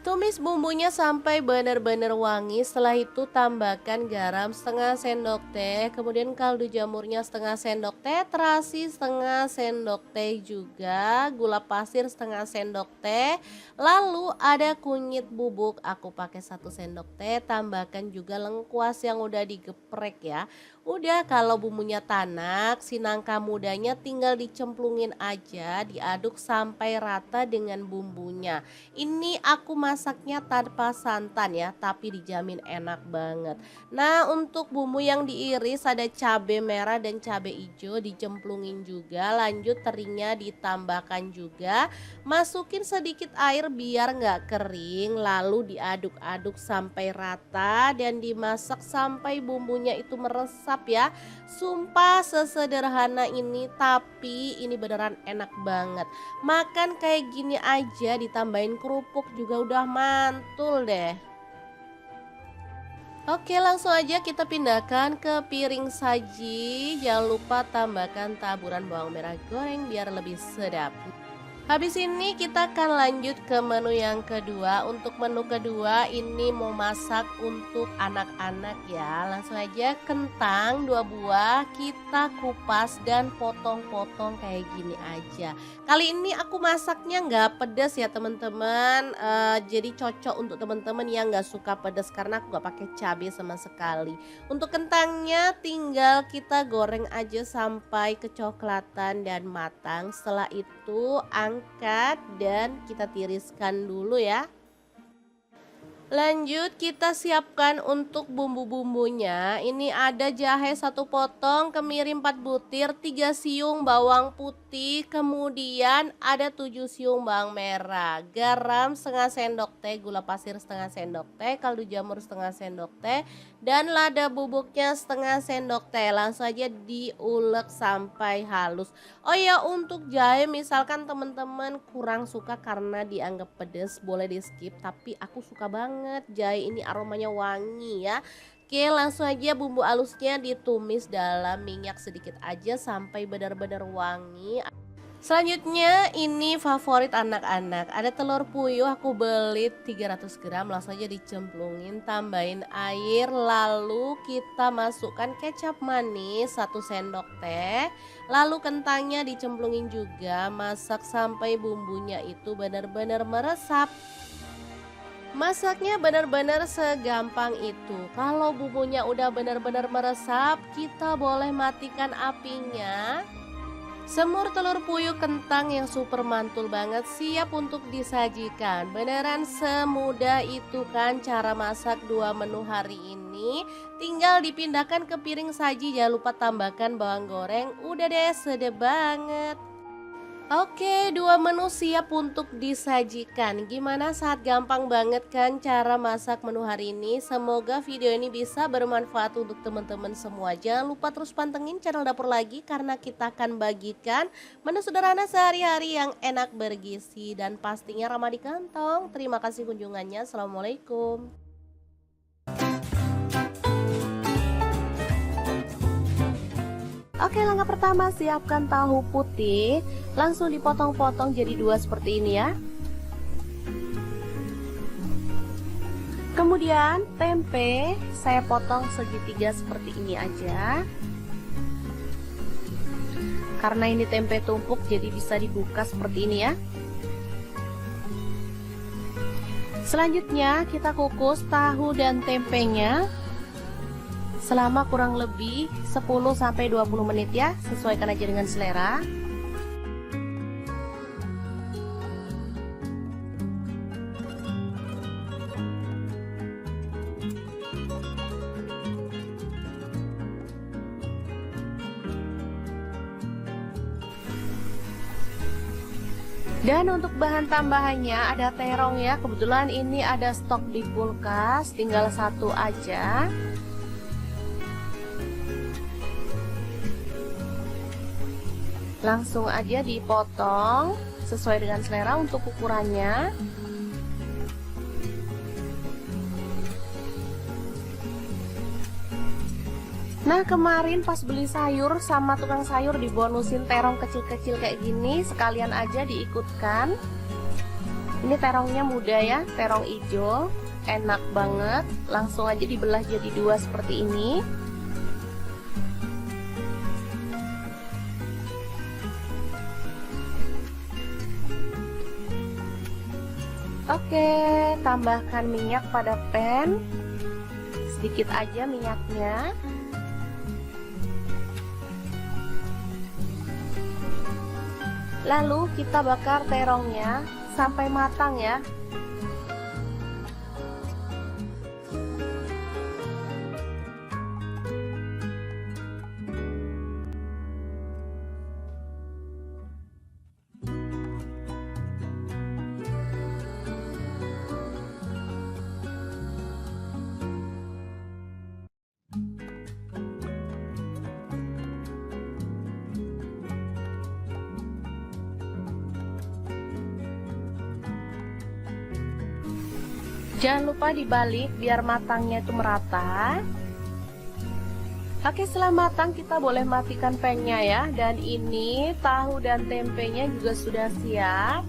Tumis bumbunya sampai benar-benar wangi. Setelah itu tambahkan garam setengah sendok teh, kemudian kaldu jamurnya setengah sendok teh, terasi setengah sendok teh juga, gula pasir setengah sendok teh. Lalu ada kunyit bubuk, aku pakai 1 sendok teh. Tambahkan juga lengkuas yang udah digeprek ya. Udah, kalau bumbunya tanak, si nangka mudanya tinggal dicemplungin aja, diaduk sampai rata dengan bumbunya. Ini aku masaknya tanpa santan ya, tapi dijamin enak banget. Nah, untuk bumbu yang diiris ada cabai merah dan cabai hijau dicemplungin juga. Lanjut terinya ditambahkan juga. Masukin sedikit air biar nggak kering, lalu diaduk-aduk sampai rata dan dimasak sampai bumbunya itu meresap ya. Sumpah sesederhana ini, tapi ini beneran enak banget. Makan kayak gini aja ditambahin kerupuk juga udah mantul deh. Oke, langsung aja kita pindahkan ke piring saji. Jangan lupa tambahkan taburan bawang merah goreng biar lebih sedap. Habis ini kita akan lanjut ke menu yang kedua. Untuk menu kedua ini mau masak untuk anak-anak ya. Langsung aja kentang 2 buah kita kupas dan potong-potong kayak gini aja. Kali ini aku masaknya nggak pedas ya teman-teman. Jadi cocok untuk teman-teman yang nggak suka pedas karena aku nggak pakai cabai sama sekali. Untuk kentangnya tinggal kita goreng aja sampai kecoklatan dan matang. Setelah itu angkat dan kita tiriskan dulu ya. Lanjut kita siapkan untuk bumbu-bumbunya. Ini ada jahe 1 potong, kemiri 4 butir, 3 siung bawang putih, kemudian ada 7 siung bawang merah, garam setengah sendok teh, gula pasir setengah sendok teh, kaldu jamur setengah sendok teh, dan lada bubuknya setengah sendok teh. Langsung aja diulek sampai halus. Oh ya, untuk jahe misalkan teman-teman kurang suka karena dianggap pedas, boleh di skip, tapi aku suka banget jahe ini, aromanya wangi ya. Oke, langsung aja bumbu halusnya ditumis dalam minyak sedikit aja sampai benar-benar wangi. Selanjutnya ini favorit anak-anak, ada telur puyuh aku beli 300 gram, langsung aja dicemplungin, tambahin air, lalu kita masukkan kecap manis 1 sendok teh, lalu kentangnya dicemplungin juga, masak sampai bumbunya itu benar-benar meresap. Masaknya benar-benar segampang itu. Kalau bumbunya udah benar-benar meresap, kita boleh matikan apinya. Semur telur puyuh kentang yang super mantul banget siap untuk disajikan. Beneran semudah itu kan cara masak 2 menu hari ini. Tinggal dipindahkan ke piring saji, jangan lupa tambahkan bawang goreng. Udah deh, sedap banget. Oke, dua menu siap untuk disajikan. Gimana saat gampang banget kan cara masak menu hari ini? Semoga video ini bisa bermanfaat untuk teman-teman semua. Jangan lupa terus pantengin channel Dapur Lagi karena kita akan bagikan menu sederhana sehari-hari yang enak bergizi dan pastinya ramah di kantong. Terima kasih kunjungannya. Assalamualaikum. Oke, langkah pertama siapkan tahu putih. Langsung dipotong-potong jadi dua seperti ini ya. Kemudian tempe saya potong segitiga seperti ini aja. Karena ini tempe tumpuk jadi bisa dibuka seperti ini ya. Selanjutnya kita kukus tahu dan tempenya selama kurang lebih 10-20 menit ya, sesuaikan aja dengan selera. Dan untuk bahan tambahannya ada terong ya, kebetulan ini ada stok di kulkas, tinggal satu aja. Langsung aja dipotong sesuai dengan selera untuk ukurannya. Nah, kemarin pas beli sayur sama tukang sayur dibonusin terong kecil-kecil kayak gini, sekalian aja diikutkan. Ini terongnya muda ya, terong hijau, enak banget. Langsung aja dibelah jadi dua seperti ini. Oke, tambahkan minyak pada pan. Sedikit aja minyaknya. Lalu kita bakar terongnya sampai matang ya. Jangan lupa dibalik biar matangnya itu merata. Oke, setelah matang kita boleh matikan pan-nya ya. Dan ini tahu dan tempenya juga sudah siap.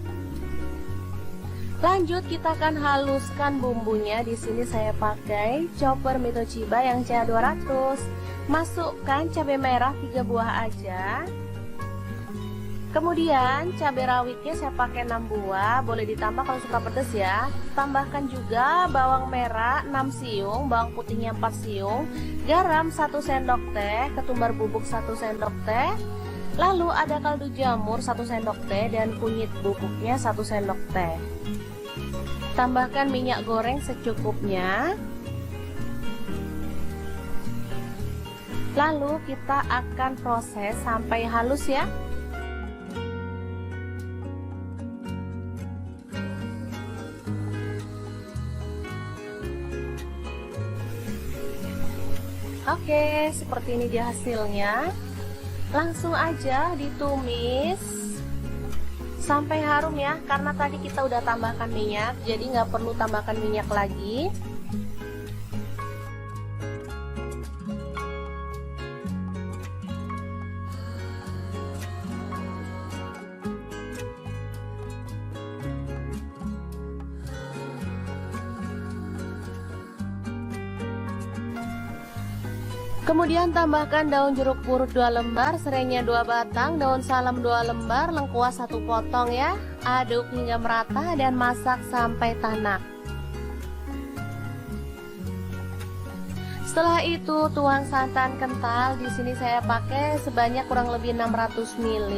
Lanjut kita akan haluskan bumbunya. Di sini saya pakai chopper Mito Chiba yang CA200. Masukkan cabai merah 3 buah aja. Kemudian cabai rawitnya saya pakai 6 buah, boleh ditambah kalau suka pedas ya. Tambahkan juga bawang merah 6 siung, bawang putihnya 4 siung, garam 1 sendok teh, ketumbar bubuk 1 sendok teh. Lalu ada kaldu jamur 1 sendok teh dan kunyit bubuknya 1 sendok teh. Tambahkan minyak goreng secukupnya. Lalu kita akan proses sampai halus ya. Oke, seperti ini dia hasilnya. Langsung aja ditumis sampai harum ya, karena tadi kita udah tambahkan minyak, jadi nggak perlu tambahkan minyak lagi. Kemudian tambahkan daun jeruk purut 2 lembar, serainya 2 batang, daun salam 2 lembar, lengkuas 1 potong ya. Aduk hingga merata dan masak sampai tanak. Setelah itu tuang santan kental. Di sini saya pakai sebanyak kurang lebih 600 ml.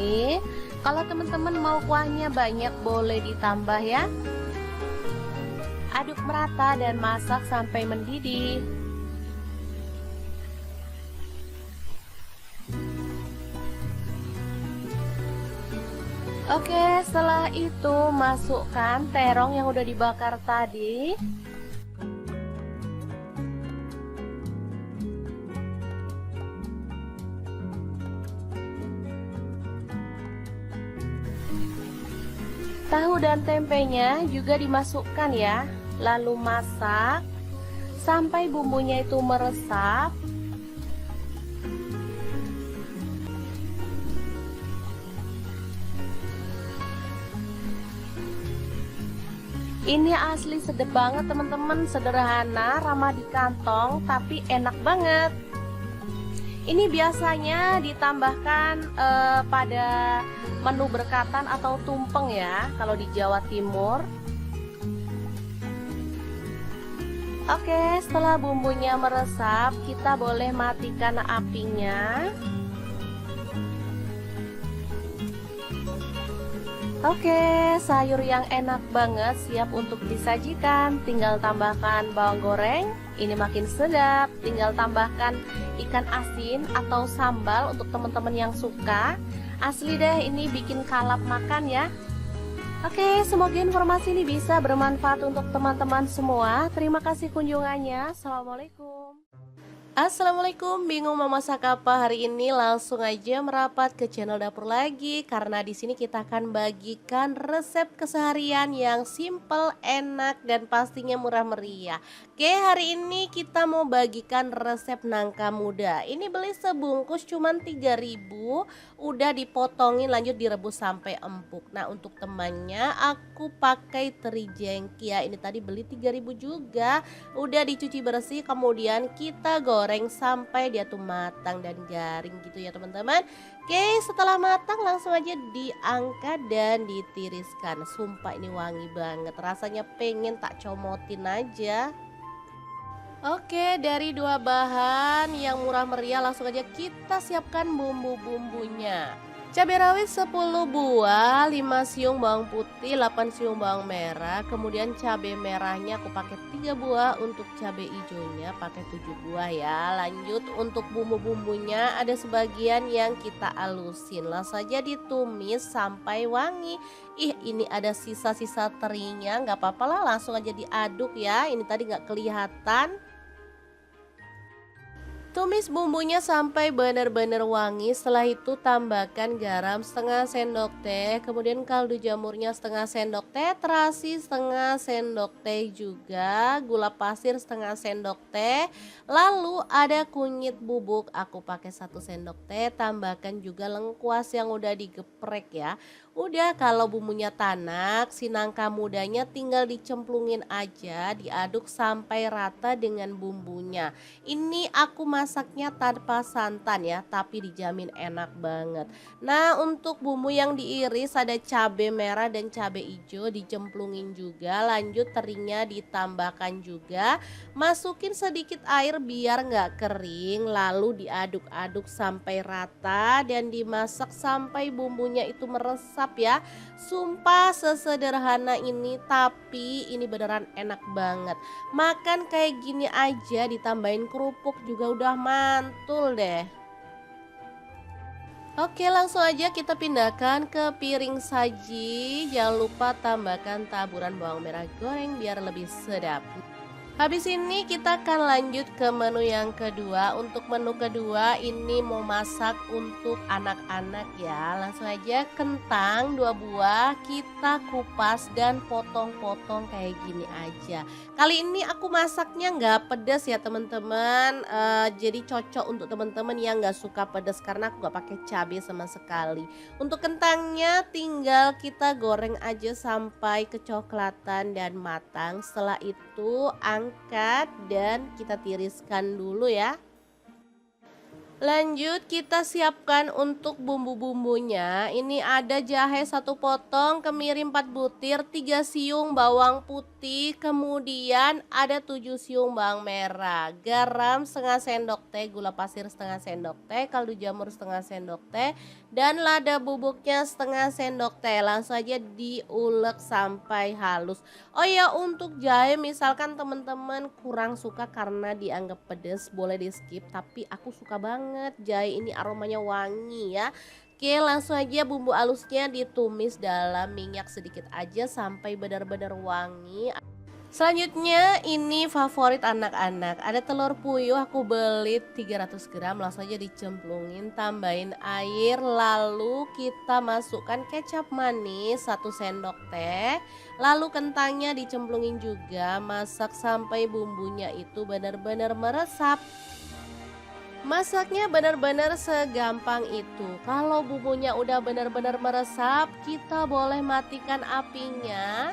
Kalau teman-teman mau kuahnya banyak boleh ditambah ya. Aduk merata dan masak sampai mendidih. Oke, setelah itu masukkan terong yang udah dibakar tadi. Tahu dan tempenya juga dimasukkan ya. Lalu masak sampai bumbunya itu meresap. Ini asli sedap banget teman-teman, sederhana, ramah di kantong, tapi enak banget. Ini biasanya ditambahkan pada menu berkatan atau tumpeng ya, kalau di Jawa Timur. Oke, setelah bumbunya meresap, kita boleh matikan apinya. Oke, sayur yang enak banget siap untuk disajikan. Tinggal tambahkan bawang goreng, ini makin sedap. Tinggal tambahkan ikan asin atau sambal untuk teman-teman yang suka. Asli deh, ini bikin kalap makan ya. Oke, semoga informasi ini bisa bermanfaat untuk teman-teman semua. Terima kasih kunjungannya. Assalamualaikum. Assalamualaikum, bingung mau masak apa hari ini? Langsung aja merapat ke channel dapur lagi karena di sini kita akan bagikan resep keseharian yang simple, enak dan pastinya murah meriah. Oke, hari ini kita mau bagikan resep nangka muda. Ini beli sebungkus cuman 3.000, udah dipotongin lanjut direbus sampai empuk. Nah, untuk temannya aku pakai teri jengki ya. Ini tadi beli 3.000 juga. Udah dicuci bersih, kemudian kita goreng sampai dia tuh matang dan garing gitu ya teman-teman. Oke, setelah matang langsung aja diangkat dan ditiriskan. Sumpah ini wangi banget, rasanya pengen tak comotin aja. Oke, dari dua bahan yang murah meriah langsung aja kita siapkan bumbu-bumbunya. Cabai rawit 10 buah, 5 siung bawang putih, 8 siung bawang merah. Kemudian cabai merahnya aku pakai 3 buah, untuk cabai hijaunya pakai 7 buah ya. Lanjut untuk bumbu-bumbunya ada sebagian yang kita alusin. Langsung saja ditumis sampai wangi. Ih, ini ada sisa-sisa terinya, nggak apa-apa lah, langsung aja diaduk ya. Ini tadi nggak kelihatan. Tumis bumbunya sampai benar-benar wangi. Setelah itu tambahkan garam setengah sendok teh, kemudian kaldu jamurnya setengah sendok teh, terasi setengah sendok teh juga, gula pasir setengah sendok teh. Lalu ada kunyit bubuk, aku pakai 1 sendok teh. Tambahkan juga lengkuas yang udah digeprek ya. Udah, kalau bumbunya tanak, si nangka mudanya tinggal dicemplungin aja, diaduk sampai rata dengan bumbunya. Ini aku masaknya tanpa santan ya, tapi dijamin enak banget. Nah, untuk bumbu yang diiris ada cabai merah dan cabai hijau dicemplungin juga. Lanjut terinya ditambahkan juga. Masukin sedikit air biar nggak kering, lalu diaduk-aduk sampai rata dan dimasak sampai bumbunya itu meresap ya. Sumpah sesederhana ini, tapi ini beneran enak banget. Makan kayak gini aja ditambahin kerupuk juga udah mantul deh. Oke, langsung aja kita pindahkan ke piring saji. Jangan lupa tambahkan taburan bawang merah goreng biar lebih sedap. Habis ini kita akan lanjut ke menu yang kedua. Untuk menu kedua ini mau masak untuk anak-anak ya. Langsung aja kentang 2 buah kita kupas dan potong-potong kayak gini aja. Kali ini aku masaknya nggak pedas ya teman-teman. Jadi cocok untuk teman-teman yang nggak suka pedas karena aku nggak pakai cabai sama sekali. Untuk kentangnya tinggal kita goreng aja sampai kecoklatan dan matang. Setelah itu angkat dan kita tiriskan dulu ya. Lanjut kita siapkan untuk bumbu-bumbunya. Ini ada jahe 1 potong, kemiri 4 butir, 3 siung bawang putih, kemudian ada 7 siung bawang merah, garam setengah sendok teh, gula pasir setengah sendok teh, kaldu jamur setengah sendok teh, dan lada bubuknya setengah sendok teh. Langsung aja diulek sampai halus. Oh ya, untuk jahe misalkan teman-teman kurang suka karena dianggap pedas, boleh di skip, tapi aku suka banget jahe ini, aromanya wangi ya. Oke, langsung aja bumbu halusnya ditumis dalam minyak sedikit aja sampai benar-benar wangi. Selanjutnya ini favorit anak-anak, ada telur puyuh aku beli 300 gram, langsung aja dicemplungin, tambahin air, lalu kita masukkan kecap manis 1 sendok teh, lalu kentangnya dicemplungin juga, masak sampai bumbunya itu benar-benar meresap. Masaknya benar-benar segampang itu. Kalau bumbunya udah benar-benar meresap, kita boleh matikan apinya.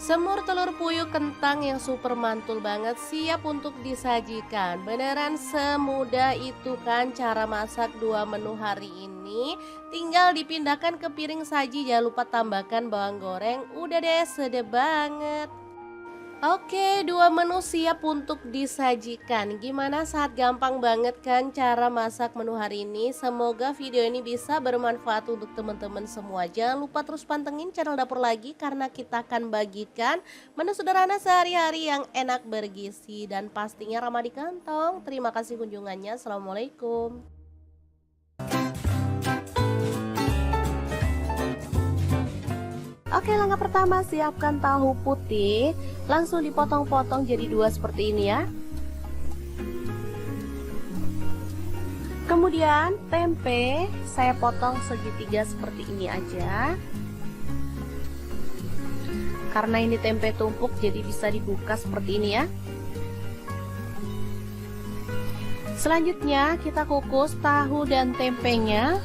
Semur telur puyuh kentang yang super mantul banget siap untuk disajikan. Beneran semudah itu kan cara masak 2 menu hari ini. Tinggal dipindahkan ke piring saji, jangan lupa tambahkan bawang goreng. Udah deh, sedap banget. Oke, 2 menu siap untuk disajikan. Gimana, saat gampang banget kan cara masak menu hari ini? Semoga video ini bisa bermanfaat untuk teman-teman semua. Jangan lupa terus pantengin channel Dapur Lagi karena kita akan bagikan menu sederhana sehari-hari yang enak, bergizi, dan pastinya ramah di kantong. Terima kasih kunjungannya. Assalamualaikum. Oke, langkah pertama siapkan tahu putih, langsung dipotong-potong jadi 2 seperti ini ya. Kemudian tempe saya potong segitiga seperti ini aja. Karena ini tempe tumpuk jadi bisa dibuka seperti ini ya. Selanjutnya kita kukus tahu dan tempenya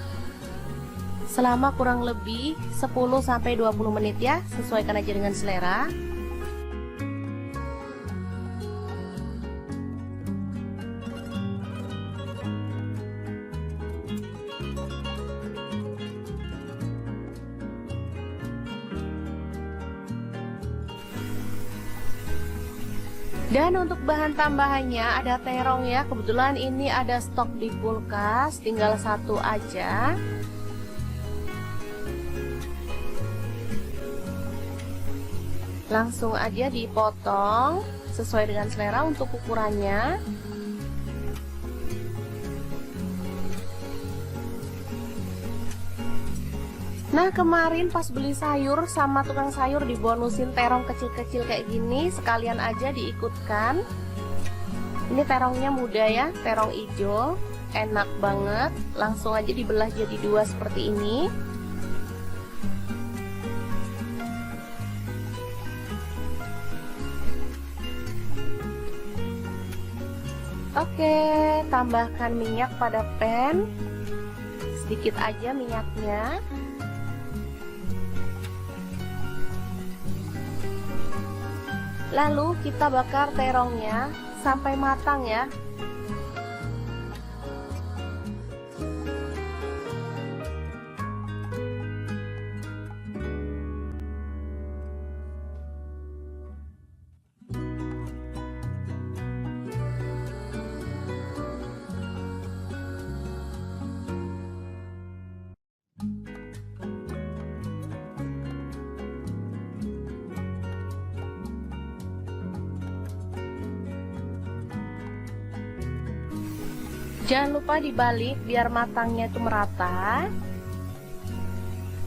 selama kurang lebih 10-20 menit ya, sesuaikan aja dengan selera. Dan untuk bahan tambahannya ada terong ya, kebetulan ini ada stok di kulkas, tinggal 1 aja. Langsung aja dipotong sesuai dengan selera untuk ukurannya. Nah, kemarin pas beli sayur sama tukang sayur dibonusin terong kecil-kecil kayak gini, sekalian aja diikutkan. Ini terongnya muda ya, terong hijau, enak banget. Langsung aja dibelah jadi 2 seperti ini. Oke, tambahkan minyak pada pan, sedikit aja minyaknya. Lalu kita bakar terongnya sampai matang ya. Jangan lupa dibalik biar matangnya itu merata.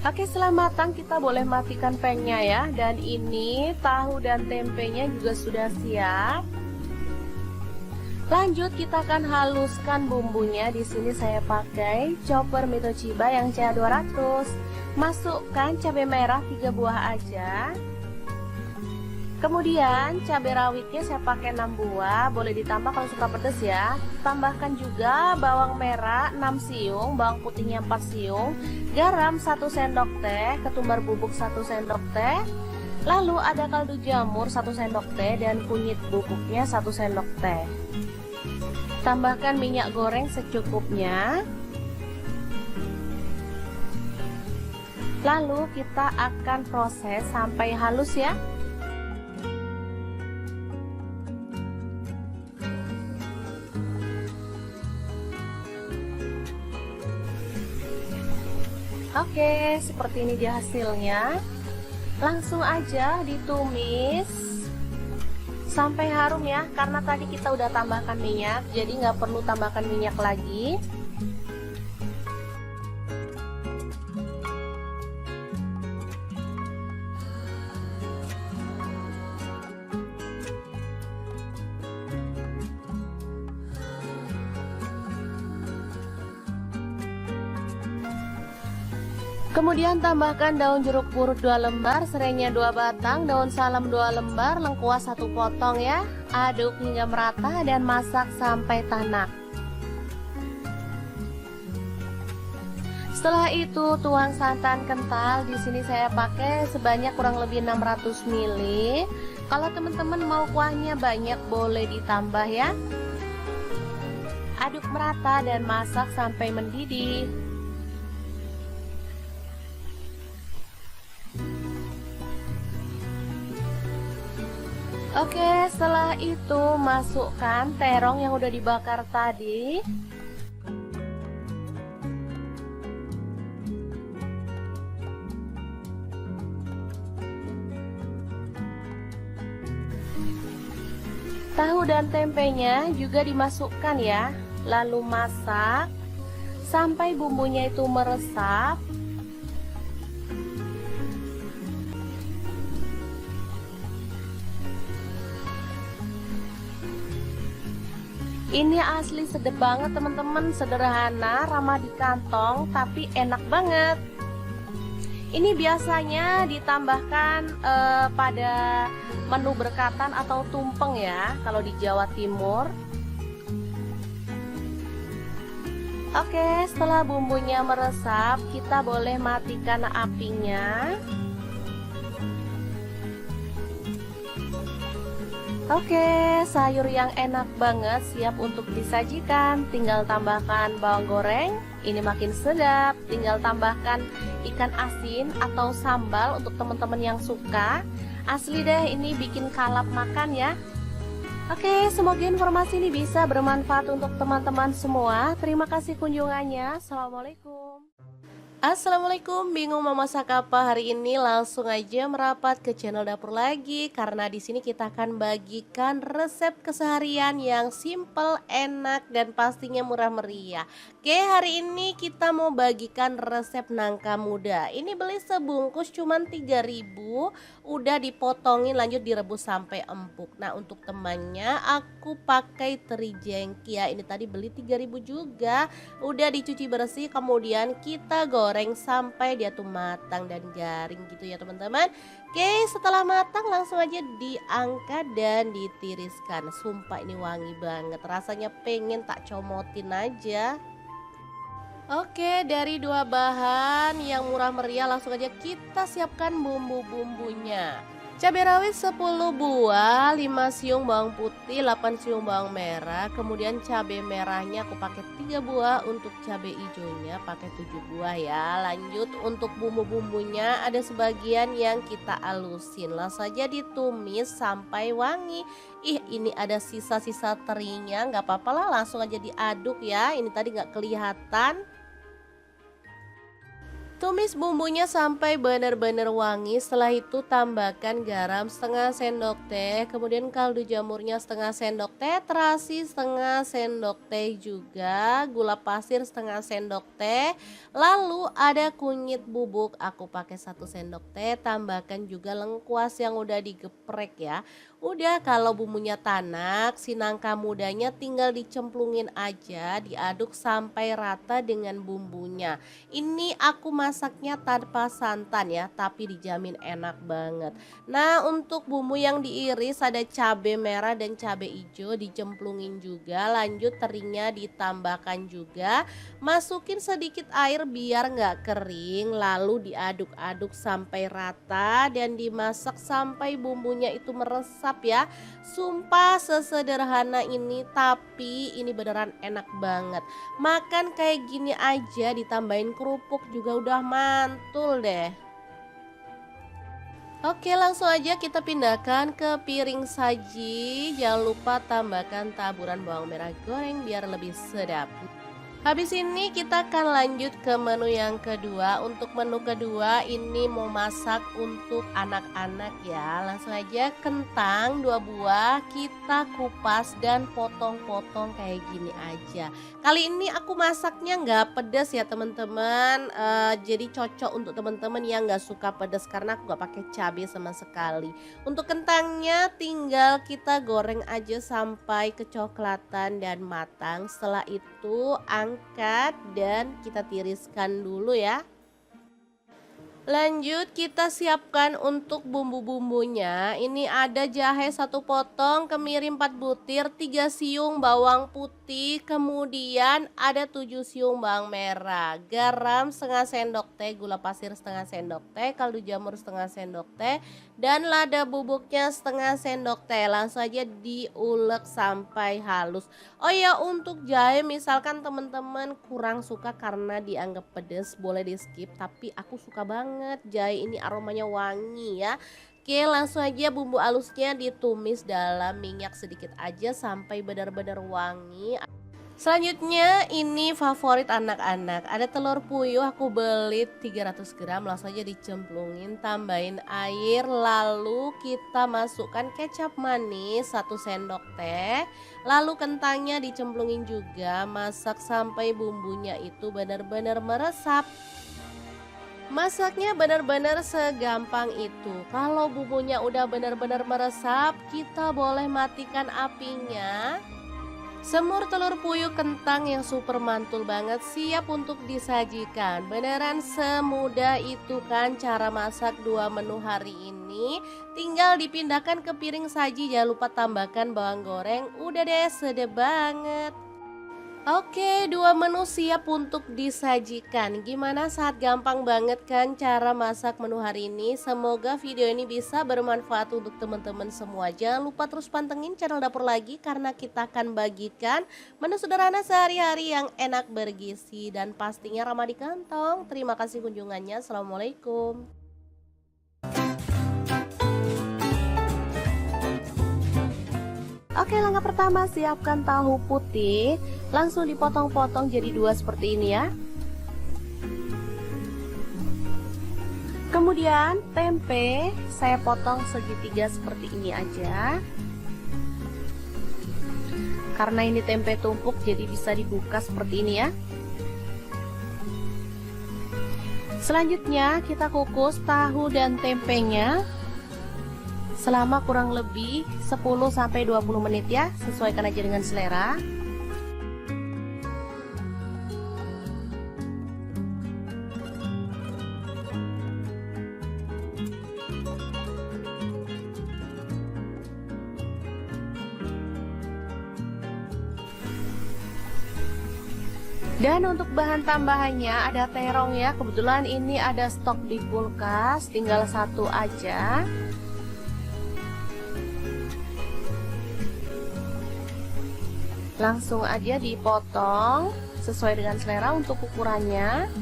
Oke, setelah matang kita boleh matikan pan-nya ya. Dan ini tahu dan tempenya juga sudah siap. Lanjut kita akan haluskan bumbunya. Di sini saya pakai chopper Mitochiba yang CA200. Masukkan cabai merah 3 buah aja. Kemudian cabai rawitnya saya pakai 6 buah, boleh ditambah kalau suka pedas ya. Tambahkan juga bawang merah 6 siung, bawang putihnya 4 siung, garam 1 sendok teh, ketumbar bubuk 1 sendok teh. Lalu ada kaldu jamur 1 sendok teh dan kunyit bubuknya 1 sendok teh. Tambahkan minyak goreng secukupnya. Lalu kita akan proses sampai halus ya. Oke, seperti ini dia hasilnya. Langsung aja ditumis sampai harum ya, karena tadi kita udah tambahkan minyak, jadi nggak perlu tambahkan minyak lagi. Kemudian tambahkan daun jeruk purut 2 lembar, serainya 2 batang, daun salam 2 lembar, lengkuas 1 potong ya. Aduk hingga merata dan masak sampai tanak. Setelah itu tuang santan kental. Di sini saya pakai sebanyak kurang lebih 600 ml. Kalau teman-teman mau kuahnya banyak boleh ditambah ya. Aduk merata dan masak sampai mendidih. Oke, setelah itu masukkan terong yang udah dibakar tadi. Tahu dan tempenya juga dimasukkan ya. Lalu masak sampai bumbunya itu meresap. Ini asli sedap banget teman-teman, sederhana, ramah di kantong, tapi enak banget. Ini biasanya ditambahkan pada menu berkatan atau tumpeng ya, kalau di Jawa Timur. Oke, setelah bumbunya meresap, kita boleh matikan apinya. Oke, sayur yang enak banget siap untuk disajikan. Tinggal tambahkan bawang goreng, ini makin sedap. Tinggal tambahkan ikan asin atau sambal untuk teman-teman yang suka. Asli deh, ini bikin kalap makan ya. Oke, semoga informasi ini bisa bermanfaat untuk teman-teman semua. Terima kasih kunjungannya. Assalamualaikum. Assalamualaikum, bingung mau masak apa hari ini? Langsung aja merapat ke channel dapur lagi, karena di sini kita akan bagikan resep keseharian yang simple, enak, dan pastinya murah meriah. Oke, hari ini kita mau bagikan resep nangka muda. Ini beli sebungkus cuman 3.000, udah dipotongin lanjut direbus sampai empuk. Nah, untuk temannya aku pakai teri jengki ya. Ini tadi beli 3.000 juga, udah dicuci bersih, kemudian kita goreng sampai dia tuh matang dan garing gitu ya teman-teman. Oke, setelah matang langsung aja diangkat dan ditiriskan. Sumpah ini wangi banget, rasanya pengen tak comotin aja. Oke, dari 2 bahan yang murah meriah langsung aja kita siapkan bumbu-bumbunya. Cabai rawit 10 buah, 5 siung bawang putih, 8 siung bawang merah. Kemudian cabai merahnya aku pakai 3 buah, untuk cabai hijaunya pakai 7 buah ya. Lanjut untuk bumbu-bumbunya ada sebagian yang kita alusin. Langsung saja ditumis sampai wangi. Ih, ini ada sisa-sisa terinya, nggak apa-apa lah, langsung aja diaduk ya. Ini tadi nggak kelihatan. Tumis bumbunya sampai benar-benar wangi. Setelah itu tambahkan garam setengah sendok teh, kemudian kaldu jamurnya setengah sendok teh, terasi setengah sendok teh juga, gula pasir setengah sendok teh. Lalu ada kunyit bubuk, aku pakai 1 sendok teh. Tambahkan juga lengkuas yang udah digeprek ya. Udah, kalau bumbunya tanak, si nangka mudanya tinggal dicemplungin aja, diaduk sampai rata dengan bumbunya. Ini aku masaknya tanpa santan ya, tapi dijamin enak banget. Nah, untuk bumbu yang diiris ada cabai merah dan cabai hijau dicemplungin juga. Lanjut terinya ditambahkan juga. Masukin sedikit air biar nggak kering, lalu diaduk-aduk sampai rata dan dimasak sampai bumbunya itu meresap ya. Sumpah sesederhana ini, tapi ini beneran enak banget. Makan kayak gini aja ditambahin kerupuk juga udah mantul deh. Oke, langsung aja kita pindahkan ke piring saji. Jangan lupa tambahkan taburan bawang merah goreng biar lebih sedap. Habis ini kita akan lanjut ke menu yang kedua. Untuk menu kedua ini mau masak untuk anak-anak ya. Langsung aja kentang 2 buah kita kupas dan potong-potong kayak gini aja. Kali ini aku masaknya nggak pedas ya teman-teman. Jadi cocok untuk teman-teman yang nggak suka pedas karena aku nggak pakai cabai sama sekali. Untuk kentangnya tinggal kita goreng aja sampai kecoklatan dan matang. Setelah itu angkat dan kita tiriskan dulu ya. Lanjut kita siapkan untuk bumbu-bumbunya. Ini ada jahe 1 potong, kemiri 4 butir, 3 siung bawang putih, kemudian ada 7 siung bawang merah, garam setengah sendok teh, gula pasir setengah sendok teh, kaldu jamur setengah sendok teh, dan lada bubuknya setengah sendok teh. Langsung aja diulek sampai halus. Oh ya, untuk jahe misalkan teman-teman kurang suka karena dianggap pedas, boleh di skip, tapi aku suka banget jahe ini, aromanya wangi ya. Oke, langsung aja bumbu halusnya ditumis dalam minyak sedikit aja sampai benar-benar wangi. Selanjutnya ini favorit anak-anak, ada telur puyuh, aku beli 300 gram, langsung aja dicemplungin, tambahin air, lalu kita masukkan kecap manis 1 sendok teh, lalu kentangnya dicemplungin juga, masak sampai bumbunya itu benar-benar meresap. Masaknya benar-benar segampang itu. Kalau bumbunya udah benar-benar meresap, kita boleh matikan apinya. Semur telur puyuh kentang yang super mantul banget siap untuk disajikan. Beneran semudah itu kan cara masak 2 menu hari ini. Tinggal dipindahkan ke piring saji, jangan lupa tambahkan bawang goreng. Udah deh, sedap banget. Oke, 2 menu siap untuk disajikan. Gimana, saat gampang banget kan cara masak menu hari ini? Semoga video ini bisa bermanfaat untuk teman-teman semua. Jangan lupa terus pantengin channel Dapur Lagi karena kita akan bagikan menu sederhana sehari-hari yang enak, bergizi, dan pastinya ramah di kantong. Terima kasih kunjungannya. Assalamualaikum. Oke, langkah pertama siapkan tahu putih, langsung dipotong-potong jadi 2 seperti ini ya. Kemudian tempe saya potong segitiga seperti ini aja. Karena ini tempe tumpuk jadi bisa dibuka seperti ini ya. Selanjutnya kita kukus tahu dan tempenya selama kurang lebih 10-20 menit ya, sesuaikan aja dengan selera. Dan untuk bahan tambahannya ada terong ya, kebetulan ini ada stok di kulkas, tinggal 1 aja. Langsung aja dipotong sesuai dengan selera untuk ukurannya.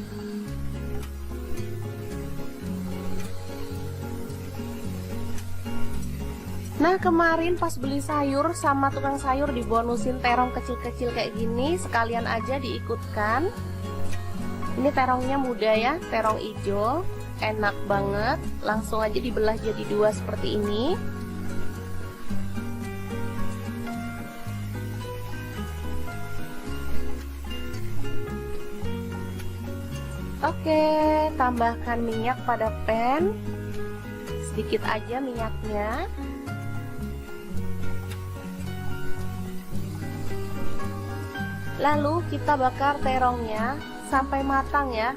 Nah, kemarin pas beli sayur sama tukang sayur dibonusin terong kecil-kecil kayak gini, sekalian aja diikutkan. Ini terongnya muda ya, terong hijau, enak banget. Langsung aja dibelah jadi 2 seperti ini. Oke, tambahkan minyak pada pan, sedikit aja minyaknya. Lalu kita bakar terongnya sampai matang ya.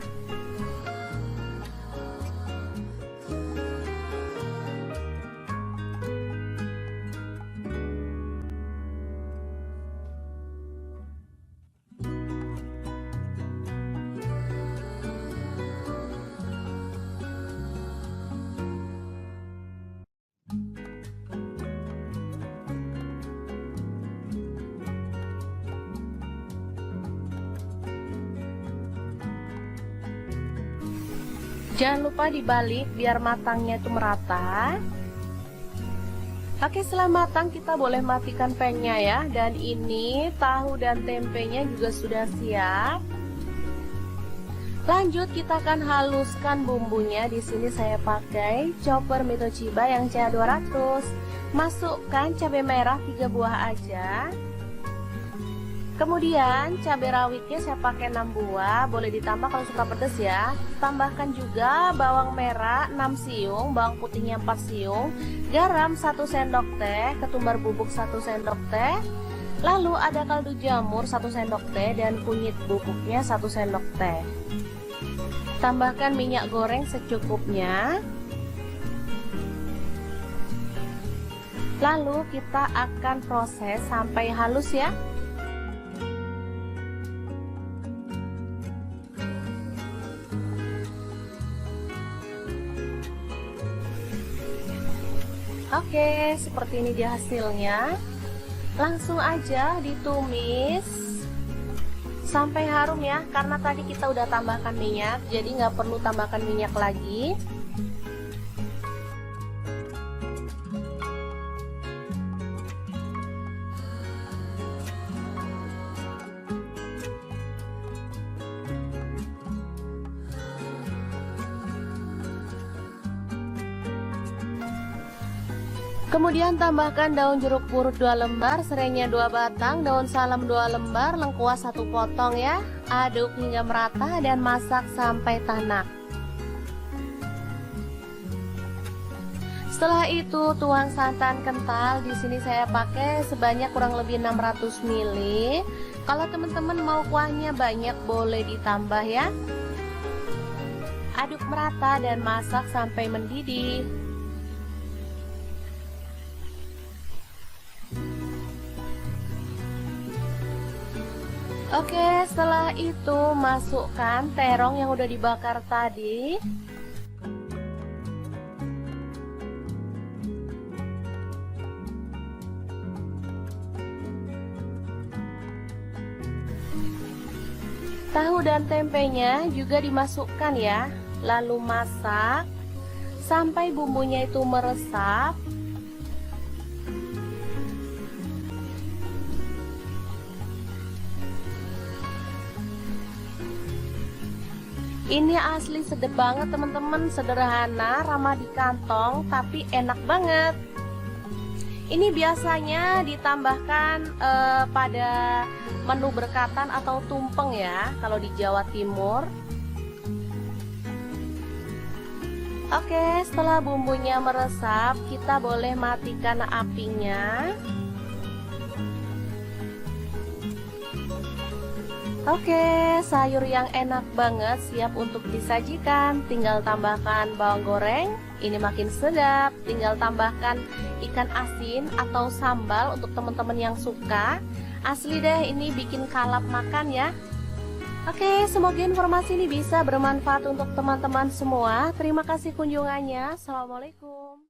Jangan lupa dibalik biar matangnya itu merata. Oke, setelah matang kita boleh matikan pan-nya ya. Dan ini tahu dan tempenya juga sudah siap. Lanjut kita akan haluskan bumbunya. Di sini saya pakai chopper Mito Chiba yang CA200. Masukkan cabai merah 3 buah aja. Kemudian cabai rawitnya saya pakai 6 buah, boleh ditambah kalau suka pedas ya. Tambahkan juga bawang merah 6 siung, bawang putihnya 4 siung, garam 1 sendok teh, ketumbar bubuk 1 sendok teh. Lalu ada kaldu jamur 1 sendok teh dan kunyit bubuknya 1 sendok teh. Tambahkan minyak goreng secukupnya. Lalu kita akan proses sampai halus ya. Oke, seperti ini dia hasilnya. Langsung aja ditumis sampai harum ya, karena tadi kita udah tambahkan minyak, jadi nggak perlu tambahkan minyak lagi. Kemudian tambahkan daun jeruk purut 2 lembar, serainya 2 batang, daun salam 2 lembar, lengkuas 1 potong ya. Aduk hingga merata dan masak sampai tanak. Setelah itu tuang santan kental. Di sini saya pakai sebanyak kurang lebih 600 ml. Kalau teman-teman mau kuahnya banyak boleh ditambah ya. Aduk merata dan masak sampai mendidih. Oke, setelah itu masukkan terong yang udah dibakar tadi. Tahu dan tempenya juga dimasukkan ya. Lalu masak sampai bumbunya itu meresap. Ini asli sedap banget teman-teman, sederhana, ramah di kantong, tapi enak banget. Ini biasanya ditambahkan pada menu berkatan atau tumpeng ya, kalau di Jawa Timur. Oke, setelah bumbunya meresap, kita boleh matikan apinya. Oke, sayur yang enak banget siap untuk disajikan. Tinggal tambahkan bawang goreng, ini makin sedap. Tinggal tambahkan ikan asin atau sambal untuk teman-teman yang suka. Asli deh, ini bikin kalap makan ya. Oke, semoga informasi ini bisa bermanfaat untuk teman-teman semua. Terima kasih kunjungannya. Assalamualaikum.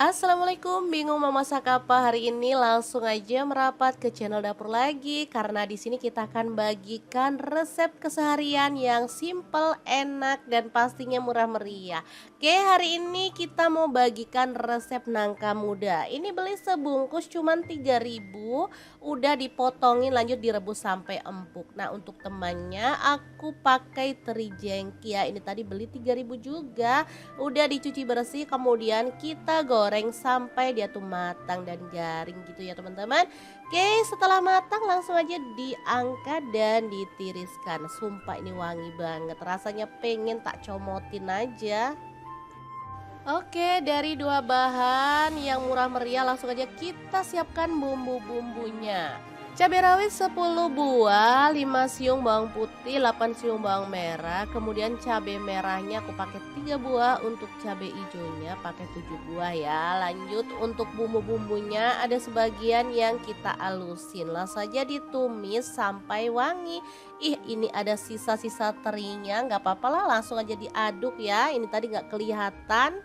Assalamualaikum, bingung mau masak apa hari ini? Langsung aja merapat ke channel dapur lagi, karena di sini kita akan bagikan resep keseharian yang simple, enak, dan pastinya murah meriah. Oke, hari ini kita mau bagikan resep nangka muda. Ini beli sebungkus cuman 3.000, udah dipotongin lanjut direbus sampai empuk. Nah, untuk temannya aku pakai teri jengki ya. Ini tadi beli 3.000 juga, udah dicuci bersih, kemudian kita goreng sampai dia tuh matang dan garing gitu ya teman-teman. Oke, setelah matang langsung aja diangkat dan ditiriskan. Sumpah ini wangi banget, rasanya pengen tak comotin aja. Oke, dari 2 bahan yang murah meriah langsung aja kita siapkan bumbu-bumbunya. Cabai rawit 10 buah, 5 siung bawang putih, 8 siung bawang merah. Kemudian cabai merahnya aku pakai 3 buah, untuk cabai hijaunya pakai 7 buah ya. Lanjut untuk bumbu-bumbunya ada sebagian yang kita alusin. Langsung saja ditumis sampai wangi. Ih, ini ada sisa-sisa terinya, nggak apa-apa lah, langsung aja diaduk ya. Ini tadi nggak kelihatan.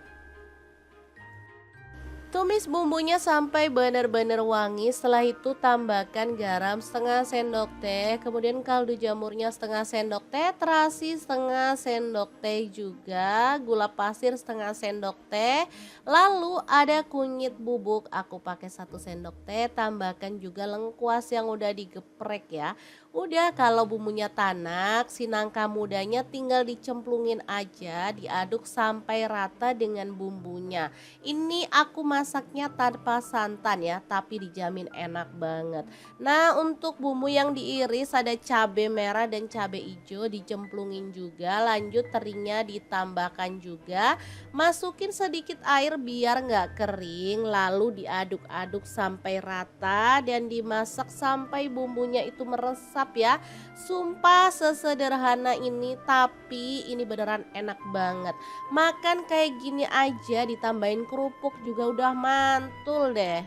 Tumis bumbunya sampai benar-benar wangi. Setelah itu tambahkan garam setengah sendok teh, kemudian kaldu jamurnya setengah sendok teh, terasi setengah sendok teh juga, gula pasir setengah sendok teh. Lalu ada kunyit bubuk, aku pakai 1 sendok teh. Tambahkan juga lengkuas yang udah digeprek ya. Udah, kalau bumbunya tanak, si nangka mudanya tinggal dicemplungin aja, diaduk sampai rata dengan bumbunya. Ini aku masaknya tanpa santan ya, tapi dijamin enak banget. Nah, untuk bumbu yang diiris ada cabai merah dan cabai hijau dicemplungin juga. Lanjut terinya ditambahkan juga. Masukin sedikit air biar nggak kering, lalu diaduk-aduk sampai rata dan dimasak sampai bumbunya itu meresap meresap ya. Sumpah sesederhana ini tapi ini beneran enak banget. Makan kayak gini aja ditambahin kerupuk juga udah mantul deh.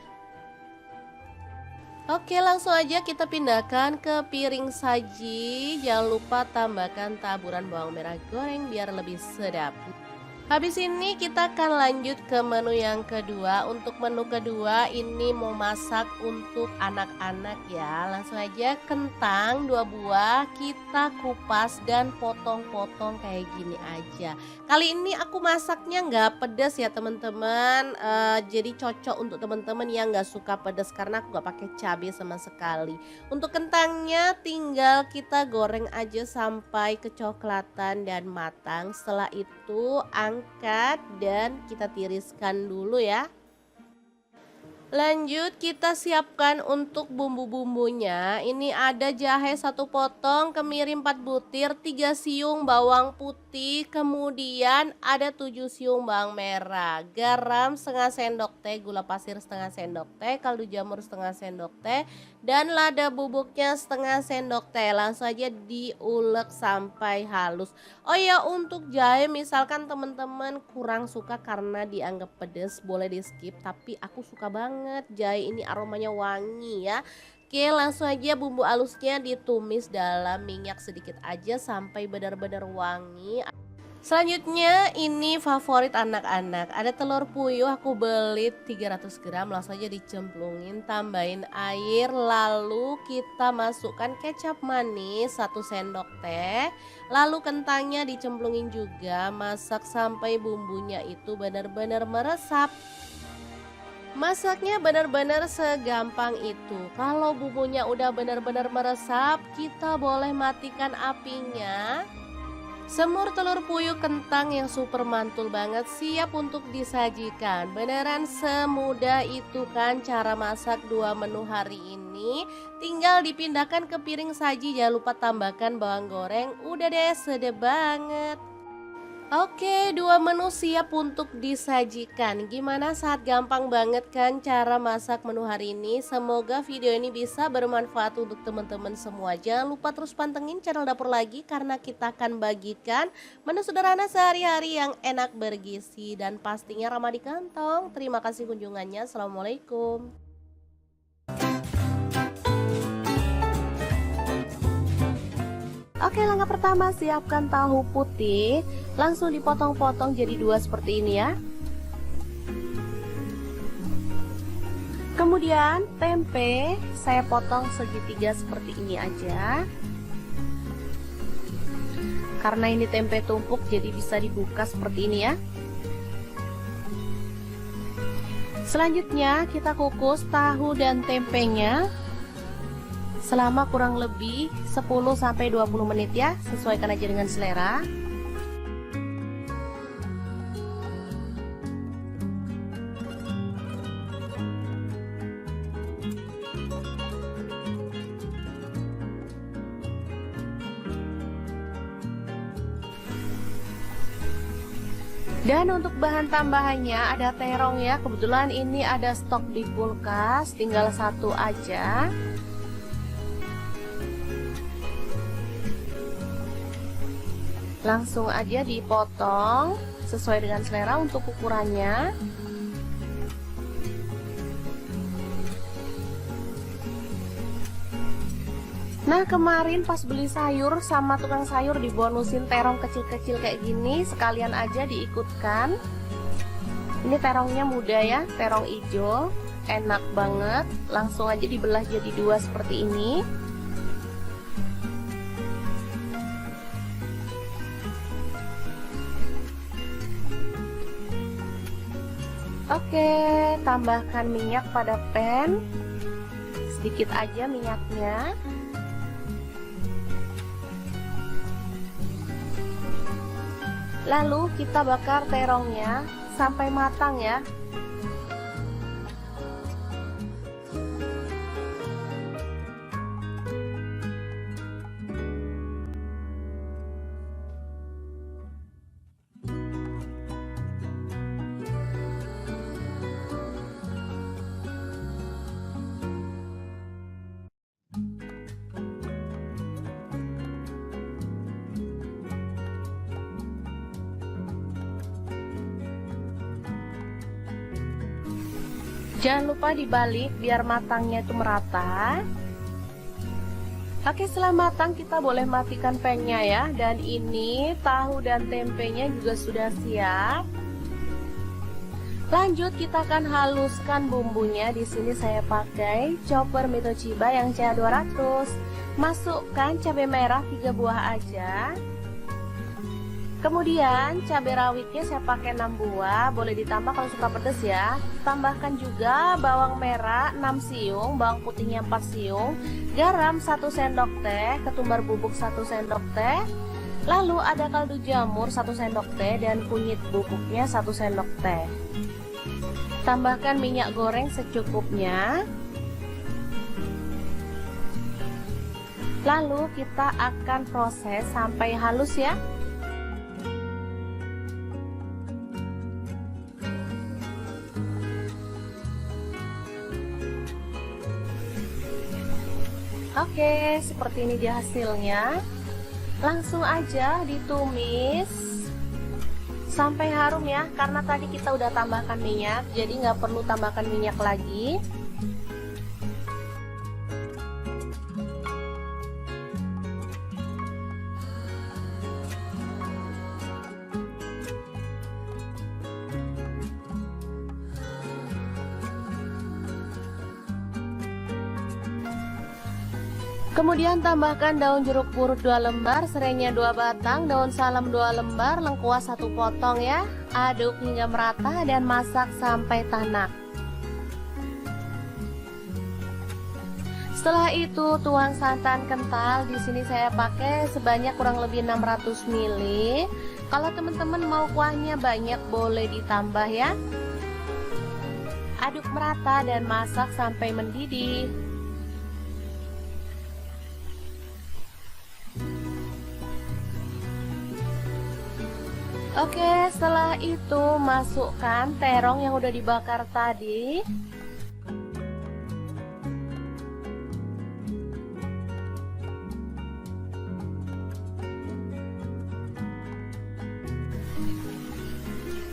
Oke, langsung aja kita pindahkan ke piring saji. Jangan lupa tambahkan taburan bawang merah goreng biar lebih sedap. Habis ini kita akan lanjut ke menu yang kedua. Untuk menu kedua ini mau masak untuk anak-anak ya. Langsung aja kentang 2 buah kita kupas dan potong-potong kayak gini aja. Kali ini aku masaknya nggak pedas ya teman-teman. Jadi cocok untuk teman-teman yang nggak suka pedas karena aku nggak pakai cabai sama sekali. Untuk kentangnya tinggal kita goreng aja sampai kecoklatan dan matang. Setelah itu angkat dan kita tiriskan dulu ya. Lanjut kita siapkan untuk bumbu-bumbunya. Ini ada jahe 1 potong, kemiri 4 butir, 3 siung bawang putih, kemudian ada 7 siung bawang merah, garam setengah sendok teh, gula pasir setengah sendok teh, kaldu jamur setengah sendok teh, dan lada bubuknya setengah sendok teh. Langsung aja diulek sampai halus. Oh ya, untuk jahe misalkan teman-teman kurang suka karena dianggap pedas, boleh di skip, tapi aku suka banget jahe ini, aromanya wangi ya. Oke, langsung aja bumbu halusnya ditumis dalam minyak sedikit aja sampai benar-benar wangi. Selanjutnya ini favorit anak-anak, ada telur puyuh aku beli 300 gram, langsung aja dicemplungin, tambahin air, lalu kita masukkan kecap manis 1 sendok teh, lalu kentangnya dicemplungin juga, masak sampai bumbunya itu benar-benar meresap. Masaknya benar-benar segampang itu. Kalau bumbunya udah benar-benar meresap, kita boleh matikan apinya. Semur telur puyuh kentang yang super mantul banget siap untuk disajikan. Beneran semudah itu kan cara masak 2 menu hari ini. Tinggal dipindahkan ke piring saji, jangan lupa tambahkan bawang goreng. Udah deh, sedap banget. Oke, 2 menu siap untuk disajikan. Gimana, saat gampang banget kan cara masak menu hari ini? Semoga video ini bisa bermanfaat untuk teman-teman semua. Jangan lupa terus pantengin channel Dapur Lagi karena kita akan bagikan menu sederhana sehari-hari yang enak, bergizi, dan pastinya ramah di kantong. Terima kasih kunjungannya. Assalamualaikum. Oke, langkah pertama siapkan tahu putih, langsung dipotong-potong jadi 2 seperti ini ya. Kemudian tempe saya potong segitiga seperti ini aja. Karena ini tempe tumpuk jadi bisa dibuka seperti ini ya. Selanjutnya kita kukus tahu dan tempenya selama kurang lebih 10-20 menit ya, sesuaikan aja dengan selera. Dan untuk bahan tambahannya ada terong ya, kebetulan ini ada stok di kulkas, tinggal 1 aja. Langsung aja dipotong sesuai dengan selera untuk ukurannya. Nah, kemarin pas beli sayur sama tukang sayur dibonusin terong kecil-kecil kayak gini, sekalian aja diikutkan. Ini terongnya muda ya, terong hijau, enak banget. Langsung aja dibelah jadi 2 seperti ini. Oke, tambahkan minyak pada pan, sedikit aja minyaknya. Lalu kita bakar terongnya sampai matang ya. Jangan lupa dibalik biar matangnya itu merata. Oke, setelah matang kita boleh matikan pengnya ya. Dan ini tahu dan tempenya juga sudah siap. Lanjut kita akan haluskan bumbunya. Di sini saya pakai chopper Mitochiba yang CH200. Masukkan cabai merah 3 buah aja. Kemudian cabai rawitnya saya pakai 6 buah, boleh ditambah kalau suka pedas ya. Tambahkan juga bawang merah 6 siung, bawang putihnya 4 siung, garam 1 sendok teh, ketumbar bubuk 1 sendok teh. Lalu ada kaldu jamur 1 sendok teh dan kunyit bubuknya 1 sendok teh. Tambahkan minyak goreng secukupnya. Lalu kita akan proses sampai halus ya. Oke, seperti ini dia hasilnya. Langsung aja ditumis sampai harum ya, karena tadi kita udah tambahkan minyak, jadi nggak perlu tambahkan minyak lagi. Kemudian tambahkan daun jeruk purut 2 lembar, serainya 2 batang, daun salam 2 lembar, lengkuas 1 potong ya. Aduk hingga merata dan masak sampai tanak. Setelah itu tuang santan kental. Di sini saya pakai sebanyak kurang lebih 600 ml. Kalau teman-teman mau kuahnya banyak boleh ditambah ya. Aduk merata dan masak sampai mendidih. Oke, setelah itu masukkan terong yang udah dibakar tadi.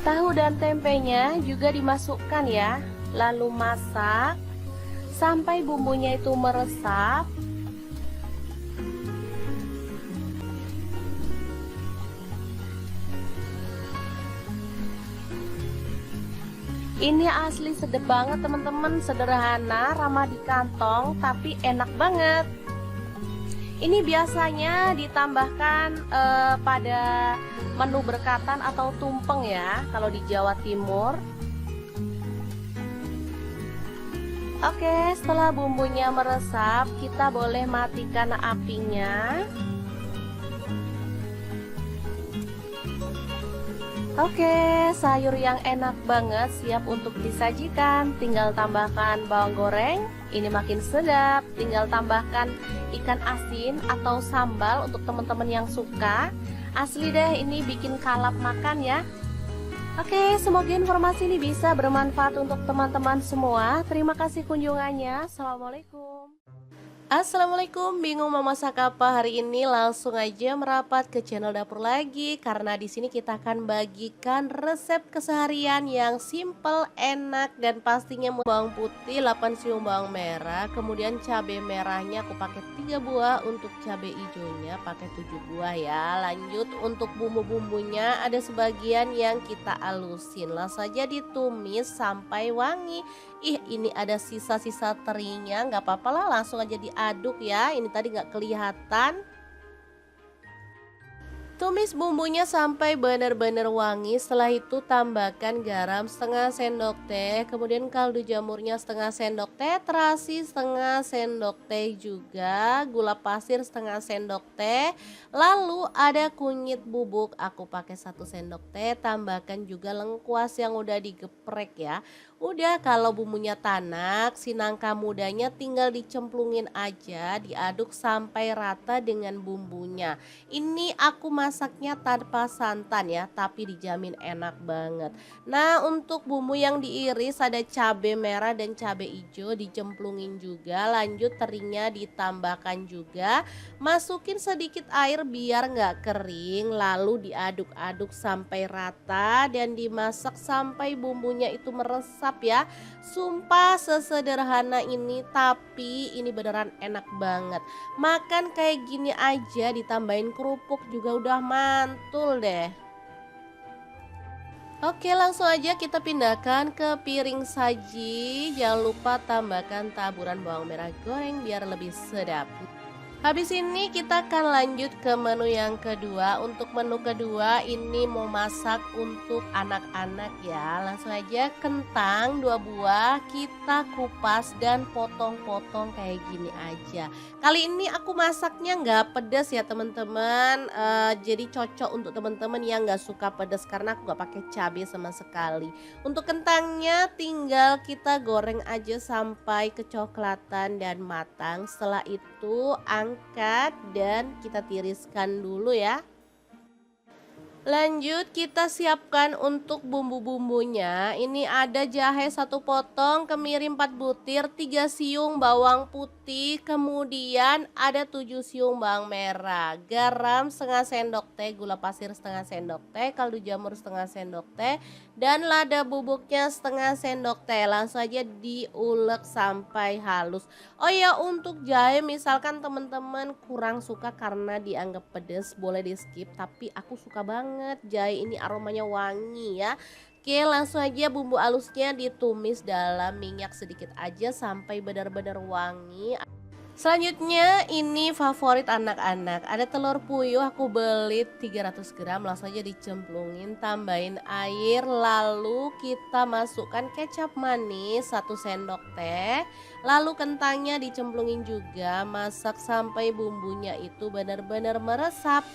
Tahu dan tempenya juga dimasukkan ya. Lalu masak sampai bumbunya itu meresap. Ini asli sedap banget teman-teman, sederhana, ramah di kantong, tapi enak banget. Ini biasanya ditambahkan pada menu berkatan atau tumpeng ya, kalau di Jawa Timur. Oke, setelah bumbunya meresap, kita boleh matikan apinya. Oke, sayur yang enak banget siap untuk disajikan. Tinggal tambahkan bawang goreng, ini makin sedap. Tinggal tambahkan ikan asin atau sambal untuk teman-teman yang suka. Asli deh, ini bikin kalap makan ya. Oke, semoga informasi ini bisa bermanfaat untuk teman-teman semua. Terima kasih kunjungannya. Assalamualaikum. Assalamualaikum, bingung mau masak apa hari ini? Langsung aja merapat ke channel dapur lagi, karena di sini kita akan bagikan resep keseharian yang simple, enak, dan pastinya bawang putih 8 siung bawang merah, kemudian cabai merahnya aku pakai 3 buah, untuk cabai hijaunya pakai 7 buah ya. Lanjut untuk bumbu-bumbunya ada sebagian yang kita alusin, langsung saja ditumis sampai wangi. Ih, ini ada sisa-sisa terinya, nggak apa-apa lah, langsung aja diaduk ya. Ini tadi nggak kelihatan. Tumis bumbunya sampai benar-benar wangi. Setelah itu tambahkan garam setengah sendok teh, kemudian kaldu jamurnya setengah sendok teh, terasi setengah sendok teh juga, gula pasir setengah sendok teh. Lalu ada kunyit bubuk, aku pakai 1 sendok teh. Tambahkan juga lengkuas yang udah digeprek ya. Udah, kalau bumbunya tanak, si nangka mudanya tinggal dicemplungin aja, diaduk sampai rata dengan bumbunya. Ini aku masaknya tanpa santan ya, tapi dijamin enak banget. Nah, untuk bumbu yang diiris ada cabai merah dan cabai hijau dicemplungin juga, lanjut terinya ditambahkan juga. Masukin sedikit air biar nggak kering, lalu diaduk-aduk sampai rata dan dimasak sampai bumbunya itu meresap ya. Sumpah sesederhana ini, tapi ini beneran enak banget. Makan kayak gini aja ditambahin kerupuk juga udah mantul deh. Oke, langsung aja kita pindahkan ke piring saji. Jangan lupa tambahkan taburan bawang merah goreng biar lebih sedap. Habis ini kita akan lanjut ke menu yang kedua. Untuk menu kedua ini mau masak untuk anak-anak ya. Langsung aja kentang 2 buah kita kupas dan potong-potong kayak gini aja. Kali ini aku masaknya nggak pedas ya teman-teman. Jadi cocok untuk teman-teman yang nggak suka pedas karena aku nggak pakai cabai sama sekali. Untuk kentangnya tinggal kita goreng aja sampai kecoklatan dan matang. Setelah itu angkat dan kita tiriskan dulu ya. Lanjut kita siapkan untuk bumbu-bumbunya. Ini ada jahe 1 potong, kemiri 4 butir, 3 siung bawang putih, kemudian ada 7 siung bawang merah, garam setengah sendok teh, gula pasir setengah sendok teh, kaldu jamur setengah sendok teh, dan lada bubuknya setengah sendok teh. Langsung aja diulek sampai halus. Oh ya, untuk jahe misalkan teman-teman kurang suka karena dianggap pedas, boleh di skip, tapi aku suka banget jahe ini, aromanya wangi ya. Oke, langsung aja bumbu halusnya ditumis dalam minyak sedikit aja sampai benar-benar wangi. Selanjutnya ini favorit anak-anak, ada telur puyuh aku beli 300 gram, langsung aja dicemplungin, tambahin air, lalu kita masukkan kecap manis 1 sendok teh, lalu kentangnya dicemplungin juga, masak sampai bumbunya itu benar-benar meresap.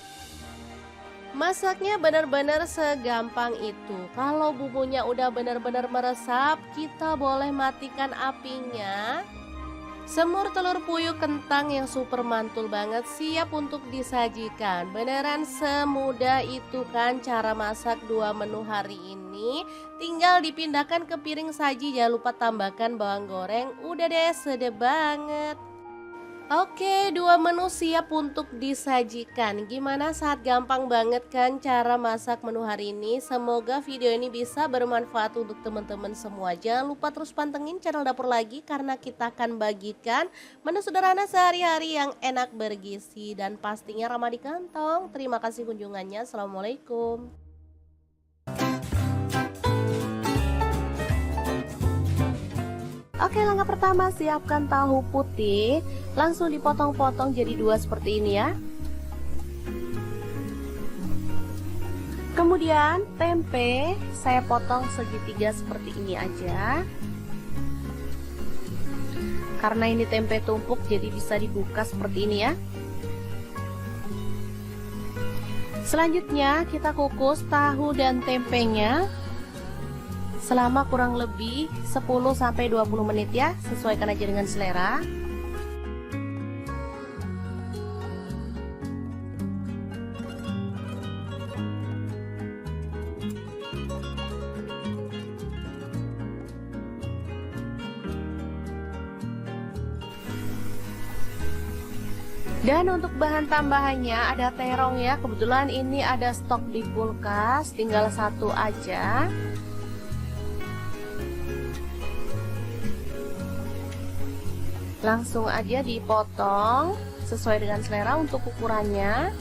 Masaknya benar-benar segampang itu. Kalau bumbunya udah benar-benar meresap, kita boleh matikan apinya. Semur telur puyuh kentang yang super mantul banget siap untuk disajikan. Beneran semudah itu kan cara masak 2 menu hari ini. Tinggal dipindahkan ke piring saji, jangan lupa tambahkan bawang goreng. Udah deh, sedap banget. Oke, 2 menu siap untuk disajikan. Gimana, saat gampang banget kan cara masak menu hari ini? Semoga video ini bisa bermanfaat untuk teman-teman semua. Jangan lupa terus pantengin channel Dapur Lagi karena kita akan bagikan menu sederhana sehari-hari yang enak, bergizi, dan pastinya ramah di kantong. Terima kasih kunjungannya. Assalamualaikum. Oke, langkah pertama siapkan tahu putih, langsung dipotong-potong jadi 2 seperti ini ya. Kemudian tempe saya potong segitiga seperti ini aja. Karena ini tempe tumpuk jadi bisa dibuka seperti ini ya. Selanjutnya kita kukus tahu dan tempenya selama kurang lebih 10-20 menit ya, sesuaikan aja dengan selera. Dan untuk bahan tambahannya ada terong ya, kebetulan ini ada stok di kulkas, tinggal 1 aja. Langsung aja dipotong sesuai dengan selera untuk ukurannya.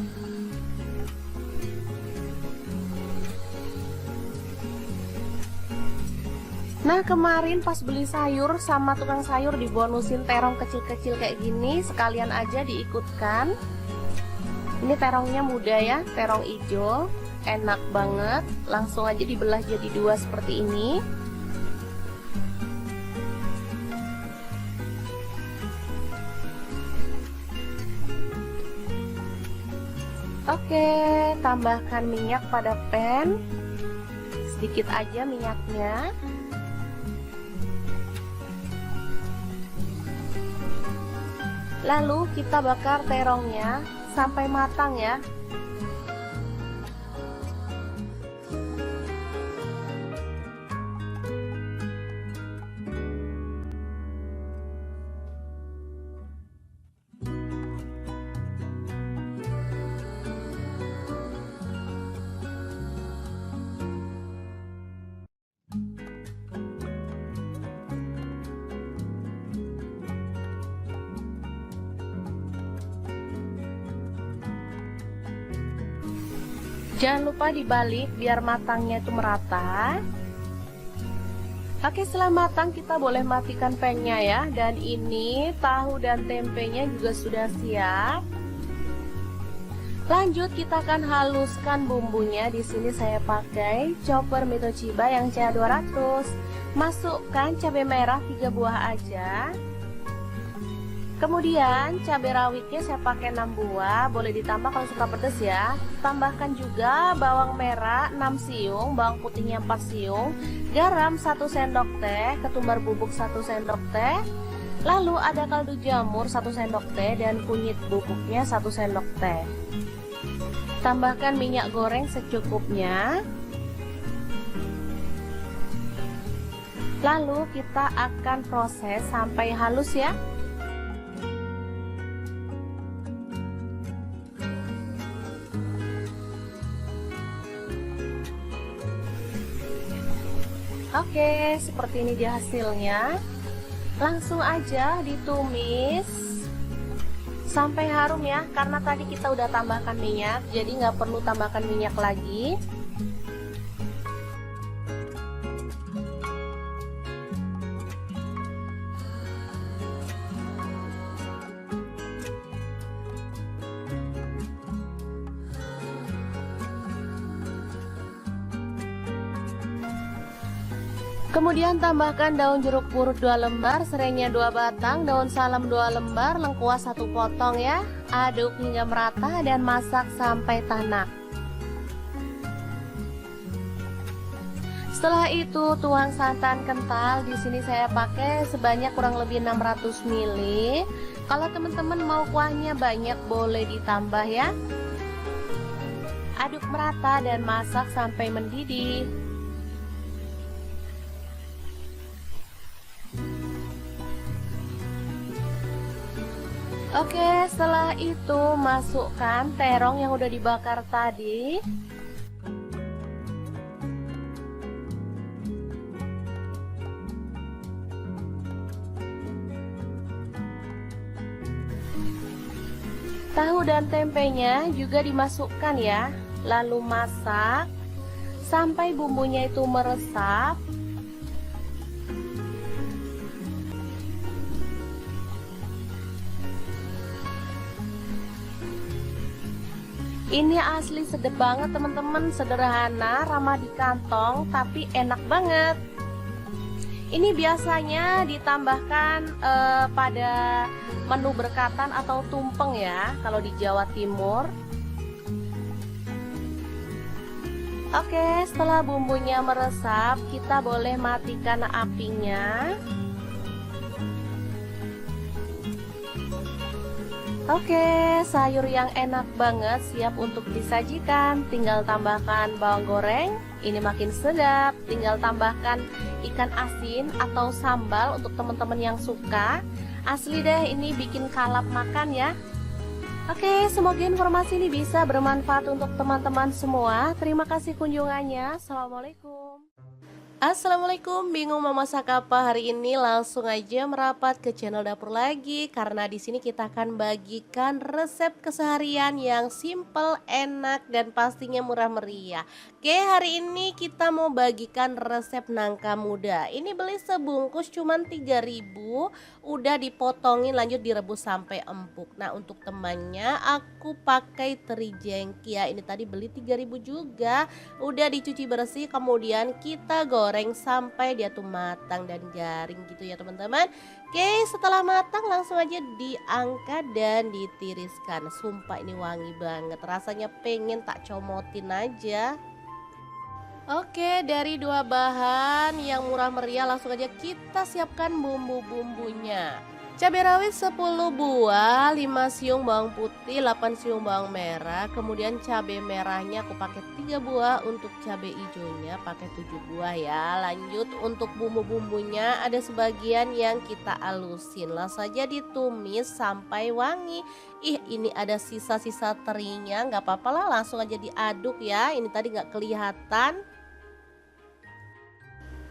Nah, kemarin pas beli sayur sama tukang sayur dibonusin terong kecil-kecil kayak gini, sekalian aja diikutkan. Ini terongnya muda ya, terong hijau, enak banget. Langsung aja dibelah jadi 2 seperti ini. Oke, tambahkan minyak pada pan, sedikit aja minyaknya. Lalu kita bakar terongnya sampai matang ya. Jangan lupa dibalik biar matangnya itu merata. Oke, setelah matang kita boleh matikan pangnya ya. Dan ini tahu dan tempenya juga sudah siap. Lanjut kita akan haluskan bumbunya. Di sini saya pakai chopper Mitoshiba yang CA200. Masukkan cabai merah 3 buah aja. Kemudian cabai rawitnya saya pakai 6 buah, boleh ditambah kalau suka pedas ya. Tambahkan juga bawang merah 6 siung, bawang putihnya 4 siung, garam 1 sendok teh, ketumbar bubuk 1 sendok teh. Lalu ada kaldu jamur 1 sendok teh dan kunyit bubuknya 1 sendok teh. Tambahkan minyak goreng secukupnya. Lalu kita akan proses sampai halus ya. Oke, seperti ini dia hasilnya. Langsung aja ditumis sampai harum ya, karena tadi kita udah tambahkan minyak, jadi nggak perlu tambahkan minyak lagi. Kemudian tambahkan daun jeruk purut 2 lembar, serainya 2 batang, daun salam 2 lembar, lengkuas 1 potong ya. Aduk hingga merata dan masak sampai tanak. Setelah itu tuang santan kental. Di sini saya pakai sebanyak kurang lebih 600 ml. Kalau teman-teman mau kuahnya banyak boleh ditambah ya. Aduk merata dan masak sampai mendidih. Oke, setelah itu masukkan terong yang udah dibakar tadi. Tahu dan tempenya juga dimasukkan ya. Lalu masak sampai bumbunya itu meresap. Ini asli sedap banget teman-teman, sederhana, ramah di kantong, tapi enak banget. Ini biasanya ditambahkan pada menu berkatan atau tumpeng ya, kalau di Jawa Timur. Oke, setelah bumbunya meresap, kita boleh matikan apinya. Oke, sayur yang enak banget siap untuk disajikan. Tinggal tambahkan bawang goreng, ini makin sedap. Tinggal tambahkan ikan asin atau sambal untuk teman-teman yang suka. Asli deh, ini bikin kalap makan ya. Oke, semoga informasi ini bisa bermanfaat untuk teman-teman semua. Terima kasih kunjungannya. Assalamualaikum. Assalamualaikum, bingung mau masak apa hari ini? Langsung aja merapat ke channel dapur lagi, karena di sini kita akan bagikan resep keseharian yang simple, enak, dan pastinya murah meriah. Oke, hari ini kita mau bagikan resep nangka muda. Ini beli sebungkus cuman 3.000, udah dipotongin lanjut direbus sampai empuk. Nah, untuk temannya aku pakai teri jengki ya. Ini tadi beli 3.000 juga, udah dicuci bersih, kemudian kita goreng sampai dia tuh matang dan garing gitu ya teman-teman. Oke, setelah matang langsung aja diangkat dan ditiriskan. Sumpah ini wangi banget, rasanya pengen tak comotin aja. Oke, dari 2 bahan yang murah meriah langsung aja kita siapkan bumbu-bumbunya. Cabai rawit 10 buah, 5 siung bawang putih, 8 siung bawang merah. Kemudian cabai merahnya aku pakai 3 buah, untuk cabai hijaunya pakai 7 buah ya. Lanjut untuk bumbu-bumbunya ada sebagian yang kita alusin. Langsung saja ditumis sampai wangi. Ih, ini ada sisa-sisa terinya, nggak apa-apa lah, langsung aja diaduk ya. Ini tadi nggak kelihatan.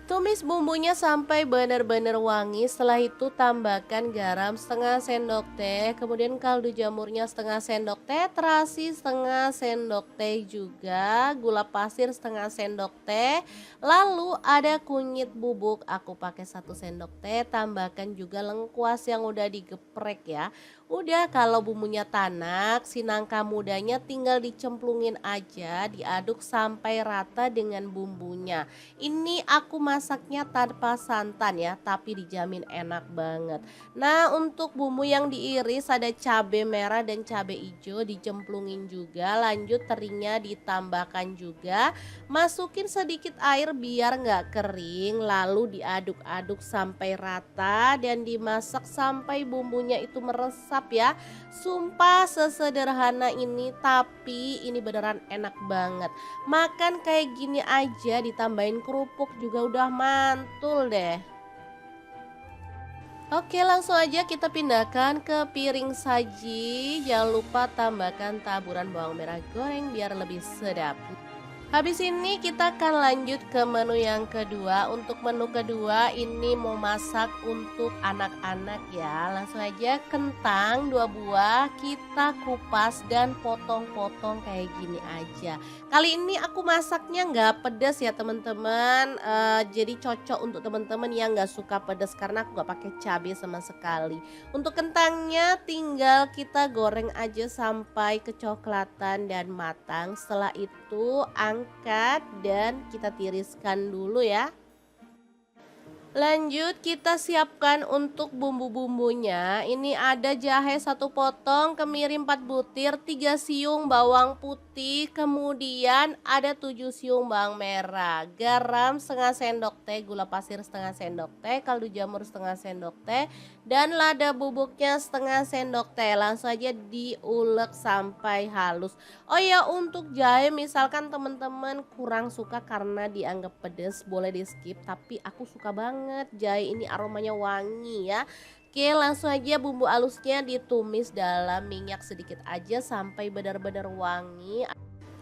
Tumis bumbunya sampai benar-benar wangi. Setelah itu tambahkan garam setengah sendok teh, kemudian kaldu jamurnya setengah sendok teh, terasi setengah sendok teh juga, gula pasir setengah sendok teh. Lalu ada kunyit bubuk, aku pakai 1 sendok teh. Tambahkan juga lengkuas yang udah digeprek ya. Udah, kalau bumbunya tanak, si nangka mudanya tinggal dicemplungin aja, diaduk sampai rata dengan bumbunya. Ini aku masaknya tanpa santan ya, tapi dijamin enak banget. Nah, untuk bumbu yang diiris ada cabai merah dan cabai hijau dicemplungin juga. Lanjut terinya ditambahkan juga. Masukin sedikit air biar nggak kering, lalu diaduk-aduk sampai rata dan dimasak sampai bumbunya itu meresap ya. Sumpah sesederhana ini, tapi ini beneran enak banget. Makan kayak gini aja ditambahin kerupuk juga udah mantul deh. Oke, langsung aja kita pindahkan ke piring saji. Jangan lupa tambahkan taburan bawang merah goreng biar lebih sedap. Habis ini kita akan lanjut ke menu yang kedua. Untuk menu kedua ini mau masak untuk anak-anak ya. Langsung aja, kentang 2 buah kita kupas dan potong-potong kayak gini aja. Kali ini aku masaknya nggak pedas ya teman-teman. Jadi cocok untuk teman-teman yang nggak suka pedas karena aku nggak pakai cabai sama sekali. Untuk kentangnya tinggal kita goreng aja sampai kecoklatan dan matang. Setelah itu angkat dan kita tiriskan dulu ya. Lanjut kita siapkan untuk bumbu-bumbunya. Ini ada jahe 1 potong, kemiri 4 butir, 3 siung bawang putih, kemudian ada 7 siung bawang merah, garam setengah sendok teh, gula pasir setengah sendok teh, kaldu jamur setengah sendok teh, dan lada bubuknya setengah sendok teh. Langsung aja diulek sampai halus. Oh ya, untuk jahe misalkan teman-teman kurang suka karena dianggap pedas, boleh di skip, tapi aku suka banget jahe ini, aromanya wangi ya. Oke, langsung aja bumbu halusnya ditumis dalam minyak sedikit aja sampai benar-benar wangi.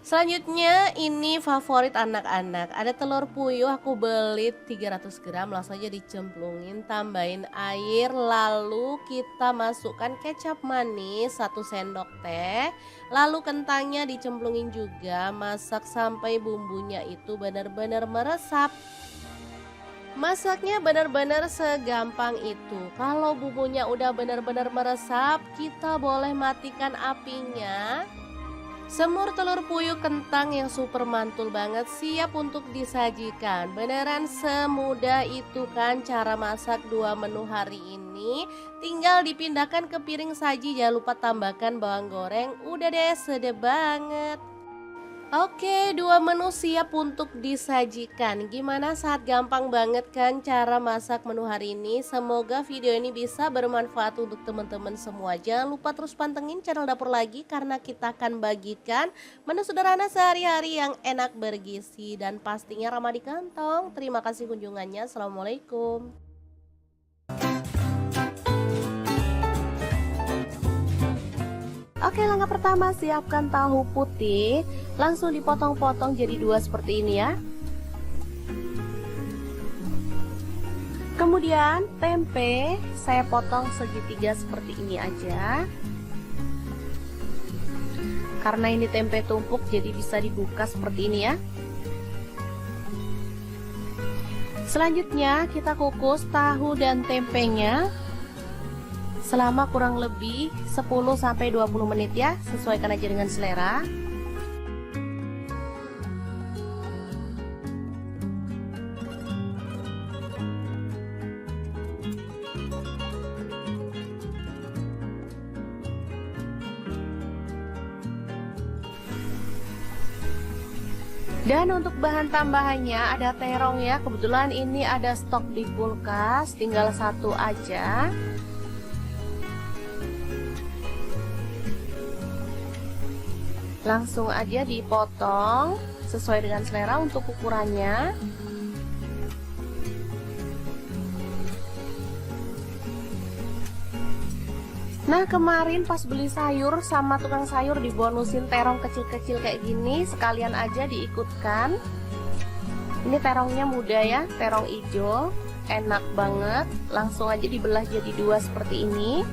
Selanjutnya ini favorit anak-anak, ada telur puyuh aku beli 300 gram, langsung aja dicemplungin, tambahin air, lalu kita masukkan kecap manis 1 sendok teh, lalu kentangnya dicemplungin juga, masak sampai bumbunya itu benar-benar meresap. Masaknya benar-benar segampang itu. Kalau bumbunya udah benar-benar meresap, kita boleh matikan apinya. Semur telur puyuh kentang yang super mantul banget siap untuk disajikan. Beneran semudah itu kan cara masak 2 menu hari ini. Tinggal dipindahkan ke piring saji, jangan lupa tambahkan bawang goreng. Udah deh, sedap banget. Oke, 2 menu siap untuk disajikan. Gimana, saat gampang banget kan cara masak menu hari ini? Semoga video ini bisa bermanfaat untuk teman-teman semua. Jangan lupa terus pantengin channel Dapur Lagi karena kita akan bagikan menu sederhana sehari-hari yang enak, bergizi, dan pastinya ramah di kantong. Terima kasih kunjungannya. Assalamualaikum. Oke, langkah pertama siapkan tahu putih. Langsung dipotong-potong jadi 2 seperti ini ya. Kemudian tempe saya potong segitiga seperti ini aja. Karena ini tempe tumpuk jadi bisa dibuka seperti ini ya. Selanjutnya kita kukus tahu dan tempenya selama kurang lebih 10-20 menit ya, sesuaikan aja dengan selera. Dan untuk bahan tambahannya ada terong ya, kebetulan ini ada stok di kulkas, tinggal 1 aja. Langsung aja dipotong sesuai dengan selera untuk ukurannya. Nah, kemarin pas beli sayur sama tukang sayur dibonusin terong kecil-kecil kayak gini, sekalian aja diikutkan. Ini terongnya mudah ya, terong hijau, enak banget. Langsung aja dibelah jadi dua seperti ini.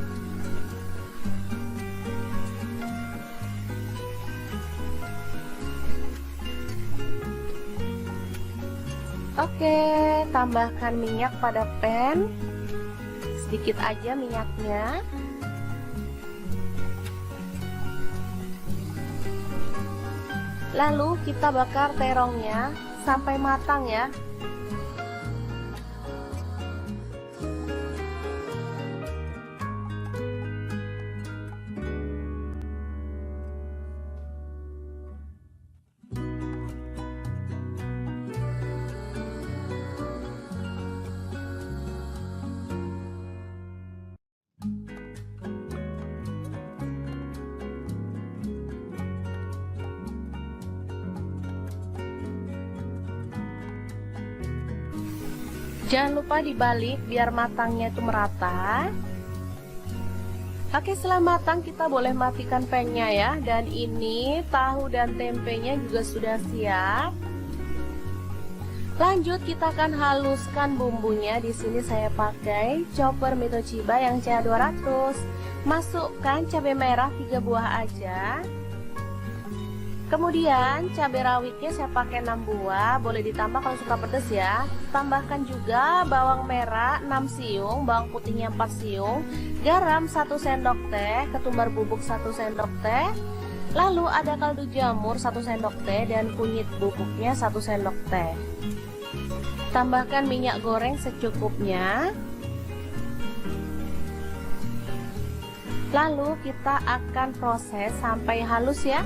Oke, tambahkan minyak pada pan. Sedikit aja minyaknya. Lalu kita bakar terongnya sampai matang ya. Jangan lupa dibalik biar matangnya itu merata. Oke, setelah matang kita boleh matikan pan-nya ya. Dan ini tahu dan tempenya juga sudah siap. Lanjut kita akan haluskan bumbunya. Di sini saya pakai chopper Mito Chiba yang CH200. Masukkan cabai merah 3 buah aja. Kemudian cabai rawitnya saya pakai 6 buah, boleh ditambah kalau suka pedas ya. Tambahkan juga bawang merah 6 siung, bawang putihnya 4 siung, garam 1 sendok teh, ketumbar bubuk 1 sendok teh. Lalu ada kaldu jamur 1 sendok teh dan kunyit bubuknya 1 sendok teh. Tambahkan minyak goreng secukupnya. Lalu kita akan proses sampai halus ya.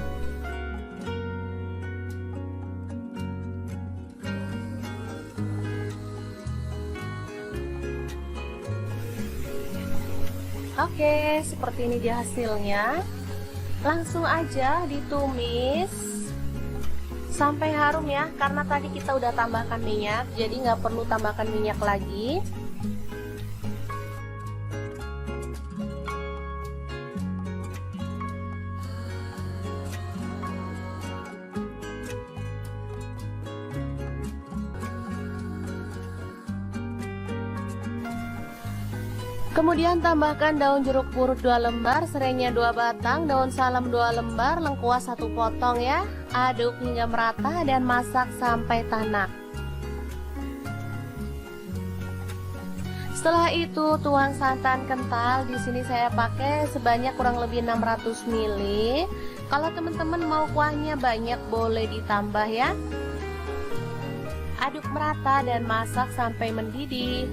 Oke, seperti ini dia hasilnya. Langsung aja ditumis sampai harum ya, karena tadi kita udah tambahkan minyak, jadi nggak perlu tambahkan minyak lagi. Kemudian tambahkan daun jeruk purut 2 lembar, serainya 2 batang, daun salam 2 lembar, lengkuas 1 potong ya. Aduk hingga merata dan masak sampai tanak. Setelah itu tuang santan kental. Di sini saya pakai sebanyak kurang lebih 600 ml. Kalau teman-teman mau kuahnya banyak boleh ditambah ya. Aduk merata dan masak sampai mendidih.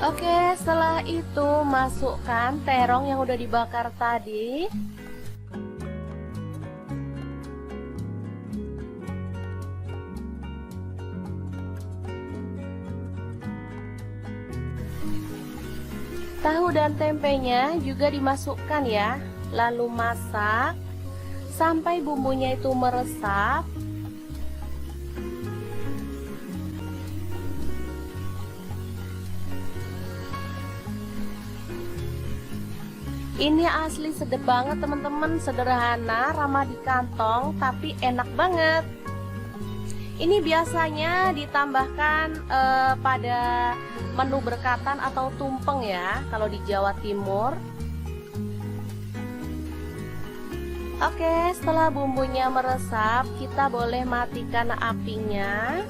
Oke, setelah itu masukkan terong yang udah dibakar tadi. Tahu dan tempenya juga dimasukkan ya. Lalu masak sampai bumbunya itu meresap. Ini asli sedap banget teman-teman, sederhana, ramah di kantong, tapi enak banget. Ini biasanya ditambahkan pada menu berkatan atau tumpeng ya, kalau di Jawa Timur. Oke, setelah bumbunya meresap, kita boleh matikan apinya.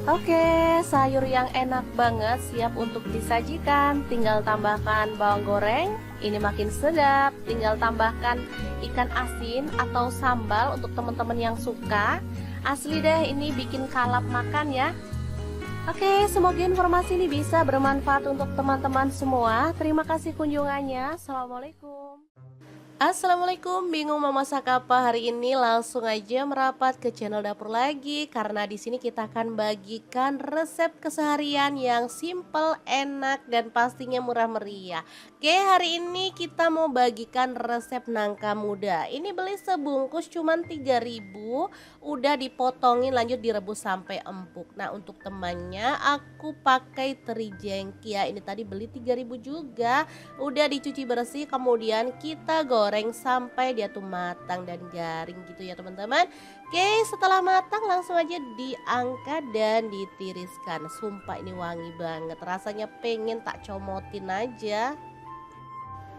Oke, sayur yang enak banget siap untuk disajikan. Tinggal tambahkan bawang goreng, ini makin sedap. Tinggal tambahkan ikan asin atau sambal untuk teman-teman yang suka. Asli deh, ini bikin kalap makan ya. Oke, semoga informasi ini bisa bermanfaat untuk teman-teman semua. Terima kasih kunjungannya. Assalamualaikum. Assalamualaikum, bingung mau masak apa hari ini? Langsung aja merapat ke channel dapur lagi karena di sini kita akan bagikan resep keseharian yang simple, enak dan pastinya murah meriah. Oke, hari ini kita mau bagikan resep nangka muda. Ini beli sebungkus cuman 3.000, udah dipotongin lanjut direbus sampai empuk. Nah, untuk temannya aku pakai teri jengki ya. Ini tadi beli 3.000 juga. Udah dicuci bersih, kemudian kita goreng sampai dia tuh matang dan garing gitu ya teman-teman. Oke, setelah matang langsung aja diangkat dan ditiriskan. Sumpah ini wangi banget, rasanya pengen tak comotin aja.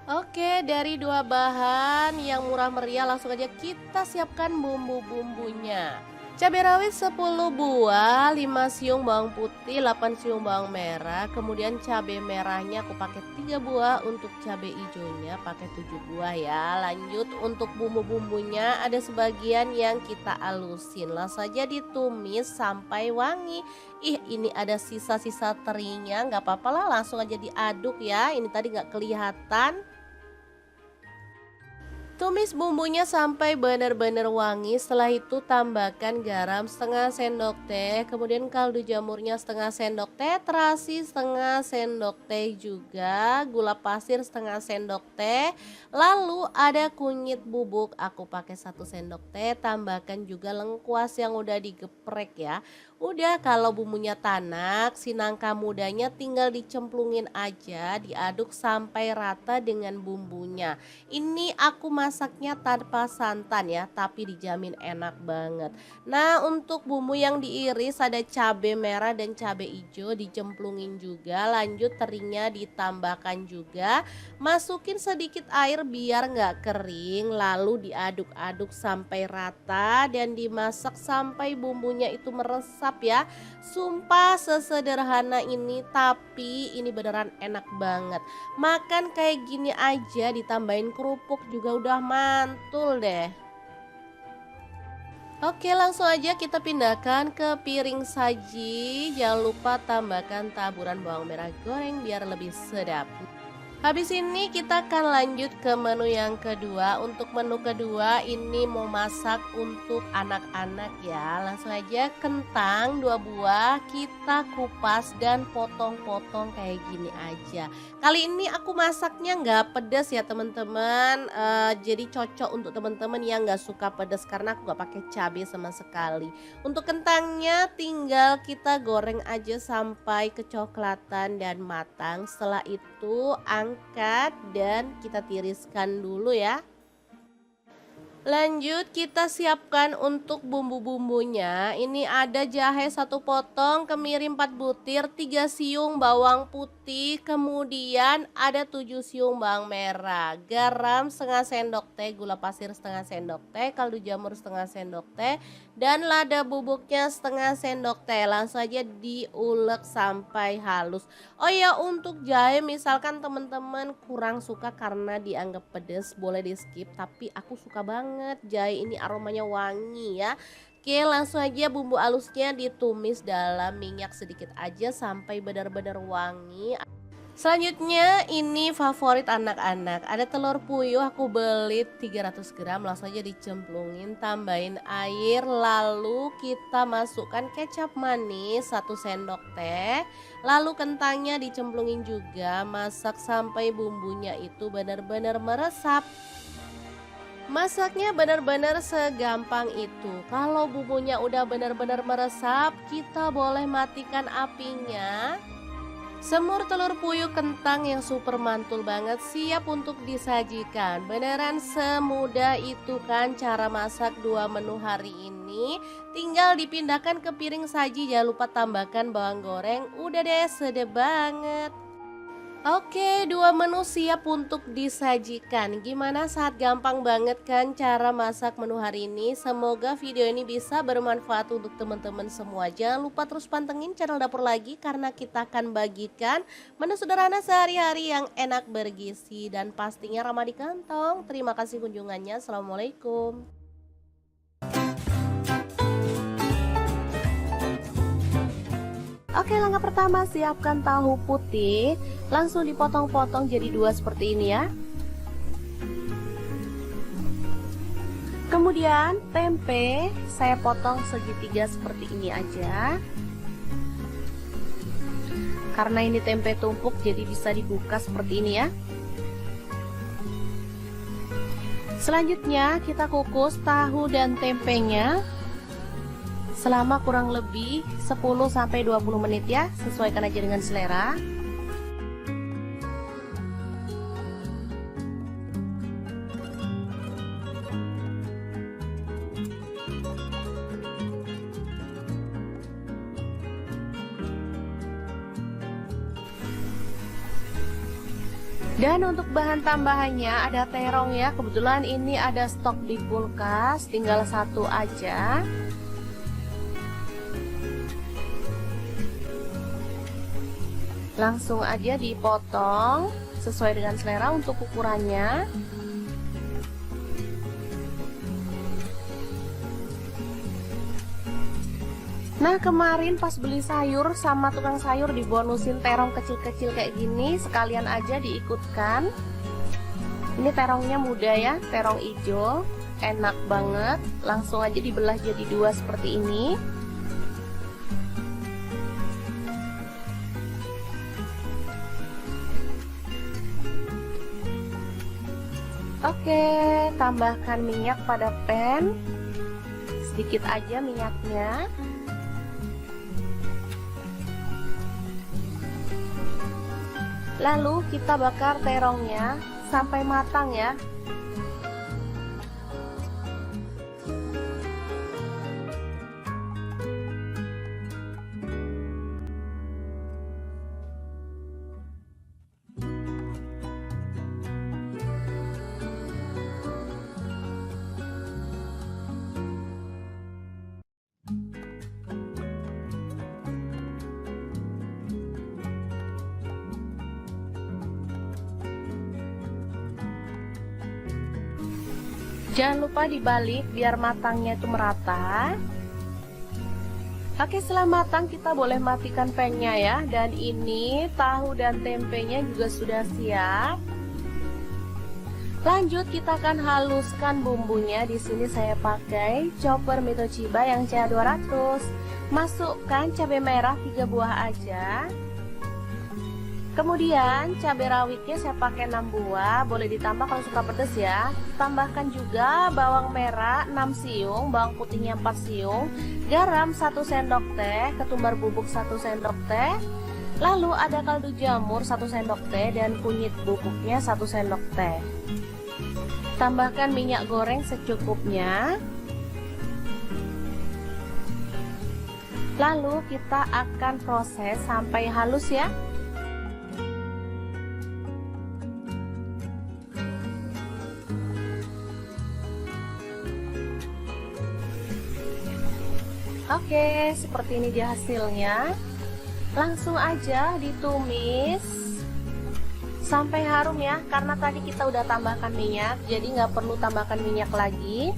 Oke, dari dua bahan yang murah meriah langsung aja kita siapkan bumbu-bumbunya. Cabai rawit 10 buah, 5 siung bawang putih, 8 siung bawang merah. Kemudian cabai merahnya aku pakai 3 buah, untuk cabai hijaunya pakai 7 buah ya. Lanjut untuk bumbu-bumbunya ada sebagian yang kita alusin. Langsung saja ditumis sampai wangi. Ih, ini ada sisa-sisa terinya, nggak apa-apa lah, langsung aja diaduk ya. Ini tadi nggak kelihatan. Tumis bumbunya sampai benar-benar wangi. Setelah itu tambahkan garam setengah sendok teh, kemudian kaldu jamurnya setengah sendok teh, terasi setengah sendok teh juga, gula pasir setengah sendok teh. Lalu ada kunyit bubuk, aku pakai 1 sendok teh. Tambahkan juga lengkuas yang udah digeprek ya. Udah, kalau bumbunya tanak, si nangka mudanya tinggal dicemplungin aja, diaduk sampai rata dengan bumbunya. Ini aku masaknya tanpa santan ya, tapi dijamin enak banget. Nah, untuk bumbu yang diiris ada cabai merah dan cabai hijau dicemplungin juga. Lanjut terinya ditambahkan juga. Masukin sedikit air biar nggak kering, lalu diaduk-aduk sampai rata dan dimasak sampai bumbunya itu meresap ya. Sumpah sesederhana ini, tapi ini beneran enak banget. Makan kayak gini aja ditambahin kerupuk juga udah mantul deh. Oke, langsung aja kita pindahkan ke piring saji. Jangan lupa tambahkan taburan bawang merah goreng biar lebih sedap. Habis ini kita akan lanjut ke menu yang kedua. Untuk menu kedua ini mau masak untuk anak-anak ya. Langsung aja kentang 2 buah kita kupas dan potong-potong kayak gini aja. Kali ini aku masaknya nggak pedas ya teman-teman. Jadi cocok untuk teman-teman yang nggak suka pedas karena aku nggak pakai cabai sama sekali. Untuk kentangnya tinggal kita goreng aja sampai kecoklatan dan matang. Setelah itu angkat dan kita tiriskan dulu ya. Lanjut kita siapkan untuk bumbu-bumbunya. Ini ada jahe 1 potong, kemiri 4 butir, 3 siung bawang putih, kemudian ada 7 siung bawang merah, garam setengah sendok teh, gula pasir setengah sendok teh, kaldu jamur setengah sendok teh, dan lada bubuknya setengah sendok teh. Langsung aja diulek sampai halus. Oh ya, untuk jahe misalkan teman-teman kurang suka karena dianggap pedas, boleh di skip, tapi aku suka banget jahe ini, aromanya wangi ya. Oke, langsung aja bumbu halusnya ditumis dalam minyak sedikit aja sampai benar-benar wangi. Selanjutnya ini favorit anak-anak, ada telur puyuh aku beli 300 gram, langsung aja dicemplungin, tambahin air, lalu kita masukkan kecap manis 1 sendok teh, lalu kentangnya dicemplungin juga, masak sampai bumbunya itu benar-benar meresap. Masaknya benar-benar segampang itu. Kalau bumbunya udah benar-benar meresap, kita boleh matikan apinya. Semur telur puyuh kentang yang super mantul banget siap untuk disajikan. Beneran semudah itu kan cara masak 2 menu hari ini. Tinggal dipindahkan ke piring saji, jangan lupa tambahkan bawang goreng. Udah deh, sedap banget. Oke, 2 menu siap untuk disajikan. Gimana, saat gampang banget kan cara masak menu hari ini? Semoga video ini bisa bermanfaat untuk teman-teman semua. Jangan lupa terus pantengin channel dapur lagi karena kita akan bagikan menu sederhana sehari-hari yang enak, bergizi dan pastinya ramah di kantong. Terima kasih kunjungannya. Assalamualaikum. Oke, langkah pertama siapkan tahu putih, langsung dipotong-potong jadi 2 seperti ini ya. Kemudian tempe saya potong segitiga seperti ini aja. Karena ini tempe tumpuk jadi bisa dibuka seperti ini ya. Selanjutnya kita kukus tahu dan tempenya selama kurang lebih 10-20 menit ya, sesuaikan aja dengan selera. Dan untuk bahan tambahannya ada terong ya, kebetulan ini ada stok di kulkas, tinggal satu aja. Langsung aja dipotong sesuai dengan selera untuk ukurannya. Nah, kemarin pas beli sayur sama tukang sayur dibonusin terong kecil-kecil kayak gini, sekalian aja diikutkan. Ini terongnya muda ya, terong hijau, enak banget. Langsung aja dibelah jadi dua seperti ini. Oke, tambahkan minyak pada pan. Sedikit aja minyaknya. Lalu kita bakar terongnya sampai matang ya. Jangan lupa dibalik biar matangnya itu merata. Oke, setelah matang kita boleh matikan pan-nya ya. Dan ini tahu dan tempenya juga sudah siap. Lanjut kita akan haluskan bumbunya. Di sini saya pakai chopper Mitochiba yang CA200. Masukkan cabai merah 3 buah aja. Kemudian cabai rawitnya saya pakai 6 buah, boleh ditambah kalau suka pedas ya. Tambahkan juga bawang merah 6 siung, bawang putihnya 4 siung, garam 1 sendok teh, ketumbar bubuk 1 sendok teh. Lalu ada kaldu jamur 1 sendok teh dan kunyit bubuknya 1 sendok teh. Tambahkan minyak goreng secukupnya. Lalu kita akan proses sampai halus ya. Oke, seperti ini dia hasilnya. Langsung aja ditumis sampai harum ya, karena tadi kita udah tambahkan minyak, jadi nggak perlu tambahkan minyak lagi.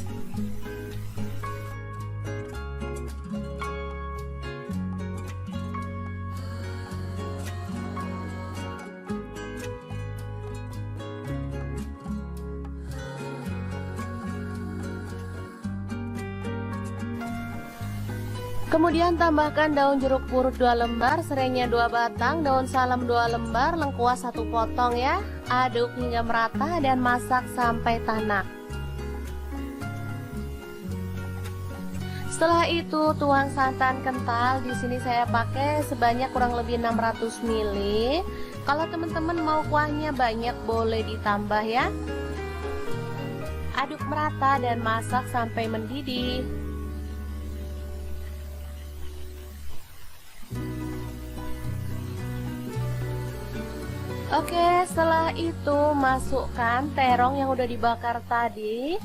Kemudian tambahkan daun jeruk purut 2 lembar, serainya 2 batang, daun salam 2 lembar, lengkuas 1 potong ya. Aduk hingga merata dan masak sampai tanak. Setelah itu tuang santan kental. Di sini saya pakai sebanyak kurang lebih 600 ml. Kalau teman-teman mau kuahnya banyak boleh ditambah ya. Aduk merata dan masak sampai mendidih. Oke, setelah itu masukkan terong yang udah dibakar tadi.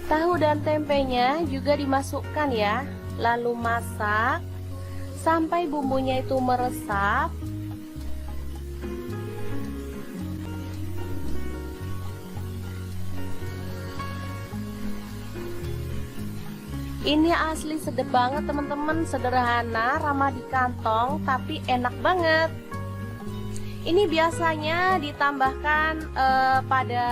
Tahu dan tempenya juga dimasukkan ya. Lalu masak sampai bumbunya itu meresap. Ini asli sedep banget teman-teman, sederhana, ramah di kantong, tapi enak banget. Ini biasanya ditambahkan pada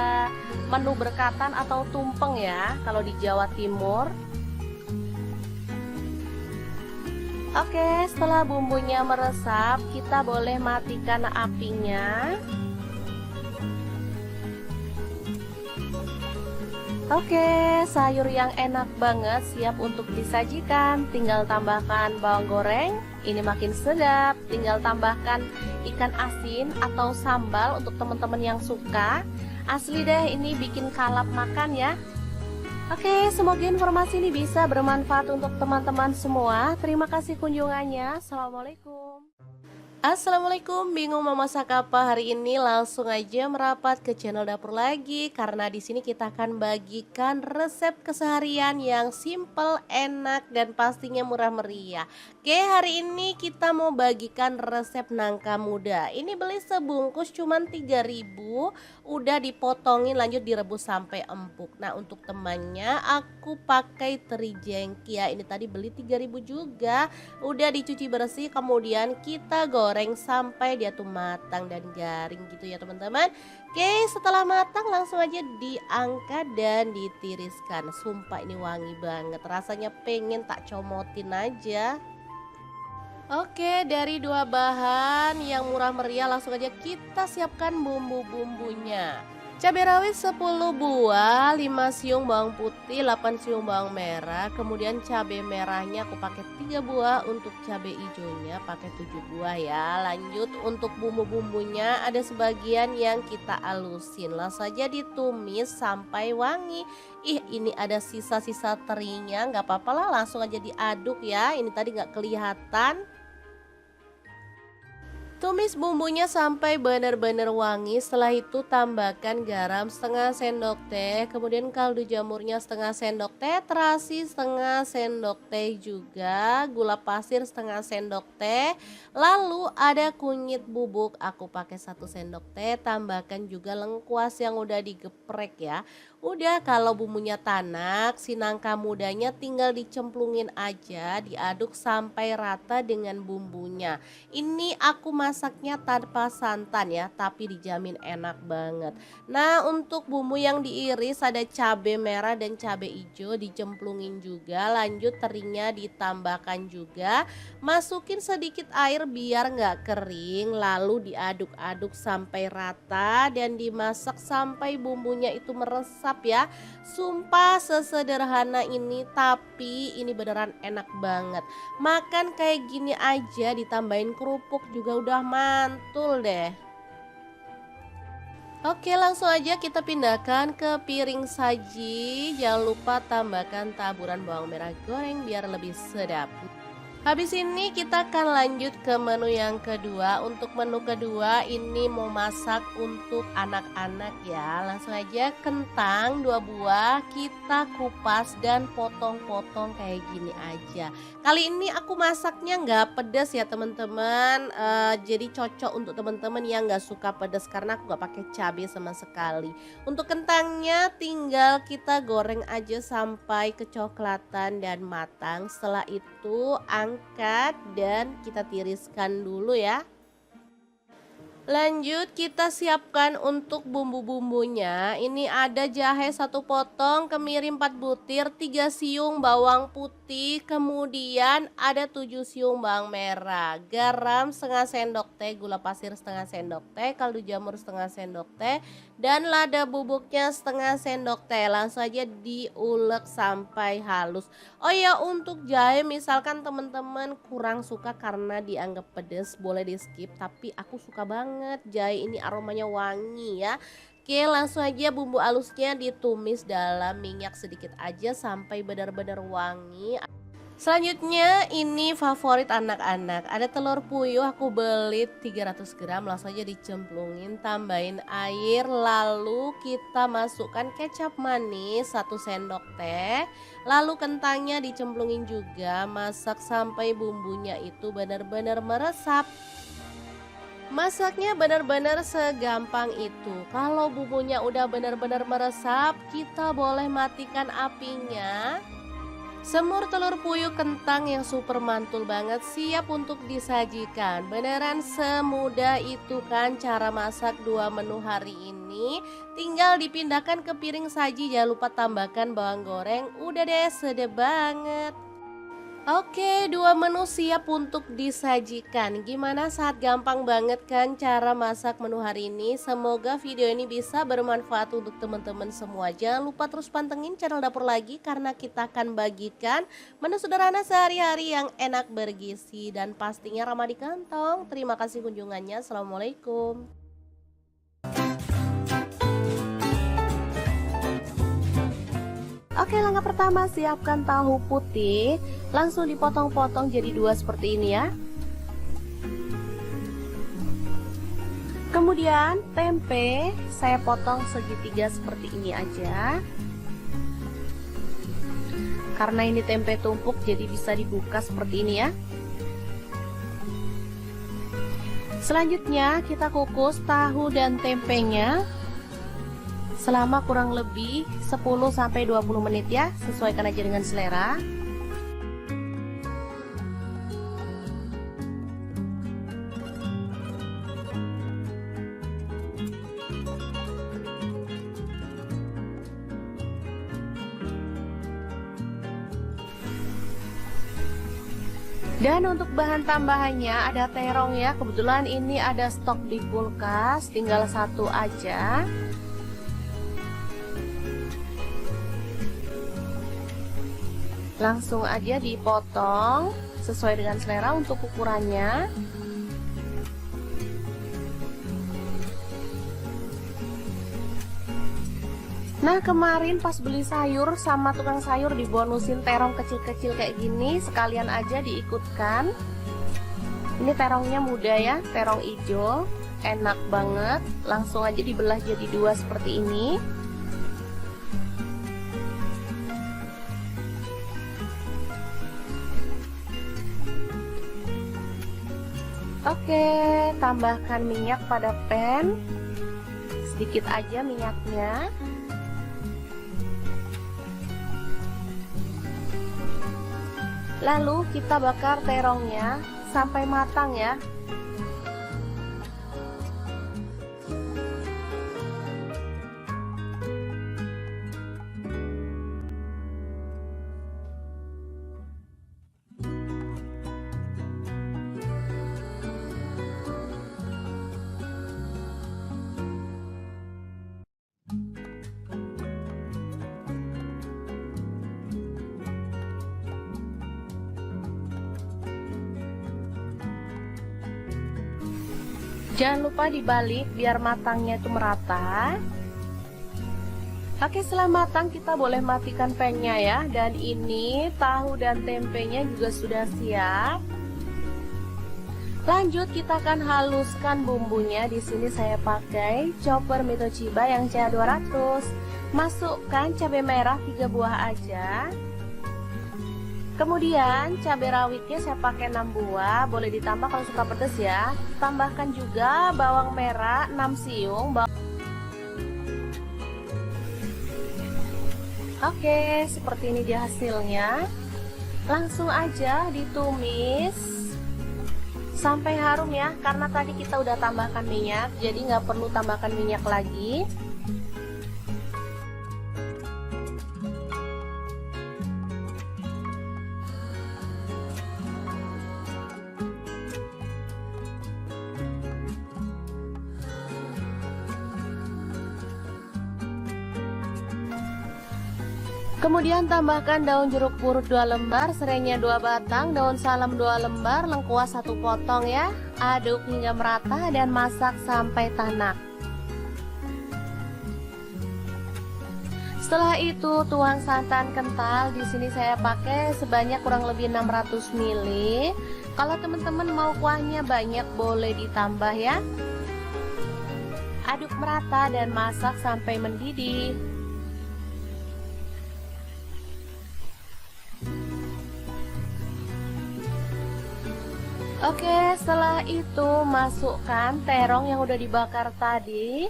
menu berkatan atau tumpeng ya, kalau di Jawa Timur. Oke, setelah bumbunya meresap, kita boleh matikan apinya. Oke, sayur yang enak banget siap untuk disajikan. Tinggal tambahkan bawang goreng, ini makin sedap. Tinggal tambahkan ikan asin atau sambal untuk teman-teman yang suka. Asli deh, ini bikin kalap makan ya. Oke, semoga informasi ini bisa bermanfaat untuk teman-teman semua. Terima kasih kunjungannya. Assalamualaikum. Assalamualaikum, bingung mau masak apa hari ini? Langsung aja merapat ke channel dapur lagi karena di sini kita akan bagikan resep keseharian yang simple, enak dan pastinya murah meriah. Oke, hari ini kita mau bagikan resep nangka muda. Ini beli sebungkus cuman 3.000, udah dipotongin lanjut direbus sampai empuk. Nah, untuk temannya aku pakai teri jengki ya. Ini tadi beli 3.000 juga. Udah dicuci bersih, kemudian kita goreng sampai dia tuh matang dan garing gitu ya teman-teman. Oke, setelah matang langsung aja diangkat dan ditiriskan. Sumpah ini wangi banget, rasanya pengen tak comotin aja. Oke, dari dua bahan yang murah meriah langsung aja kita siapkan bumbu-bumbunya. Cabai rawit 10 buah, 5 siung bawang putih, 8 siung bawang merah. Kemudian cabai merahnya aku pakai 3 buah, untuk cabai hijaunya pakai 7 buah ya. Lanjut untuk bumbu-bumbunya ada sebagian yang kita alusin. Langsung saja ditumis sampai wangi. Ih, ini ada sisa-sisa terinya, nggak apa-apa lah, langsung aja diaduk ya. Ini tadi nggak kelihatan. Tumis bumbunya sampai benar-benar wangi. Setelah itu tambahkan garam setengah sendok teh, kemudian kaldu jamurnya setengah sendok teh, terasi setengah sendok teh juga, gula pasir setengah sendok teh. Lalu ada kunyit bubuk, aku pakai 1 sendok teh. Tambahkan juga lengkuas yang udah digeprek ya. Udah, kalau bumbunya tanak, si nangka mudanya tinggal dicemplungin aja, diaduk sampai rata dengan bumbunya. Ini aku masaknya tanpa santan ya, tapi dijamin enak banget. Nah, untuk bumbu yang diiris ada cabai merah dan cabai hijau dicemplungin juga. Lanjut terinya ditambahkan juga. Masukin sedikit air biar nggak kering, lalu diaduk-aduk sampai rata dan dimasak sampai bumbunya itu meresap ya. Sumpah sesederhana ini, tapi ini beneran enak banget. Makan kayak gini aja ditambahin kerupuk juga udah mantul deh. Oke, langsung aja kita pindahkan ke piring saji. Jangan lupa tambahkan taburan bawang merah goreng biar lebih sedap. Habis ini kita akan lanjut ke menu yang kedua. Untuk menu kedua ini mau masak untuk anak-anak ya. Langsung aja kentang 2 buah kita kupas dan potong-potong kayak gini aja. Kali ini aku masaknya nggak pedas ya teman-teman. Jadi cocok untuk teman-teman yang nggak suka pedas karena aku nggak pakai cabai sama sekali. Untuk kentangnya tinggal kita goreng aja sampai kecoklatan dan matang. Setelah itu angkat dan kita tiriskan dulu ya. Lanjut kita siapkan untuk bumbu-bumbunya. Ini ada jahe 1 potong, kemiri 4 butir, 3 siung bawang putih, kemudian ada 7 siung bawang merah, garam setengah sendok teh, gula pasir setengah sendok teh, kaldu jamur setengah sendok teh, dan lada bubuknya setengah sendok teh. Langsung aja diulek sampai halus. Oh ya, untuk jahe misalkan teman-teman kurang suka karena dianggap pedas, boleh di skip, tapi aku suka banget jahe ini, aromanya wangi ya. Oke, langsung aja bumbu halusnya ditumis dalam minyak sedikit aja sampai benar-benar wangi. Selanjutnya ini favorit anak-anak, ada telur puyuh aku beli 300 gram, langsung aja dicemplungin, tambahin air, lalu kita masukkan kecap manis 1 sendok teh, lalu kentangnya dicemplungin juga, masak sampai bumbunya itu benar-benar meresap. Masaknya benar-benar segampang itu. Kalau bumbunya udah benar-benar meresap, kita boleh matikan apinya. Semur telur puyuh kentang yang super mantul banget siap untuk disajikan. Beneran semudah itu kan cara masak dua menu hari ini. Tinggal dipindahkan ke piring saji, jangan lupa tambahkan bawang goreng. Udah deh, sedep banget. Oke, dua menu siap untuk disajikan. Gimana, saat gampang banget kan cara masak menu hari ini? Semoga video ini bisa bermanfaat untuk teman-teman semua. Jangan lupa terus pantengin channel Dapur Lagi karena kita akan bagikan menu sederhana sehari-hari yang enak bergizi dan pastinya ramah di kantong. Terima kasih kunjungannya. Assalamualaikum. Oke, langkah pertama siapkan tahu putih. Langsung dipotong-potong jadi dua seperti ini ya. Kemudian tempe saya potong segitiga seperti ini aja. Karena ini tempe tumpuk jadi bisa dibuka seperti ini ya. Selanjutnya kita kukus tahu dan tempenya selama kurang lebih 10-20 menit ya, sesuaikan aja dengan selera. Dan untuk bahan tambahannya ada terong ya, kebetulan ini ada stok di kulkas, tinggal satu aja. Langsung aja dipotong sesuai dengan selera untuk ukurannya. Nah, kemarin pas beli sayur sama tukang sayur dibonusin terong kecil-kecil kayak gini, sekalian aja diikutkan. Ini terongnya muda ya, terong hijau, enak banget. Langsung aja dibelah jadi dua seperti ini. Oke, tambahkan minyak pada pan. Sedikit aja minyaknya. Lalu kita bakar terongnya sampai matang ya. Jangan lupa dibalik biar matangnya itu merata. Oke, setelah matang kita boleh matikan pan-nya ya. Dan ini tahu dan tempenya juga sudah siap. Lanjut kita akan haluskan bumbunya. Di sini saya pakai chopper Mito Chiba yang CH200. Masukkan cabai merah 3 buah aja. Kemudian cabai rawitnya saya pakai 6 buah, boleh ditambah kalau suka pedas ya. Tambahkan juga bawang merah 6 siung. Oke, seperti ini dia hasilnya. Langsung aja ditumis sampai harum ya, karena tadi kita udah tambahkan minyak, jadi nggak perlu tambahkan minyak lagi. Kemudian tambahkan daun jeruk purut 2 lembar, serainya 2 batang, daun salam 2 lembar, lengkuas 1 potong ya. Aduk hingga merata dan masak sampai tanak. Setelah itu tuang santan kental. Di sini saya pakai sebanyak kurang lebih 600 ml. Kalau teman-teman mau kuahnya banyak boleh ditambah ya. Aduk merata dan masak sampai mendidih. Oke, setelah itu masukkan terong yang udah dibakar tadi.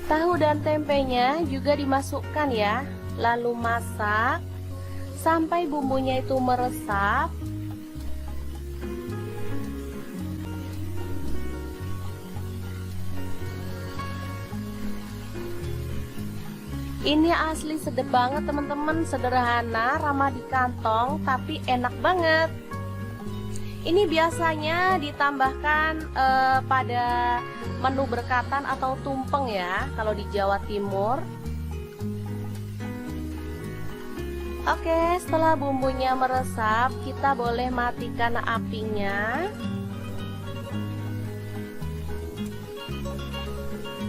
Tahu dan tempenya juga dimasukkan ya. Lalu masak sampai bumbunya itu meresap. Ini asli sedap banget teman-teman, sederhana, ramah di kantong, tapi enak banget. Ini biasanya ditambahkan pada menu berkatan atau tumpeng ya, kalau di Jawa Timur. Oke, setelah bumbunya meresap, kita boleh matikan apinya.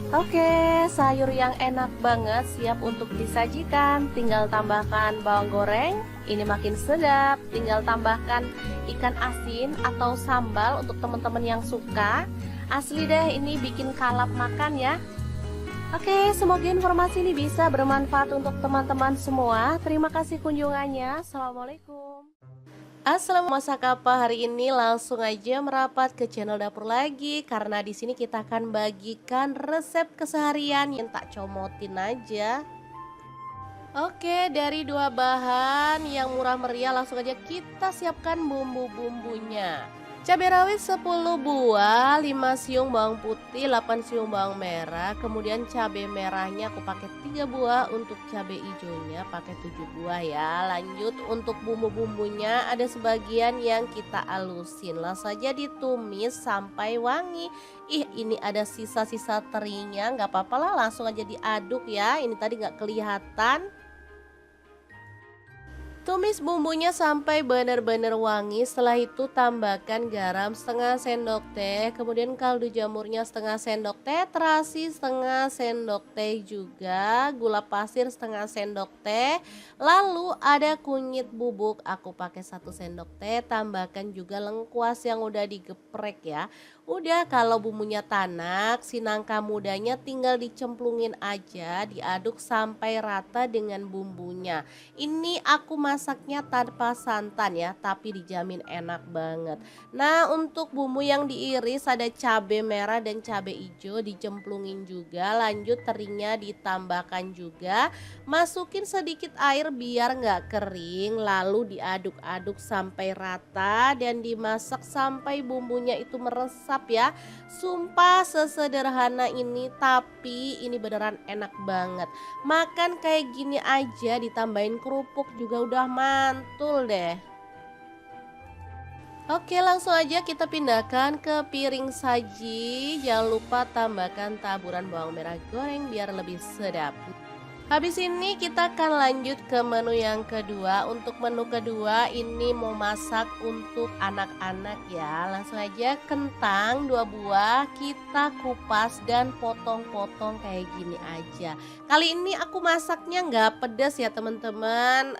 Oke, sayur yang enak banget siap untuk disajikan. Tinggal tambahkan bawang goreng, ini makin sedap. Tinggal tambahkan ikan asin atau sambal untuk teman-teman yang suka. Asli deh, ini bikin kalap makan ya. Oke, semoga informasi ini bisa bermanfaat untuk teman-teman semua. Terima kasih kunjungannya. Assalamualaikum. Assalamualaikum, masak apa hari ini? Langsung aja merapat ke channel dapur lagi, karena di sini kita akan bagikan resep keseharian yang tak comotin aja. Oke, dari 2 bahan yang murah meriah, langsung aja kita siapkan bumbu-bumbunya. Cabai rawit 10 buah, 5 siung bawang putih, 8 siung bawang merah. Kemudian cabai merahnya aku pakai 3 buah, untuk cabai hijaunya pakai 7 buah ya. Lanjut untuk bumbu-bumbunya, ada sebagian yang kita alusin. Langsung saja ditumis sampai wangi. Ih, ini ada sisa-sisa terinya, nggak apa-apa lah, langsung aja diaduk ya. Ini tadi nggak kelihatan. Tumis bumbunya sampai benar-benar wangi. Setelah itu tambahkan garam setengah sendok teh, kemudian kaldu jamurnya setengah sendok teh, terasi setengah sendok teh juga, gula pasir setengah sendok teh. Lalu ada kunyit bubuk, aku pakai 1 sendok teh. Tambahkan juga lengkuas yang udah digeprek ya. Udah, kalau bumbunya tanak, si nangka mudanya tinggal dicemplungin aja, diaduk sampai rata dengan bumbunya. Ini aku masaknya tanpa santan ya, tapi dijamin enak banget. Nah, untuk bumbu yang diiris ada cabai merah dan cabai hijau dicemplungin juga. Lanjut terinya ditambahkan juga. Masukin sedikit air biar nggak kering, lalu diaduk-aduk sampai rata dan dimasak sampai bumbunya itu meresap ya. Sumpah sesederhana ini, tapi ini beneran enak banget. Makan kayak gini aja ditambahin kerupuk juga udah mantul deh. Oke, langsung aja kita pindahkan ke piring saji. Jangan lupa tambahkan taburan bawang merah goreng biar lebih sedap. Habis ini kita akan lanjut ke menu yang kedua. Untuk menu kedua ini mau masak untuk anak-anak ya. Langsung aja, kentang 2 buah kita kupas dan potong-potong kayak gini aja. Kali ini aku masaknya nggak pedas ya teman-teman.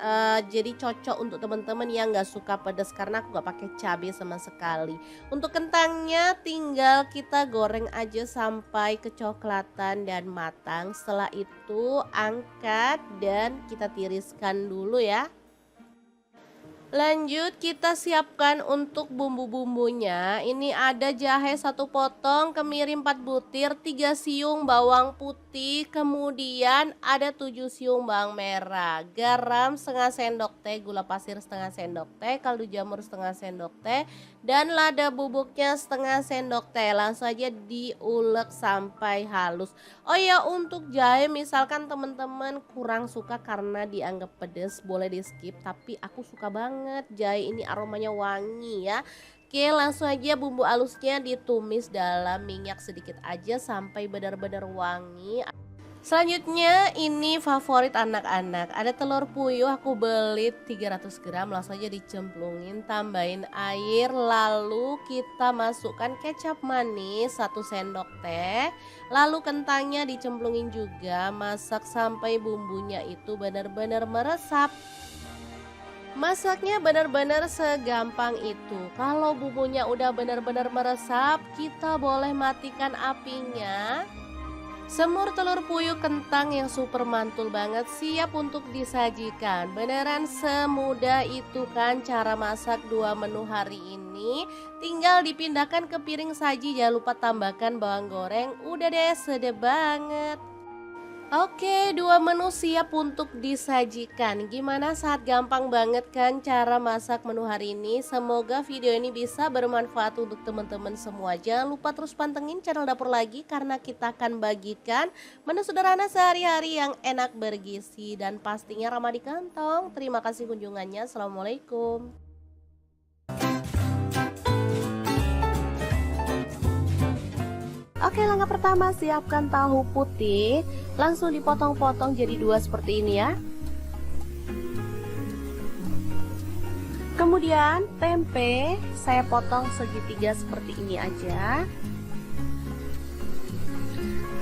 Jadi cocok untuk teman-teman yang nggak suka pedas, karena aku nggak pakai cabai sama sekali. Untuk kentangnya tinggal kita goreng aja sampai kecoklatan dan matang. Setelah itu angkat dan kita tiriskan dulu ya. Lanjut kita siapkan untuk bumbu-bumbunya. Ini ada jahe 1 potong, kemiri 4 butir, 3 siung bawang putih, kemudian ada 7 siung bawang merah, garam setengah sendok teh, gula pasir setengah sendok teh, kaldu jamur setengah sendok teh, dan lada bubuknya setengah sendok teh. Langsung aja diulek sampai halus. Oh ya, untuk jahe misalkan teman-teman kurang suka karena dianggap pedas, boleh di skip, tapi aku suka banget jahe ini, aromanya wangi ya. Oke, langsung aja bumbu halusnya ditumis dalam minyak sedikit aja sampai benar-benar wangi. Selanjutnya ini favorit anak-anak, ada telur puyuh aku beli 300 gram, langsung aja dicemplungin, tambahin air, lalu kita masukkan kecap manis 1 sendok teh, lalu kentangnya dicemplungin juga, masak sampai bumbunya itu benar-benar meresap. Masaknya benar-benar segampang itu. Kalau bumbunya udah benar-benar meresap, kita boleh matikan apinya. Semur telur puyuh kentang yang super mantul banget siap untuk disajikan. Beneran semudah itu kan cara masak 2 menu hari ini. Tinggal dipindahkan ke piring saji, jangan lupa tambahkan bawang goreng. Udah deh, sedap banget. Oke, dua menu siap untuk disajikan. Gimana saat gampang banget kan cara masak menu hari ini? Semoga video ini bisa bermanfaat untuk teman-teman semua. Jangan lupa terus pantengin channel Dapur Lagi karena kita akan bagikan menu sederhana sehari-hari yang enak bergizi dan pastinya ramah di kantong. Terima kasih kunjungannya. Assalamualaikum. Oke, langkah pertama siapkan tahu putih. Langsung dipotong-potong jadi dua seperti ini ya. Kemudian tempe saya potong segitiga seperti ini aja.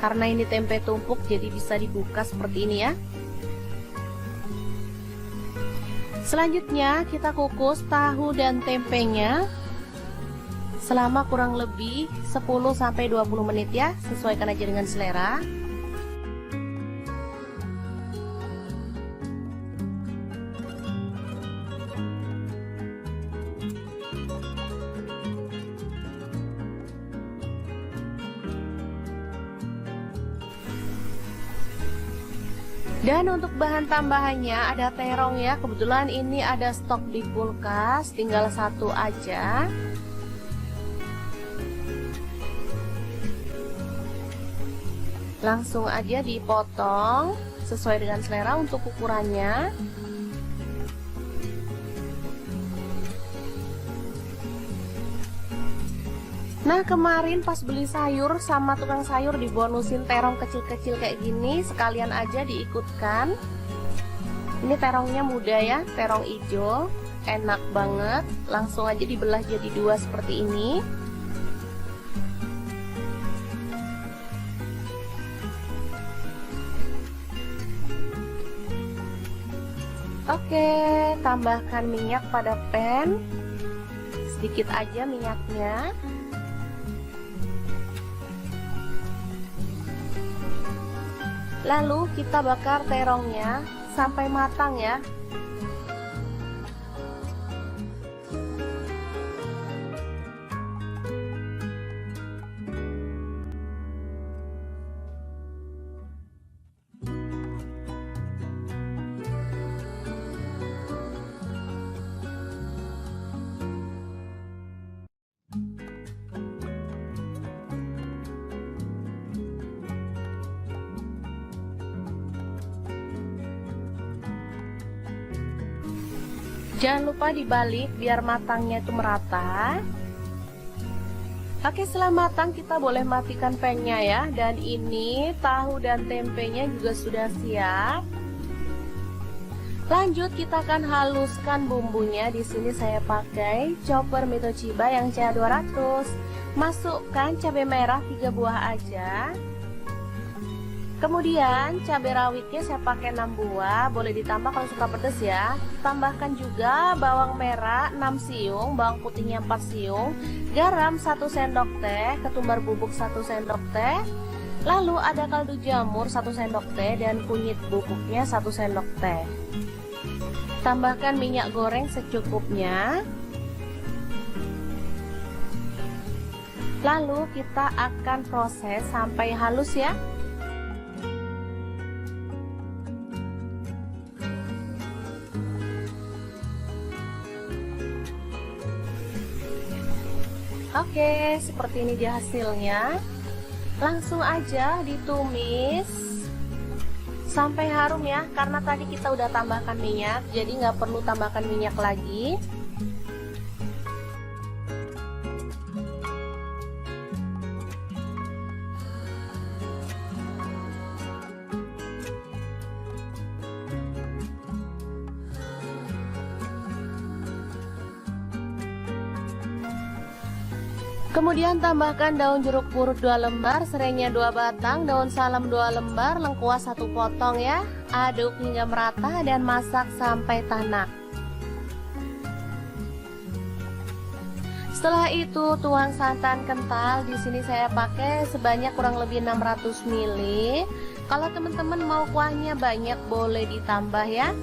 Karena ini tempe tumpuk jadi bisa dibuka seperti ini ya. Selanjutnya kita kukus tahu dan tempenya selama kurang lebih 10-20 menit ya, sesuaikan aja dengan selera. Dan untuk bahan tambahannya ada terong ya, kebetulan ini ada stok di kulkas, tinggal satu aja. Langsung aja dipotong sesuai dengan selera untuk ukurannya. Nah, kemarin pas beli sayur sama tukang sayur dibonusin terong kecil-kecil kayak gini, sekalian aja diikutkan. Ini terongnya muda ya, terong hijau, enak banget. Langsung aja dibelah jadi dua seperti ini. Oke, tambahkan minyak pada pan, sedikit aja minyaknya. Lalu kita bakar terongnya sampai matang ya. Jangan lupa dibalik biar matangnya itu merata. Oke, setelah matang kita boleh matikan pan-nya ya. Dan ini tahu dan tempenya juga sudah siap. Lanjut kita akan haluskan bumbunya. Di sini saya pakai chopper Mito Chiba yang CH200. Masukkan cabai merah 3 buah aja. Kemudian cabai rawitnya saya pakai 6 buah, boleh ditambah kalau suka pedas ya. Tambahkan juga bawang merah 6 siung, bawang putihnya 4 siung, garam 1 sendok teh, ketumbar bubuk 1 sendok teh. Lalu ada kaldu jamur 1 sendok teh dan kunyit bubuknya 1 sendok teh. Tambahkan minyak goreng secukupnya. Lalu kita akan proses sampai halus ya. Oke, seperti ini dia hasilnya. Langsung aja ditumis sampai harum ya, karena tadi kita udah tambahkan minyak, jadi nggak perlu tambahkan minyak lagi. Kemudian tambahkan daun jeruk purut 2 lembar, serainya 2 batang, daun salam 2 lembar, lengkuas 1 potong ya. Aduk hingga merata dan masak sampai tanak. Setelah itu tuang santan kental. Di sini saya pakai sebanyak kurang lebih 600 ml. Kalau teman-teman mau kuahnya banyak boleh ditambah ya.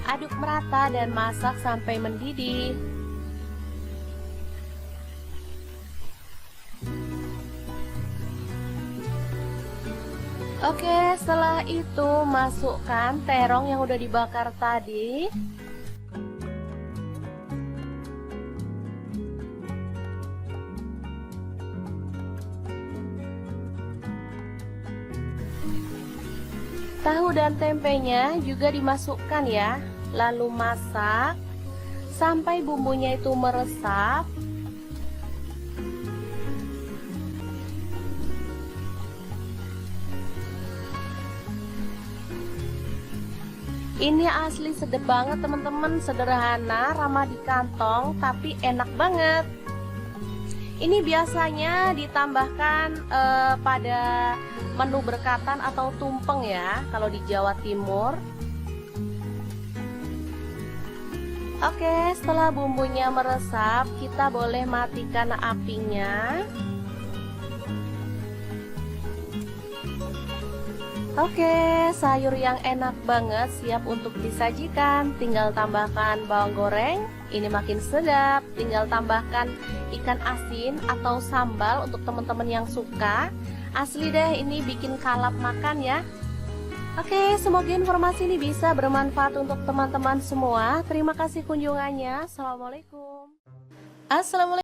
Aduk merata dan masak sampai mendidih. Oke, setelah itu masukkan terong yang udah dibakar tadi. Tahu dan tempenya juga dimasukkan ya. Lalu masak sampai bumbunya itu meresap. Ini asli sedap banget teman-teman, sederhana, ramah di kantong, tapi enak banget. Ini biasanya ditambahkan pada menu berkatan atau tumpeng ya, kalau di Jawa Timur. Oke, setelah bumbunya meresap, kita boleh matikan apinya. Oke, sayur yang enak banget siap untuk disajikan. Tinggal tambahkan bawang goreng, ini makin sedap. Tinggal tambahkan ikan asin atau sambal untuk teman-teman yang suka. Asli deh, ini bikin kalap makan ya. Oke, semoga informasi ini bisa bermanfaat untuk teman-teman semua. Terima kasih kunjungannya. Assalamualaikum. Assalamualaikum.